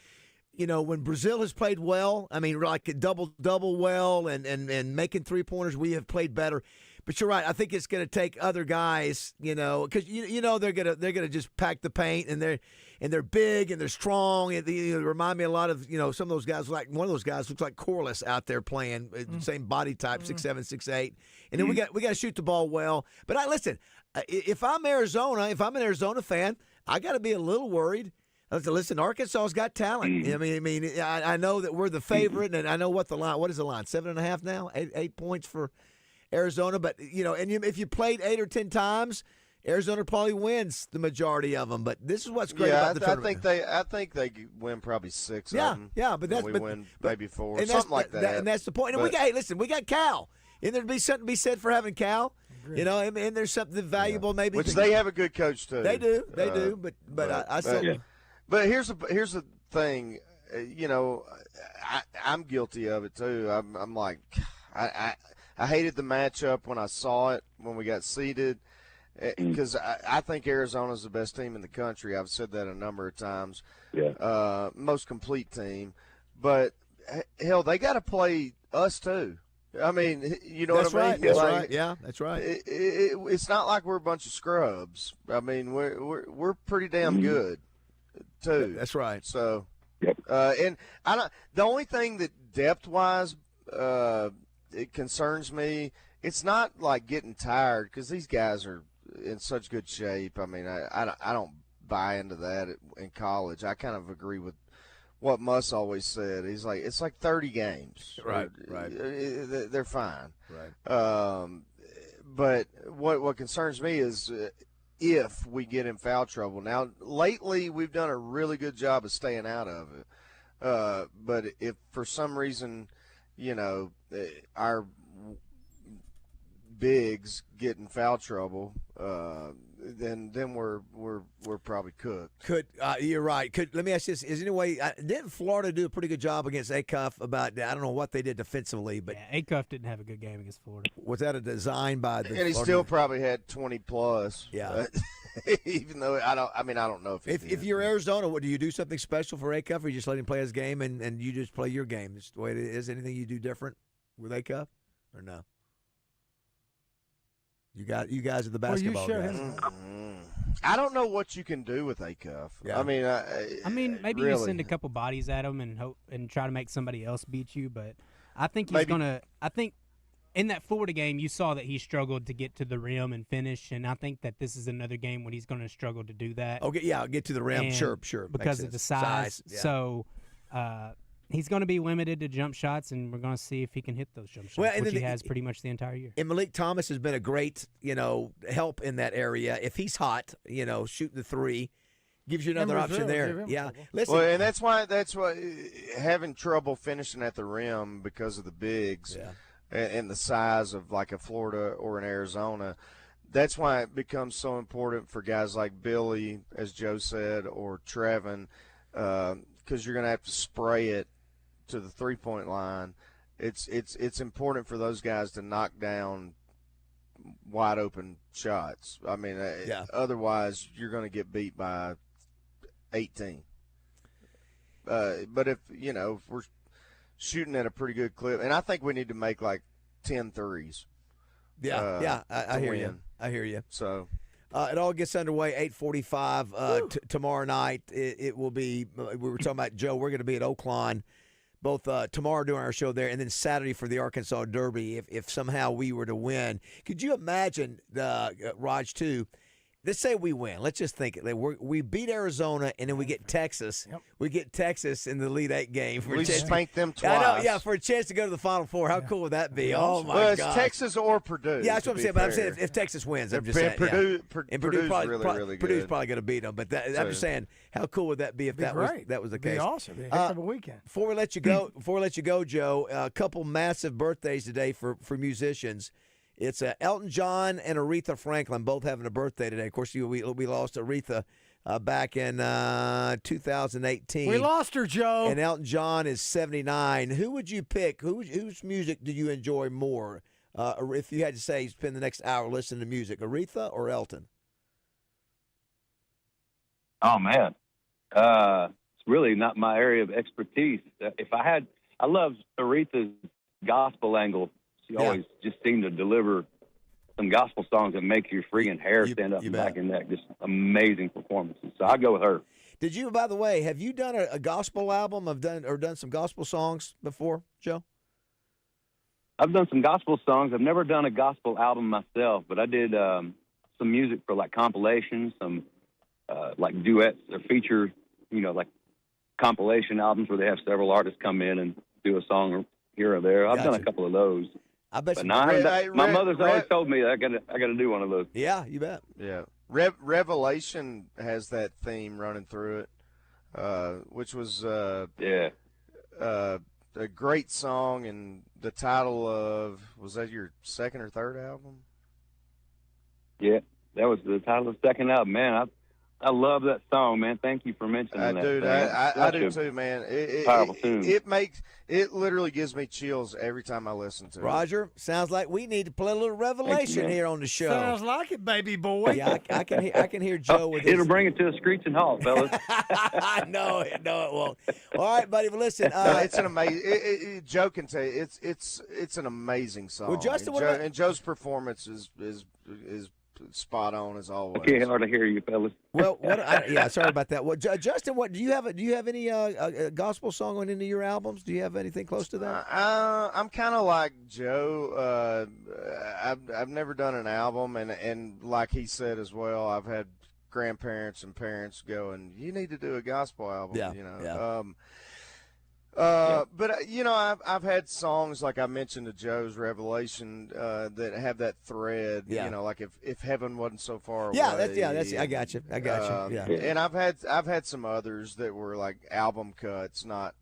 Speaker 3: When Brazil has played well, I mean, like double well and making three-pointers, we have played better. But you're right. I think it's going to take other guys, because they're gonna just pack the paint, and they're big and they're strong. And they remind me a lot of some of those guys. Like one of those guys looks like Corliss out there playing, same body type, 6'7", 6'8". And then we got to shoot the ball well. But listen, if I'm an Arizona fan, I got to be a little worried. Listen, Arkansas's got talent. I know that we're the favorite, and I know what is the line? 7.5 now? 8 points for Arizona, but if you played 8 or 10 times, Arizona probably wins the majority of them. But this is what's great about the tournament.
Speaker 1: I think they win probably 6 of them.
Speaker 3: Yeah, but
Speaker 1: we win maybe 4, something like that.
Speaker 3: And that's the point. And we got Cal. And there'd be something to be said for having Cal. And there's something valuable maybe.
Speaker 1: Which they have a good coach too.
Speaker 3: They do. But I still.
Speaker 1: Yeah. But here's the thing. I'm guilty of it too. I'm like, I hated the matchup when I saw it when we got seeded, because I think Arizona's the best team in the country. I've said that a number of times.
Speaker 2: Yeah.
Speaker 1: Most complete team, but hell, they got to play us too. I mean, you know
Speaker 3: that's
Speaker 1: what I
Speaker 3: right.
Speaker 1: mean?
Speaker 3: That's right. Yeah, that's right.
Speaker 1: It's not like we're a bunch of scrubs. I mean, we're pretty damn good too.
Speaker 3: That's right.
Speaker 1: So, and the only thing that depth-wise it concerns me, it's not like getting tired, because these guys are in such good shape. I mean, I don't buy into that in college. I kind of agree with what Muss always said. He's like, it's like 30 games.
Speaker 3: Right.
Speaker 1: They're fine.
Speaker 3: Right.
Speaker 1: But what concerns me is if we get in foul trouble. Now, lately we've done a really good job of staying out of it. But if for some reason, our bigs get in foul trouble, then we're probably cooked.
Speaker 3: You're right. Let me ask you this: is any way didn't Florida do a pretty good job against Acuff? I don't know what they did defensively, but
Speaker 5: Acuff didn't have a good game against Florida.
Speaker 3: Was that a design by the?
Speaker 1: And he still probably had 20 plus.
Speaker 3: Yeah.
Speaker 1: Even though I don't know
Speaker 3: if you're Arizona, what do you do something special for Acuff, or you just let him play his game and you just play your game? It's the way it is. Anything you do different with Acuff, or no? You guys are the basketball guys.
Speaker 1: I don't know what you can do with Acuff.
Speaker 3: Yeah.
Speaker 5: I mean, maybe
Speaker 1: really.
Speaker 5: you send a couple bodies at him and hope and try to make somebody else beat you. But I think he's gonna. I think in that Florida game, you saw that he struggled to get to the rim and finish, and I think that this is another game when he's going to struggle to do that.
Speaker 3: Okay, yeah, get to the rim.
Speaker 5: And
Speaker 3: Sure.
Speaker 5: Because of the size.
Speaker 3: Yeah.
Speaker 5: So. He's going to be limited to jump shots, and we're going to see if he can hit those jump shots, which he has pretty much the entire year.
Speaker 3: And Malik Thomas has been a great, help in that area. If he's hot, shooting the three, gives you another option there. Yeah, listen.
Speaker 1: Well, and that's why having trouble finishing at the rim because of the bigs and the size of like a Florida or an Arizona. That's why it becomes so important for guys like Billy, as Joe said, or Trevin, because you're going to have to spray it to the three-point line. It's important for those guys to knock down wide open shots. I mean, otherwise you're going to get beat by 18. But if we're shooting at a pretty good clip, and I think we need to make like 10 threes.
Speaker 3: Yeah, I hear you. I hear you.
Speaker 1: So
Speaker 3: it all gets underway 8:45 tomorrow night. It will be. We were talking about Joe. We're going to be at Oaklawn both tomorrow doing our show there, and then Saturday for the Arkansas Derby. If somehow we were to win, could you imagine Raj too? Let's say we win. Let's just think it. We beat Arizona, and then we get Texas.
Speaker 10: Yep.
Speaker 3: We get Texas in the Elite Eight game.
Speaker 1: We spanked them twice.
Speaker 3: I know, yeah, for a chance to go to the Final Four. How cool would that be? Oh, my God.
Speaker 1: Well, it's Texas or Purdue.
Speaker 3: Yeah, that's what I'm saying. But I'm saying if Texas wins, I'm just saying.
Speaker 1: Purdue's
Speaker 3: probably,
Speaker 1: really good.
Speaker 3: Purdue's probably going to beat them. But I'm just saying, how cool would that be if that was the case?
Speaker 10: It'd be awesome. It'd be a heck of a weekend.
Speaker 3: Before we let you go, Joe, a couple massive birthdays today for musicians. It's Elton John and Aretha Franklin both having a birthday today. Of course, we lost Aretha back in 2018.
Speaker 10: We lost her, Joe.
Speaker 3: And Elton John is 79. Who would you pick? Whose music do you enjoy more? If you had to say, spend the next hour listening to music, Aretha or Elton?
Speaker 2: Oh, man. It's really not my area of expertise. I love Aretha's gospel angle. She always just seemed to deliver some gospel songs that make your freaking hair stand up and back and neck. Just amazing performances. So I'll go with her.
Speaker 3: Did you, by the way, have you done a gospel album? Done some gospel songs before, Joe?
Speaker 2: I've done some gospel songs. I've never done a gospel album myself, but I did some music for like compilations, some like duets or feature, like compilation albums where they have several artists come in and do a song here or there. I've done a couple of those.
Speaker 3: I bet
Speaker 2: my mother's always told me that I got to do one of those.
Speaker 3: Yeah, you bet.
Speaker 1: Yeah, Revelation has that theme running through it, which was a great song, and the title of, was that your second or third album?
Speaker 2: Yeah, that was the title of the second album. Man, I love that song, man. Thank you for mentioning that.
Speaker 1: Dude, I do too, man.
Speaker 2: Powerful tune.
Speaker 1: It literally gives me chills every time I listen to it.
Speaker 3: Roger, sounds like we need to play a little Revelation here on the show.
Speaker 10: Sounds like it, baby boy.
Speaker 3: Yeah, I can hear Joe with
Speaker 2: It'll bring it to a screeching halt, fellas.
Speaker 3: No, it won't. All right, buddy. But listen,
Speaker 1: it's an amazing. Joe can tell you, it's an amazing song.
Speaker 3: Well, Justin,
Speaker 1: and Joe's performance is spot on as always.
Speaker 2: I can't hardly hear you, fellas.
Speaker 3: Well, sorry about that. Well, Justin, what do you have? Do you have any gospel song on any of your albums? Do you have anything close to that?
Speaker 1: I'm kind of like Joe. I've never done an album, and like he said as well, I've had grandparents and parents going, "You need to do a gospel album."
Speaker 3: Yeah.
Speaker 1: But I've had songs like I mentioned to Joe's Revelation that have that thread. Like if heaven wasn't so far away.
Speaker 3: That's I got you. Yeah.
Speaker 1: And I've had some others that were like album cuts, not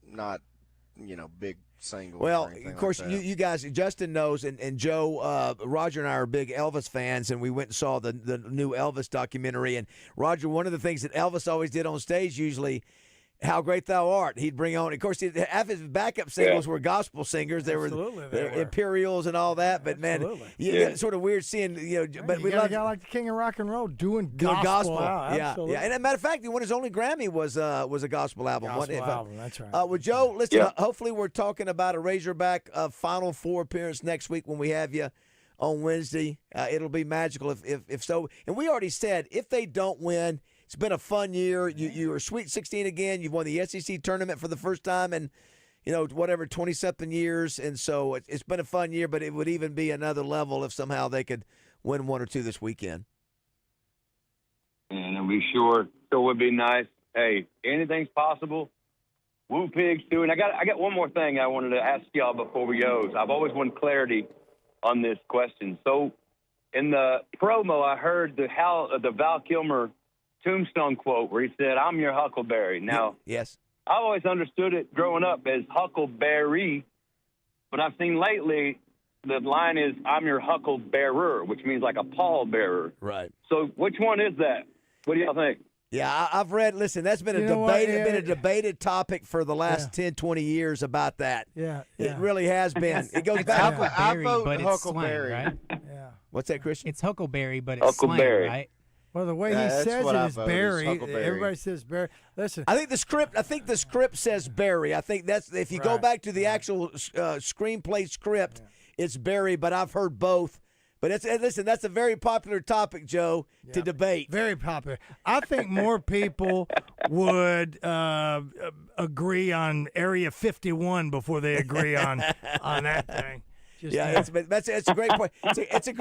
Speaker 1: big singles.
Speaker 3: Well, of course,
Speaker 1: like
Speaker 3: you guys, Justin knows, and Joe, Roger and I are big Elvis fans, and we went and saw the new Elvis documentary. And Roger, one of the things that Elvis always did on stage usually, How Great Thou Art, he'd bring on. Of course, half his backup singles were gospel singers. They were Imperials and all that. But man, it's sort of weird seeing. But we love a
Speaker 10: guy like the King of Rock and Roll doing gospel. Absolutely.
Speaker 3: Yeah. And as a matter of fact, he won his only Grammy was a gospel album.
Speaker 10: That's right.
Speaker 3: Well, Joe, listen. Hopefully, we're talking about a Razorback Final Four appearance next week when we have you on Wednesday. It'll be magical if so. And we already said if they don't win. It's been a fun year. You were Sweet 16 again. You've won the SEC tournament for the first time in, 20-something years. And so it's been a fun year, but it would even be another level if somehow they could win one or two this weekend.
Speaker 2: And we sure would be nice. Hey, anything's possible. Woo pigs too. And I got one more thing I wanted to ask y'all before we go. I've always wanted clarity on this question. So in the promo, I heard the Val Kilmer Tombstone quote where he said, "I'm your Huckleberry." Now,
Speaker 3: yes,
Speaker 2: I always understood it growing up as Huckleberry, but I've seen lately the line is, "I'm your Hucklebearer," which means like a pallbearer.
Speaker 3: Right.
Speaker 2: So which one is that? What do y'all think?
Speaker 3: Yeah, I've read. Listen, that's been a debated topic for the last 10, 20 years about that.
Speaker 10: Yeah.
Speaker 3: It really has been. It goes back.
Speaker 1: I vote
Speaker 7: but it's
Speaker 1: Huckleberry.
Speaker 7: slang, right?
Speaker 10: Yeah.
Speaker 3: What's that, Christian?
Speaker 7: It's Huckleberry, but it's slang, right?
Speaker 10: Well, the way he says it is Barry. Everybody says Barry. Listen,
Speaker 3: I think the script says Barry. I think that's if you go back to the actual screenplay script, it's Barry. But I've heard both. But listen, that's a very popular topic, Joe, to debate.
Speaker 10: Very popular. I think more people would agree on Area 51 before they agree on that thing.
Speaker 3: That's a great point. It's a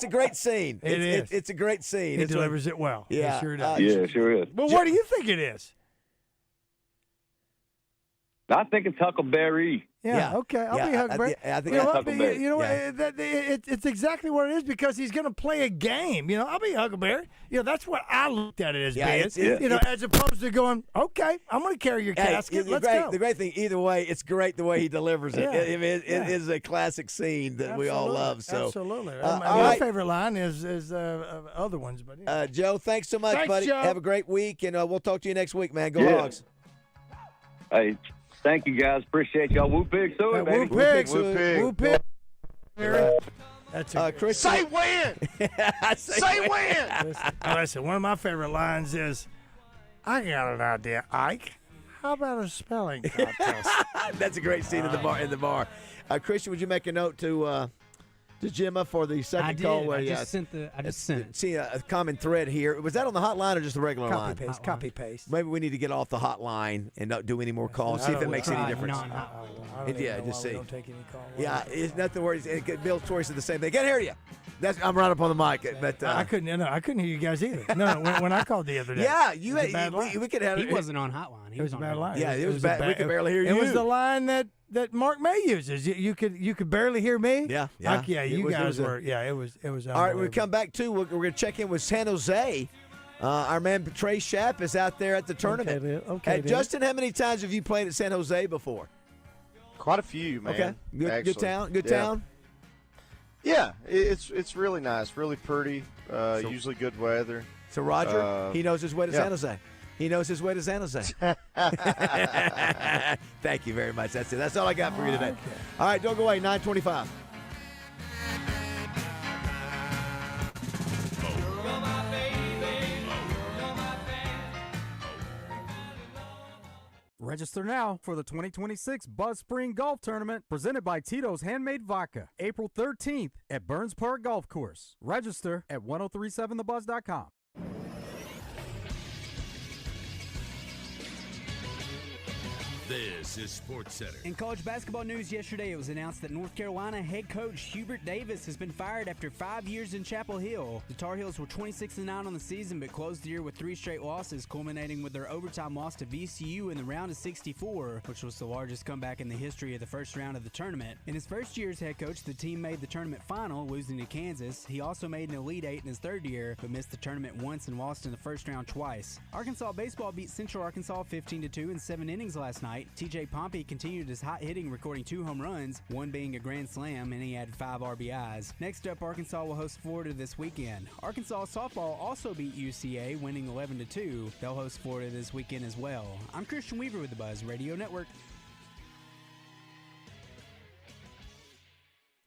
Speaker 3: great scene. It's a great scene.
Speaker 10: He delivers it well.
Speaker 3: Yeah,
Speaker 10: he sure does.
Speaker 2: Yeah, sure is.
Speaker 10: Well, what do you think it is?
Speaker 2: I think it's Huckleberry.
Speaker 10: Yeah, okay. I'll be Huckleberry.
Speaker 2: I think it's Huckleberry.
Speaker 10: You know what? It's exactly what it is because he's going to play a game. I'll be Huckleberry. That's what I looked at it as being. As opposed to going, okay, I'm going to carry your casket. Let's go.
Speaker 3: The great thing, either way, it's great the way he delivers it. It is a classic scene that we all love. So
Speaker 10: absolutely. My favorite line is other ones, but
Speaker 3: Joe, thanks so much, buddy.
Speaker 10: Joe.
Speaker 3: Have a great week, and we'll talk to you next week, man. Go Hogs.
Speaker 2: Hey. Thank you, guys. Appreciate y'all. Woo pig, so baby.
Speaker 10: Woo pig. Woo pig. That's
Speaker 3: Chris.
Speaker 1: Say when. Say when.
Speaker 10: Listen, one of my favorite lines is, "I got an idea, Ike. How about a spelling contest?"
Speaker 3: That's a great scene in the bar. Christian, would you make a note to Gemma for the second call?
Speaker 7: I just sent it.
Speaker 3: See a common thread here. Was that on the hotline or just the regular line?
Speaker 10: Copy paste.
Speaker 3: Maybe we need to get off the hotline and not do any more calls. See if it makes any difference. Just see.
Speaker 10: We don't take any calls.
Speaker 3: Yeah, it's nothing worries. Bill Torrey said the same thing. Can't hear you. I'm right up on the mic, but
Speaker 10: I couldn't hear you guys either. No, when I called the other day.
Speaker 3: Yeah,
Speaker 10: we
Speaker 3: could have.
Speaker 7: He wasn't on hotline. He was on
Speaker 10: bad line.
Speaker 3: Yeah, it was bad. We could barely hear you.
Speaker 10: It was the line that Mark May uses. You could barely hear me.
Speaker 3: Yeah.
Speaker 10: You guys were. Yeah, it was.
Speaker 3: All right, we come back to. We're going to check in with San Jose. Our man Trey Schapp is out there at the tournament.
Speaker 10: Okay.
Speaker 3: Justin, how many times have you played at San Jose before?
Speaker 1: Quite a few, man.
Speaker 3: Okay. Good town. Good town.
Speaker 1: Yeah, it's really nice, really pretty. Usually good weather.
Speaker 3: So Roger, he knows his way to San Jose. He knows his way to San Jose. Thank you very much. That's it. That's all I got for you today.
Speaker 10: Okay.
Speaker 3: All right, don't go away. 9:25.
Speaker 18: Register now for the 2026 Buzz Spring Golf Tournament presented by Tito's Handmade Vodka, April 13th at Burns Park Golf Course. Register at 1037thebuzz.com.
Speaker 14: This is Sports Center.
Speaker 5: In college basketball news yesterday, it was announced that North Carolina head coach Hubert Davis has been fired after 5 years in Chapel Hill. The Tar Heels were 26-9 on the season, but closed the year with 3 straight losses, culminating with their overtime loss to VCU in the round of 64, which was the largest comeback in the history of the first round of the tournament. In his first year as head coach, the team made the tournament final, losing to Kansas. He also made an Elite Eight in his third year, but missed the tournament once and lost in the first round twice. Arkansas baseball beat Central Arkansas 15-2 in 7 innings last night. TJ Pompey continued his hot hitting, recording 2 home runs, one being a grand slam, and he had 5 RBIs. Next up, Arkansas will host Florida this weekend. Arkansas softball also beat UCA, winning 11-2. They'll host Florida this weekend as well. I'm Christian Weaver with the Buzz Radio Network.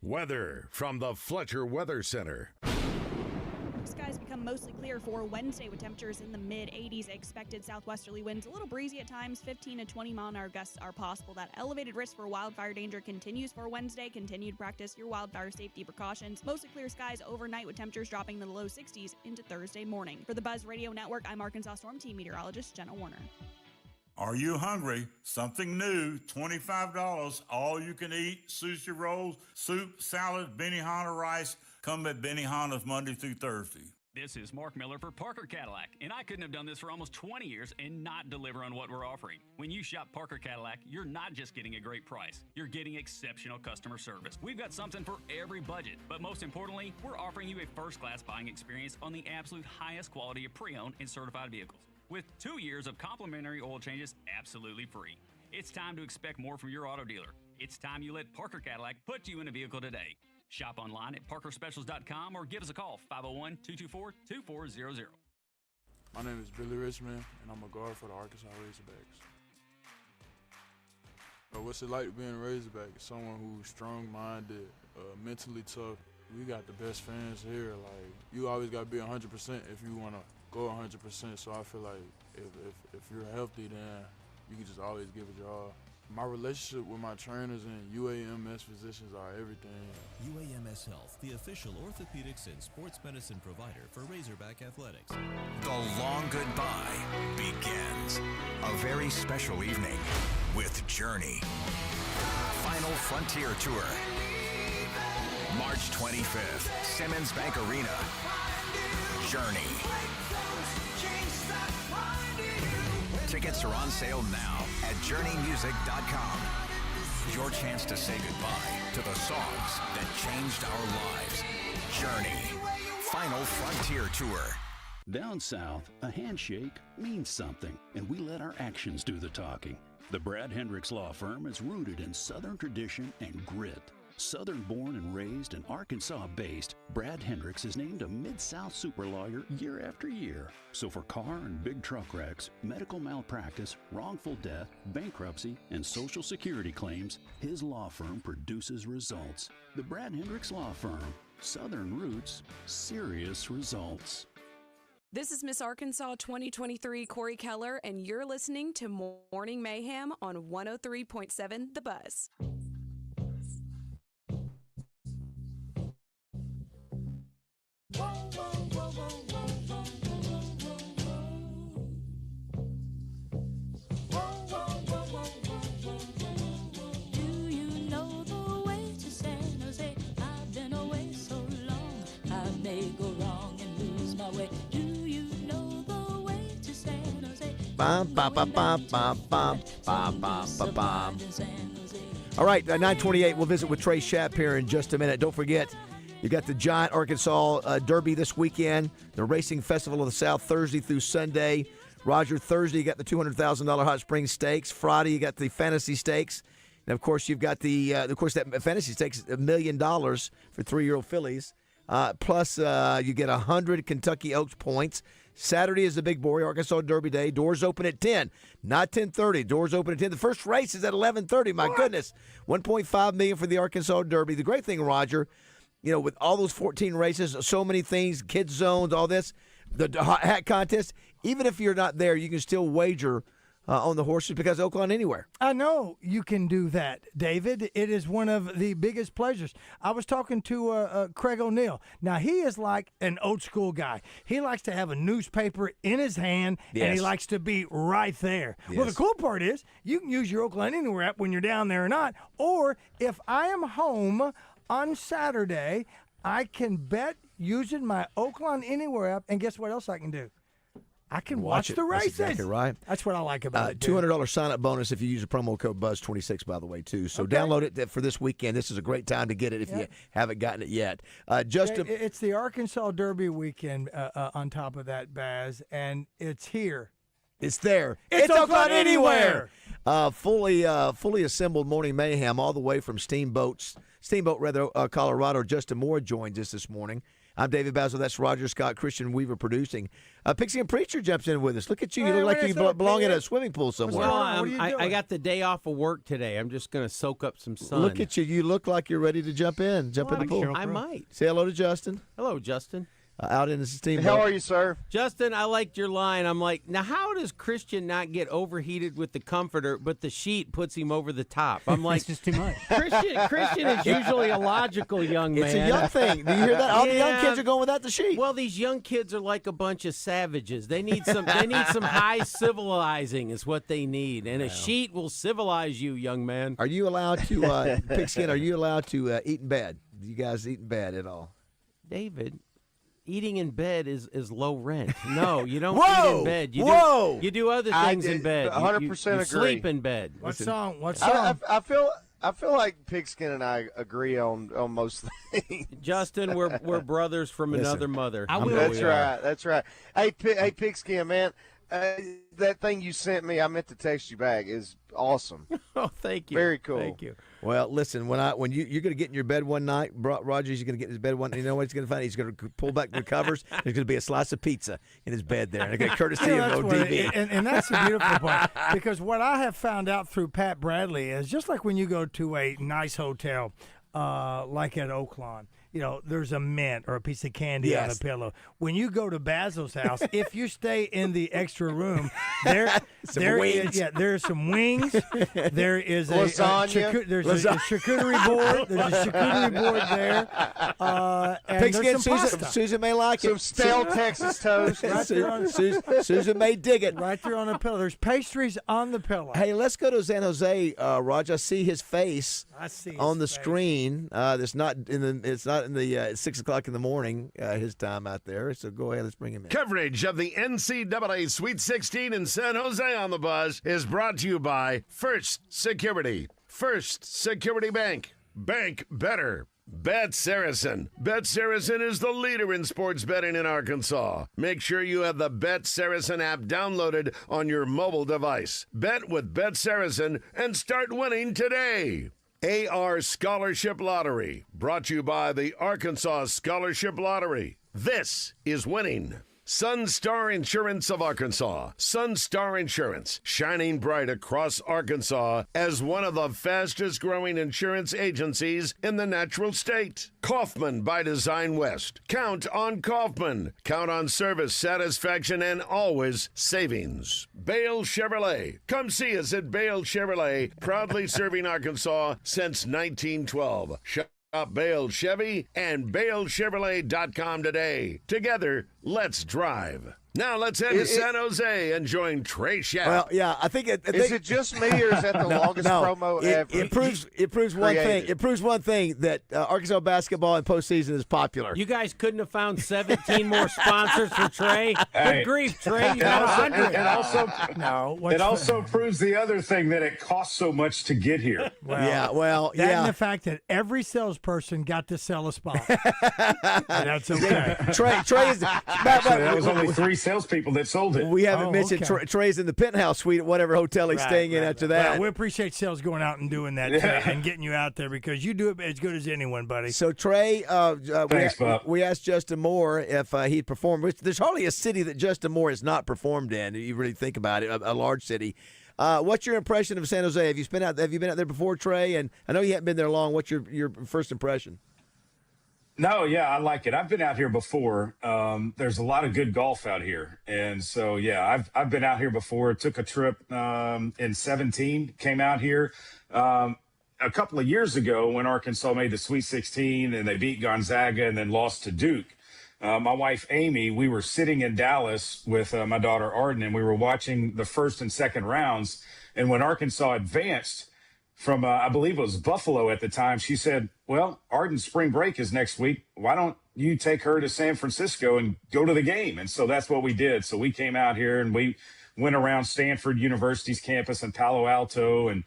Speaker 14: Weather from the Fletcher Weather Center.
Speaker 22: Skies become mostly clear for Wednesday with temperatures in the mid-80s. Expected southwesterly winds, a little breezy at times. 15 to 20 mile-an-hour gusts are possible. That elevated risk for wildfire danger continues for Wednesday. Continue to practice your wildfire safety precautions. Mostly clear skies overnight with temperatures dropping to the low 60s into Thursday morning. For the Buzz Radio Network, I'm Arkansas Storm Team meteorologist Jenna Warner.
Speaker 24: Are you hungry? Something new, $25, all you can eat, sushi rolls, soup, salad, Benihana rice. Come at Benihana's Monday through Thursday.
Speaker 11: This is Mark Miller for Parker Cadillac, and I couldn't have done this for almost 20 years and not deliver on what we're offering. When you shop Parker Cadillac, you're not just getting a great price, you're getting exceptional customer service. We've got something for every budget, but most importantly, we're offering you a first-class buying experience on the absolute highest quality of pre-owned and certified vehicles, with 2 years of complimentary oil changes absolutely free. It's time to expect more from your auto dealer. It's time you let Parker Cadillac put you in a vehicle today. Shop online at parkerspecials.com or give us a call, 501-224-2400.
Speaker 16: My name is Billy Richmond, and I'm a guard for the Arkansas Razorbacks. What's it like being a Razorback? Someone who's strong-minded, mentally tough. We got the best fans here. Like, you always got to be 100% if you want to go 100%. So I feel like if you're healthy, then you can just always give it your all. My relationship with my trainers and UAMS physicians are everything.
Speaker 6: UAMS Health, the official orthopedics and sports medicine provider for Razorback Athletics.
Speaker 13: The long goodbye begins. A very special evening with Journey. Final Frontier Tour. March 25th, Simmons Bank Arena. Journey. Tickets are on sale now at journeymusic.com. Your chance to say goodbye to the songs that changed our lives. Journey. Final Frontier Tour.
Speaker 17: Down south, a handshake means something, and we let our actions do the talking. The Brad Hendricks Law Firm is rooted in Southern tradition and grit. Southern-born and raised and Arkansas-based, Brad Hendricks is named a Mid-South super lawyer year after year. So for car and big truck wrecks, medical malpractice, wrongful death, bankruptcy, and Social Security claims, his law firm produces results. The Brad Hendricks Law Firm. Southern roots, serious results.
Speaker 19: This is Miss Arkansas 2023 Corey Keller, and you're listening to Morning Mayhem on 103.7 The Buzz.
Speaker 3: All right, 9:28. We'll visit with Trey Schapp here in just a minute. Don't forget, you got the Giant Arkansas Derby this weekend, the Racing Festival of the South Thursday through Sunday. Roger, Thursday you got the $200,000 Hot Springs Stakes. Friday you got the Fantasy Stakes, and of course you've got that Fantasy Stakes, $1 million for 3-year-old fillies. Plus you get 100 Kentucky Oaks points. Saturday is the Big Boy Arkansas Derby Day. Doors open at 10, not 10:30. Doors open at 10. The first race is at 11:30. My goodness, $1.5 million for the Arkansas Derby. The great thing, Roger, you know, with all those 14 races, so many things, kids zones, all this, the hat contest. Even if you're not there, you can still wager on the horses because Oaklawn Anywhere.
Speaker 10: I know you can do that, David. It is one of the biggest pleasures. I was talking to Craig O'Neill. Now, he is like an old school guy. He likes to have a newspaper in his hand, and he likes to be right there. Yes. Well, the cool part is you can use your Oaklawn Anywhere app when you're down there or not. Or if I am home on Saturday, I can bet using my Oaklawn Anywhere app, and guess what else I can do? I can watch the races.
Speaker 3: That's exactly right.
Speaker 10: That's what I like about it.
Speaker 3: $200 sign-up bonus if you use the promo code BUZZ26, by the way, too. So download it for this weekend. This is a great time to get it if you haven't gotten it yet.
Speaker 10: It's the Arkansas Derby weekend on top of that, Baz, and it's here.
Speaker 3: It's there. It's Oaklawn Anywhere. Fully assembled Morning Mayhem all the way from Steamboat, Colorado. Justin Moore joins us this morning. I'm David Bazzel. That's Roger Scott, Christian Weaver producing. Pixie and Preacher jumps in with us. Look at you. You look like you belong in a swimming pool somewhere.
Speaker 20: Well, I got the day off of work today. I'm just going to soak up some sun.
Speaker 3: Look at you. You look like you're ready to jump in the pool.
Speaker 20: I might.
Speaker 3: Say hello to Justin.
Speaker 20: Hello, Justin.
Speaker 3: Out in the steamboat.
Speaker 1: How are you, sir?
Speaker 20: Justin, I liked your line. I'm like, now how does Christian not get overheated with the comforter, but the sheet puts him over the top? I'm like,
Speaker 7: it's just too much.
Speaker 20: Christian is usually a logical young man.
Speaker 3: It's a young thing. Do you hear that? All the young kids are going without the sheet.
Speaker 20: Well, these young kids are like a bunch of savages. They need some high civilizing is what they need, and a sheet will civilize you, young man.
Speaker 3: Are you allowed to, Pigskin, are you allowed to eat in bed? Do you guys eat in bed at all?
Speaker 20: David, eating in bed is low rent. No, you don't eat in bed. You do other things in bed.
Speaker 1: 100%
Speaker 20: you
Speaker 1: agree.
Speaker 20: Sleep in bed.
Speaker 10: What song?
Speaker 1: I feel like Pigskin and I agree on most things.
Speaker 20: Justin, we're brothers from another mother.
Speaker 1: That's right. Hey, Pigskin, man. That thing you sent me, I meant to text you back, is awesome.
Speaker 20: Oh, thank you.
Speaker 1: Very cool.
Speaker 20: Thank you.
Speaker 3: Well, listen, when you're going to get in your bed one night, Roger's going to get in his bed one night. You know what he's going to find? He's going to pull back the covers. There's going to be a slice of pizza in his bed there. And again, courtesy of ODB.
Speaker 10: And that's the beautiful part. Because what I have found out through Pat Bradley is just like when you go to a nice hotel, like at Oaklawn, there's a mint or a piece of candy on a pillow. When you go to Bazzel's house, if you stay in the extra room, there's some wings. There is
Speaker 1: lasagna.
Speaker 10: There's a charcuterie board. There's a charcuterie board there. And
Speaker 3: Pigskin
Speaker 10: some pasta.
Speaker 3: Susan may like
Speaker 1: Some
Speaker 3: it.
Speaker 1: stale Texas toast.
Speaker 3: Susan may dig it.
Speaker 10: Right there on the pillow. There's pastries on the pillow.
Speaker 3: Hey, let's go to San Jose, Raj. I see his face on the
Speaker 10: face.
Speaker 3: screen. It's not in the at 6 o'clock in the morning, his time out there. So go ahead, let's bring him in.
Speaker 14: Coverage of the NCAA Sweet 16 in San Jose on the Buzz is brought to you by First Security. First Security Bank. Bank better. Bet Saracen. Bet Saracen is the leader in sports betting in Arkansas. Make sure you have the Bet Saracen app downloaded on your mobile device. Bet with Bet Saracen and start winning today. AR Scholarship Lottery, brought to you by the Arkansas Scholarship Lottery. This is winning. Sunstar Insurance of Arkansas. Sunstar Insurance, shining bright across Arkansas as one of the fastest growing insurance agencies in the natural state. Kaufman by Design West. Count on Kaufman. Count on service, satisfaction, and always savings. Bale Chevrolet. Come see us at Bale Chevrolet, proudly serving Arkansas since 1912. Shop Bale Chevy and BaleChevrolet.com today. Together, let's drive. Now let's head to San Jose and join Trey Schapp.
Speaker 3: Well, yeah, I think
Speaker 1: Is it just me, or is that the longest promo ever?
Speaker 3: It proves one thing. It proves one thing, that Arkansas basketball in postseason is popular.
Speaker 20: You guys couldn't have found 17 more sponsors for Trey. Good grief, Trey! You got 100.
Speaker 4: It also proves the other thing, that it costs so much to get here.
Speaker 10: And the fact that every salesperson got to sell a spot. That's okay.
Speaker 3: Trey is.
Speaker 4: Actually, that was only 3 salespeople that sold it.
Speaker 3: We haven't mentioned Trey's in the penthouse suite at whatever hotel he's staying in after that.
Speaker 10: Well, we appreciate sales going out and doing that and getting you out there, because you do it as good as anyone, buddy.
Speaker 3: So, Trey,
Speaker 4: Thanks, Bob.
Speaker 3: we asked Justin Moore if he'd perform. There's hardly a city that Justin Moore has not performed in. If you really think about it, a large city. What's your impression of San Jose? Have you been out there before, Trey? And I know you haven't been there long. What's your first impression?
Speaker 4: No, yeah, I like it. I've been out here before. There's a lot of good golf out here. And so, yeah, I've been out here before. Took a trip in 17, came out here a couple of years ago when Arkansas made the Sweet 16 and they beat Gonzaga and then lost to Duke. My wife, Amy, we were sitting in Dallas with my daughter, Arden, and we were watching the first and second rounds. And when Arkansas advanced from, I believe it was Buffalo at the time, she said, well, Arden's spring break is next week. Why don't you take her to San Francisco and go to the game? And so that's what we did. So we came out here and we went around Stanford University's campus in Palo Alto and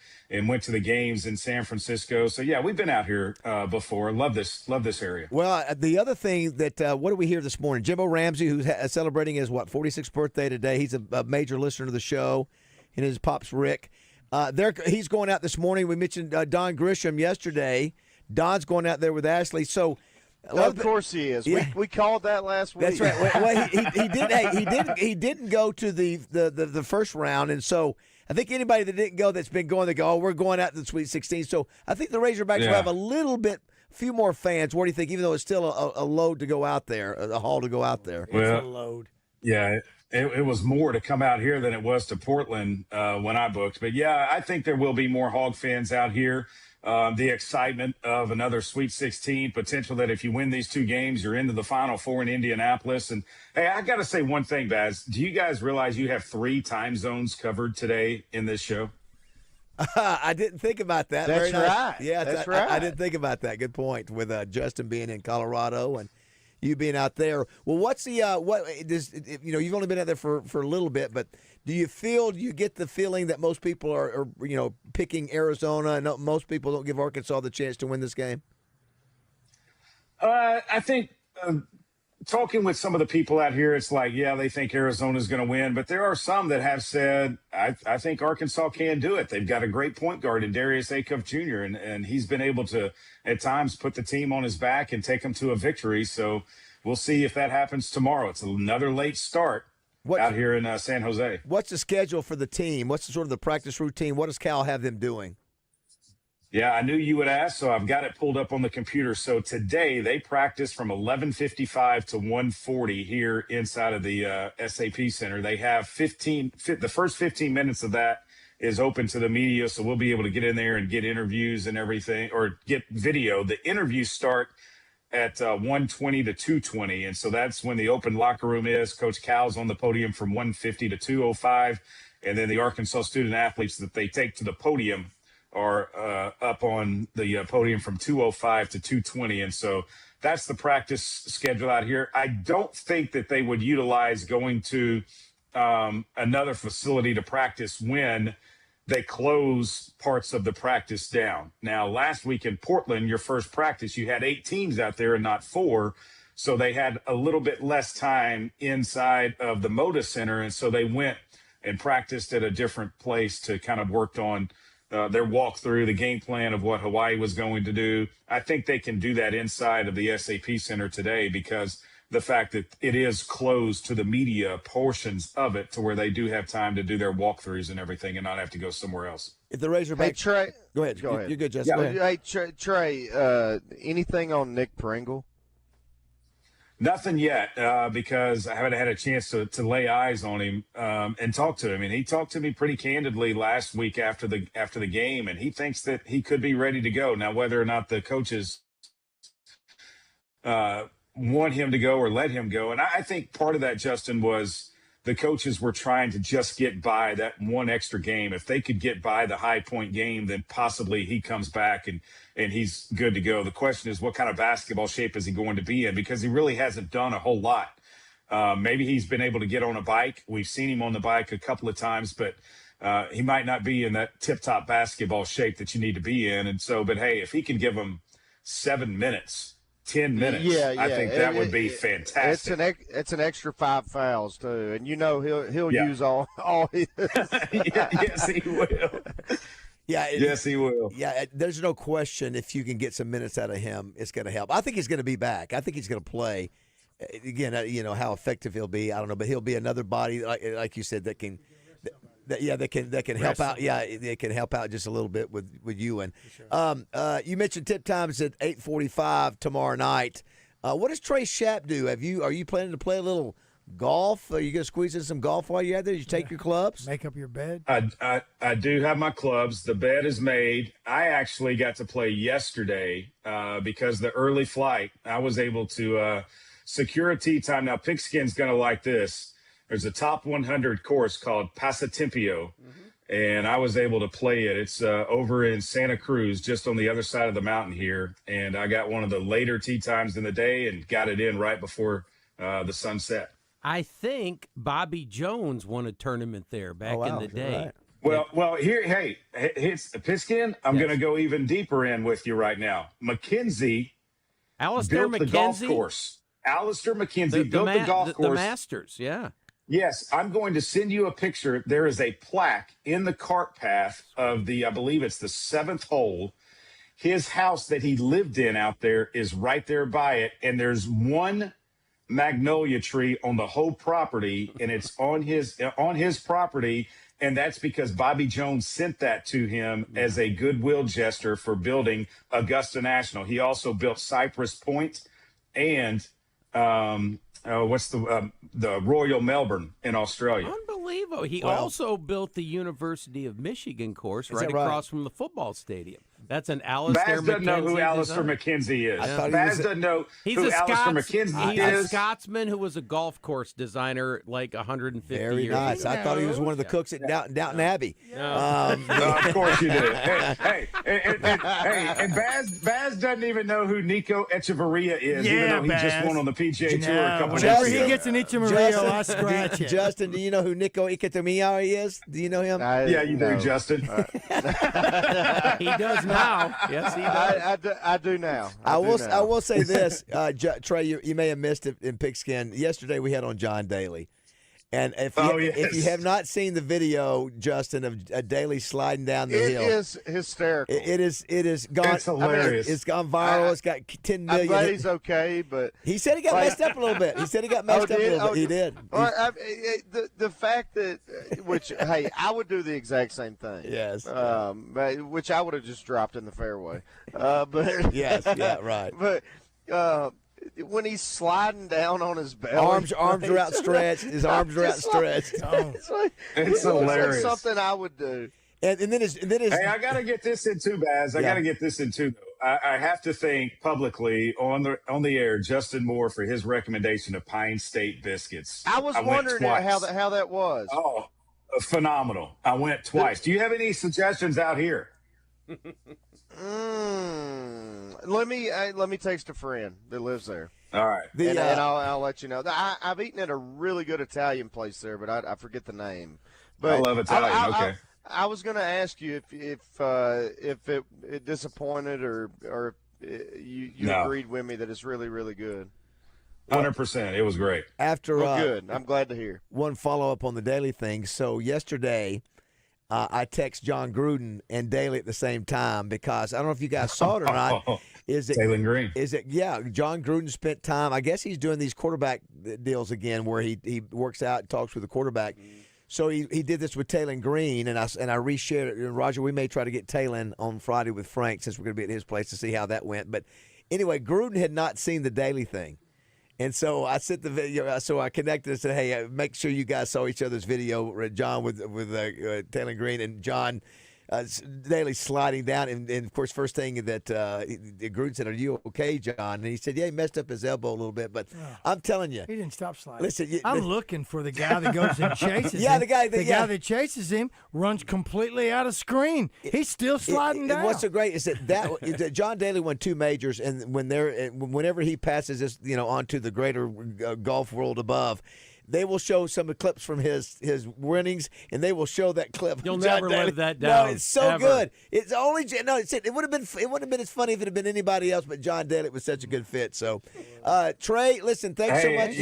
Speaker 4: went to the games in San Francisco. So, yeah, we've been out here before. Love this area.
Speaker 3: Well, the other thing that what do we hear this morning? Jimbo Ramsey, who's celebrating his, 46th birthday today. He's a major listener to the show, and his pops, Rick. He's going out this morning. We mentioned Don Grisham yesterday. Don's going out there with Ashley. So,
Speaker 1: of course he is. Yeah. We called that last week.
Speaker 3: That's right. Well, he didn't go to the first round, and so I think anybody that didn't go that's been going, they go, oh, we're going out to the Sweet 16. So I think the Razorbacks will have a few more fans. What do you think? Even though it's still a load to go out there, a haul to go out there.
Speaker 10: Well, it's a load.
Speaker 4: Yeah. It was more to come out here than it was to Portland when I booked. But, yeah, I think there will be more Hog fans out here. The excitement of another Sweet 16, potential that if you win these 2 games, you're into the Final Four in Indianapolis. And, hey, I got to say one thing, Baz. Do you guys realize you have 3 time zones covered today in this show?
Speaker 3: I didn't think about that.
Speaker 1: That's
Speaker 3: Very nice.
Speaker 1: right.
Speaker 3: Yeah,
Speaker 1: that's right.
Speaker 3: I didn't think about that. Good point, with Justin being in Colorado and you being out there. Well, what's the you've only been out there for a little bit, but do you get the feeling that most people are picking Arizona, and most people don't give Arkansas the chance to win this game?
Speaker 4: I think talking with some of the people out here, it's like, yeah, they think Arizona's going to win, but there are some that have said, I think Arkansas can do it. They've got a great point guard in Darius Acuff Jr., and he's been able to, at times, put the team on his back and take them to a victory. So we'll see if that happens tomorrow. It's another late start out here in San Jose.
Speaker 3: What's the schedule for the team? What's the practice routine? What does Cal have them doing?
Speaker 4: Yeah, I knew you would ask, so I've got it pulled up on the computer. So today they practice from 11:55 to 1:40 here inside of the SAP Center. They have the first 15 minutes of that is open to the media, so we'll be able to get in there and get interviews and everything, or get video. The interviews start at 1:20 to 2:20, and so that's when the open locker room is. Coach Cal's on the podium from 1:50 to 2:05, and then the Arkansas student athletes that they take to the podium are up on the podium from 2:05 to 2:20. And so that's the practice schedule out here. I don't think that they would utilize going to another facility to practice when they close parts of the practice down. Now, last week in Portland, your first practice, you had 8 teams out there and not 4. So they had a little bit less time inside of the Moda Center. And so they went and practiced at a different place to kind of worked on their walkthrough, the game plan of what Hawaii was going to do. I think they can do that inside of the SAP Center today because the fact that it is closed to the media portions of it to where they do have time to do their walkthroughs and everything and not have to go somewhere else.
Speaker 3: If the Razorbacks,
Speaker 1: Hey, Trey.
Speaker 3: Go ahead.
Speaker 1: Go ahead.
Speaker 3: You're good, Justin.
Speaker 1: Yeah.
Speaker 3: Go ahead.
Speaker 1: Hey, Trey, anything on Nick Pringle?
Speaker 4: Nothing yet, because I haven't had a chance to lay eyes on him and talk to him. And he talked to me pretty candidly last week after the game, and he thinks that he could be ready to go. Now, whether or not the coaches want him to go or let him go, and I think part of that, Justin, was the coaches were trying to just get by that one extra game. If they could get by the High Point game, then possibly he comes back and he's good to go. The question is, what kind of basketball shape is he going to be in? Because he really hasn't done a whole lot. Maybe he's been able to get on a bike. We've seen him on the bike a couple of times, but he might not be in that tip-top basketball shape that you need to be in. And so, but hey, if he can give them 7 minutes, 10 minutes, I think that would be fantastic.
Speaker 1: It's an extra 5 fouls too, and he'll use all his.
Speaker 4: Yes, he will.
Speaker 3: Yeah,
Speaker 4: yes, he will.
Speaker 3: Yeah, there's no question if you can get some minutes out of him, it's going to help. I think he's going to be back. I think he's going to play. Again, how effective he'll be, I don't know, but he'll be another body, like you said, that can help out. Yeah, they can help out just a little bit with Ewan. Sure. You mentioned tip times at 8:45 tomorrow night. What does Trey Schapp do? Are you planning to play a little golf? Are you going to squeeze in some golf while you're out there? Did you take your clubs?
Speaker 10: Make up your bed?
Speaker 4: I do have my clubs. The bed is made. I actually got to play yesterday because the early flight, I was able to secure a tee time. Now, Pigskin's going to like this. There's a top 100 course called Pasatiempio, and I was able to play it. It's over in Santa Cruz, just on the other side of the mountain here. And I got one of the later tee times in the day and got it in right before the sunset.
Speaker 20: I think Bobby Jones won a tournament there back in the day.
Speaker 4: Right. Well, here, hey, it's Piskin. I'm going to go even deeper in with you right now. McKenzie built the golf course. Alistair McKenzie built the golf course.
Speaker 20: The Masters, yeah.
Speaker 4: Yes, I'm going to send you a picture. There is a plaque in the cart path of I believe it's the 7th hole. His house that he lived in out there is right there by it, and there's one magnolia tree on the whole property, and it's on his property, and that's because Bobby Jones sent that to him as a goodwill gesture for building Augusta National. He also built Cypress Point and what's the Royal Melbourne in Australia.
Speaker 20: Unbelievable. He also built the University of Michigan course right across from the football stadium. That's an Alistair McKenzie.
Speaker 4: Baz doesn't know who Alistair McKenzie is. Baz doesn't know who Alistair McKenzie is.
Speaker 20: He's a Scotsman who was a golf course designer like 150
Speaker 3: Very
Speaker 20: years
Speaker 3: nice.
Speaker 20: ago.
Speaker 3: I thought he was one of the cooks at Downton Abbey.
Speaker 4: No. Of course you did. Hey, and Baz doesn't even know who Nico Echeverria is, even though he just won on the PGA Tour a couple of
Speaker 10: Whenever
Speaker 4: days ago.
Speaker 10: he gets an Echeverria, I scratch it.
Speaker 3: Justin, do you know who Nico Iketemia is? Do you know him?
Speaker 4: Yeah, you do, Justin.
Speaker 20: He does now. Yes, he does.
Speaker 1: I do now.
Speaker 3: I will say this, Trey, you may have missed it in Pigskin. Yesterday we had on John Daly, And if you have not seen the video, Justin, of Daly sliding down the hill,
Speaker 1: it is hysterical.
Speaker 3: It is gone.
Speaker 4: It's hilarious.
Speaker 3: It's gone viral. It's got 10 million.
Speaker 1: I'm glad he's okay, but
Speaker 3: he said he got messed up a little bit. He said he got messed up a little bit. He did.
Speaker 1: Well, the fact that, which hey, I would do the exact same thing.
Speaker 3: Yes.
Speaker 1: Which I would have just dropped in the fairway. But
Speaker 3: yes, yeah, right.
Speaker 1: But when he's sliding down on his belly,
Speaker 3: arms are outstretched. His arms are outstretched.
Speaker 1: It's
Speaker 4: hilarious.
Speaker 1: Like something I would do.
Speaker 3: And then his.
Speaker 4: Hey, I got to get this in too, Baz. I got to get this in too. I have to thank publicly on the air Justin Moore for his recommendation of Pine State biscuits.
Speaker 1: I was wondering how that was.
Speaker 4: Oh, phenomenal! I went twice. Do you have any suggestions out here?
Speaker 1: Let me text a friend that lives there.
Speaker 4: All right,
Speaker 1: and I'll let you know. I've eaten at a really good Italian place there, but I forget the name. But
Speaker 4: I love Italian. Okay.
Speaker 1: I was going to ask you if it disappointed or you agreed with me that it's really, really good.
Speaker 4: 100%. It was great.
Speaker 3: After
Speaker 1: good. I'm glad to hear.
Speaker 3: One follow-up on the Daly thing. So yesterday, I text John Gruden and Daly at the same time because I don't know if you guys saw it or not.
Speaker 4: Taylen Green.
Speaker 3: John Gruden spent time. I guess he's doing these quarterback deals again where he works out and talks with the quarterback. So he did this with Taylen Green, and I reshared it. And Roger, we may try to get Taylen on Friday with Frank since we're going to be at his place to see how that went. But anyway, Gruden had not seen the Daly thing. And so I sent the video. So I connected and said, "Hey, make sure you guys saw each other's video." John with Taylen Green and John Daly sliding down, and of course, first thing that Gruden said, "Are you okay, John?" And he said, "Yeah, he messed up his elbow a little bit, but I'm telling you,
Speaker 10: he didn't stop sliding."
Speaker 3: Listen,
Speaker 10: I'm looking for the guy that goes and chases him.
Speaker 3: Yeah, the guy
Speaker 10: that chases him runs completely out of screen. He's still sliding down.
Speaker 3: And what's so great is that John Daly won 2 majors, and whenever he passes this, onto the greater golf world above, they will show some clips from his winnings, and they will show that clip.
Speaker 20: You'll
Speaker 3: John
Speaker 20: never
Speaker 3: Daly.
Speaker 20: live that down.
Speaker 3: No, it's so
Speaker 20: ever.
Speaker 3: good. It's only it would have been as funny if it had been anybody else, but John Daly was such a good fit. So, Trey, listen, thanks so much.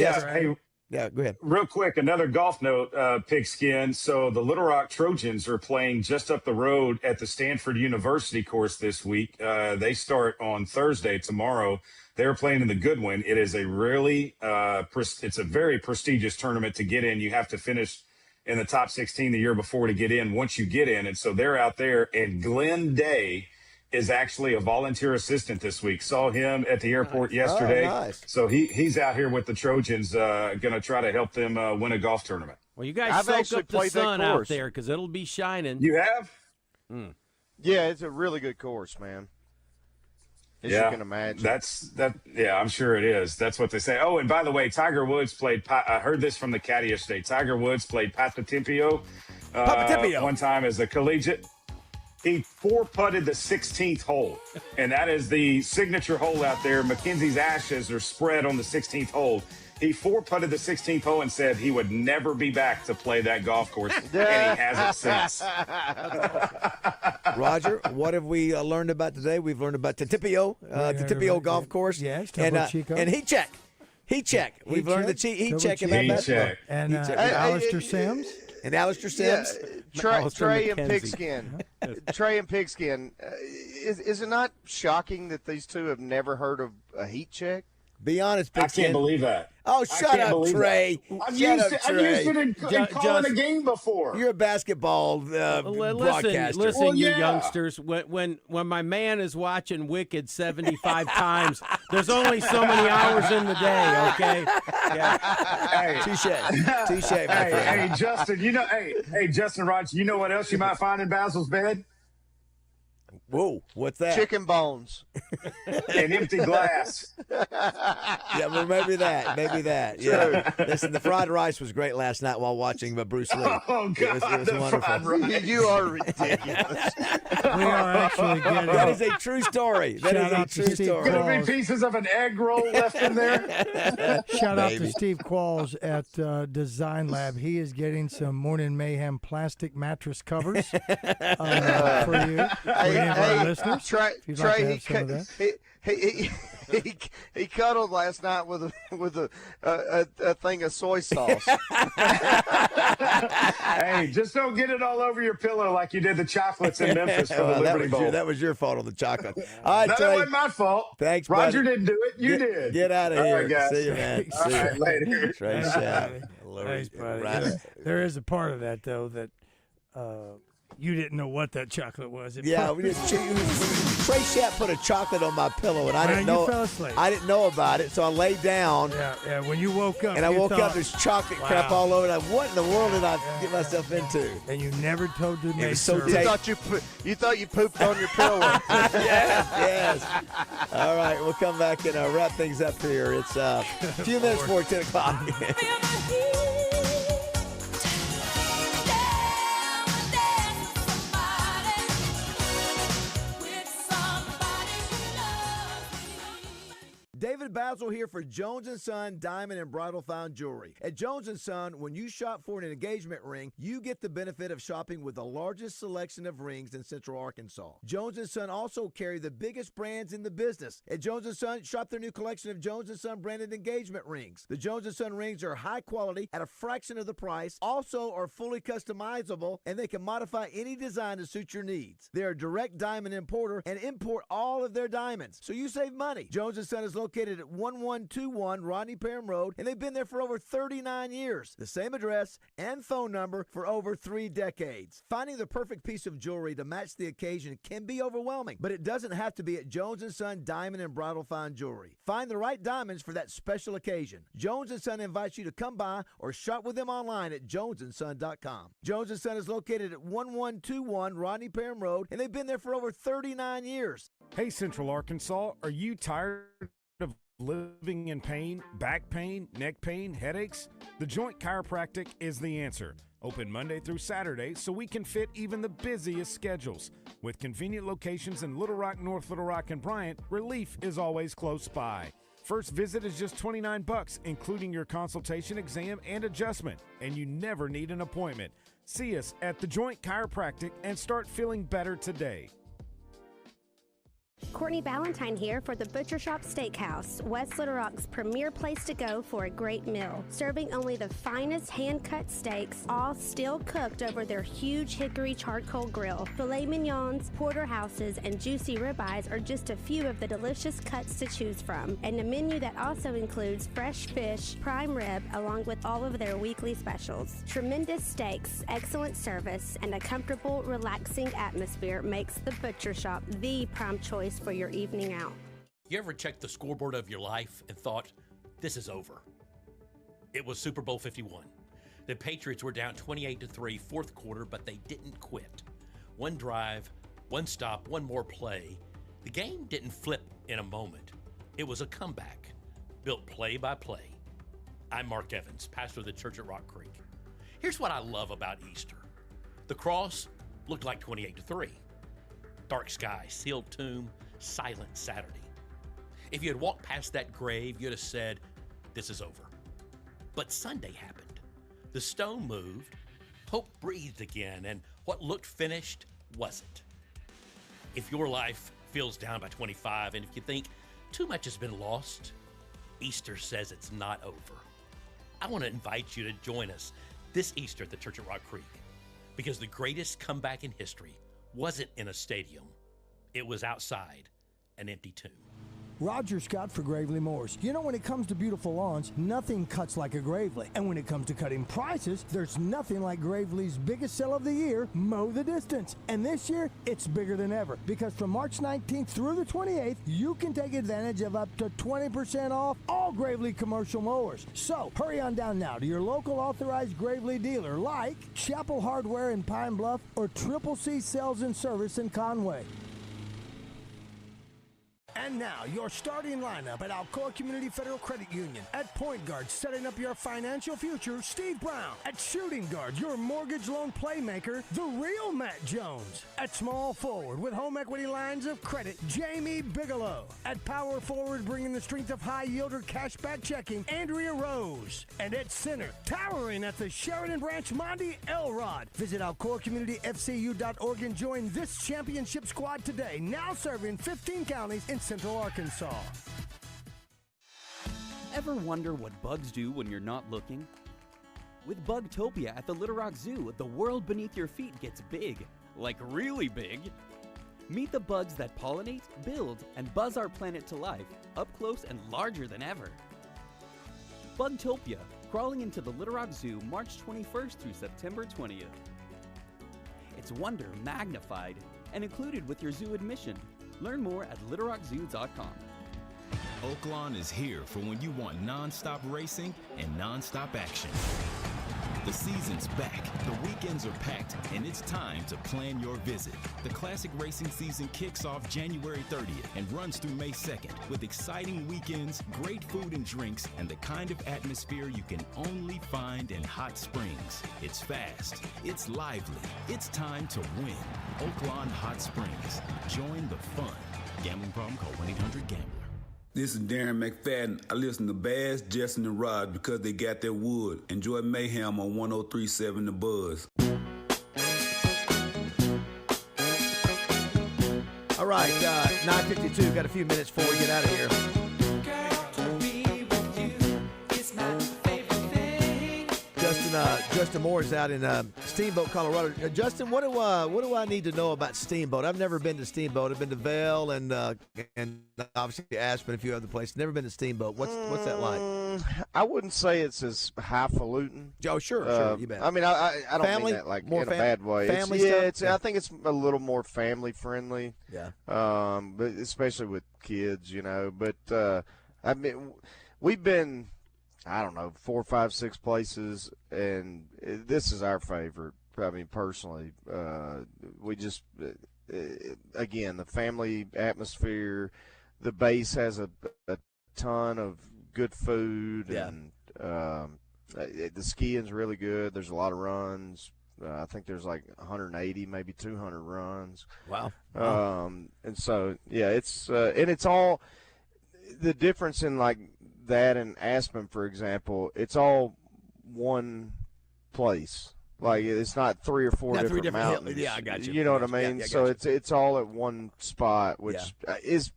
Speaker 3: Yeah, go ahead.
Speaker 4: Real quick, another golf note, Pigskin. So the Little Rock Trojans are playing just up the road at the Stanford University course this week. They start on Thursday, tomorrow. They're playing in the Goodwin. It is a really, it's a very prestigious tournament to get in. You have to finish in the top 16 the year before to get in once you get in. And so they're out there, and Glenn Day is actually a volunteer assistant this week. Saw him at the airport yesterday.
Speaker 3: Oh, nice.
Speaker 4: So he's out here with the Trojans, going to try to help them win a golf tournament.
Speaker 20: Well, you guys soak up the sun out there because it'll be shining.
Speaker 4: You have?
Speaker 1: Yeah, it's a really good course, man. As you can imagine.
Speaker 4: Yeah, I'm sure it is. That's what they say. Oh, and by the way, Tiger Woods played. I heard this from the caddy yesterday. Tiger Woods played Papatempio one time as a collegiate. He 4-putted the 16th hole, and that is the signature hole out there. Mackenzie's ashes are spread on the 16th hole. He 4-putted the 16th hole and said he would never be back to play that golf course, and he hasn't since.
Speaker 3: Roger, what have we learned about today? We've learned about Titipio Golf Course.
Speaker 10: Yes,
Speaker 3: and Heat Check. We've learned the Heat Check about basketball.
Speaker 10: And Alistair Sims.
Speaker 3: And Alistair Sims.
Speaker 1: Trey and Pigskin. Trey and Pigskin. Is it not shocking that these two have never heard of a heat check?
Speaker 3: Be honest,
Speaker 4: I
Speaker 3: Pigskin.
Speaker 4: can't believe that.
Speaker 3: Oh, shut up, Trey.
Speaker 4: I've used it in calling a game before.
Speaker 3: You're a basketball broadcaster.
Speaker 20: Listen, you youngsters. When my man is watching Wicked 75 times, there's only so many hours in the day. Okay.
Speaker 4: Yeah.
Speaker 3: Touche, my friend.
Speaker 4: Hey, Justin. Justin Rogers. You know what else you might find in Bazzel's bed?
Speaker 3: Whoa, what's that?
Speaker 1: Chicken bones.
Speaker 4: An empty glass.
Speaker 3: Yeah, well, maybe that. Yeah. Listen, the fried rice was great last night while watching Bruce Lee.
Speaker 4: Oh, God.
Speaker 3: It was wonderful.
Speaker 1: You are ridiculous.
Speaker 10: We are actually getting
Speaker 3: That is a true story. That is a true story.
Speaker 4: Could there be pieces of an egg roll left in there?
Speaker 10: Shout out to Steve Qualls at Design Lab. He is getting some Morning Mayhem plastic mattress covers for you. Our listeners,
Speaker 1: Trey, he cuddled last night with a thing of soy sauce.
Speaker 4: Hey, just don't get it all over your pillow like you did the chocolates in Memphis for the Liberty Bowl.
Speaker 3: That was your fault on the chocolate. All right,
Speaker 4: that wasn't my fault.
Speaker 3: Thanks,
Speaker 4: Roger
Speaker 3: buddy.
Speaker 4: didn't do it. You did.
Speaker 3: Get out of
Speaker 4: All
Speaker 3: here.
Speaker 4: right, guys.
Speaker 3: See you, man.
Speaker 4: All
Speaker 3: See
Speaker 4: right,
Speaker 3: you.
Speaker 4: later.
Speaker 3: Trey Shout.
Speaker 10: Thanks, buddy. There is a part of that, though, that you didn't know what that chocolate was.
Speaker 3: Yeah, we did. Trey Shapp put a chocolate on my pillow, and I didn't know.
Speaker 10: You fell asleep.
Speaker 3: I didn't know about it, so I laid down.
Speaker 10: Yeah. When you woke up,
Speaker 3: and I woke
Speaker 10: thought,
Speaker 3: up, there's chocolate crap all over. And what in the world did I get myself into?
Speaker 10: And you never told the maid
Speaker 3: so
Speaker 10: servant.
Speaker 1: You thought you pooped on your pillow.
Speaker 3: yes. All right, we'll come back and wrap things up here. It's a few minutes before 10 o'clock. David Bazzel here for Jones & Son Diamond and Bridal Fine Jewelry. At Jones & Son, when you shop for an engagement ring, you get the benefit of shopping with the largest selection of rings in Central Arkansas. Jones & Son also carry the biggest brands in the business. At Jones & Son, shop their new collection of Jones & Son branded engagement rings. The Jones & Son rings are high quality at a fraction of the price, also are fully customizable, and they can modify any design to suit your needs. They are a direct diamond importer and import all of their diamonds, so you save money. Jones & Son is located at 1121 Rodney Parham Road, and they've been there for over 39 years. The same address and phone number for over 3 decades. Finding the perfect piece of jewelry to match the occasion can be overwhelming, but it doesn't have to be at Jones & Son Diamond and Bridal Fine Jewelry. Find the right diamonds for that special occasion. Jones & Son invites you to come by or shop with them online at jonesandson.com. Jones & Son is located at 1121 Rodney Parham Road, and they've been there for over 39 years.
Speaker 8: Hey, Central Arkansas, are you tired of living in pain, back pain, neck pain, headaches? The Joint Chiropractic is the answer. Open Monday through Saturday so we can fit even the busiest schedules. With convenient locations in Little Rock, North Little Rock, and Bryant, relief is always close by. First visit is just $29, including your consultation, exam, and adjustment, and you never need an appointment. See us at The Joint Chiropractic and start feeling better today.
Speaker 9: Courtney Ballantyne here for the Butcher Shop Steakhouse, West Little Rock's premier place to go for a great meal. Serving only the finest hand-cut steaks, all still cooked over their huge hickory charcoal grill. Filet mignons, porterhouses, and juicy ribeyes are just a few of the delicious cuts to choose from. And a menu that also includes fresh fish, prime rib, along with all of their weekly specials. Tremendous steaks, excellent service, and a comfortable, relaxing atmosphere makes the Butcher Shop the prime choice for your evening out.
Speaker 15: You ever checked the scoreboard of your life and thought, this is over? It was Super Bowl 51. The Patriots were down 28-3 fourth quarter, but they didn't quit. One drive, one stop, one more play. The game didn't flip in a moment. It was a comeback, built play by play. I'm Mark Evans, pastor of the church at Rock Creek. Here's what I love about Easter. The cross looked like 28-3. Dark sky, sealed tomb, silent Saturday. If you had walked past that grave, you'd have said, this is over. But Sunday happened. The stone moved, hope breathed again, and what looked finished wasn't. If your life feels down by 25, and if you think too much has been lost, Easter says it's not over. I want to invite you to join us this Easter at the Church at Rock Creek, because the greatest comeback in history wasn't in a stadium. It was outside an empty tomb.
Speaker 10: Roger Scott for Gravely Moors. You know, when it comes to beautiful lawns, nothing cuts like a Gravely. And when it comes to cutting prices, there's nothing like Gravely's biggest sale of the year, Mow the Distance. And this year, it's bigger than ever, because from March 19th through the 28th, you can take advantage of up to 20% off all Gravely commercial mowers. So, hurry on down now to your local authorized Gravely dealer like Chapel Hardware in Pine Bluff or Triple C Sales and Service in Conway. And now, your starting lineup at Alcoa Community Federal Credit Union. At point guard, setting up your financial future, Steve Brown. At shooting guard, your mortgage loan playmaker, the real Matt Jones. At small forward, with home equity lines of credit, Jamie Bigelow. At power forward, bringing the strength of high yielder cashback checking, Andrea Rose. And at center, towering at the Sheridan Branch, Monty Elrod. Visit AlcoaCommunityFCU.org and join this championship squad today. Now serving 15 counties in Central Arkansas.
Speaker 2: Ever wonder what bugs do when you're not looking? With Bugtopia at the Little Rock Zoo, the world beneath your feet gets big. Like really big. Meet the bugs that pollinate, build, and buzz our planet to life, up close and larger than ever. Bugtopia, crawling into the Little Rock Zoo March 21st through September 20th. It's wonder magnified and included with your zoo admission. Learn more at littlerockzoo.com.
Speaker 12: Oaklawn is here for when you want non-stop racing and non-stop action. The season's back, the weekends are packed, and it's time to plan your visit. The classic racing season kicks off January 30th and runs through May 2nd with exciting weekends, great food and drinks, and the kind of atmosphere you can only find in Hot Springs. It's fast, it's lively, it's time to win. Oaklawn Hot Springs. Join the fun. Gambling problem? Call 1-800-GAMBLER.
Speaker 21: This is Darren McFadden. I listen to Baz, Justin, and Rod because they got their wood. Enjoy Mayhem on 103.7 The Buzz.
Speaker 3: All right, 9:52. Got a few minutes before we get out of here. Justin Moore is out in Steamboat, Colorado. Justin, what do I need to know about Steamboat? I've never been to Steamboat. I've been to Vail and obviously Aspen, a few other places. Never been to Steamboat. What's that like?
Speaker 1: I wouldn't say it's as highfalutin.
Speaker 3: Oh, sure, you bet.
Speaker 1: I mean, I don't
Speaker 3: family,
Speaker 1: mean that like
Speaker 3: more
Speaker 1: in a bad way.
Speaker 3: Family stuff?
Speaker 1: I think it's a little more family friendly.
Speaker 3: Yeah.
Speaker 1: But especially with kids, But I mean, we've been, I don't know, 4, 5, 6 places, and this is our favorite. I mean, personally, we just, again, the family atmosphere. The base has a ton of good food, and the skiing's really good. There's a lot of runs. I think there's like 180, maybe 200 runs.
Speaker 3: Wow.
Speaker 1: And so, yeah, it's and it's all the difference in like that and Aspen, for example. It's all one place. Like it's not 3 or 4 different mountains.
Speaker 3: Yeah, I got you.
Speaker 1: You know what I mean?
Speaker 3: Yeah,
Speaker 1: so it's all at one spot, which is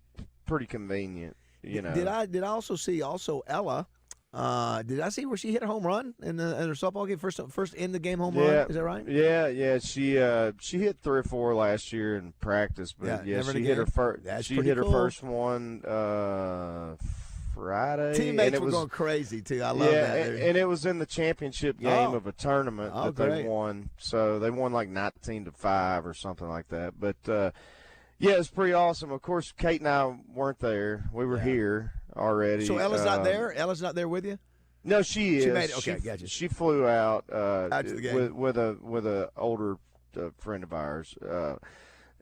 Speaker 1: pretty convenient.
Speaker 3: Did I also see Ella? Did I see where she hit a home run in her softball game? First in the game home run. Is that right?
Speaker 1: Yeah. She hit 3 or 4 last year in practice, but she hit her first. She hit her first one Friday.
Speaker 3: Teammates were going crazy too. I love that. Dude.
Speaker 1: And it was in the championship game of a tournament that they won. So they won like 19-5 or something like that. But yeah, it's pretty awesome. Of course, Kate and I weren't there. We were here already.
Speaker 3: So Ella's not there? Ella's not there with you?
Speaker 1: No, she is.
Speaker 3: She made it. Okay, gotcha.
Speaker 1: She flew out
Speaker 3: to the game.
Speaker 1: with a older friend of ours,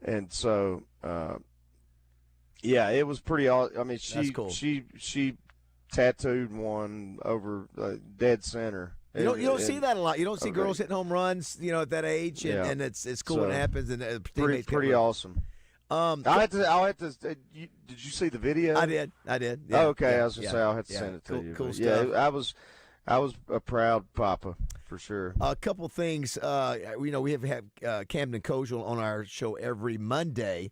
Speaker 1: and so yeah, it was pretty. I mean,
Speaker 3: That's cool.
Speaker 1: she tattooed one over dead center.
Speaker 3: You don't see that a lot. You don't see girls hitting home runs, at that age, and it's cool when it happens. And
Speaker 1: pretty awesome. I'll have to. Did you see the video?
Speaker 3: I did. Yeah,
Speaker 1: oh, okay, I was gonna say I'll have to send it to you.
Speaker 3: Cool
Speaker 1: but
Speaker 3: stuff.
Speaker 1: Yeah, I was a proud papa for sure.
Speaker 3: A couple things. We have Camden Kojal on our show every Monday.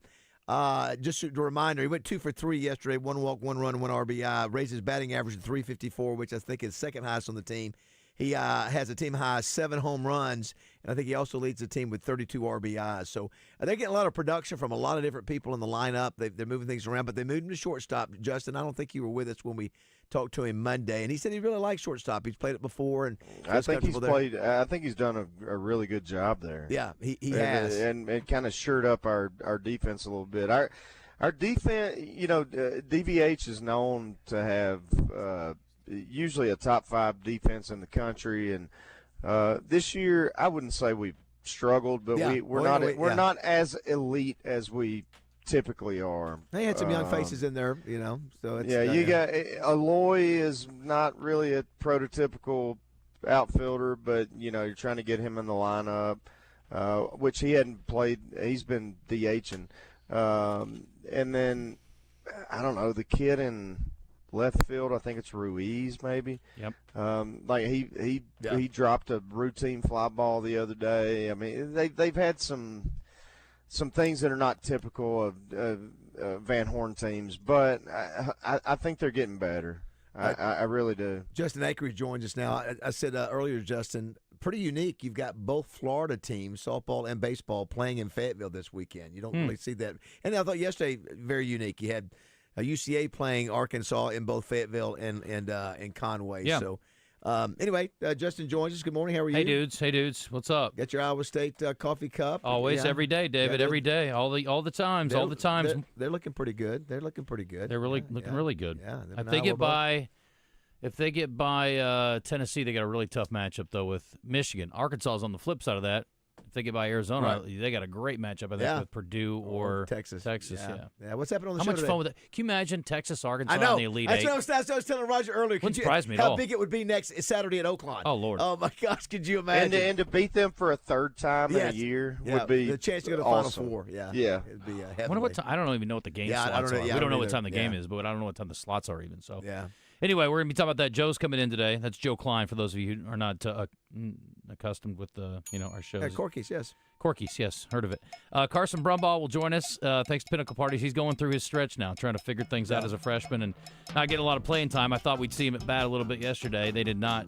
Speaker 3: Just a reminder, he went 2 for 3 yesterday. 1 walk, 1 run, 1 RBI. Raised his batting average to .354, which I think is second highest on the team. He has a team high 7 home runs, and I think he also leads the team with 32 RBIs. So they're getting a lot of production from a lot of different people in the lineup. They're moving things around, but they moved him to shortstop. Justin, I don't think you were with us when we talked to him Monday, and he said he really likes shortstop. He's played it before, and
Speaker 1: I think he's played. I think he's done a really good job there.
Speaker 3: Yeah, he has,
Speaker 1: and kind of shored up our defense a little bit. Our defense, DVH is known to have usually a top 5 defense in the country, and this year I wouldn't say we've struggled, but we're not as elite as we typically are.
Speaker 3: They had some young faces in there, So it's,
Speaker 1: you got Aloy is not really a prototypical outfielder, but you're trying to get him in the lineup, which he hadn't played. He's been DHing, and then I don't know the kid in left field. I think it's Ruiz, maybe.
Speaker 2: Yep.
Speaker 1: Like he dropped a routine fly ball the other day. I mean, they've had some things that are not typical of Van Horn teams, but I think they're getting better. I really do.
Speaker 3: Justin Acri joins us now. I said earlier, Justin, pretty unique. You've got both Florida teams, softball and baseball, playing in Fayetteville this weekend. You don't really see that. And I thought yesterday, very unique. You had UCA playing Arkansas in both Fayetteville and Conway.
Speaker 5: Yeah.
Speaker 3: So, anyway, Justin joins us. Good morning. How are you?
Speaker 5: Hey, dudes. What's up?
Speaker 3: Got your Iowa State coffee cup?
Speaker 5: Always, every day, David. Every day, all the times.
Speaker 3: They're looking pretty good. They're really
Speaker 5: looking really good.
Speaker 3: Yeah.
Speaker 5: If they get by Tennessee, they got a really tough matchup though with Michigan. Arkansas is on the flip side of that. If they get by Arizona, they got a great matchup, I think, with Purdue or
Speaker 3: Texas.
Speaker 5: Yeah.
Speaker 3: What's happening on the
Speaker 5: show
Speaker 3: show
Speaker 5: much
Speaker 3: today?
Speaker 5: fun with that? Can you imagine Texas, Arkansas,
Speaker 3: I know.
Speaker 5: in the Elite
Speaker 3: That's
Speaker 5: Eight?
Speaker 3: what I was telling Roger earlier.
Speaker 5: Wouldn't surprise me at all.
Speaker 3: How big it would be next Saturday at Oaklawn.
Speaker 5: Oh, Lord.
Speaker 3: Oh, my gosh. Could you imagine?
Speaker 1: And to beat them for a third time in a year would be
Speaker 3: the chance to go to
Speaker 1: awesome.
Speaker 3: Final Four. Yeah.
Speaker 1: It'd
Speaker 3: be
Speaker 5: I wonder what time. I don't even know what the game slots are. We don't know what time the game is, but I don't know what time the slots are even. So Anyway, we're going to be talking about that. Joe's coming in today. That's Joe Klein, for those of you who are not accustomed with our shows.
Speaker 3: Corky's, yes.
Speaker 5: Corky's, yes. Heard of it. Carson Brumbaugh will join us thanks to Pinnacle Parties. He's going through his stretch now, trying to figure things out as a freshman and not getting a lot of playing time. I thought we'd see him at bat a little bit yesterday. They did not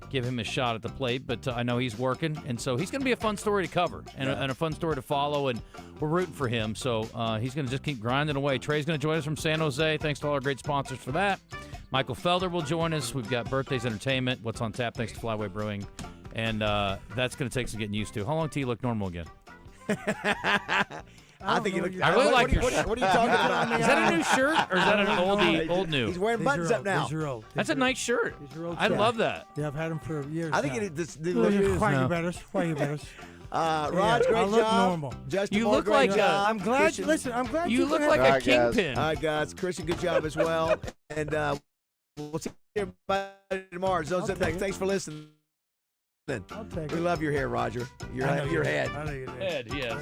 Speaker 5: give him a shot at the plate, but I know he's working, and so he's going to be a fun story to cover and a fun story to follow, and we're rooting for him. So he's going to just keep grinding away. Trey's going to join us from San Jose. Thanks to all our great sponsors for that. Michael Felder will join us. We've got Birthdays Entertainment. What's on tap? Thanks to Flyway Brewing. And that's going to take some getting used to. How long till you look normal again?
Speaker 3: I think you look.
Speaker 5: I really like your
Speaker 3: what
Speaker 5: shirt.
Speaker 3: are you talking about?
Speaker 5: Is that a new shirt or is that an old new?
Speaker 3: He's wearing buttons up now.
Speaker 5: That's a nice shirt. I love that.
Speaker 10: Yeah, I've had them for years.
Speaker 3: I think
Speaker 10: now.
Speaker 3: it is.
Speaker 10: Quite you better.
Speaker 3: Raj, great
Speaker 10: I look
Speaker 3: job.
Speaker 10: normal.
Speaker 3: Justin,
Speaker 5: You
Speaker 3: Moore,
Speaker 5: look
Speaker 3: great
Speaker 5: like
Speaker 3: job.
Speaker 10: I'm glad.
Speaker 3: Christian,
Speaker 10: Listen, I'm glad
Speaker 5: you look
Speaker 10: can
Speaker 5: like
Speaker 10: have-
Speaker 5: a kingpin.
Speaker 3: All right, guys. Christian, good job as well. And we'll see everybody tomorrow. Zones up next. Thanks for listening.
Speaker 10: I'll take
Speaker 3: We
Speaker 10: it.
Speaker 3: love your hair, Roger. Your head.
Speaker 10: I know you do.
Speaker 5: Head, yes.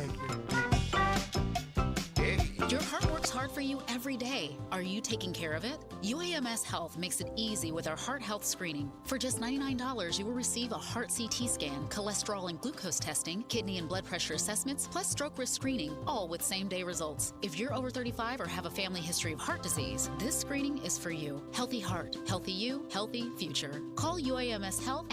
Speaker 18: Your heart works hard for you every day. Are you taking care of it? UAMS Health makes it easy with our heart health screening. For just $99, you will receive a heart CT scan, cholesterol and glucose testing, kidney and blood pressure assessments, plus stroke risk screening, all with same-day results. If you're over 35 or have a family history of heart disease, this screening is for you. Healthy heart, healthy you, healthy future. Call UAMS Health